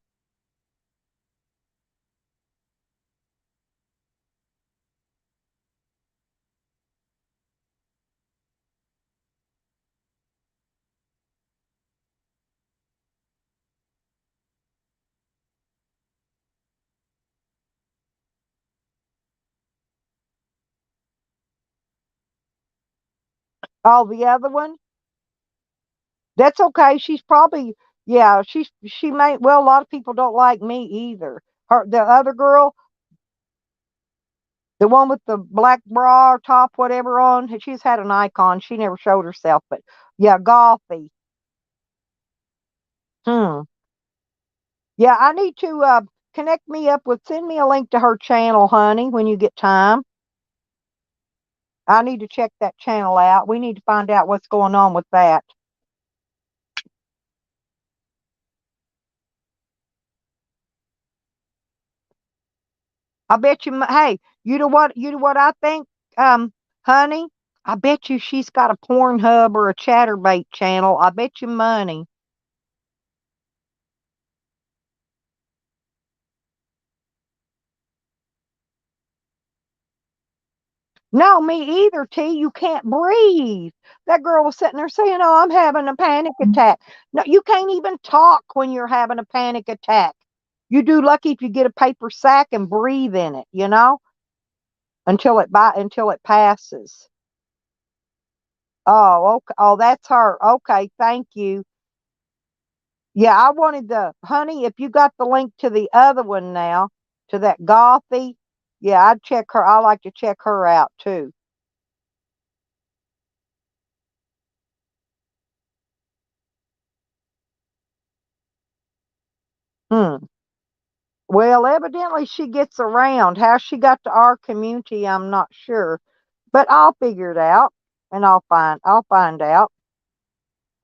oh, the other one, that's okay. She's probably, yeah, she may, well, a lot of people don't like me either. The other girl, the one with the black bra or top, whatever on, she's had an icon. She never showed herself, but yeah, Golfy. Hmm. Yeah, I need to connect me up with, send me a link to her channel, honey, when you get time. I need to check that channel out. We need to find out what's going on with that. I bet you, hey, you know what I think, um, honey? I bet you she's got a Pornhub or a Chatterbait channel. I bet you money. No, me either, T. You can't breathe. That girl was sitting there saying, oh, I'm having a panic attack. No, you can't even talk when you're having a panic attack. You do lucky if you get a paper sack and breathe in it, until it passes. Oh, okay. Oh, that's her. Okay, thank you. Yeah, I wanted honey, if you got the link to the other one now, to that Gothy, yeah, I'd check her. I like to check her out too. Hmm. Well, evidently she gets around. How she got to our community, I'm not sure, but I'll figure it out, and I'll find out.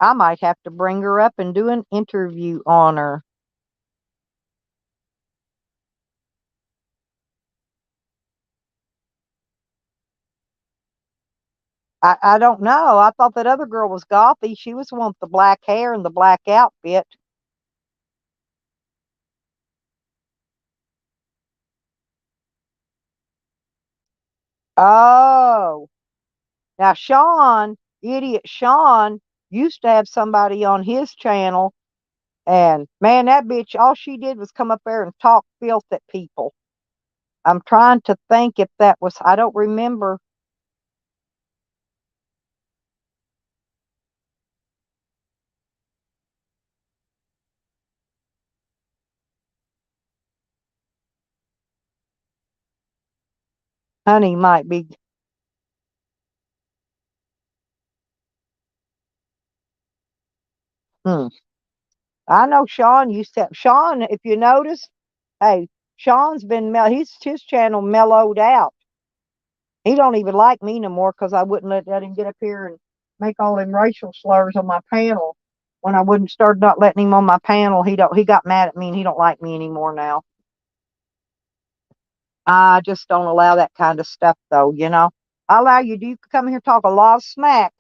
I might have to bring her up and do an interview on her. I don't know. I thought that other girl was Gothy. She was the one with the black hair and the black outfit. Oh, now Sean, idiot Sean, used to have somebody on his channel, and man, that bitch, all she did was come up there and talk filth at people. I'm trying to think if that was, I don't remember. Honey might be. Hmm. I know Sean used to. Sean, if you notice, hey, Sean's been his channel mellowed out. He don't even like me no more because I wouldn't let him get up here and make all them racial slurs on my panel. When I wouldn't start not letting him on my panel, he got mad at me and he don't like me anymore now. I just don't allow that kind of stuff though, you know. I allow you to come here talk a lot of smack.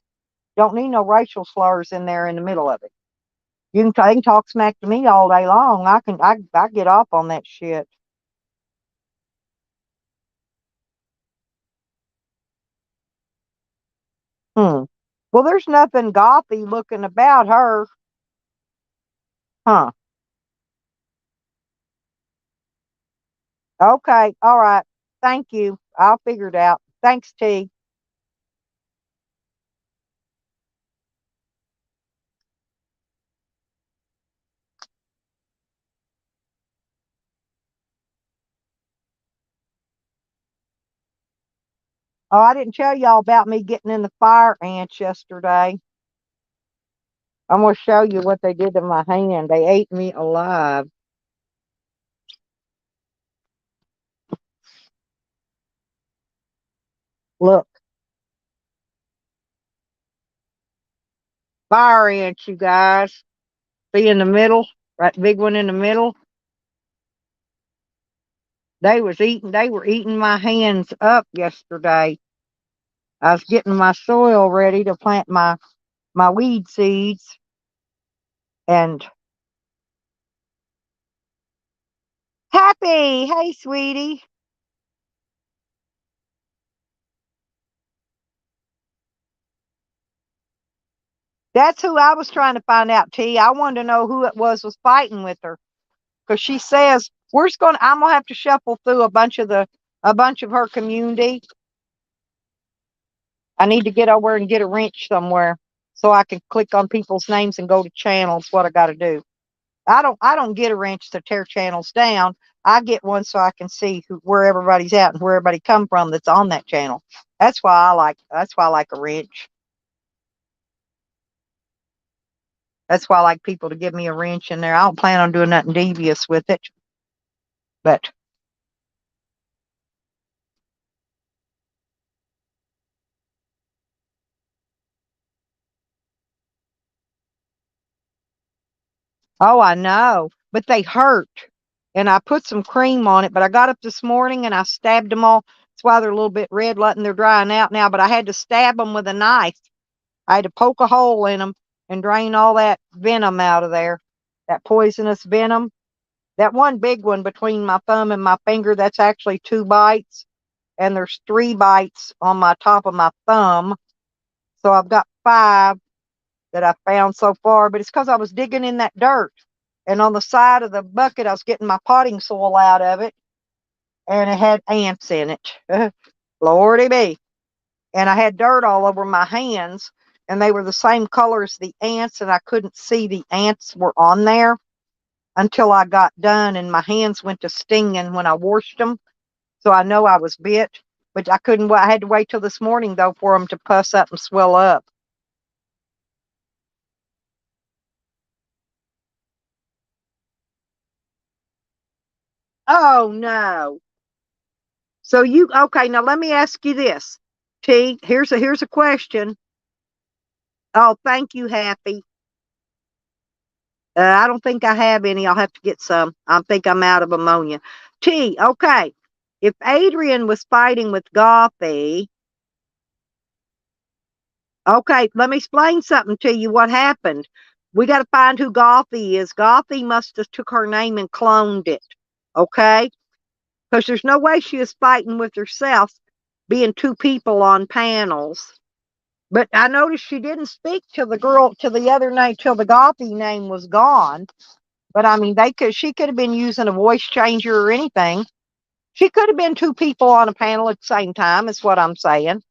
Don't need no racial slurs in there in the middle of it. You can talk smack to me all day long. I get off on that shit. Hmm. Well, there's nothing gothy looking about her. Huh. Okay. All right. Thank you. I'll figure it out. Thanks, T. Oh, I didn't tell y'all about me getting in the fire ants yesterday. I'm going to show you what they did to my hand. They ate me alive. Look, fire ants, you guys. See in the middle, right, big one in the middle. They were eating my hands up yesterday. I was getting my soil ready to plant my weed seeds, and Happy, hey sweetie. That's who I was trying to find out, T. I wanted to know who it was fighting with her. Because she says I'm gonna have to shuffle through a bunch of her community. I need to get over and get a wrench somewhere so I can click on people's names and go to channels. What I got to do. I don't get a wrench to tear channels down. I get one so I can see where everybody's at and where everybody come from that's on that channel. That's why I like a wrench. That's why I like people to give me a wrench in there. I don't plan on doing nothing devious with it. But oh, I know. But they hurt. And I put some cream on it, but I got up this morning and I stabbed them all. That's why they're a little bit red, letting they're drying out now. But I had to stab them with a knife. I had to poke a hole in them and drain all that venom out of there, that poisonous venom. That one big one between my thumb and my finger, that's actually 2 bites. And there's 3 bites on my top of my thumb. So I've got 5 that I found so far. But it's because I was digging in that dirt. And on the side of the bucket, I was getting my potting soil out of it. And it had ants in it. Lordy be. And I had dirt all over my hands. And they were the same color as the ants. And I couldn't see the ants were on there until I got done. And my hands went to stinging when I washed them. So I know I was bit. But I couldn't, I had to wait till this morning, though, for them to puss up and swell up. Oh, no. So okay, now let me ask you this. T, here's a question. Oh, thank you, Happy. I don't think I have any. I'll have to get some. I think I'm out of ammonia. T, okay. If Adrian was fighting with Gothy, okay, let me explain something to you. What happened? We got to find who Gothy is. Gothy must have took her name and cloned it. Okay? Because there's no way she was fighting with herself, being 2 people on panels. But I noticed she didn't speak to the other name, till the Gothy name was gone. But I mean, she could have been using a voice changer or anything. She could have been two people on a panel at the same time, is what I'm saying.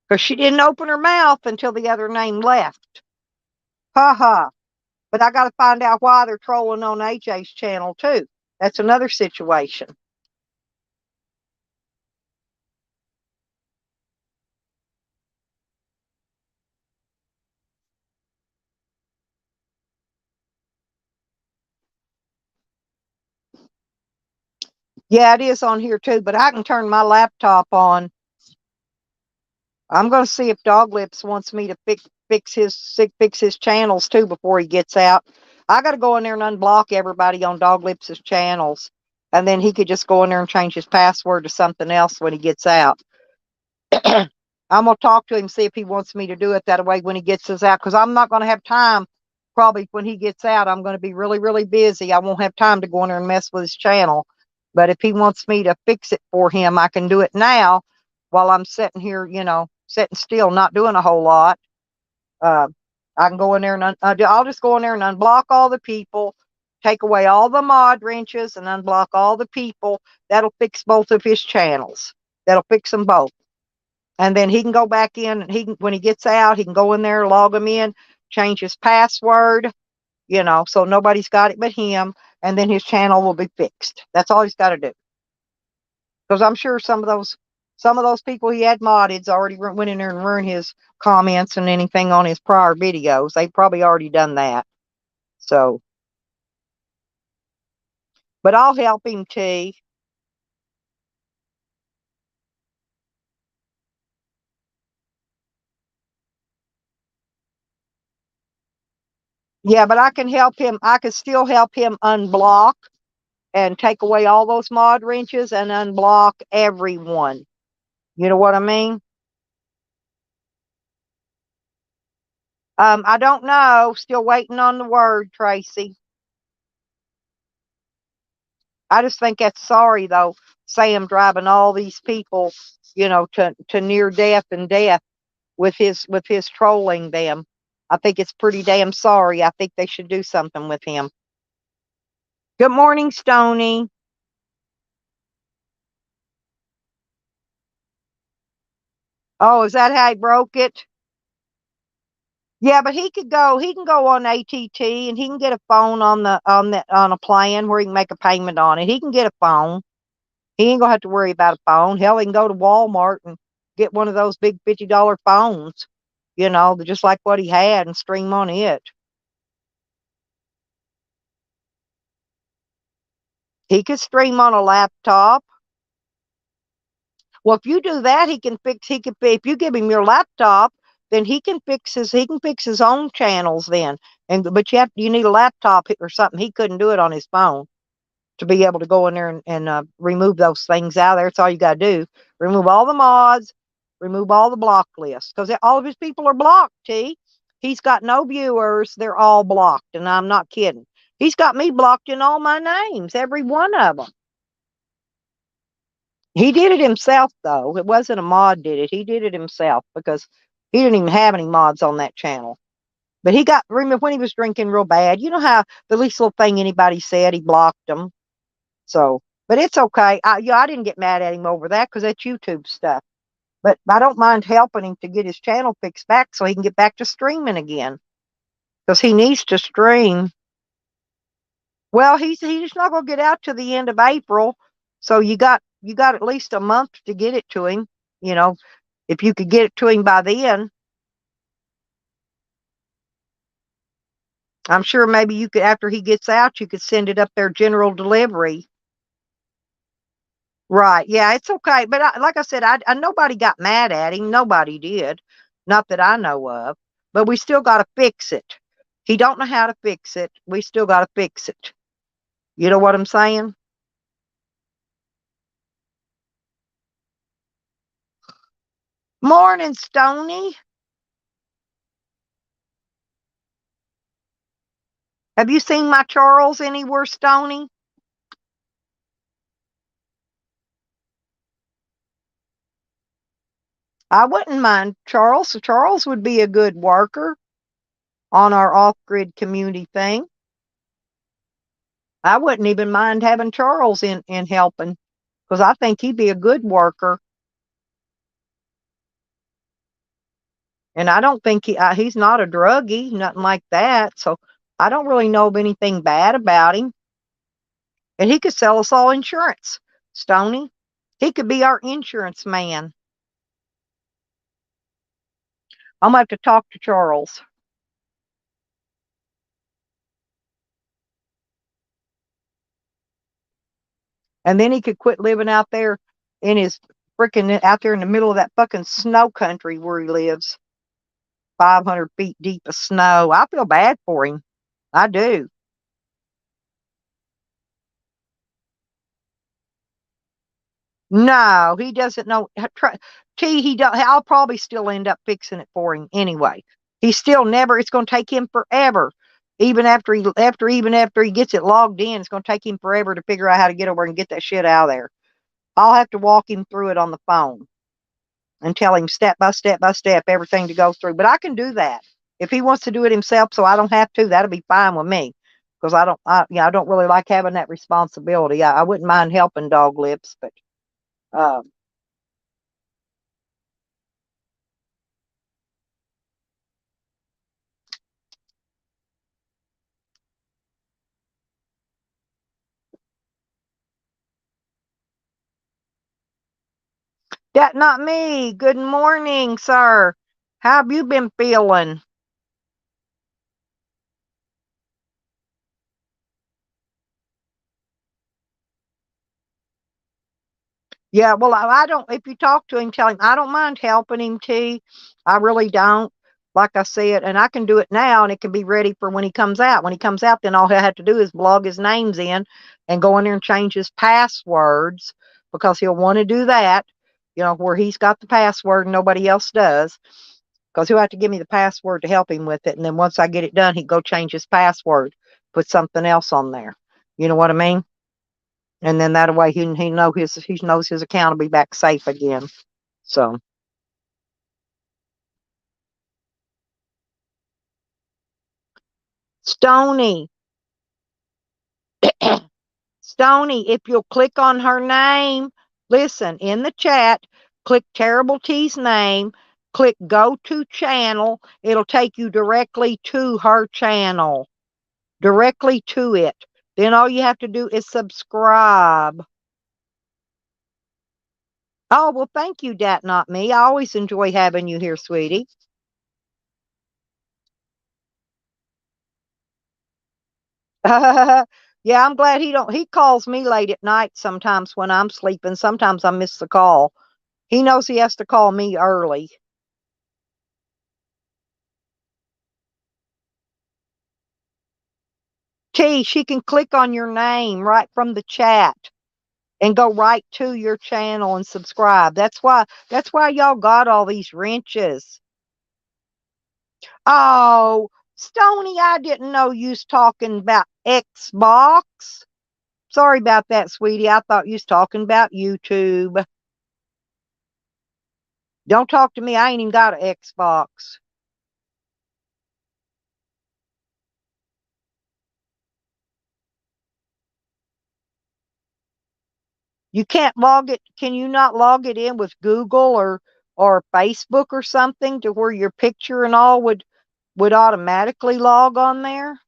Because she didn't open her mouth until the other name left. Ha ha. But I got to find out why they're trolling on AJ's channel too. That's another situation. Yeah, it is on here too, but I can turn my laptop on. I'm going to see if Dog Lips wants me to fix his channels too before he gets out. I got to go in there and unblock everybody on Dog Lips' channels, and then he could just go in there and change his password to something else when he gets out. I'm going to talk to him, see if he wants me to do it that way when he gets us out, because I'm not going to have time. Probably when he gets out, I'm going to be really, really busy. I won't have time to go in there and mess with his channel. But if he wants me to fix it for him, I can do it now while I'm sitting here, sitting still, not doing a whole lot. I can go in there and I'll just go in there and unblock all the people, take away all the mod wrenches, and unblock all the people. That'll fix both of his channels. That'll fix them both. And then he can go back in, and when he gets out, he can go in there, log them in, change his password, so nobody's got it but him, and then his channel will be fixed. That's all he's got to do. Because I'm sure some of those people he had modded already went in there and ruined his comments and anything on his prior videos. They've probably already done that. So, but I'll help him, T. Yeah, but I can help him. I can still help him unblock and take away all those mod wrenches and unblock everyone. You know what I mean? I don't know. Still waiting on the word, Tracy. I just think that's sorry, though, Sam driving all these people, to near death and death with his trolling them. I think it's pretty damn sorry. I think they should do something with him. Good morning, Stony. Oh, is that how he broke it? Yeah, but he can go on ATT, and he can get a phone on a plan where he can make a payment on it. He can get a phone. He ain't gonna have to worry about a phone. Hell, he can go to Walmart and get one of those big $50 phones, just like what he had, and stream on it. He could stream on a laptop. Well, if you do that, if you give him your laptop, then he can fix his own channels then. But you need a laptop or something. He couldn't do it on his phone to be able to go in there and remove those things out of there. That's all you got to do. Remove all the mods, remove all the block lists, because all of his people are blocked, T. He's got no viewers. They're all blocked, and I'm not kidding. He's got me blocked in all my names, every one of them. He did it himself, though. It wasn't a mod did it. He did it himself because he didn't even have any mods on that channel. But remember when he was drinking real bad, you know how the least little thing anybody said, he blocked them. So, but it's okay. I didn't get mad at him over that because that's YouTube stuff. But I don't mind helping him to get his channel fixed back so he can get back to streaming again. Because he needs to stream. Well, he's not going to get out to the end of April. So you got at least a month to get it to him. If you could get it to him by then. I'm sure maybe you could, after he gets out, you could send it up there general delivery. Right. Yeah, it's okay. But like I said, I nobody got mad at him. Nobody did. Not that I know of. But we still got to fix it. He don't know how to fix it. We still got to fix it. You know what I'm saying? Morning, Stony. Have you seen my Charles anywhere, Stony? I wouldn't mind Charles. Charles would be a good worker on our off-grid community thing. I wouldn't even mind having Charles in helping, because I think he'd be a good worker. And I don't think he's not a druggie, nothing like that. So I don't really know of anything bad about him. And he could sell us all insurance, Stony. He could be our insurance man. I'm going to have to talk to Charles. And then he could quit living out there in his freaking, out there in the middle of that fucking snow country where he lives. 500 feet deep of snow. I feel bad for him. I do. No, he doesn't know. He don't. I'll probably still end up fixing it for him anyway. He's still never. It's going to take him forever. Even after he gets it logged in, it's going to take him forever to figure out how to get over and get that shit out of there. I'll have to walk him through it on the phone and tell him step by step by step everything to go through. But I can do that if he wants to do it himself, so I don't have to. That'll be fine with me, because I don't really like having that responsibility. I wouldn't mind helping Dog Lips, but um, that not me. Good morning, sir. How have you been feeling? Yeah, well, I don't. If you talk to him, tell him I don't mind helping him, T. I really don't. Like I said, and I can do it now, and it can be ready for when he comes out. When he comes out, then all he'll have to do is log his names in and go in there and change his passwords, because he'll want to do that, where he's got the password and nobody else does, because he'll have to give me the password to help him with it. And then once I get it done, he'd go change his password, put something else on there. You know what I mean? And then that way he knows his account will be back safe again. So Stony, Stony, if you'll click on her name, listen, in the chat, click Terrible T's name, click go to channel. It'll take you directly to her channel, directly to it. Then all you have to do is subscribe. Oh, well, thank you, Dat Not Me. I always enjoy having you here, sweetie. Yeah, I'm glad he calls me late at night sometimes when I'm sleeping. Sometimes I miss the call. He knows he has to call me early. T, she can click on your name right from the chat and go right to your channel and subscribe. That's why y'all got all these wrenches. Oh, Stony, I didn't know you was talking about Xbox. Sorry about that, sweetie. I thought you was talking about YouTube. Don't talk to me. I ain't even got an Xbox. You can't log it. Can you not log it in with Google or Facebook or something, to where your picture and all would automatically log on there?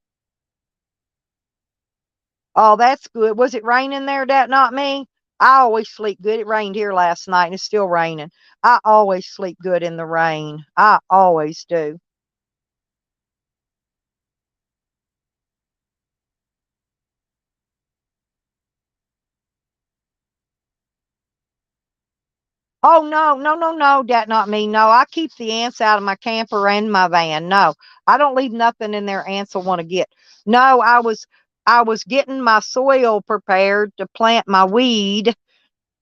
Oh, that's good. Was it raining there? That not me. I always sleep good. It rained here last night and it's still raining. I always sleep good in the rain. I always do. Oh, no, no, no, no, that not me. No, I keep the ants out of my camper and my van. No, I don't leave nothing in there ants will want to get. No, I was getting my soil prepared to plant my weed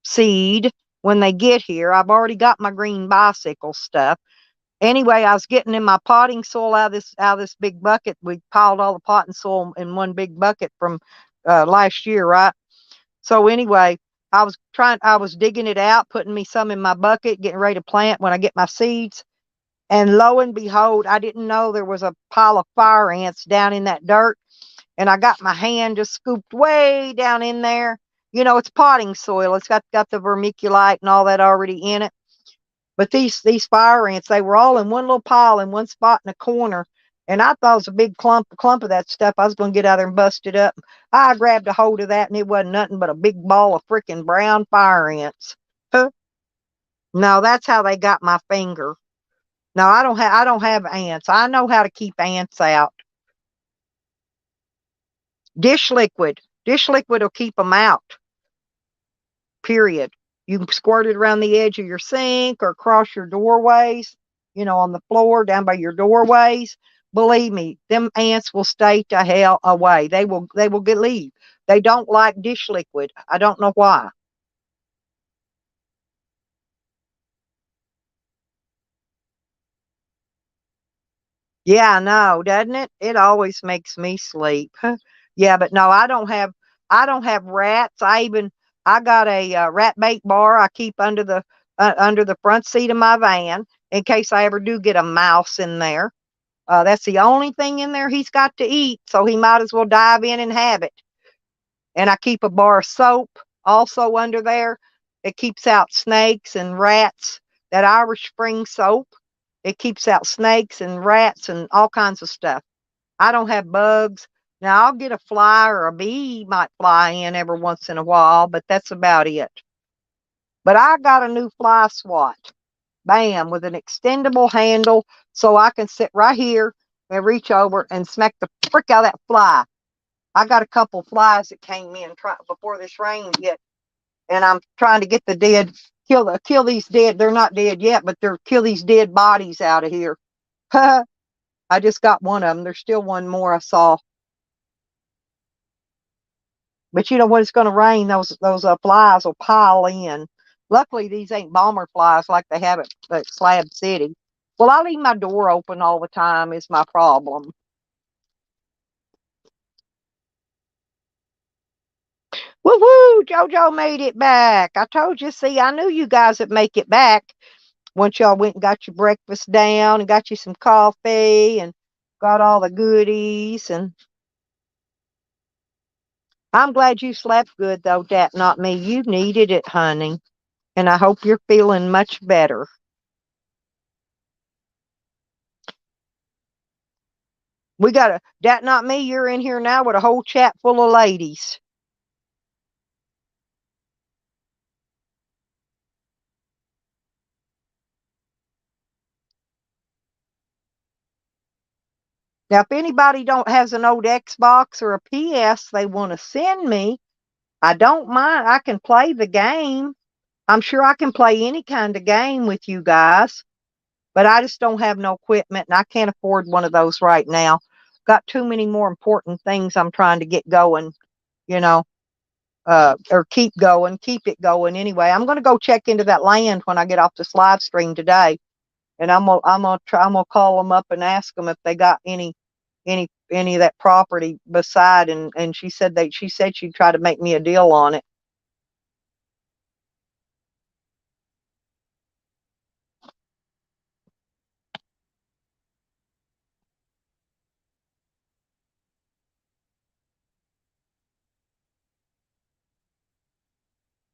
seed when they get here. I've already got my green bicycle stuff. Anyway, I was getting in my potting soil out of this big bucket. We piled all the potting soil in one big bucket from last year, right? So anyway, I was digging it out, putting me some in my bucket, getting ready to plant when I get my seeds. And lo and behold, I didn't know there was a pile of fire ants down in that dirt. And I got my hand just scooped way down in there. You know, it's potting soil. It's got the vermiculite and all that already in it. But these fire ants, they were all in one little pile in one spot in a corner. And I thought it was a big clump of that stuff. I was going to get out there and bust it up. I grabbed a hold of that, and it wasn't nothing but a big ball of freaking brown fire ants. Huh? No, that's how they got my finger. No, I don't have ants. I know how to keep ants out. Dish liquid. Dish liquid will keep them out. Period. You can squirt it around the edge of your sink or across your doorways, you know, on the floor, down by your doorways. Believe me, them ants will stay to hell away. They will leave. They don't like dish liquid. I don't know why. Yeah, I know, doesn't it? It always makes me sleep. Yeah, but no, I don't have rats. I got a rat bait bar I keep under the front seat of my van in case I ever do get a mouse in there. That's the only thing in there he's got to eat, so he might as well dive in and have it. And I keep a bar of soap also under there. It keeps out snakes and rats. That Irish Spring soap, it keeps out snakes and rats and all kinds of stuff. I don't have bugs. Now, I'll get a fly or a bee might fly in every once in a while, but that's about it. But I got a new fly swat. Bam, with an extendable handle so I can sit right here and reach over and smack the frick out of that fly. I got a couple flies that came in before this rain hit, and I'm trying to get the dead, kill these dead. They're not dead yet, but they're kill these dead bodies out of here. I just got one of them. There's still one more I saw. But you know when it's going to rain, those flies will pile in. Luckily, these ain't bomber flies like they have at Slab City. Well, I leave my door open all the time is my problem. Woo woo! JoJo made it back. I told you. See, I knew you guys would make it back once y'all went and got your breakfast down and got you some coffee and got all the goodies. And I'm glad you slept good, though, Dat, not me. You needed it, honey. And I hope you're feeling much better. We got Dat, not me. You're in here now with a whole chat full of ladies. Now, if anybody don't has an old Xbox or a PS they want to send me, I don't mind. I can play the game. I'm sure I can play any kind of game with you guys, but I just don't have no equipment and I can't afford one of those right now. Got too many more important things I'm trying to get going, you know, or keep it going anyway. I'm going to go check into that land when I get off this live stream today, and I'm gonna call them up and ask them if they got any of that property beside. And she said she'd try to make me a deal on it.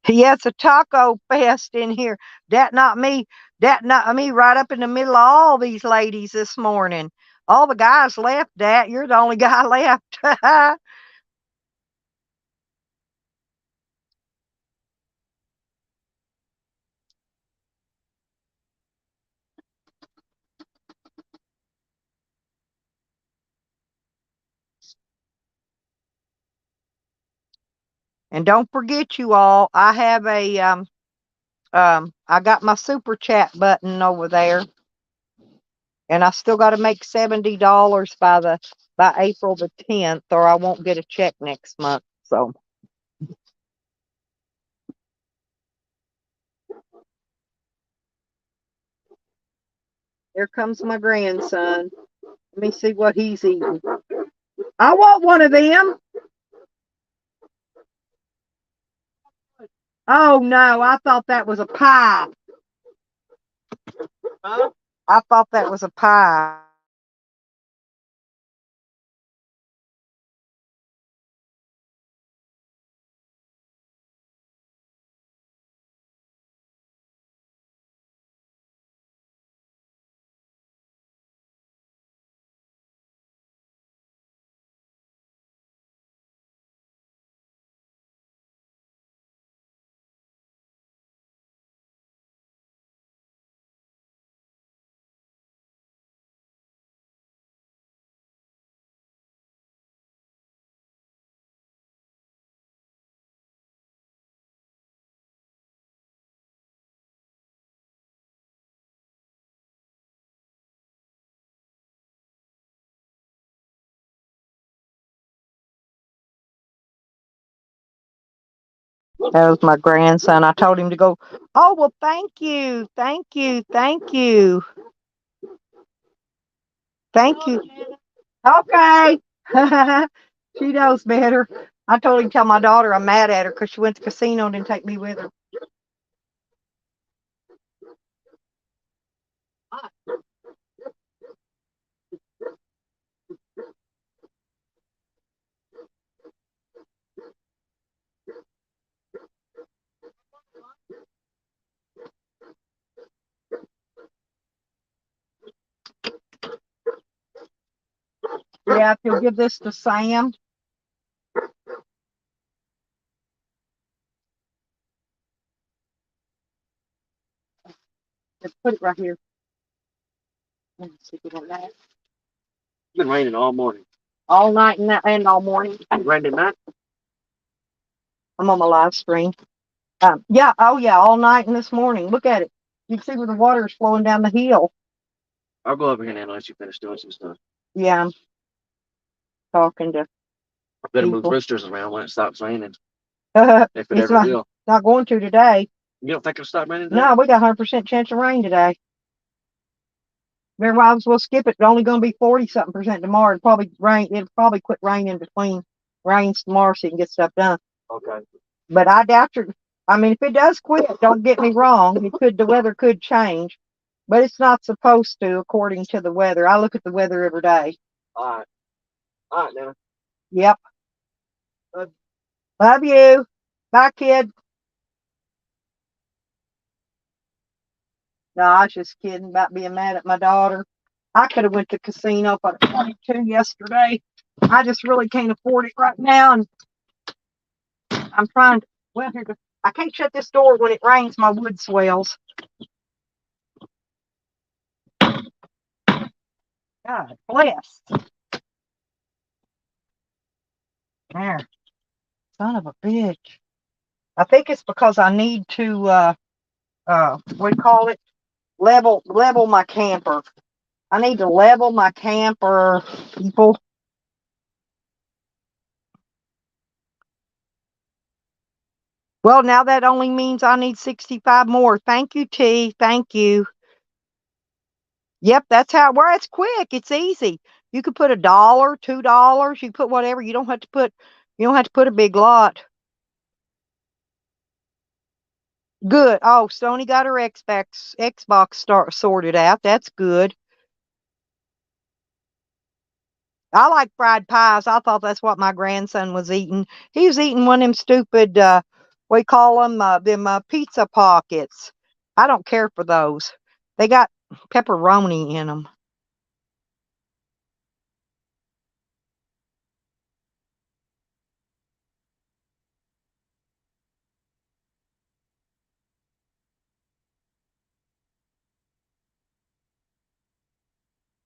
Yeah, it's a taco fest in here. That not me. That not me. Right up in the middle of all these ladies this morning. All the guys left. Dat, you're the only guy left. And don't forget, you all, I have I got my super chat button over there, and I still got to make $70 by April the 10th, or I won't get a check next month. So here comes my grandson. Let me see what he's eating. I want one of them. Oh no, I thought that was a pie. Huh? I thought that was a pie. That was my grandson. I told him to go. Oh, well, thank you. Thank you. Thank you. Thank you. Okay. She knows better. I told him to tell my daughter I'm mad at her because she went to the casino and didn't take me with her. Yeah, if you'll give this to Sam. Just put it right here. Let me see if it that. It's been raining all morning. All night and all morning. It rained at night. I'm on my live stream. Yeah, oh yeah, all night and this morning. Look at it. You can see where the water is flowing down the hill. I'll go over here and let you finish doing some stuff. Yeah, I'm talking to I better move people. roosters around when it stops raining. If it It's ever will. not going to today. You don't think it'll stop raining today? No, we got 100% chance of rain today. Remember, I was going to skip it. It's only going to be 40-something% tomorrow. It'll probably rain. It'll probably quit raining between rains tomorrow so you can get stuff done. Okay. But I doubt it. I mean, if it does quit, don't get me wrong. The weather could change, but it's not supposed to, according to the weather. I look at the weather every day. All right. All right, now. Yep. Love you. Bye, kid. No, I was just kidding about being mad at my daughter. I could have went to casino for 22 yesterday. I just really can't afford it right now, and I'm trying to. Well, I can't shut this door when it rains. My wood swells. God bless. There, son of a bitch. I think it's because I need to what do you call it? Level my camper. I need to level my camper, people. Well, now that only means I need 65 more. Thank you, T. Thank you. Yep, that's how it works. It's quick. It's easy. You could put $1, $2. You put whatever. You don't have to put a big lot. Good. Oh, Sony got her Xbox sorted out. That's good. I like fried pies. I thought that's what my grandson was eating. He was eating one of them stupid, we call them pizza pockets. I don't care for those. They got pepperoni in them.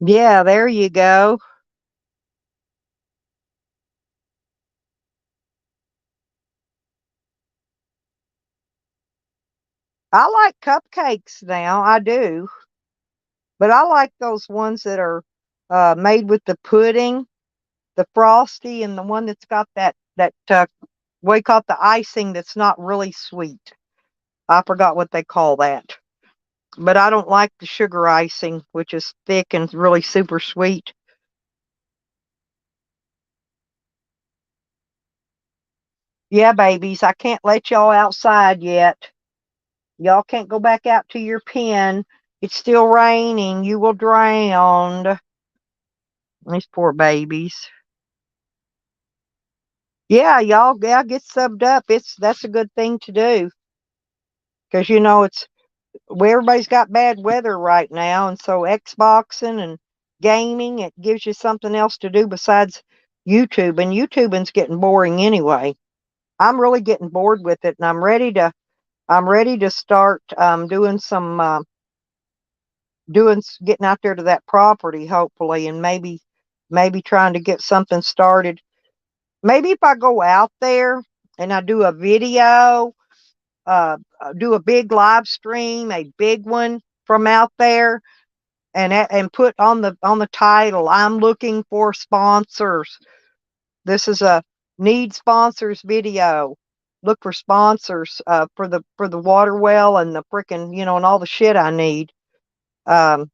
Yeah, there you go. I like cupcakes now. I do. But I like those ones that are made with the pudding, the frosty, and the one that's got that we call it the icing that's not really sweet. I forgot what they call that. But I don't like the sugar icing, which is thick and really super sweet. Yeah, babies, I can't let y'all outside yet. Y'all can't go back out to your pen. It's still raining. You will drown. These poor babies. Yeah, y'all get subbed up. That's a good thing to do. Because it's where everybody's got bad weather right now, and so Xboxing and gaming, it gives you something else to do besides YouTube. And YouTubing's getting boring anyway. I'm really getting bored with it, and I'm ready to start doing some getting out there to that property, hopefully, and maybe trying to get something started. Maybe if I go out there and I do a video, do a big live stream, a big one from out there, and put on the title, I'm looking for sponsors. This is a need sponsors video. Look for sponsors for the water well and the freaking and all the shit I need. Um,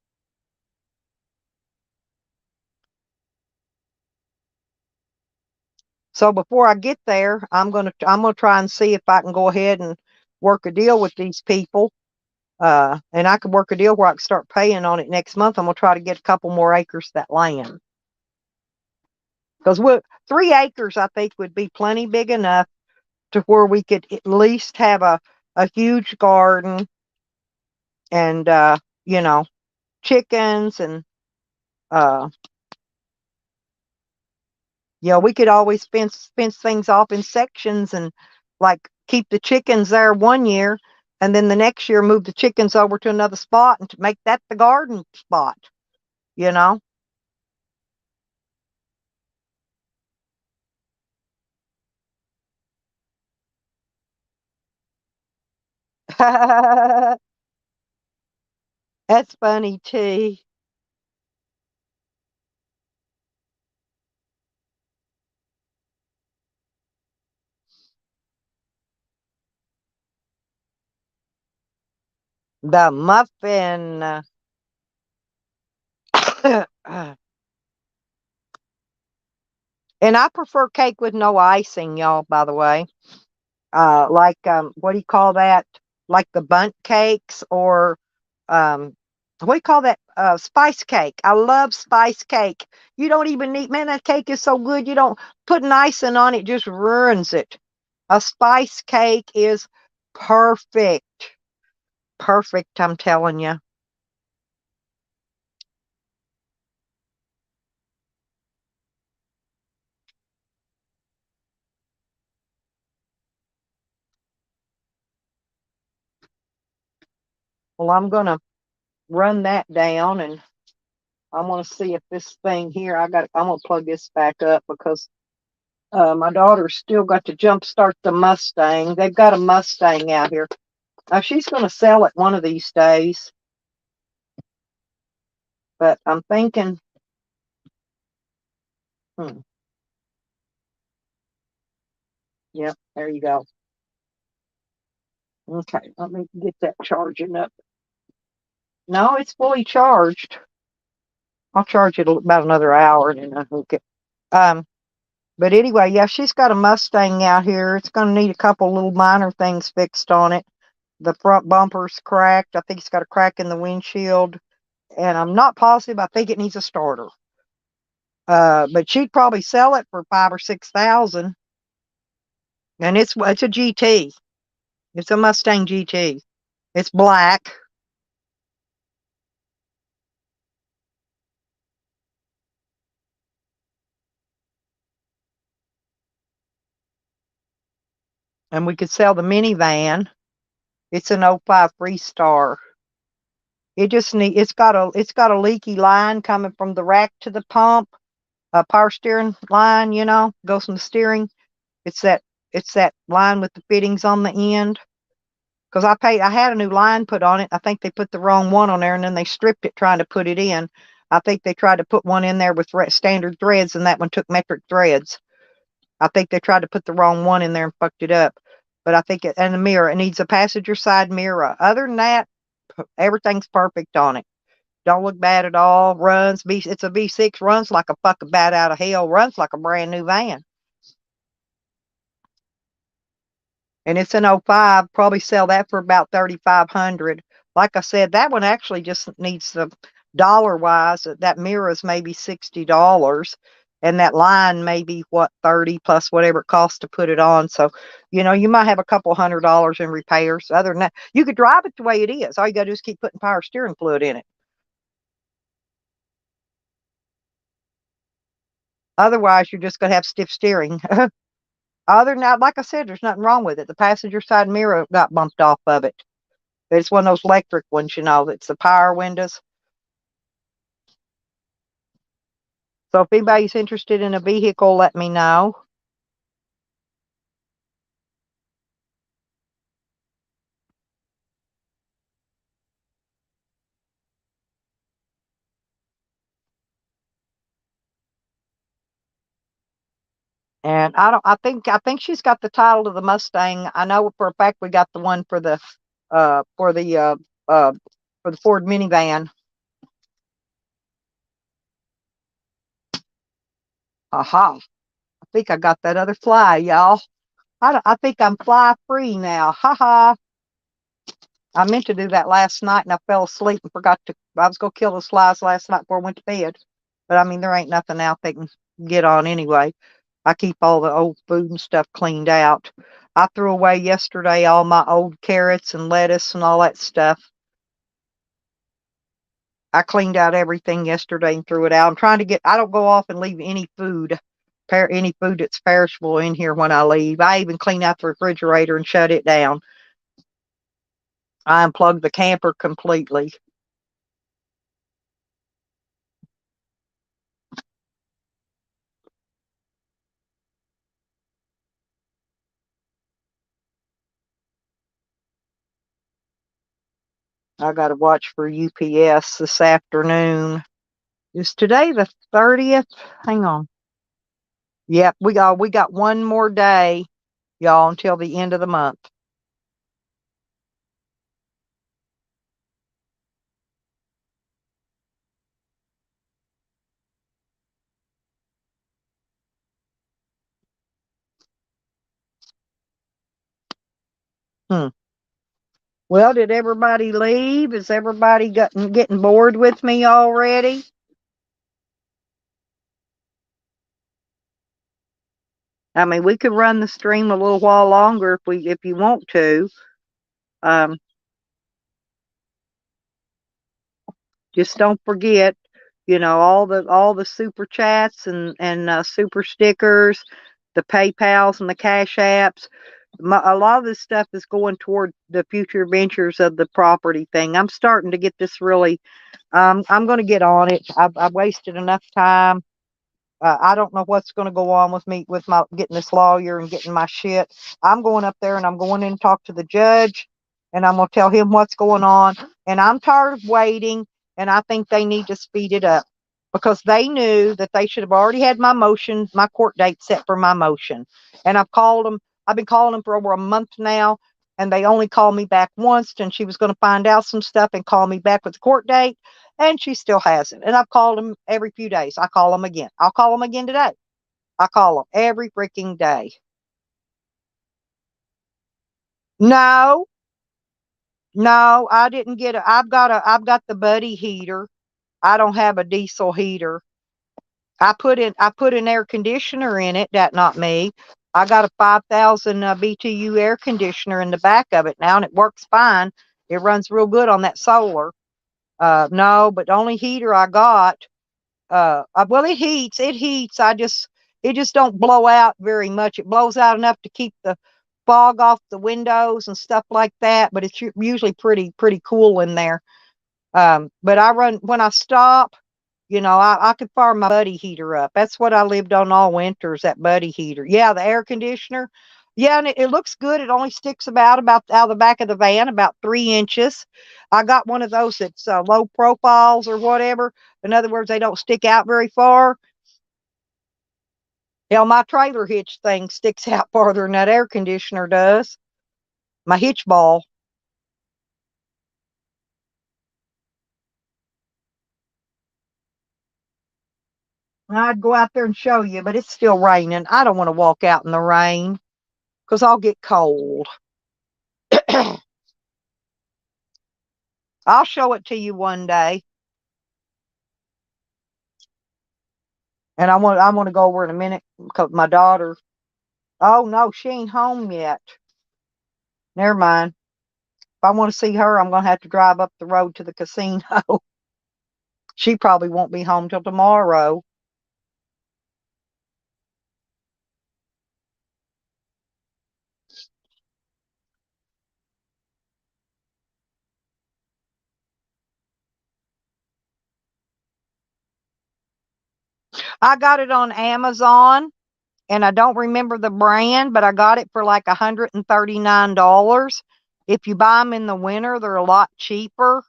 so before I get there, I'm gonna try and see if I can go ahead and work a deal with these people. And I could work a deal where I can start paying on it next month. I'm gonna try to get a couple more acres of that land. Because 3 acres, I think, would be plenty big enough to where we could at least have a huge garden and chickens and uh we could always fence things off in sections and like keep the chickens there one year and then the next year move the chickens over to another spot and to make that the garden spot, you know. That's funny too. The muffin. And I prefer cake with no icing, y'all, by the way. Like what do you call that? Like the bundt cakes or um what do you call that? Spice cake. I love spice cake. You don't even need, man, that cake is so good. You don't put an icing on it, just ruins it. A spice cake is perfect. Perfect, I'm telling you. Well, I'm gonna run that down and I want to see if this thing here, I'm gonna plug this back up because my daughter's still got to jump start the Mustang. They've got a Mustang out here. Now she's gonna sell it one of these days, but I'm thinking, hmm, yep, there you go. Okay, let me get that charging up. No, it's fully charged. I'll charge it about another hour and then I hook it. Um, but anyway, yeah, she's got a Mustang out here. It's gonna need a couple little minor things fixed on it. The front bumper's cracked. I think it's got a crack in the windshield, and I'm not positive. I think it needs a starter. But she'd probably sell it for 5 or 6 thousand, and it's a GT. It's a Mustang GT. It's black. And we could sell the minivan. It's an '05 Freestar. It's got a leaky line coming from the rack to the pump, a power steering line, goes from the steering. It's that it's that line with the fittings on the end. Because I had a new line put on it. I think they put the wrong one on there and then they stripped it trying to put it in. I think they tried to put one in there with standard threads and that one took metric threads. I think they tried to put the wrong one in there and fucked it up. But I think and the mirror, it needs a passenger side mirror. Other than that, everything's perfect on it. Don't look bad at all. It's a V6, runs like a fucking bat out of hell, runs like a brand new van. and it's an '05. Probably sell that for about 3,500. Like I said, that one actually just needs the dollar wise. That mirror is maybe $60, and that line maybe what 30 plus whatever it costs to put it on. So, you might have a couple $100 in repairs. Other than that, you could drive it the way it is. All you gotta do is keep putting power steering fluid in it. Otherwise, you're just gonna have stiff steering. Other than that, like I said, there's nothing wrong with it. The passenger side mirror got bumped off of it. It's one of those electric ones, that's the power windows. So if anybody's interested in a vehicle, let me know. And I think she's got the title of the Mustang. I know for a fact we got the one for the uh for the uh uh for the Ford minivan. Aha. I think I got that other fly, y'all. I think I'm fly free now. Ha ha. I meant to do that last night and I fell asleep and forgot to. I was going to kill those flies last night before I went to bed. But I mean, there ain't nothing out they can get on anyway. I keep all the old food and stuff cleaned out. I threw away yesterday all my old carrots and lettuce and all that stuff. I cleaned out everything yesterday and threw it out. I'm trying to I don't go off and leave any food that's perishable in here when I leave. I even clean out the refrigerator and shut it down. I unplugged the camper completely. I got to watch for UPS this afternoon. Is today the 30th? Hang on. Yep, we got one more day, y'all, until the end of the month. Well, did everybody leave? Is everybody getting bored with me already? I mean, we could run the stream a little while longer if you want to. Um, just don't forget, all the super chats and super stickers, the PayPals and the Cash Apps. A lot of this stuff is going toward the future ventures of the property thing. I'm starting to get this really. I'm going to get on it. I've wasted enough time. I don't know what's going to go on with me with my getting this lawyer and getting my shit. I'm going up there and I'm going in and talk to the judge, and I'm going to tell him what's going on. And I'm tired of waiting, and I think they need to speed it up because they knew that they should have already had my court date set for my motion. And I've called them. I've been calling them for over a month now, and they only called me back once, and she was going to find out some stuff and call me back with the court date. And she still hasn't. And I've called them every few days. I call them again. I'll call them again today. I call them every freaking day. No, no, I didn't get I've got the Buddy heater. I don't have a diesel heater. I put an air conditioner in it. That not me. I got a 5,000 BTU air conditioner in the back of it now, and it works fine. It runs real good on that solar. No, but the only heater I got. Well, it heats. It just don't blow out very much. It blows out enough to keep the fog off the windows and stuff like that, but it's usually pretty cool in there. But I run when I stop. I could fire my Buddy heater up. That's what I lived on all winters, that Buddy heater. Yeah, the air conditioner. Yeah, and it looks good. It only sticks about out of the back of the van, about 3 inches. I got one of those that's low profiles or whatever. In other words, they don't stick out very far. Hell, my trailer hitch thing sticks out farther than that air conditioner does. My hitch ball. I'd go out there and show you, but it's still raining. I don't want to walk out in the rain. because I'll get cold. I'll show it to you one day. And I want to go over in a minute because my daughter. Oh no, she ain't home yet. Never mind. If I want to see her, I'm gonna have to drive up the road to the casino. She probably won't be home till tomorrow. I got it on Amazon, and I don't remember the brand, but I got it for like $139. If you buy them in the winter, they're a lot cheaper.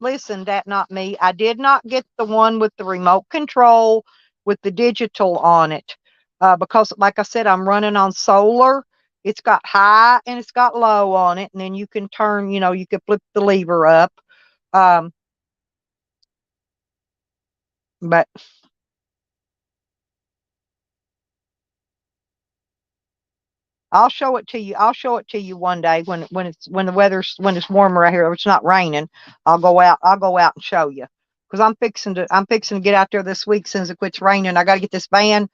Listen, that not me. I did not get the one with the remote control with the digital on it. Because like I said, I'm running on solar. It's got high and it's got low on it. And then you can turn, you can flip the lever up. But I'll show it to you. I'll show it to you one day when it's warmer out here. It's not raining. I'll go out and show you. Because I'm fixing to get out there this week since it quits raining. I got to get this van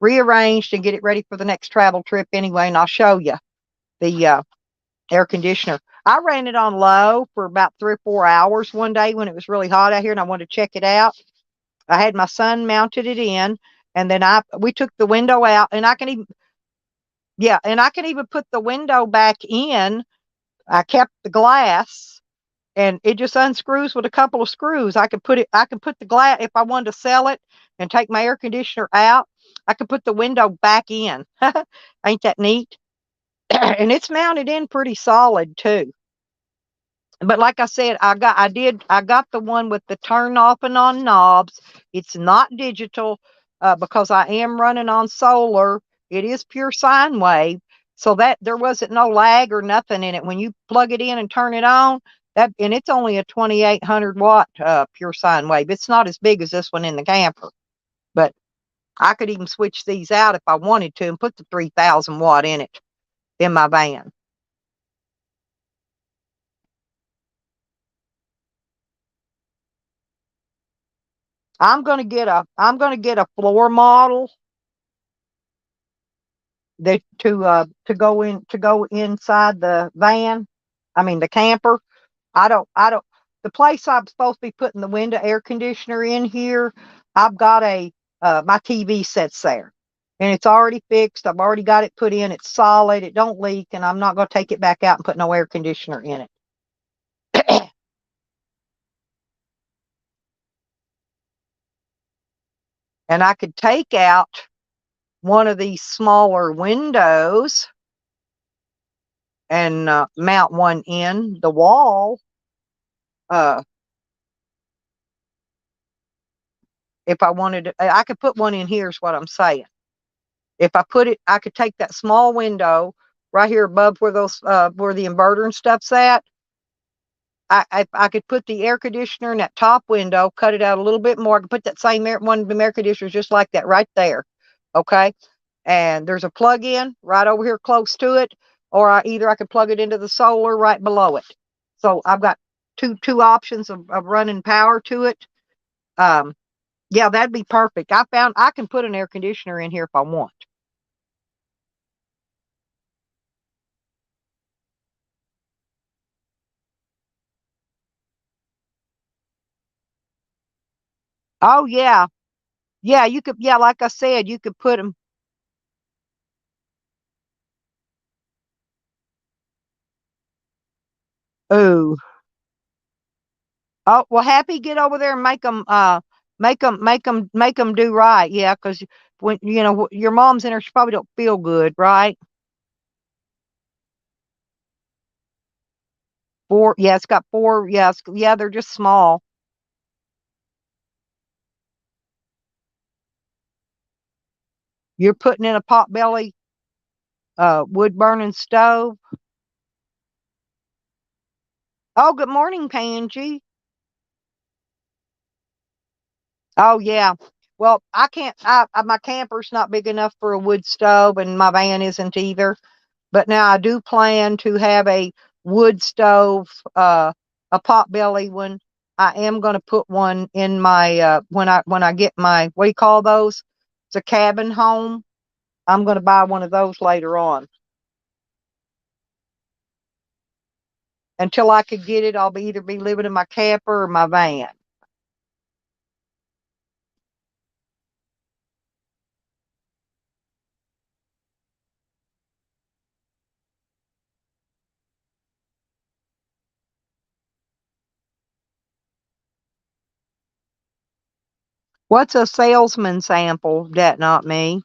rearranged and get it ready for the next travel trip anyway, and I'll show you the air conditioner. I ran it on low for about 3 or 4 hours one day when it was really hot out here, and I wanted to check it out. I had my son mounted it in, and then we took the window out, and I can even put the window back in. I kept the glass, and it just unscrews with a couple of screws. I could put the glass, if I wanted to sell it and take my air conditioner out, I could put the window back in. Ain't that neat? And it's mounted in pretty solid too. But like I said, I got the one with the turn off and on knobs. It's not digital, because I am running on solar. It is pure sine wave, so that there wasn't no lag or nothing in it. When you plug it in and turn it on, and it's only a 2,800 watt pure sine wave. It's not as big as this one in the camper, but I could even switch these out if I wanted to and put the 3,000 watt in it in my van. I'm gonna get a floor model that to go inside the van. I mean the camper. I don't the place I'm supposed to be putting the window air conditioner in here. I've got my TV sets there, and it's already fixed. I've already got it put in. It's solid. It don't leak, and I'm not gonna take it back out and put no air conditioner in it. And I could take out one of these smaller windows and mount one in the wall. If I wanted to, I could put one in here is what I'm saying. If I put it, I could take that small window right here above where where the inverter and stuff's at. I could put the air conditioner in that top window, cut it out a little bit more. I could put that same one of the air conditioners just like that right there. Okay. And there's a plug in right over here close to it, or I could plug it into the solar right below it. So I've got two options of running power to it. Yeah, that'd be perfect. I found I can put an air conditioner in here if I want. Oh yeah. Yeah, you could, yeah, like I said, you could put them. Ooh. Oh, well, Happy, get over there and make them do right. Yeah, because when your mom's in there, she probably don't feel good, right? Four, yeah, it's got four. Yeah, yeah, they're just small. You're putting in a potbelly wood burning stove. Oh, good morning, Pangie. Oh yeah. Well, I can't. My camper's not big enough for a wood stove, and my van isn't either. But now I do plan to have a wood stove, a potbelly one. I am going to put one in my when I get my, what do you call those? It's a cabin home. I'm going to buy one of those later on. Until I could get it, I'll either be living in my camper or my van. What's a salesman sample? That not me.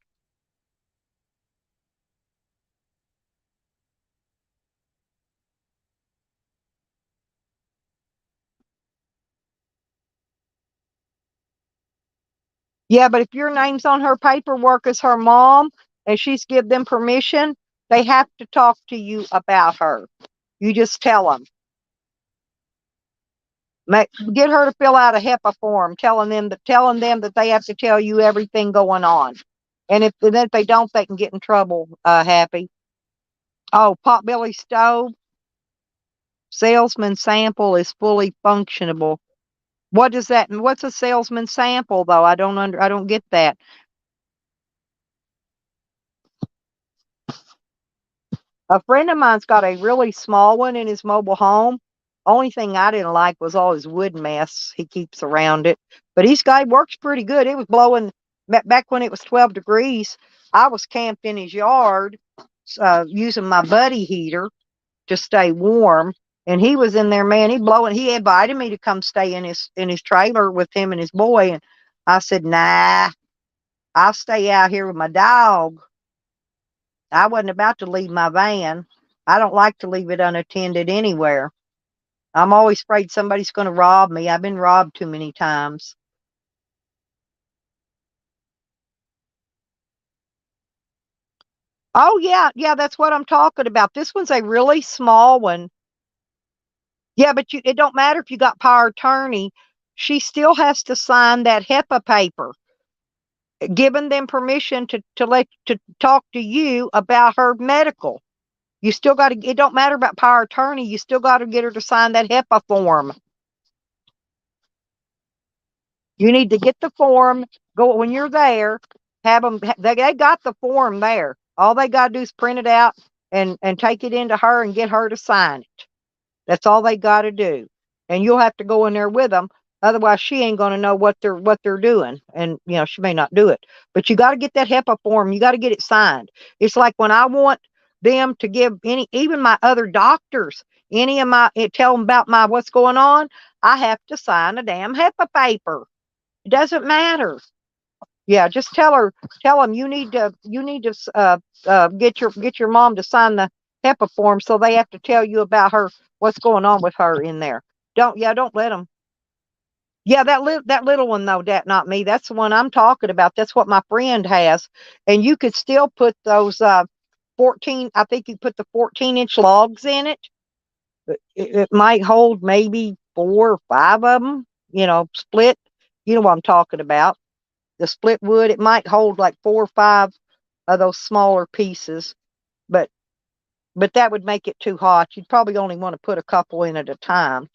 Yeah, but if your name's on her paperwork as her mom and she's give them permission, they have to talk to you about her. You just tell them. Get her to fill out a HIPAA form telling them that they have to tell you everything going on. And if they don't, they can get in trouble, Happy. Oh, potbelly stove. Salesman sample is fully functionable. What does that mean? What's a salesman sample though? I don't get that. A friend of mine's got a really small one in his mobile home. Only thing I didn't like was all his wood mess he keeps around it. But works pretty good. It was blowing back when it was 12 degrees. I was camped in his yard, using my buddy heater to stay warm. And he was in there, man. He invited me to come stay in his trailer with him and his boy. And I said, nah, I'll stay out here with my dog. I wasn't about to leave my van. I don't like to leave it unattended anywhere. I'm always afraid somebody's going to rob me. I've been robbed too many times. Oh, yeah, that's what I'm talking about. This one's a really small one. Yeah, but it don't matter if you got power of attorney. She still has to sign that HIPAA paper, giving them permission to talk to you about her medical. You still got to. It don't matter about power of attorney. You still got to get her to sign that HIPAA form. You need to get the form. Go when you're there. Have them. They got the form there. All they got to do is print it out and take it into her and get her to sign it. That's all they got to do. And you'll have to go in there with them. Otherwise, she ain't going to know what they're doing, and she may not do it. But you got to get that HIPAA form. You got to get it signed. It's like when I want them to give even my other doctors, tell them about what's going on. I have to sign a damn HIPAA paper. It doesn't matter. Yeah, just tell them you need to get your mom to sign the HIPAA form, so they have to tell you about what's going on with her in there. Don't let them. Yeah, that little one though, that not me. That's the one I'm talking about. That's what my friend has, and you could still put those 14. I think you put the 14-inch logs in it. It might hold maybe 4 or 5 of them. Split. You know what I'm talking about. The split wood, it might hold like 4 or 5 of those smaller pieces, but that would make it too hot. You'd probably only want to put a couple in at a time.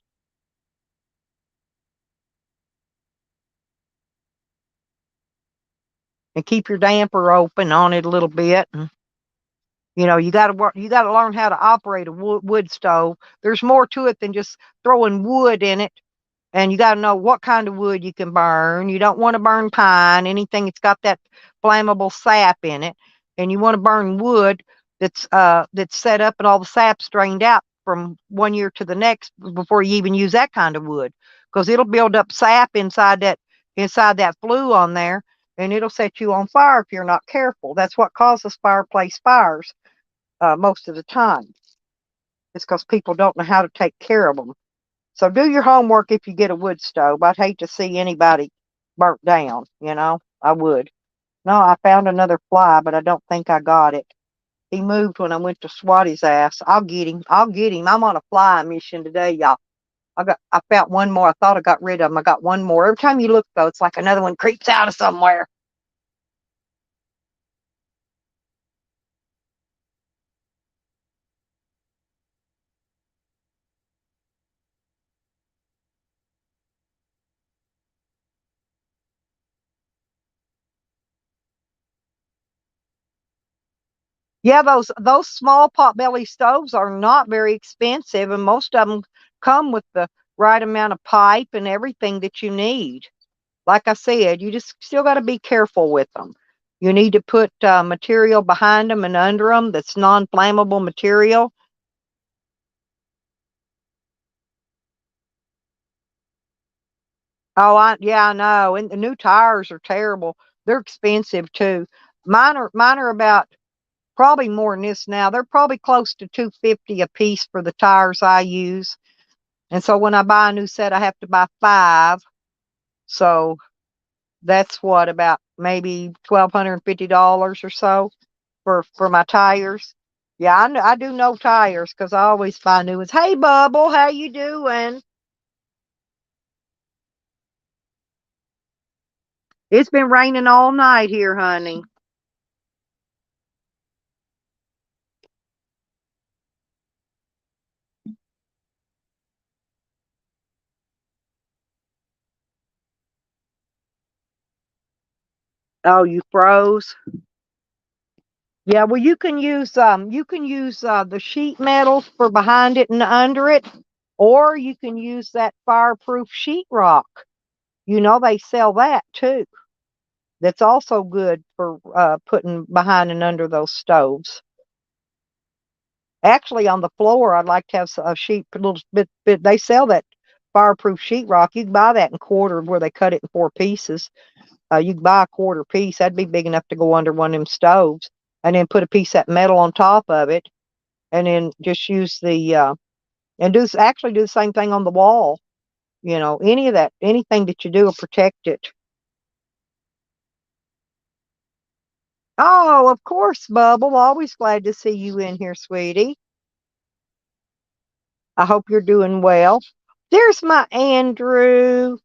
And keep your damper open on it a little bit. And, you got to learn how to operate a wood stove. There's more to it than just throwing wood in it. And you got to know what kind of wood you can burn. You don't want to burn pine, anything that's got that flammable sap in it. And you want to burn wood that's set up and all the sap's drained out from one year to the next before you even use that kind of wood, because it'll build up sap inside that flue on there, and it'll set you on fire if you're not careful. That's what causes fireplace fires most of the time. It's because people don't know how to take care of them. So do your homework if you get a wood stove. I'd hate to see anybody burnt down, I would. No, I found another fly, but I don't think I got it. He moved when I went to swat his ass. I'll get him. I'm on a fly mission today, y'all. I found one more. I thought I got rid of them. I got one more. Every time you look, though, it's like another one creeps out of somewhere. Yeah, those small potbelly stoves are not very expensive, and most of them come with the right amount of pipe and everything that you need. Like I said, you just still got to be careful with them. You need to put material behind them and under them that's non-flammable material. Oh, yeah, I know. And the new tires are terrible. They're expensive too. Mine are about probably more than this now. They're probably close to 250 a piece for the tires I use. And so when I buy a new set, I have to buy 5. So that's what, about maybe $1,250 or so for my tires. Yeah, I do know tires because I always buy new ones. Hey, Bubble, how you doing? It's been raining all night here, honey. Oh, you froze? Yeah, well, you can use the sheet metal for behind it and under it, or you can use that fireproof sheetrock. They sell that too. That's also good for putting behind and under those stoves. Actually, on the floor, I'd like to have a sheet, a little bit. They sell that fireproof sheetrock. You can buy that in quarter where they cut it in 4 pieces. You can buy a quarter piece. That'd be big enough to go under one of them stoves, and then put a piece of that metal on top of it, and then just use and actually do the same thing on the wall. Anything that you do will protect it. Oh, of course, Bubble. Always glad to see you in here, sweetie. I hope you're doing well. There's my Andrew.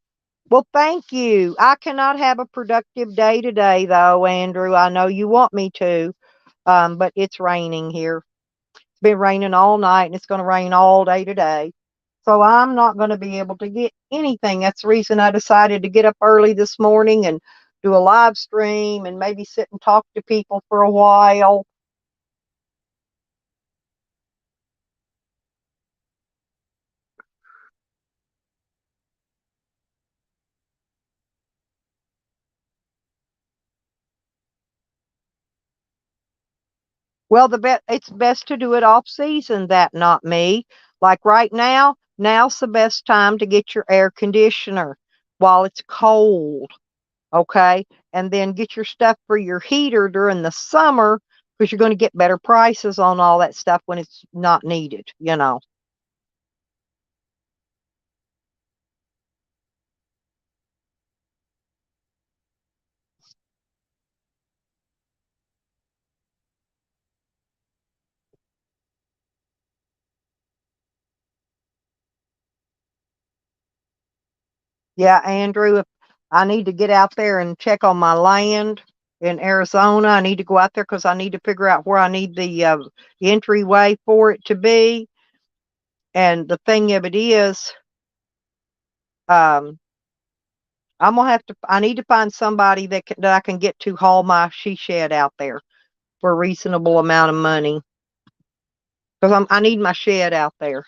Well, thank you. I cannot have a productive day today, though, Andrew. I know you want me to, but it's raining here. It's been raining all night, and it's going to rain all day today. So I'm not going to be able to get anything. That's the reason I decided to get up early this morning and do a live stream and maybe sit and talk to people for a while. Well, it's best to do it off season, that not me. Like right now, now's the best time to get your air conditioner while it's cold, okay? And then get your stuff for your heater during the summer because you're going to get better prices on all that stuff when it's not needed. Yeah, Andrew, if I need to get out there and check on my land in Arizona, I need to go out there because I need to figure out where I need the entryway for it to be. And the thing of it is, um, I need to find somebody that I can get to haul my she shed out there for a reasonable amount of money. Because I need my shed out there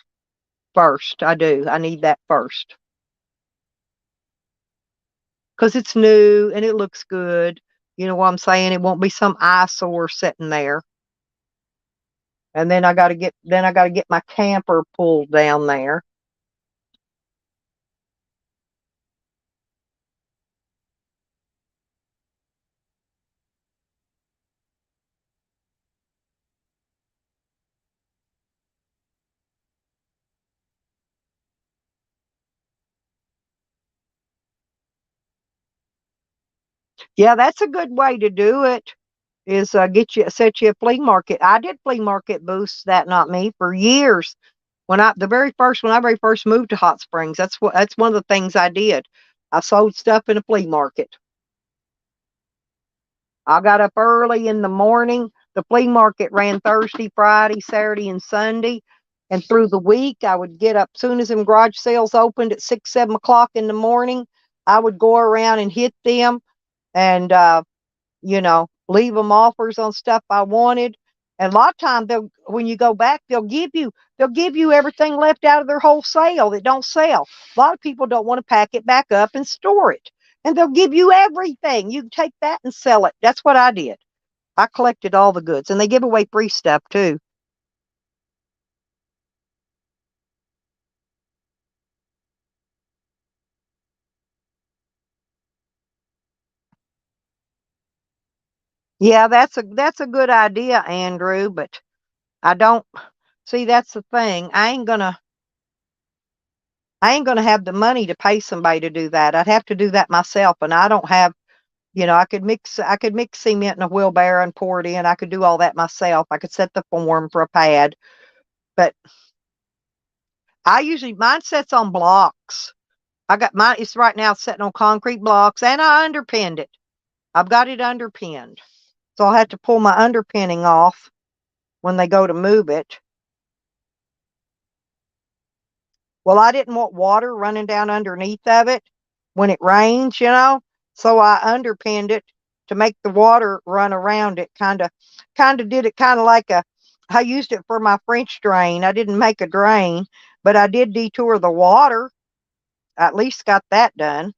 first. I do. I need that first. Because it's new and it looks good. You know what I'm saying? It won't be some eyesore sitting there. And then I gotta get my camper pulled down there. Yeah, that's a good way to do it. Is set you a flea market. I did flea market booths, that not me, for years. When I very first moved to Hot Springs, that's one of the things I did. I sold stuff in a flea market. I got up early in the morning. The flea market ran Thursday, Friday, Saturday, and Sunday. And through the week, I would get up soon as them garage sales opened at 6, 7 o'clock in the morning. I would go around and hit them and, leave them offers on stuff I wanted. And a lot of times, when you go back, they'll give you everything left out of their whole sale that don't sell. A lot of people don't want to pack it back up and store it. And they'll give you everything. You can take that and sell it. That's what I did. I collected all the goods. And they give away free stuff, too. Yeah, that's a good idea, Andrew, but I don't see, that's the thing. I ain't gonna have the money to pay somebody to do that. I'd have to do that myself, and I don't have, I could mix cement in a wheelbarrow and pour it in. I could do all that myself. I could set the form for a pad, but mine sets on blocks. I got mine, it's right now sitting on concrete blocks, and I underpinned it. I've got it underpinned. So I'll have to pull my underpinning off when they go to move it. Well, I didn't want water running down underneath of it when it rains, so I underpinned it to make the water run around it. Kind of did it kind of like I used it for my French drain. I didn't make a drain, but I did detour the water. I at least got that done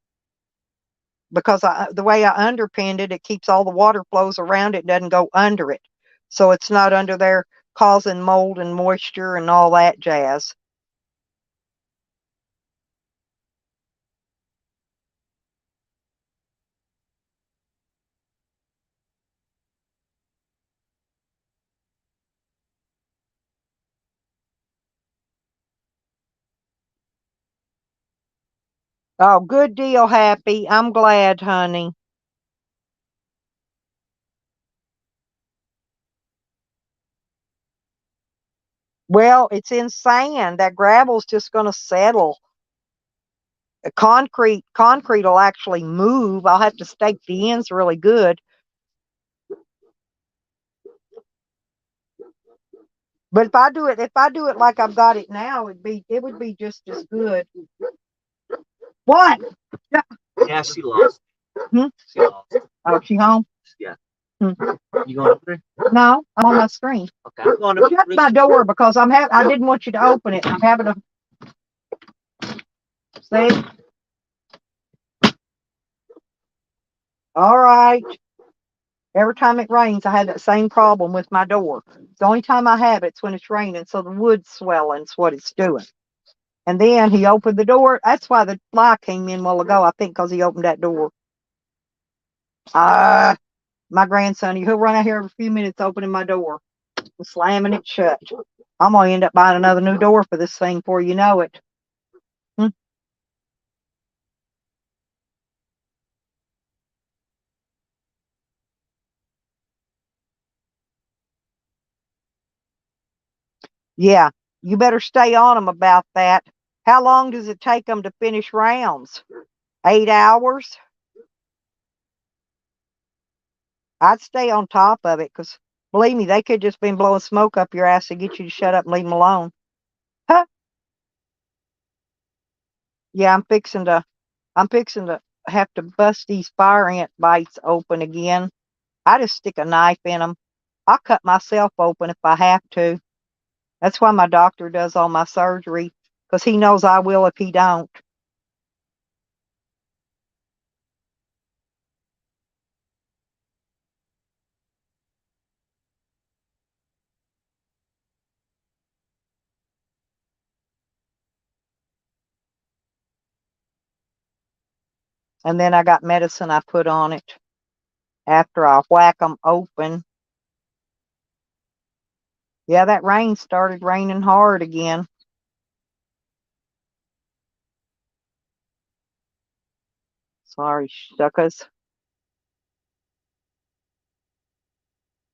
because the way I underpinned it, it keeps all the water flows around it, doesn't go under it. So it's not under there causing mold and moisture and all that jazz. Oh, good deal, Happy. I'm glad, honey. Well, it's in sand. That gravel's just going to settle. Concrete will actually move. I'll have to stake the ends really good. But if I do it like I've got it now, it would be just as good. What? Yeah, she lost. Hmm? She lost. Oh, she home? Yeah. Hmm. You going up there? No, I'm on my screen. Okay. I'm going up Shut my door because I didn't want you to open it. I'm having a see. All right. Every time it rains, I have that same problem with my door. The only time I have it's when it's raining, so the wood's swelling. Is what it's doing. And then he opened the door. That's why the fly came in a while ago. I think because he opened that door. My grandson, he'll run out here every few minutes opening my door and slamming it shut. I'm gonna end up buying another new door for this thing before you know it. Hmm. Yeah, you better stay on them about that. How long does it take them to finish rounds? 8 hours? I'd stay on top of it because, believe me, they could just been blowing smoke up your ass to get you to shut up and leave them alone. Huh? Yeah, I'm fixing to have to bust these fire ant bites open again. I just stick a knife in them. I'll cut myself open if I have to. That's why my doctor does all my surgery, because he knows I will if he don't. And then I got medicine I put on it after I whack them open. Yeah, that rain started raining hard again. Sorry, suckers.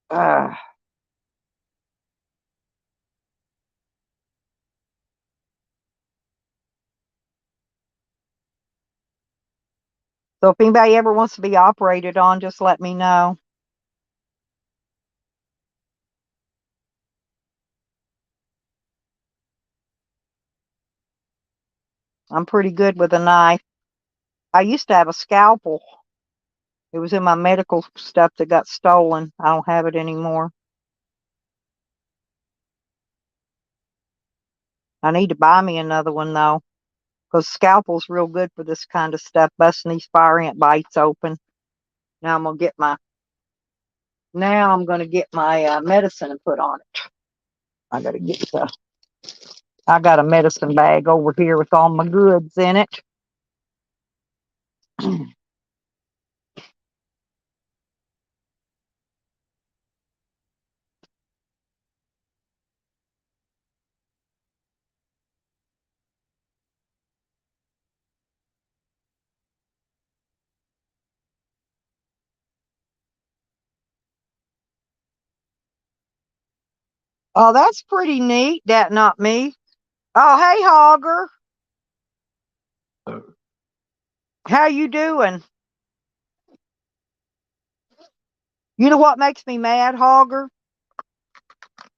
Ugh. So if anybody ever wants to be operated on, just let me know. I'm pretty good with a knife. I used to have a scalpel. It was in my medical stuff that got stolen. I don't have it anymore. I need to buy me another one though, because scalpel's real good for this kind of stuff, busting these fire ant bites open. Now I'm gonna get my medicine and put on it. I got a medicine bag over here with all my goods in it. Oh, that's pretty neat. That not me. Oh, hey, Hogger. How you doing? You know what makes me mad, Hogger?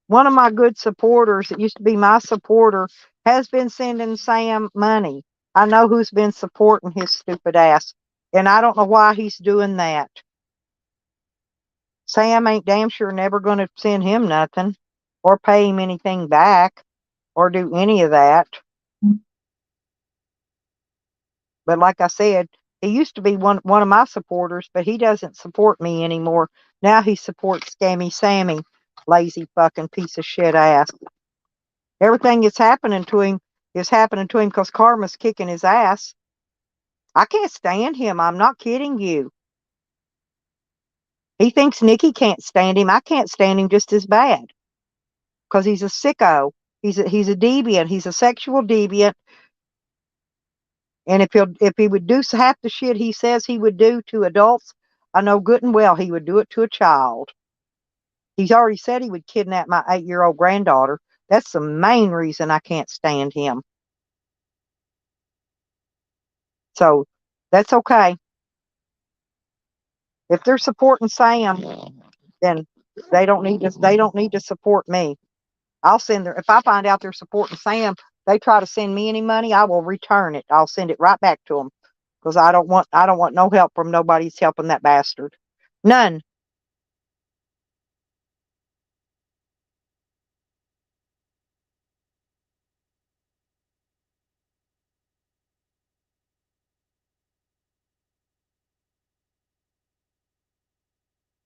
One of my good supporters that used to be my supporter has been sending Sam money. I know who's been supporting his stupid ass, and I don't know why he's doing that. Sam ain't damn sure never going to send him nothing or pay him anything back or do any of that. But like I said, he used to be one of my supporters, but he doesn't support me anymore. Now he supports Scammy Sammy, lazy fucking piece of shit ass. Everything that's happening to him is happening to him because karma's kicking his ass. I can't stand him. I'm not kidding you. He thinks Nikki can't stand him. I can't stand him just as bad because he's a sicko. He's a deviant. He's a sexual deviant. And if he would do half the shit he says he would do to adults, I know good and well he would do it to a child. He's already said he would kidnap my 8-year-old granddaughter. That's the main reason I can't stand him. So that's okay. If they're supporting Sam, then they don't need to support me. I'll send if I find out they're supporting Sam, they try to send me any money, I will return it. I'll send it right back to them because I don't want no help from nobody's helping that bastard. None.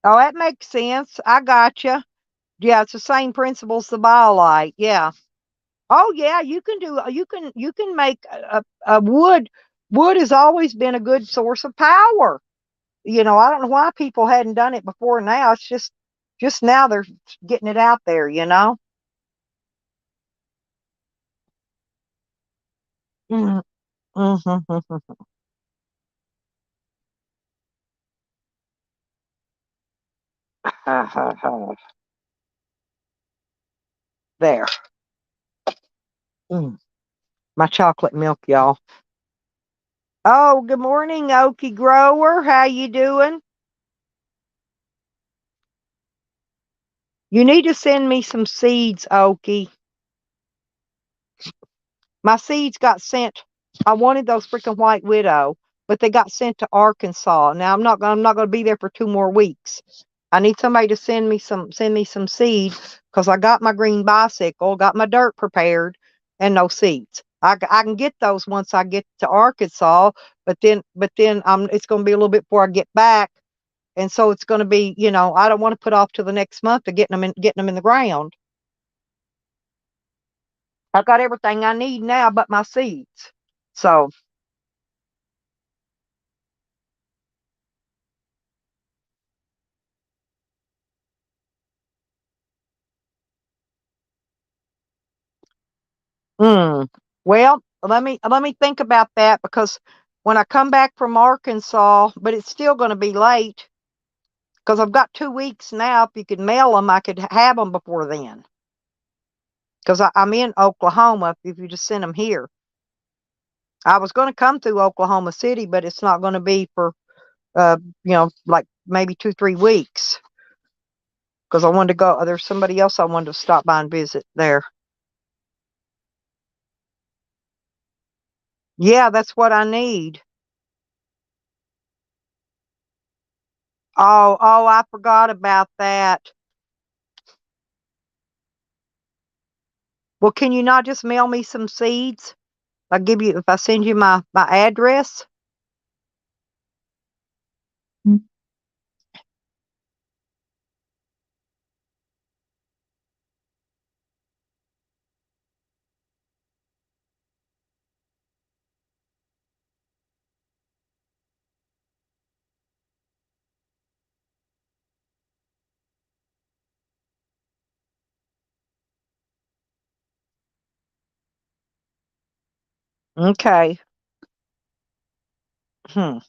Oh, that makes sense. I gotcha. Yeah, it's the same principles the BioLite. Yeah. Oh yeah, you can make a wood. Wood has always been a good source of power. I don't know why people hadn't done it before now. It's just now they're getting it out there, Mm, mhm. There. Mm, my chocolate milk, y'all. Oh, good morning, Okie Grower. How you doing? You need to send me some seeds, Okie. My seeds got sent. I wanted those freaking White Widow, but they got sent to Arkansas. Now I'm not going to be there for 2 more weeks. I need somebody to send me some seeds because I got my green bicycle, got my dirt prepared, and no seeds. I can get those once I get to Arkansas, but then it's going to be a little bit before I get back, and so it's going to be I don't want to put off till the next month of getting them in the ground. I've got everything I need now but my seeds. So well, let me think about that because when I come back from Arkansas, but it's still going to be late because I've got 2 weeks now. If you could mail them, I could have them before then because I'm in Oklahoma. If you just send them here, I was going to come through Oklahoma City, but it's not going to be for, like maybe 2-3 weeks. Because I wanted to go. There's somebody else I wanted to stop by and visit there. Yeah, that's what I need. Oh, I forgot about that. Well, can you not just mail me some seeds? If I send you my address. Okay. Hmm.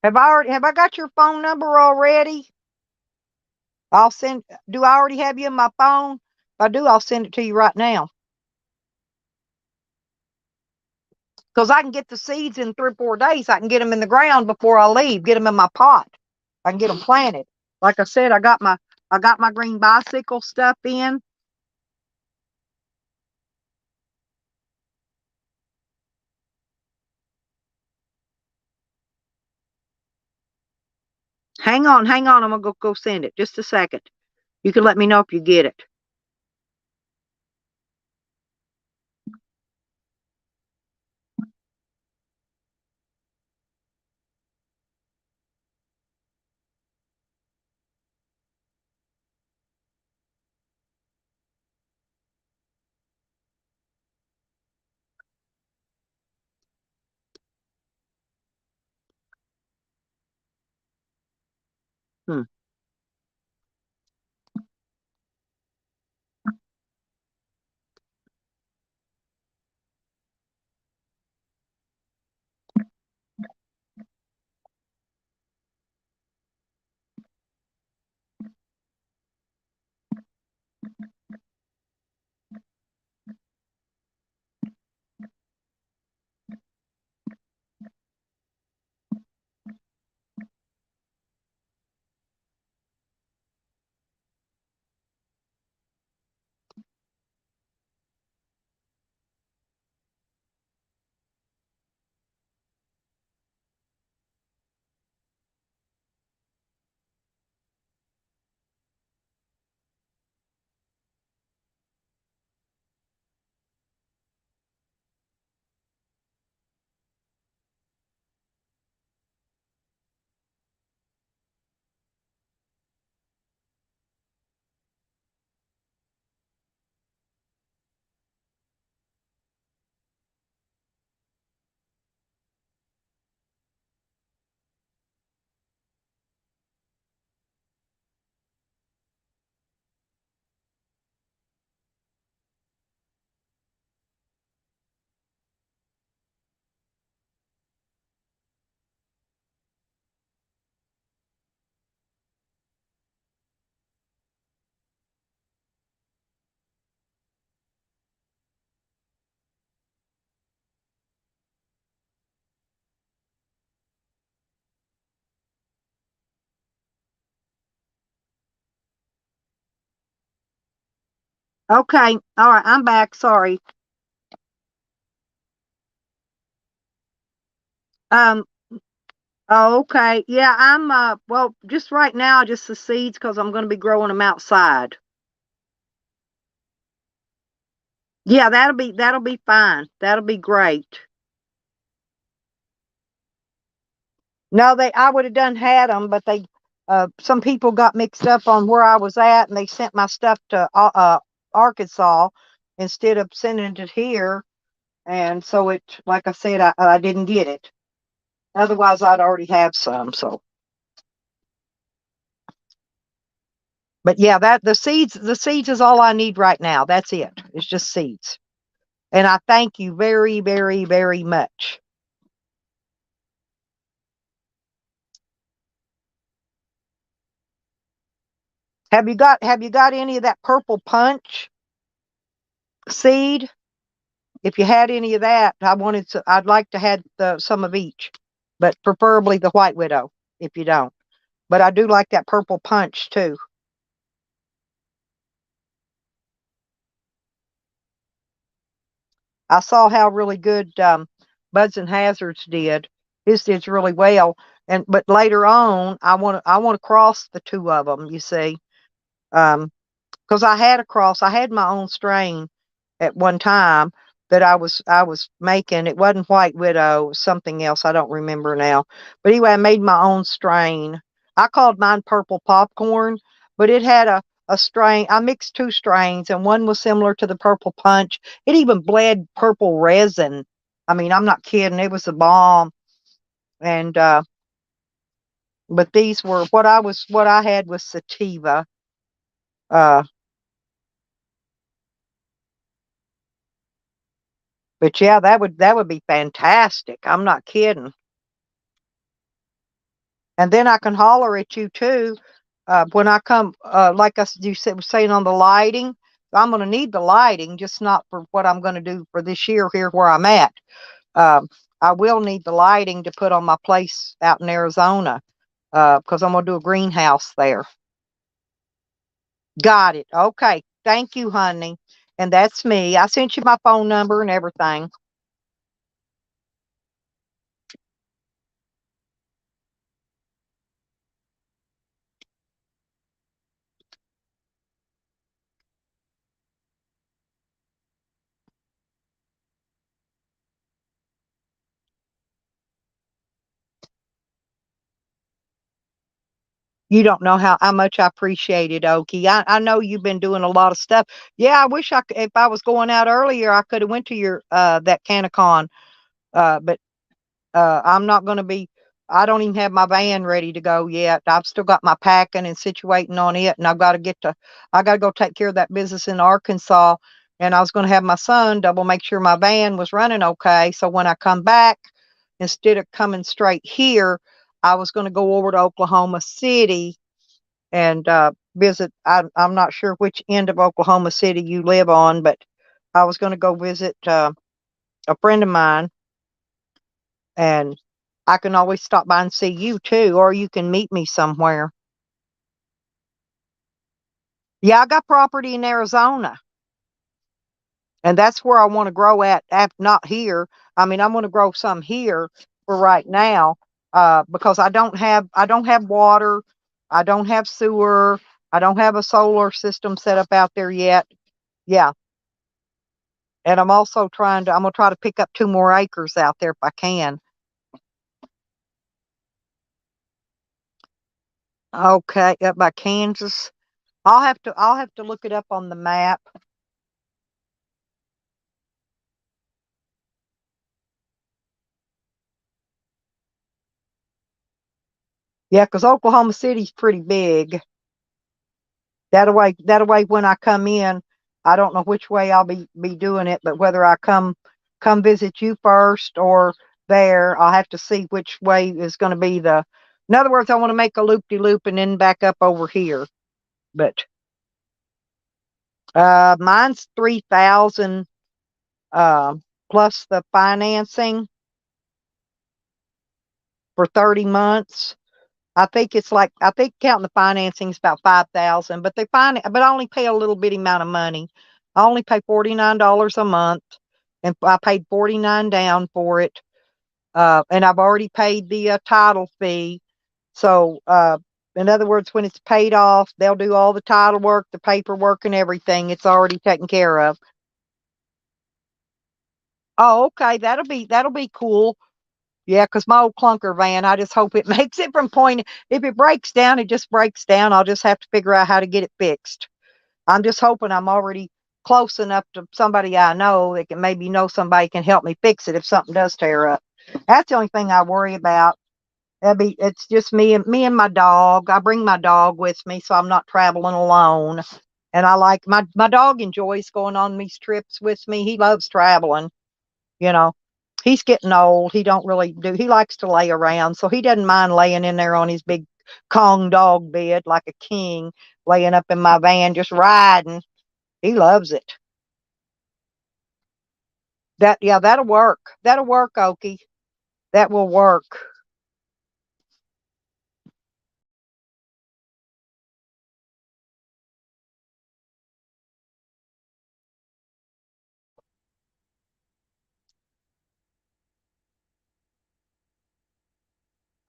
Have I got your phone number already? Do I already have you in my phone? If I do, I'll send it to you right now. Because I can get the seeds in 3 or 4 days. I can get them in the ground before I leave. Get them in my pot. I can get them planted. Like I said, I got my green bicycle stuff in. Hang on. I'm gonna go send it. Just a second. You can let me know if you get it. Hmm. Okay. All right. I'm back. Sorry. Um. Oh, okay. Yeah. I'm. Well, just right now, just the seeds because I'm going to be growing them outside. Yeah, that'll be fine. That'll be great. No, I would have done had them, but some people got mixed up on where I was at, and they sent my stuff to Arkansas instead of sending it here, and so like I said, I didn't get it. Otherwise, I'd already have some. So, but yeah, the seeds is all I need right now. That's it. It's just seeds, and I thank you very, very, very much. Have you got any of that purple punch seed? if you had any of that, I'd like to have some of each, but preferably the White Widow if you don't. But I do like that purple punch too. I saw how really good Buds and Hazards did. His did really well, but later on, I want to cross the two of them. You see, because I had my own strain at one time that I was making. It wasn't White Widow, it was something else. I don't remember now. But anyway, I made my own strain. I called mine Purple Popcorn, but it had a strain. I mixed two strains, and one was similar to the Purple Punch. It even bled purple resin. I mean, I'm not kidding. It was a bomb. And but these were what I had was sativa. Uh, but yeah, that would be fantastic. I'm not kidding. And then I can holler at you too when I come. Like you said, was saying on the lighting. I'm going to need the lighting, just not for what I'm going to do for this year here where I'm at. Um, I will need the lighting to put on my place out in Arizona because I'm going to do a greenhouse there. Got it. Okay. Thank you, honey. And that's me. I sent you my phone number and everything. You don't know how much I appreciate it, Okie. I know you've been doing a lot of stuff. Yeah, I wish if I was going out earlier, I could have went to your that Canacon. But I'm not going to be. I don't even have my van ready to go yet. I've still got my packing and situating on it, and I got to go take care of that business in Arkansas. And I was going to have my son double make sure my van was running okay. So when I come back, instead of coming straight here, I was going to go over to Oklahoma City and visit. I'm not sure which end of Oklahoma City you live on, but I was going to go visit a friend of mine, and I can always stop by and see you too, or you can meet me somewhere. Yeah, I got property in Arizona, and that's where I want to grow not here. I mean, I want to grow some here for right now, because I don't have water, I don't have sewer, I don't have a solar system set up out there yet. Yeah, and I'm gonna try to pick up 2 more acres out there if I can. Okay, up by Kansas. I'll have to look it up on the map. Yeah, because Oklahoma City's pretty big. That way, when I come in, I don't know which way I'll be doing it, but whether I come visit you first or there, I'll have to see which way is going to be the. In other words, I want to make a loop-de-loop and then back up over here. But mine's 3,000 plus the financing for 30 months. I think counting the financing is about 5,000, but but I only pay a little bitty amount of money. I only pay $49 a month, and I paid 49 down for it. And I've already paid the title fee. So, in other words, when it's paid off, they'll do all the title work, the paperwork, and everything. It's already taken care of. Oh, okay, that'll be cool. Yeah, because my old clunker van, I just hope it makes it from point. If it breaks down, it just breaks down. I'll just have to figure out how to get it fixed. I'm just hoping I'm already close enough to somebody I know that can maybe know somebody can help me fix it if something does tear up. That's the only thing I worry about. It's just me and my dog. I bring my dog with me, so I'm not traveling alone. And I like my dog enjoys going on these trips with me. He loves traveling. You know, he's getting old. He don't really do. He likes to lay around, so he doesn't mind laying in there on his big Kong dog bed like a king, laying up in my van just riding. He loves it. Yeah, that'll work. That'll work, Okie. That will work.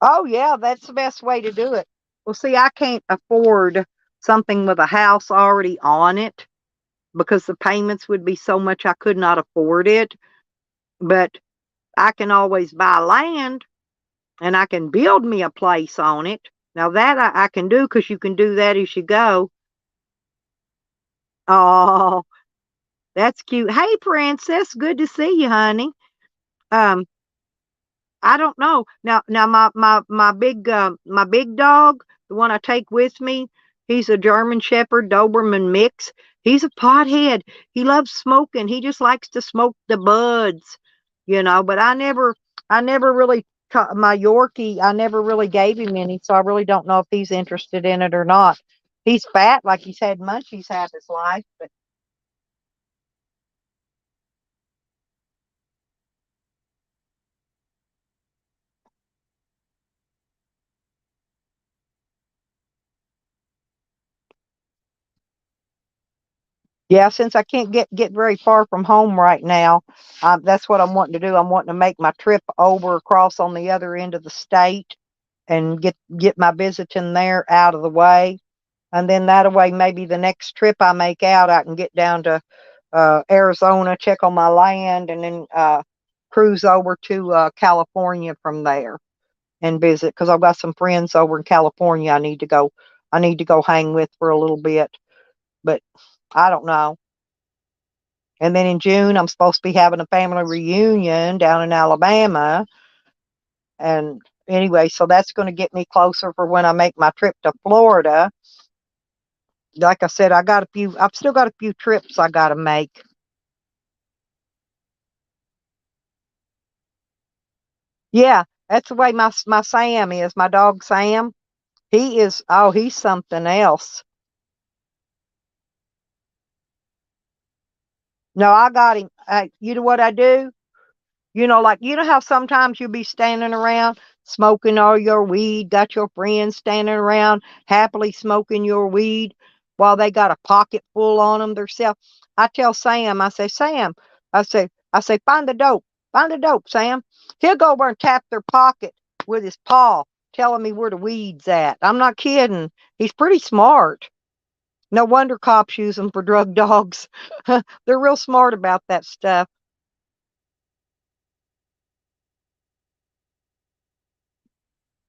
Oh yeah, that's the best way to do it. Well, see, I can't afford something with a house already on it because the payments would be so much I could not afford it. But I can always buy land and I can build me a place on it. Now that I can do because you can do that as you go. Oh, that's cute. Hey, Princess, good to see you, honey. Um, I don't know. Now my big dog, the one I take with me, he's a German Shepherd Doberman mix. He's a pothead. He loves smoking. He just likes to smoke the buds, But I never really my Yorkie. I never really gave him any, so I really don't know if he's interested in it or not. He's fat, like he's had munchies half his life, but yeah, since I can't get very far from home right now, that's what I'm wanting to do. I'm wanting to make my trip over across on the other end of the state and get my visiting there out of the way, and then that way maybe the next trip I make out, I can get down to Arizona, check on my land, and then cruise over to California from there and visit because I've got some friends over in California. I need to go hang with for a little bit, but I don't know. And then in June, I'm supposed to be having a family reunion down in Alabama. And anyway, so that's going to get me closer for when I make my trip to Florida. Like I said, I've still got a few trips I got to make. Yeah, that's the way my Sam is, my dog Sam. He's something else. No, I got him. You know what I do? Like, how sometimes you'll be standing around smoking all your weed, got your friends standing around happily smoking your weed while they got a pocket full on them themselves. I tell Sam, I say, Sam, I say, find the dope, Sam. He'll go over and tap their pocket with his paw, telling me where the weed's at. I'm not kidding. He's pretty smart. No wonder cops use them for drug dogs. They're real smart about that stuff.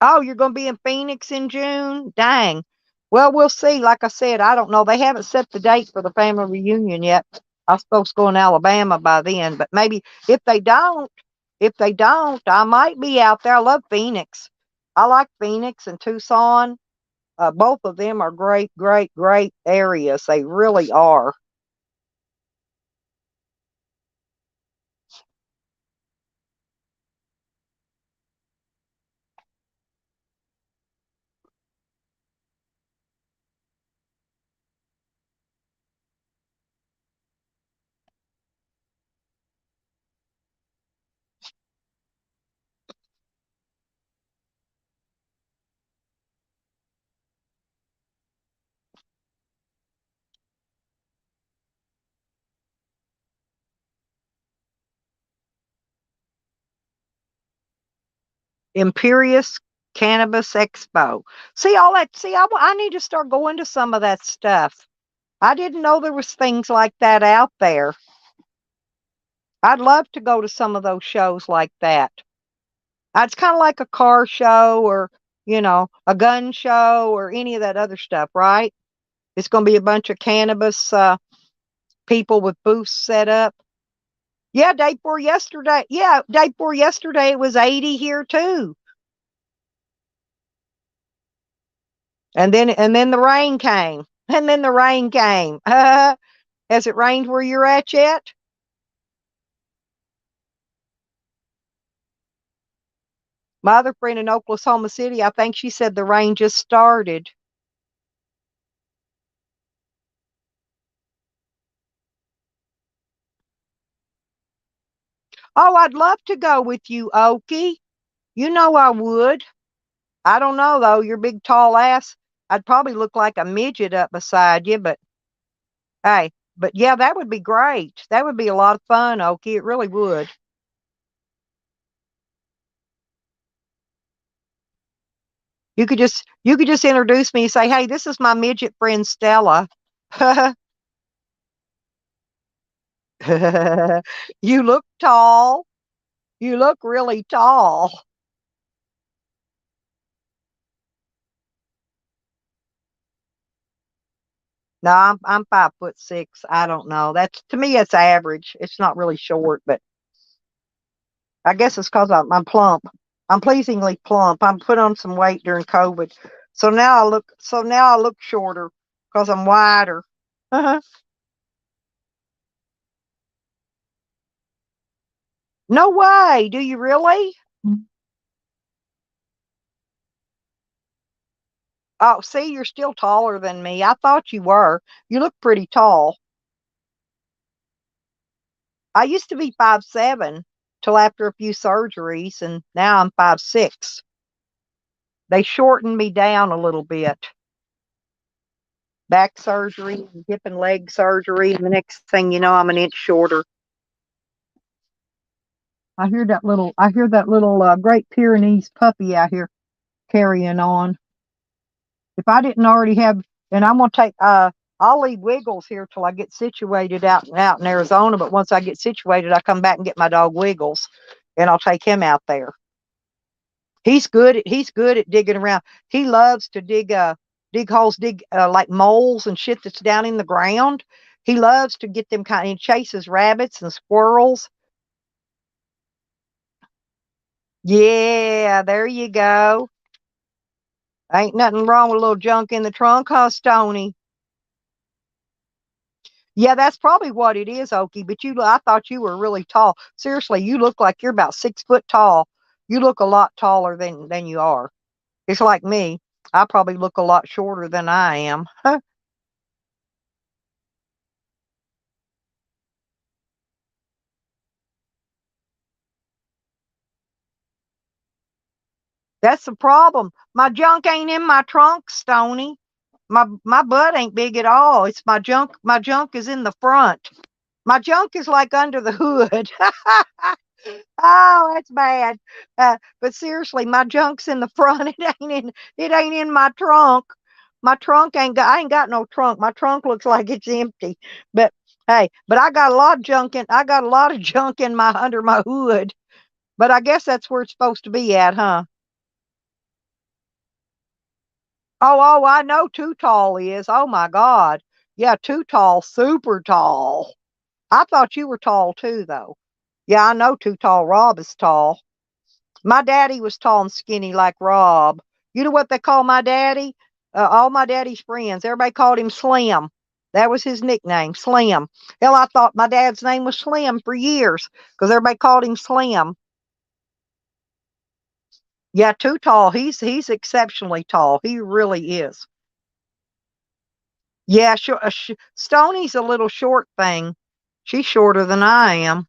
Oh, you're going to be in Phoenix in June? Dang. Well, we'll see. Like I said, I don't know. They haven't set the date for the family reunion yet. I'm supposed to go in Alabama by then, but maybe if they don't, I might be out there. I love Phoenix. I like Phoenix and Tucson. Both of them are great, great, great areas. They really are. Imperious Cannabis Expo. See all that? See, I need to start going to some of that stuff. I didn't know there was things like that out there. I'd love to go to some of those shows like that. It's kind of like a car show or, a gun show or any of that other stuff, right? It's going to be a bunch of cannabis people with booths set up. Yeah, day before yesterday. Yeah, day before yesterday it was 80 here too. And then the rain came. And then the rain came. Has it rained where you're at yet? My other friend in Oklahoma City, I think she said the rain just started. Oh, I'd love to go with you, Okie. You know I would. I don't know though, your big tall ass. I'd probably look like a midget up beside you, but hey, but yeah, that would be great. That would be a lot of fun, Okie. It really would. You could just introduce me and say, "Hey, this is my midget friend Stella." You look tall. You look really tall. No, I'm 5'6". I don't know. That's to me, it's average. It's not really short, but I guess it's because I'm plump. I'm pleasingly plump. I'm put on some weight during COVID, so now I look shorter because I'm wider. No way. Do you really? Oh, see, you're still taller than me. I thought you were. You look pretty tall. I used to be 5'7" till after a few surgeries, and now I'm 5'6". They shortened me down a little bit. Back surgery, hip and leg surgery, and the next thing you know, I'm an inch shorter. I hear that little Great Pyrenees puppy out here carrying on. If I didn't already have, and I'm gonna take, I'll leave Wiggles here till I get situated out in Arizona. But once I get situated, I come back and get my dog Wiggles, and I'll take him out there. He's good at digging around. He loves to dig holes, dig like moles and shit that's down in the ground. He loves to get them kind. He chases rabbits and squirrels. Yeah, there you go. Ain't nothing wrong with a little junk in the trunk, huh, Stony? Yeah, that's probably what it is, Okie. But I thought you were really tall. Seriously, you look like you're about 6 foot tall. You look a lot taller than you are. It's like me. I probably look a lot shorter than I am. That's the problem. My junk ain't in my trunk, Stony. My butt ain't big at all. It's my junk. My junk is in the front. My junk is like under the hood. Oh, that's bad. But seriously, my junk's in the front. It ain't in my trunk. My trunk ain't got. I ain't got no trunk. My trunk looks like it's empty. But hey, but I got a lot of junk in my under my hood. But I guess that's where it's supposed to be at, huh? Oh, I know Too Tall is. Oh my God. Yeah, Too Tall, super tall. I thought you were tall too, though. Yeah, I know Too Tall Rob is tall. My daddy was tall and skinny like Rob. You know what they call my daddy? All my daddy's friends, everybody called him Slim. That was his nickname, Slim. Hell, I thought my dad's name was Slim for years because everybody called him Slim. Yeah, Too Tall. He's exceptionally tall. He really is. Yeah, sure. Stoney's a little short thing. She's shorter than I am.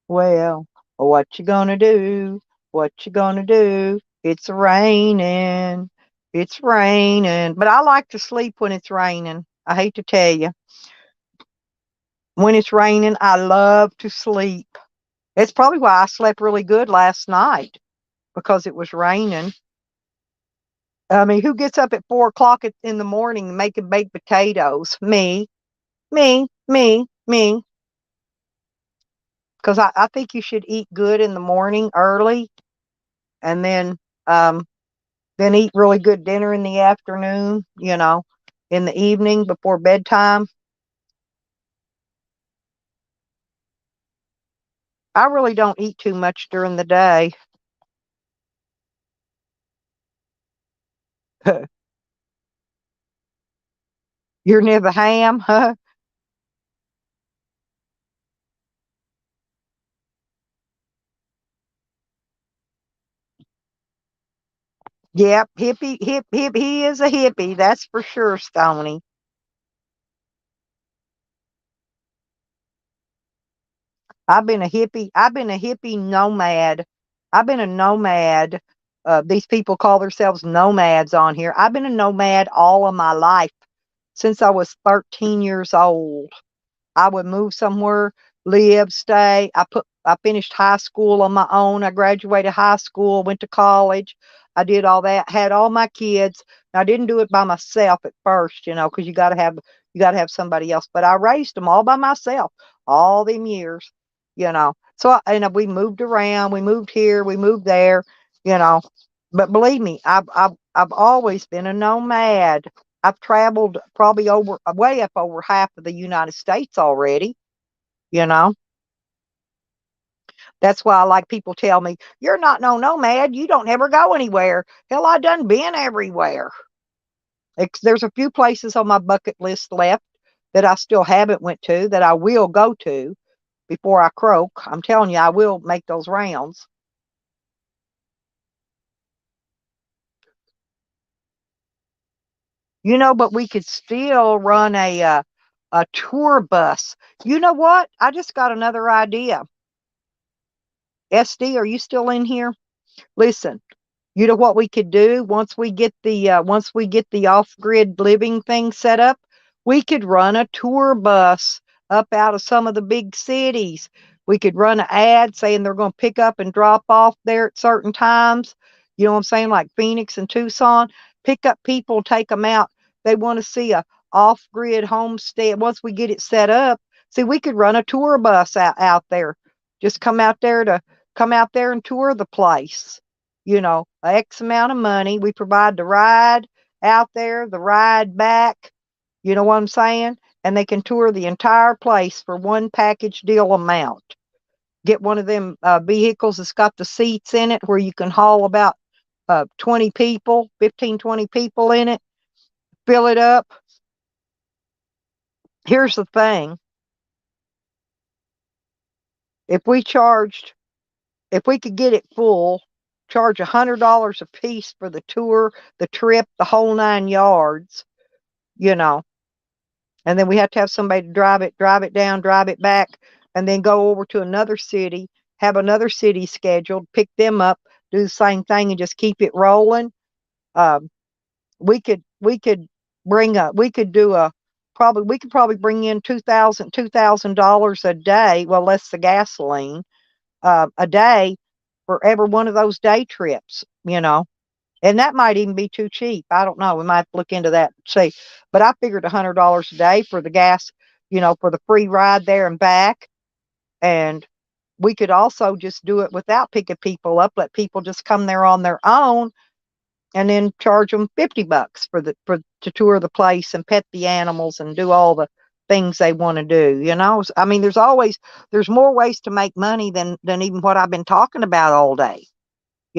Well, what you gonna do? What you gonna do? It's raining. It's raining. But I like to sleep when it's raining. I hate to tell you. When it's raining, I love to sleep. It's probably why I slept really good last night because it was raining. I mean, who gets up at 4 o'clock in the morning making baked potatoes? Me. Because I think you should eat good in the morning early and um, then eat really good dinner in the afternoon, in the evening before bedtime. I really don't eat too much during the day. You're near the ham, huh? Yep, hippie, hip, he is a hippie, that's for sure, Stony. I've been a hippie nomad. I've been a nomad. These people call themselves nomads on here. I've been a nomad all of my life since I was 13 years old. I would move somewhere, live, stay. I finished high school on my own. I graduated high school, went to college. I did all that, had all my kids. I didn't do it by myself at first, because you got to have somebody else. But I raised them all by myself all them years, So and we moved around, we moved here, we moved there, you know. But believe me, I've always been a nomad. I've traveled probably way up over half of the United States already, you know. That's why I like people tell me, you're not no nomad. You don't ever go anywhere. Hell, I done been everywhere. There's a few places on my bucket list left that I still haven't went to that I will go to before I croak. I'm telling you, I will make those rounds. But we could still run a tour bus. You know what? I just got another idea. SD, are you still in here? Listen, you know what we could do once we get the off-grid living thing set up? We could run a tour bus up out of some of the big cities. We could run an ad saying they're going to pick up and drop off there at certain times. You know what I'm saying? Like Phoenix and Tucson. Pick up people, take them out. They want to see a off-grid homestead. Once we get it set up, see, we could run a tour bus out there. Just come out there and tour the place. X amount of money. We provide the ride out there, the ride back. You know what I'm saying? And they can tour the entire place for one package deal amount. Get one of them vehicles that's got the seats in it where you can haul about 20 people, 15, 20 people in it. Fill it up. Here's the thing. If we charged, if we could get it full, charge $100 a piece for the tour, the trip, the whole 9 yards, you know, and then we have to have somebody to drive it down, drive it back, and then go over to another city, have another city scheduled, pick them up, do the same thing, and just keep it rolling. Um, we could we could do a probably we could probably bring in $2,000 a day. Well, less the gasoline a day for every one of those day trips. And that might even be too cheap. I don't know. We might have to look into that and see. But I figured $100 a day for the gas, for the free ride there and back. And we could also just do it without picking people up, let people just come there on their own and then charge them $50 for to tour the place and pet the animals and do all the things they want to do. I mean, there's more ways to make money than even what I've been talking about all day.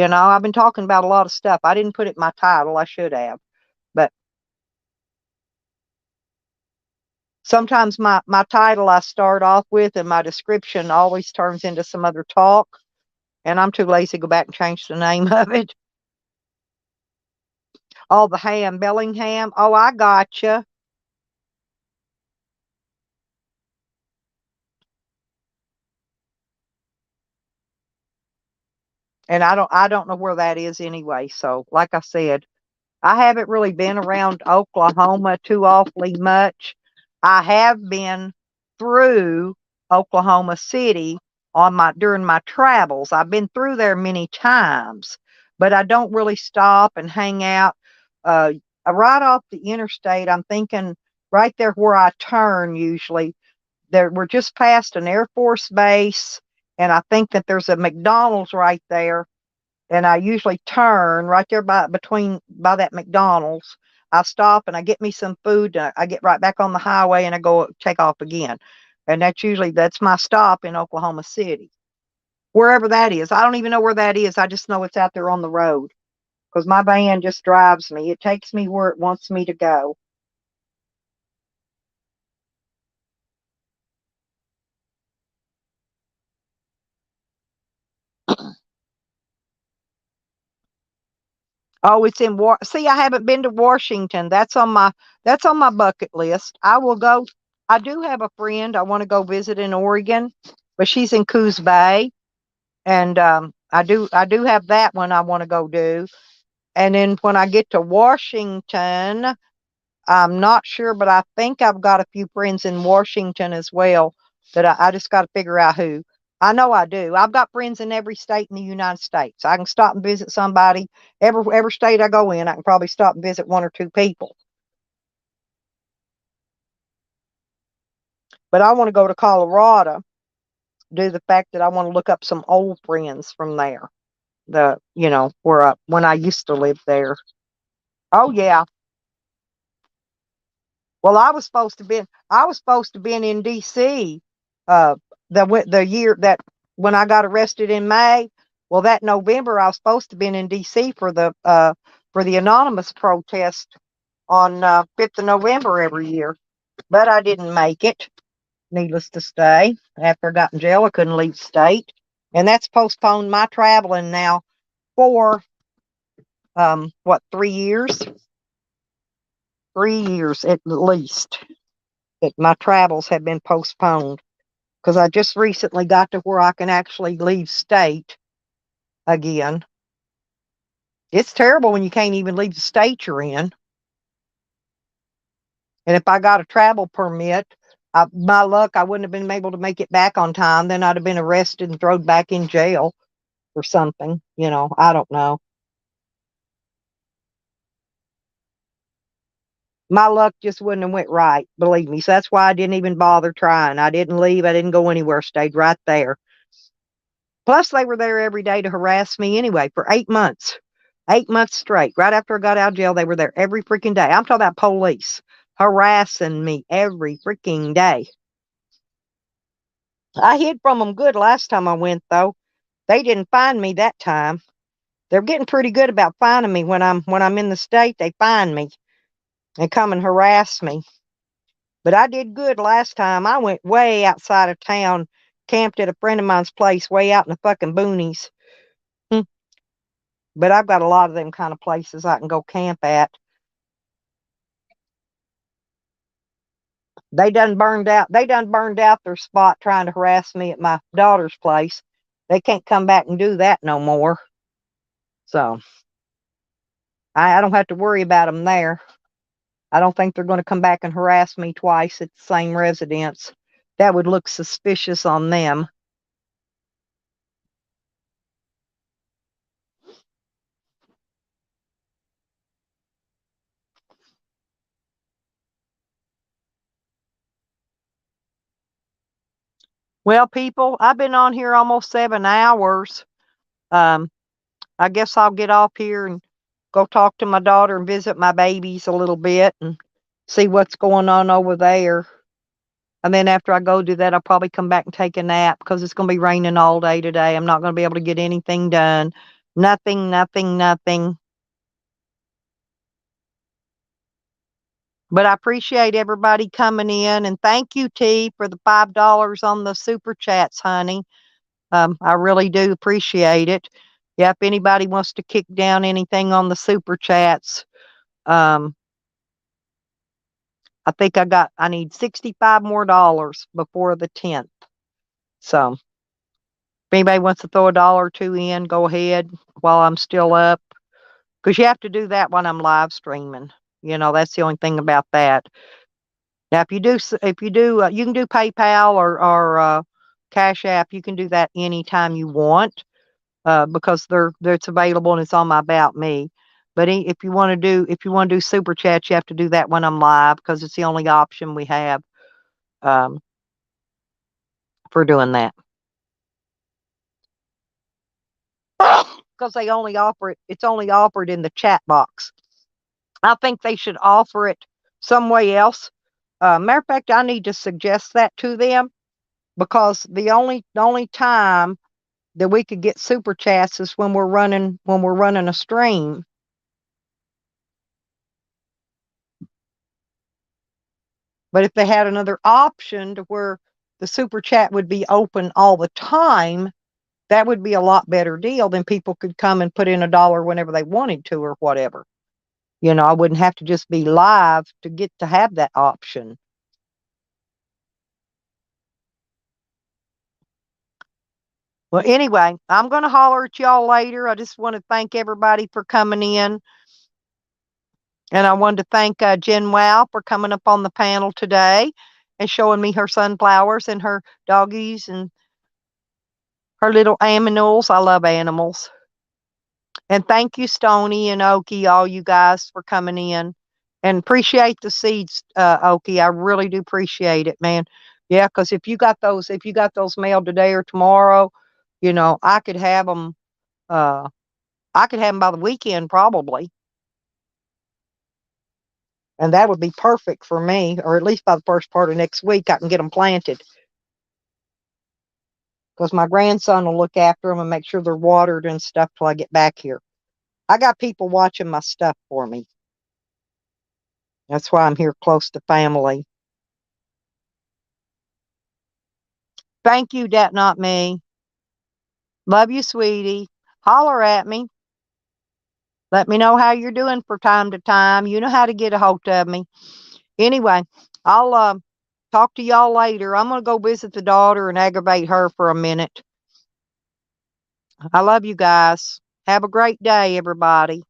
I've been talking about a lot of stuff. I didn't put it in my title. I should have. But sometimes my title I start off with and my description always turns into some other talk. And I'm too lazy to go back and change the name of it. Oh, the ham, Bellingham. Oh, I gotcha. And I don't know where that is anyway. So like I said, I haven't really been around Oklahoma too awfully much. I have been through Oklahoma City during my travels. I've been through there many times, but I don't really stop and hang out. Uh, right off the interstate, I'm thinking right there where I turn usually. We're just past an Air Force base, and I think that there's a McDonald's right there, and I usually turn right there by that McDonald's. I stop and I get me some food. And I get right back on the highway and I go take off again. And that's my stop in Oklahoma City, wherever that is. I don't even know where that is. I just know it's out there on the road because my van just drives me. It takes me where it wants me to go. Oh, it's in see, I haven't been to Washington. That's on my bucket list. I will go. I do have a friend I want to go visit in Oregon, but she's in Coos Bay, and I do have that one I want to go do. And then when I get to Washington, I'm not sure, but I think I've got a few friends in Washington as well that I just got to figure out who. I know I do. I've got friends in every state in the United States. I can stop and visit somebody. Every state I go in, I can probably stop and visit one or two people. But I want to go to Colorado due to the fact that I want to look up some old friends from there. When I used to live there. Oh yeah. Well, I was supposed to be in D.C. Uh, the year that when I got arrested in May. Well, that November I was supposed to be in D.C. For the anonymous protest on 5th of November every year, but I didn't make it. Needless to say, after I got in jail, I couldn't leave state, and that's postponed my traveling now for 3 years? 3 years at least. That my travels have been postponed because I just recently got to where I can actually leave state again. It's terrible when you can't even leave the state you're in. And if I got a travel permit, my luck, I wouldn't have been able to make it back on time. Then I'd have been arrested and thrown back in jail or something. I don't know. My luck just wouldn't have went right, believe me. So that's why I didn't even bother trying. I didn't leave. I didn't go anywhere. Stayed right there. Plus, they were there every day to harass me anyway for 8 months. 8 months straight. Right after I got out of jail, they were there every freaking day. I'm talking about police harassing me every freaking day. I hid from them good last time I went, though. They didn't find me that time. They're getting pretty good about finding me when I'm in the state. They find me and come and harass me. But I did good last time. I went way outside of town, camped at a friend of mine's place way out in the fucking boonies. But I've got a lot of them kind of places I can go camp at. They done burned out their spot trying to harass me at my daughter's place. They can't come back and do that no more. So I don't have to worry about them there. I don't think they're going to come back and harass me twice at the same residence. That would look suspicious on them. Well, people, I've been on here almost 7 hours. Um, I guess I'll get off here and go talk to my daughter and visit my babies a little bit and see what's going on over there. And then after I go do that, I'll probably come back and take a nap because it's going to be raining all day today. I'm not going to be able to get anything done. Nothing, nothing, nothing. But I appreciate everybody coming in. And thank you, T, for the $5 on the super chats, honey. I really do appreciate it. Yeah, if anybody wants to kick down anything on the super chats, I think I need $65 more before the 10th. So if anybody wants to throw $1 or $2 in, go ahead while I'm still up. Because you have to do that when I'm live streaming. That's the only thing about that. Now, if you do, you can do PayPal or Cash App. You can do that anytime you want because it's available and it's on my About Me. But if you want to do super chat, you have to do that when I'm live because it's the only option we have for doing that. Because they only offer it. It's only offered in the chat box. I think they should offer it some way else. Matter of fact, I need to suggest that to them because the only time that we could get super chats is when we're running a stream. But if they had another option to where the super chat would be open all the time, That would be a lot better deal than people could come and put in $1 whenever they wanted to or whatever. You know, I wouldn't have to just be live to get to have that option. Well, anyway, I'm going to holler at y'all later. I just want to thank everybody for coming in. And I wanted to thank Jen Wow for coming up on the panel today and showing me her sunflowers and her doggies and her little aminals. I love animals. And thank you, Stony and Okie, all you guys for coming in. And appreciate the seeds, Okie. I really do appreciate it, man. Yeah, because if you got those mailed today or tomorrow, you know, I could have them. I could have them by the weekend probably, and that would be perfect for me. Or at least by the first part of next week, I can get them planted. Because my grandson will look after them and make sure they're watered and stuff till I get back here. I got people watching my stuff for me. That's why I'm here close to family. Thank you, Dat Not Me. Love you, sweetie. Holler at me. Let me know how you're doing from time to time. You know how to get a hold of me. Anyway, I'll talk to y'all later. I'm going to go visit the daughter and aggravate her for a minute. I love you guys. Have a great day, everybody.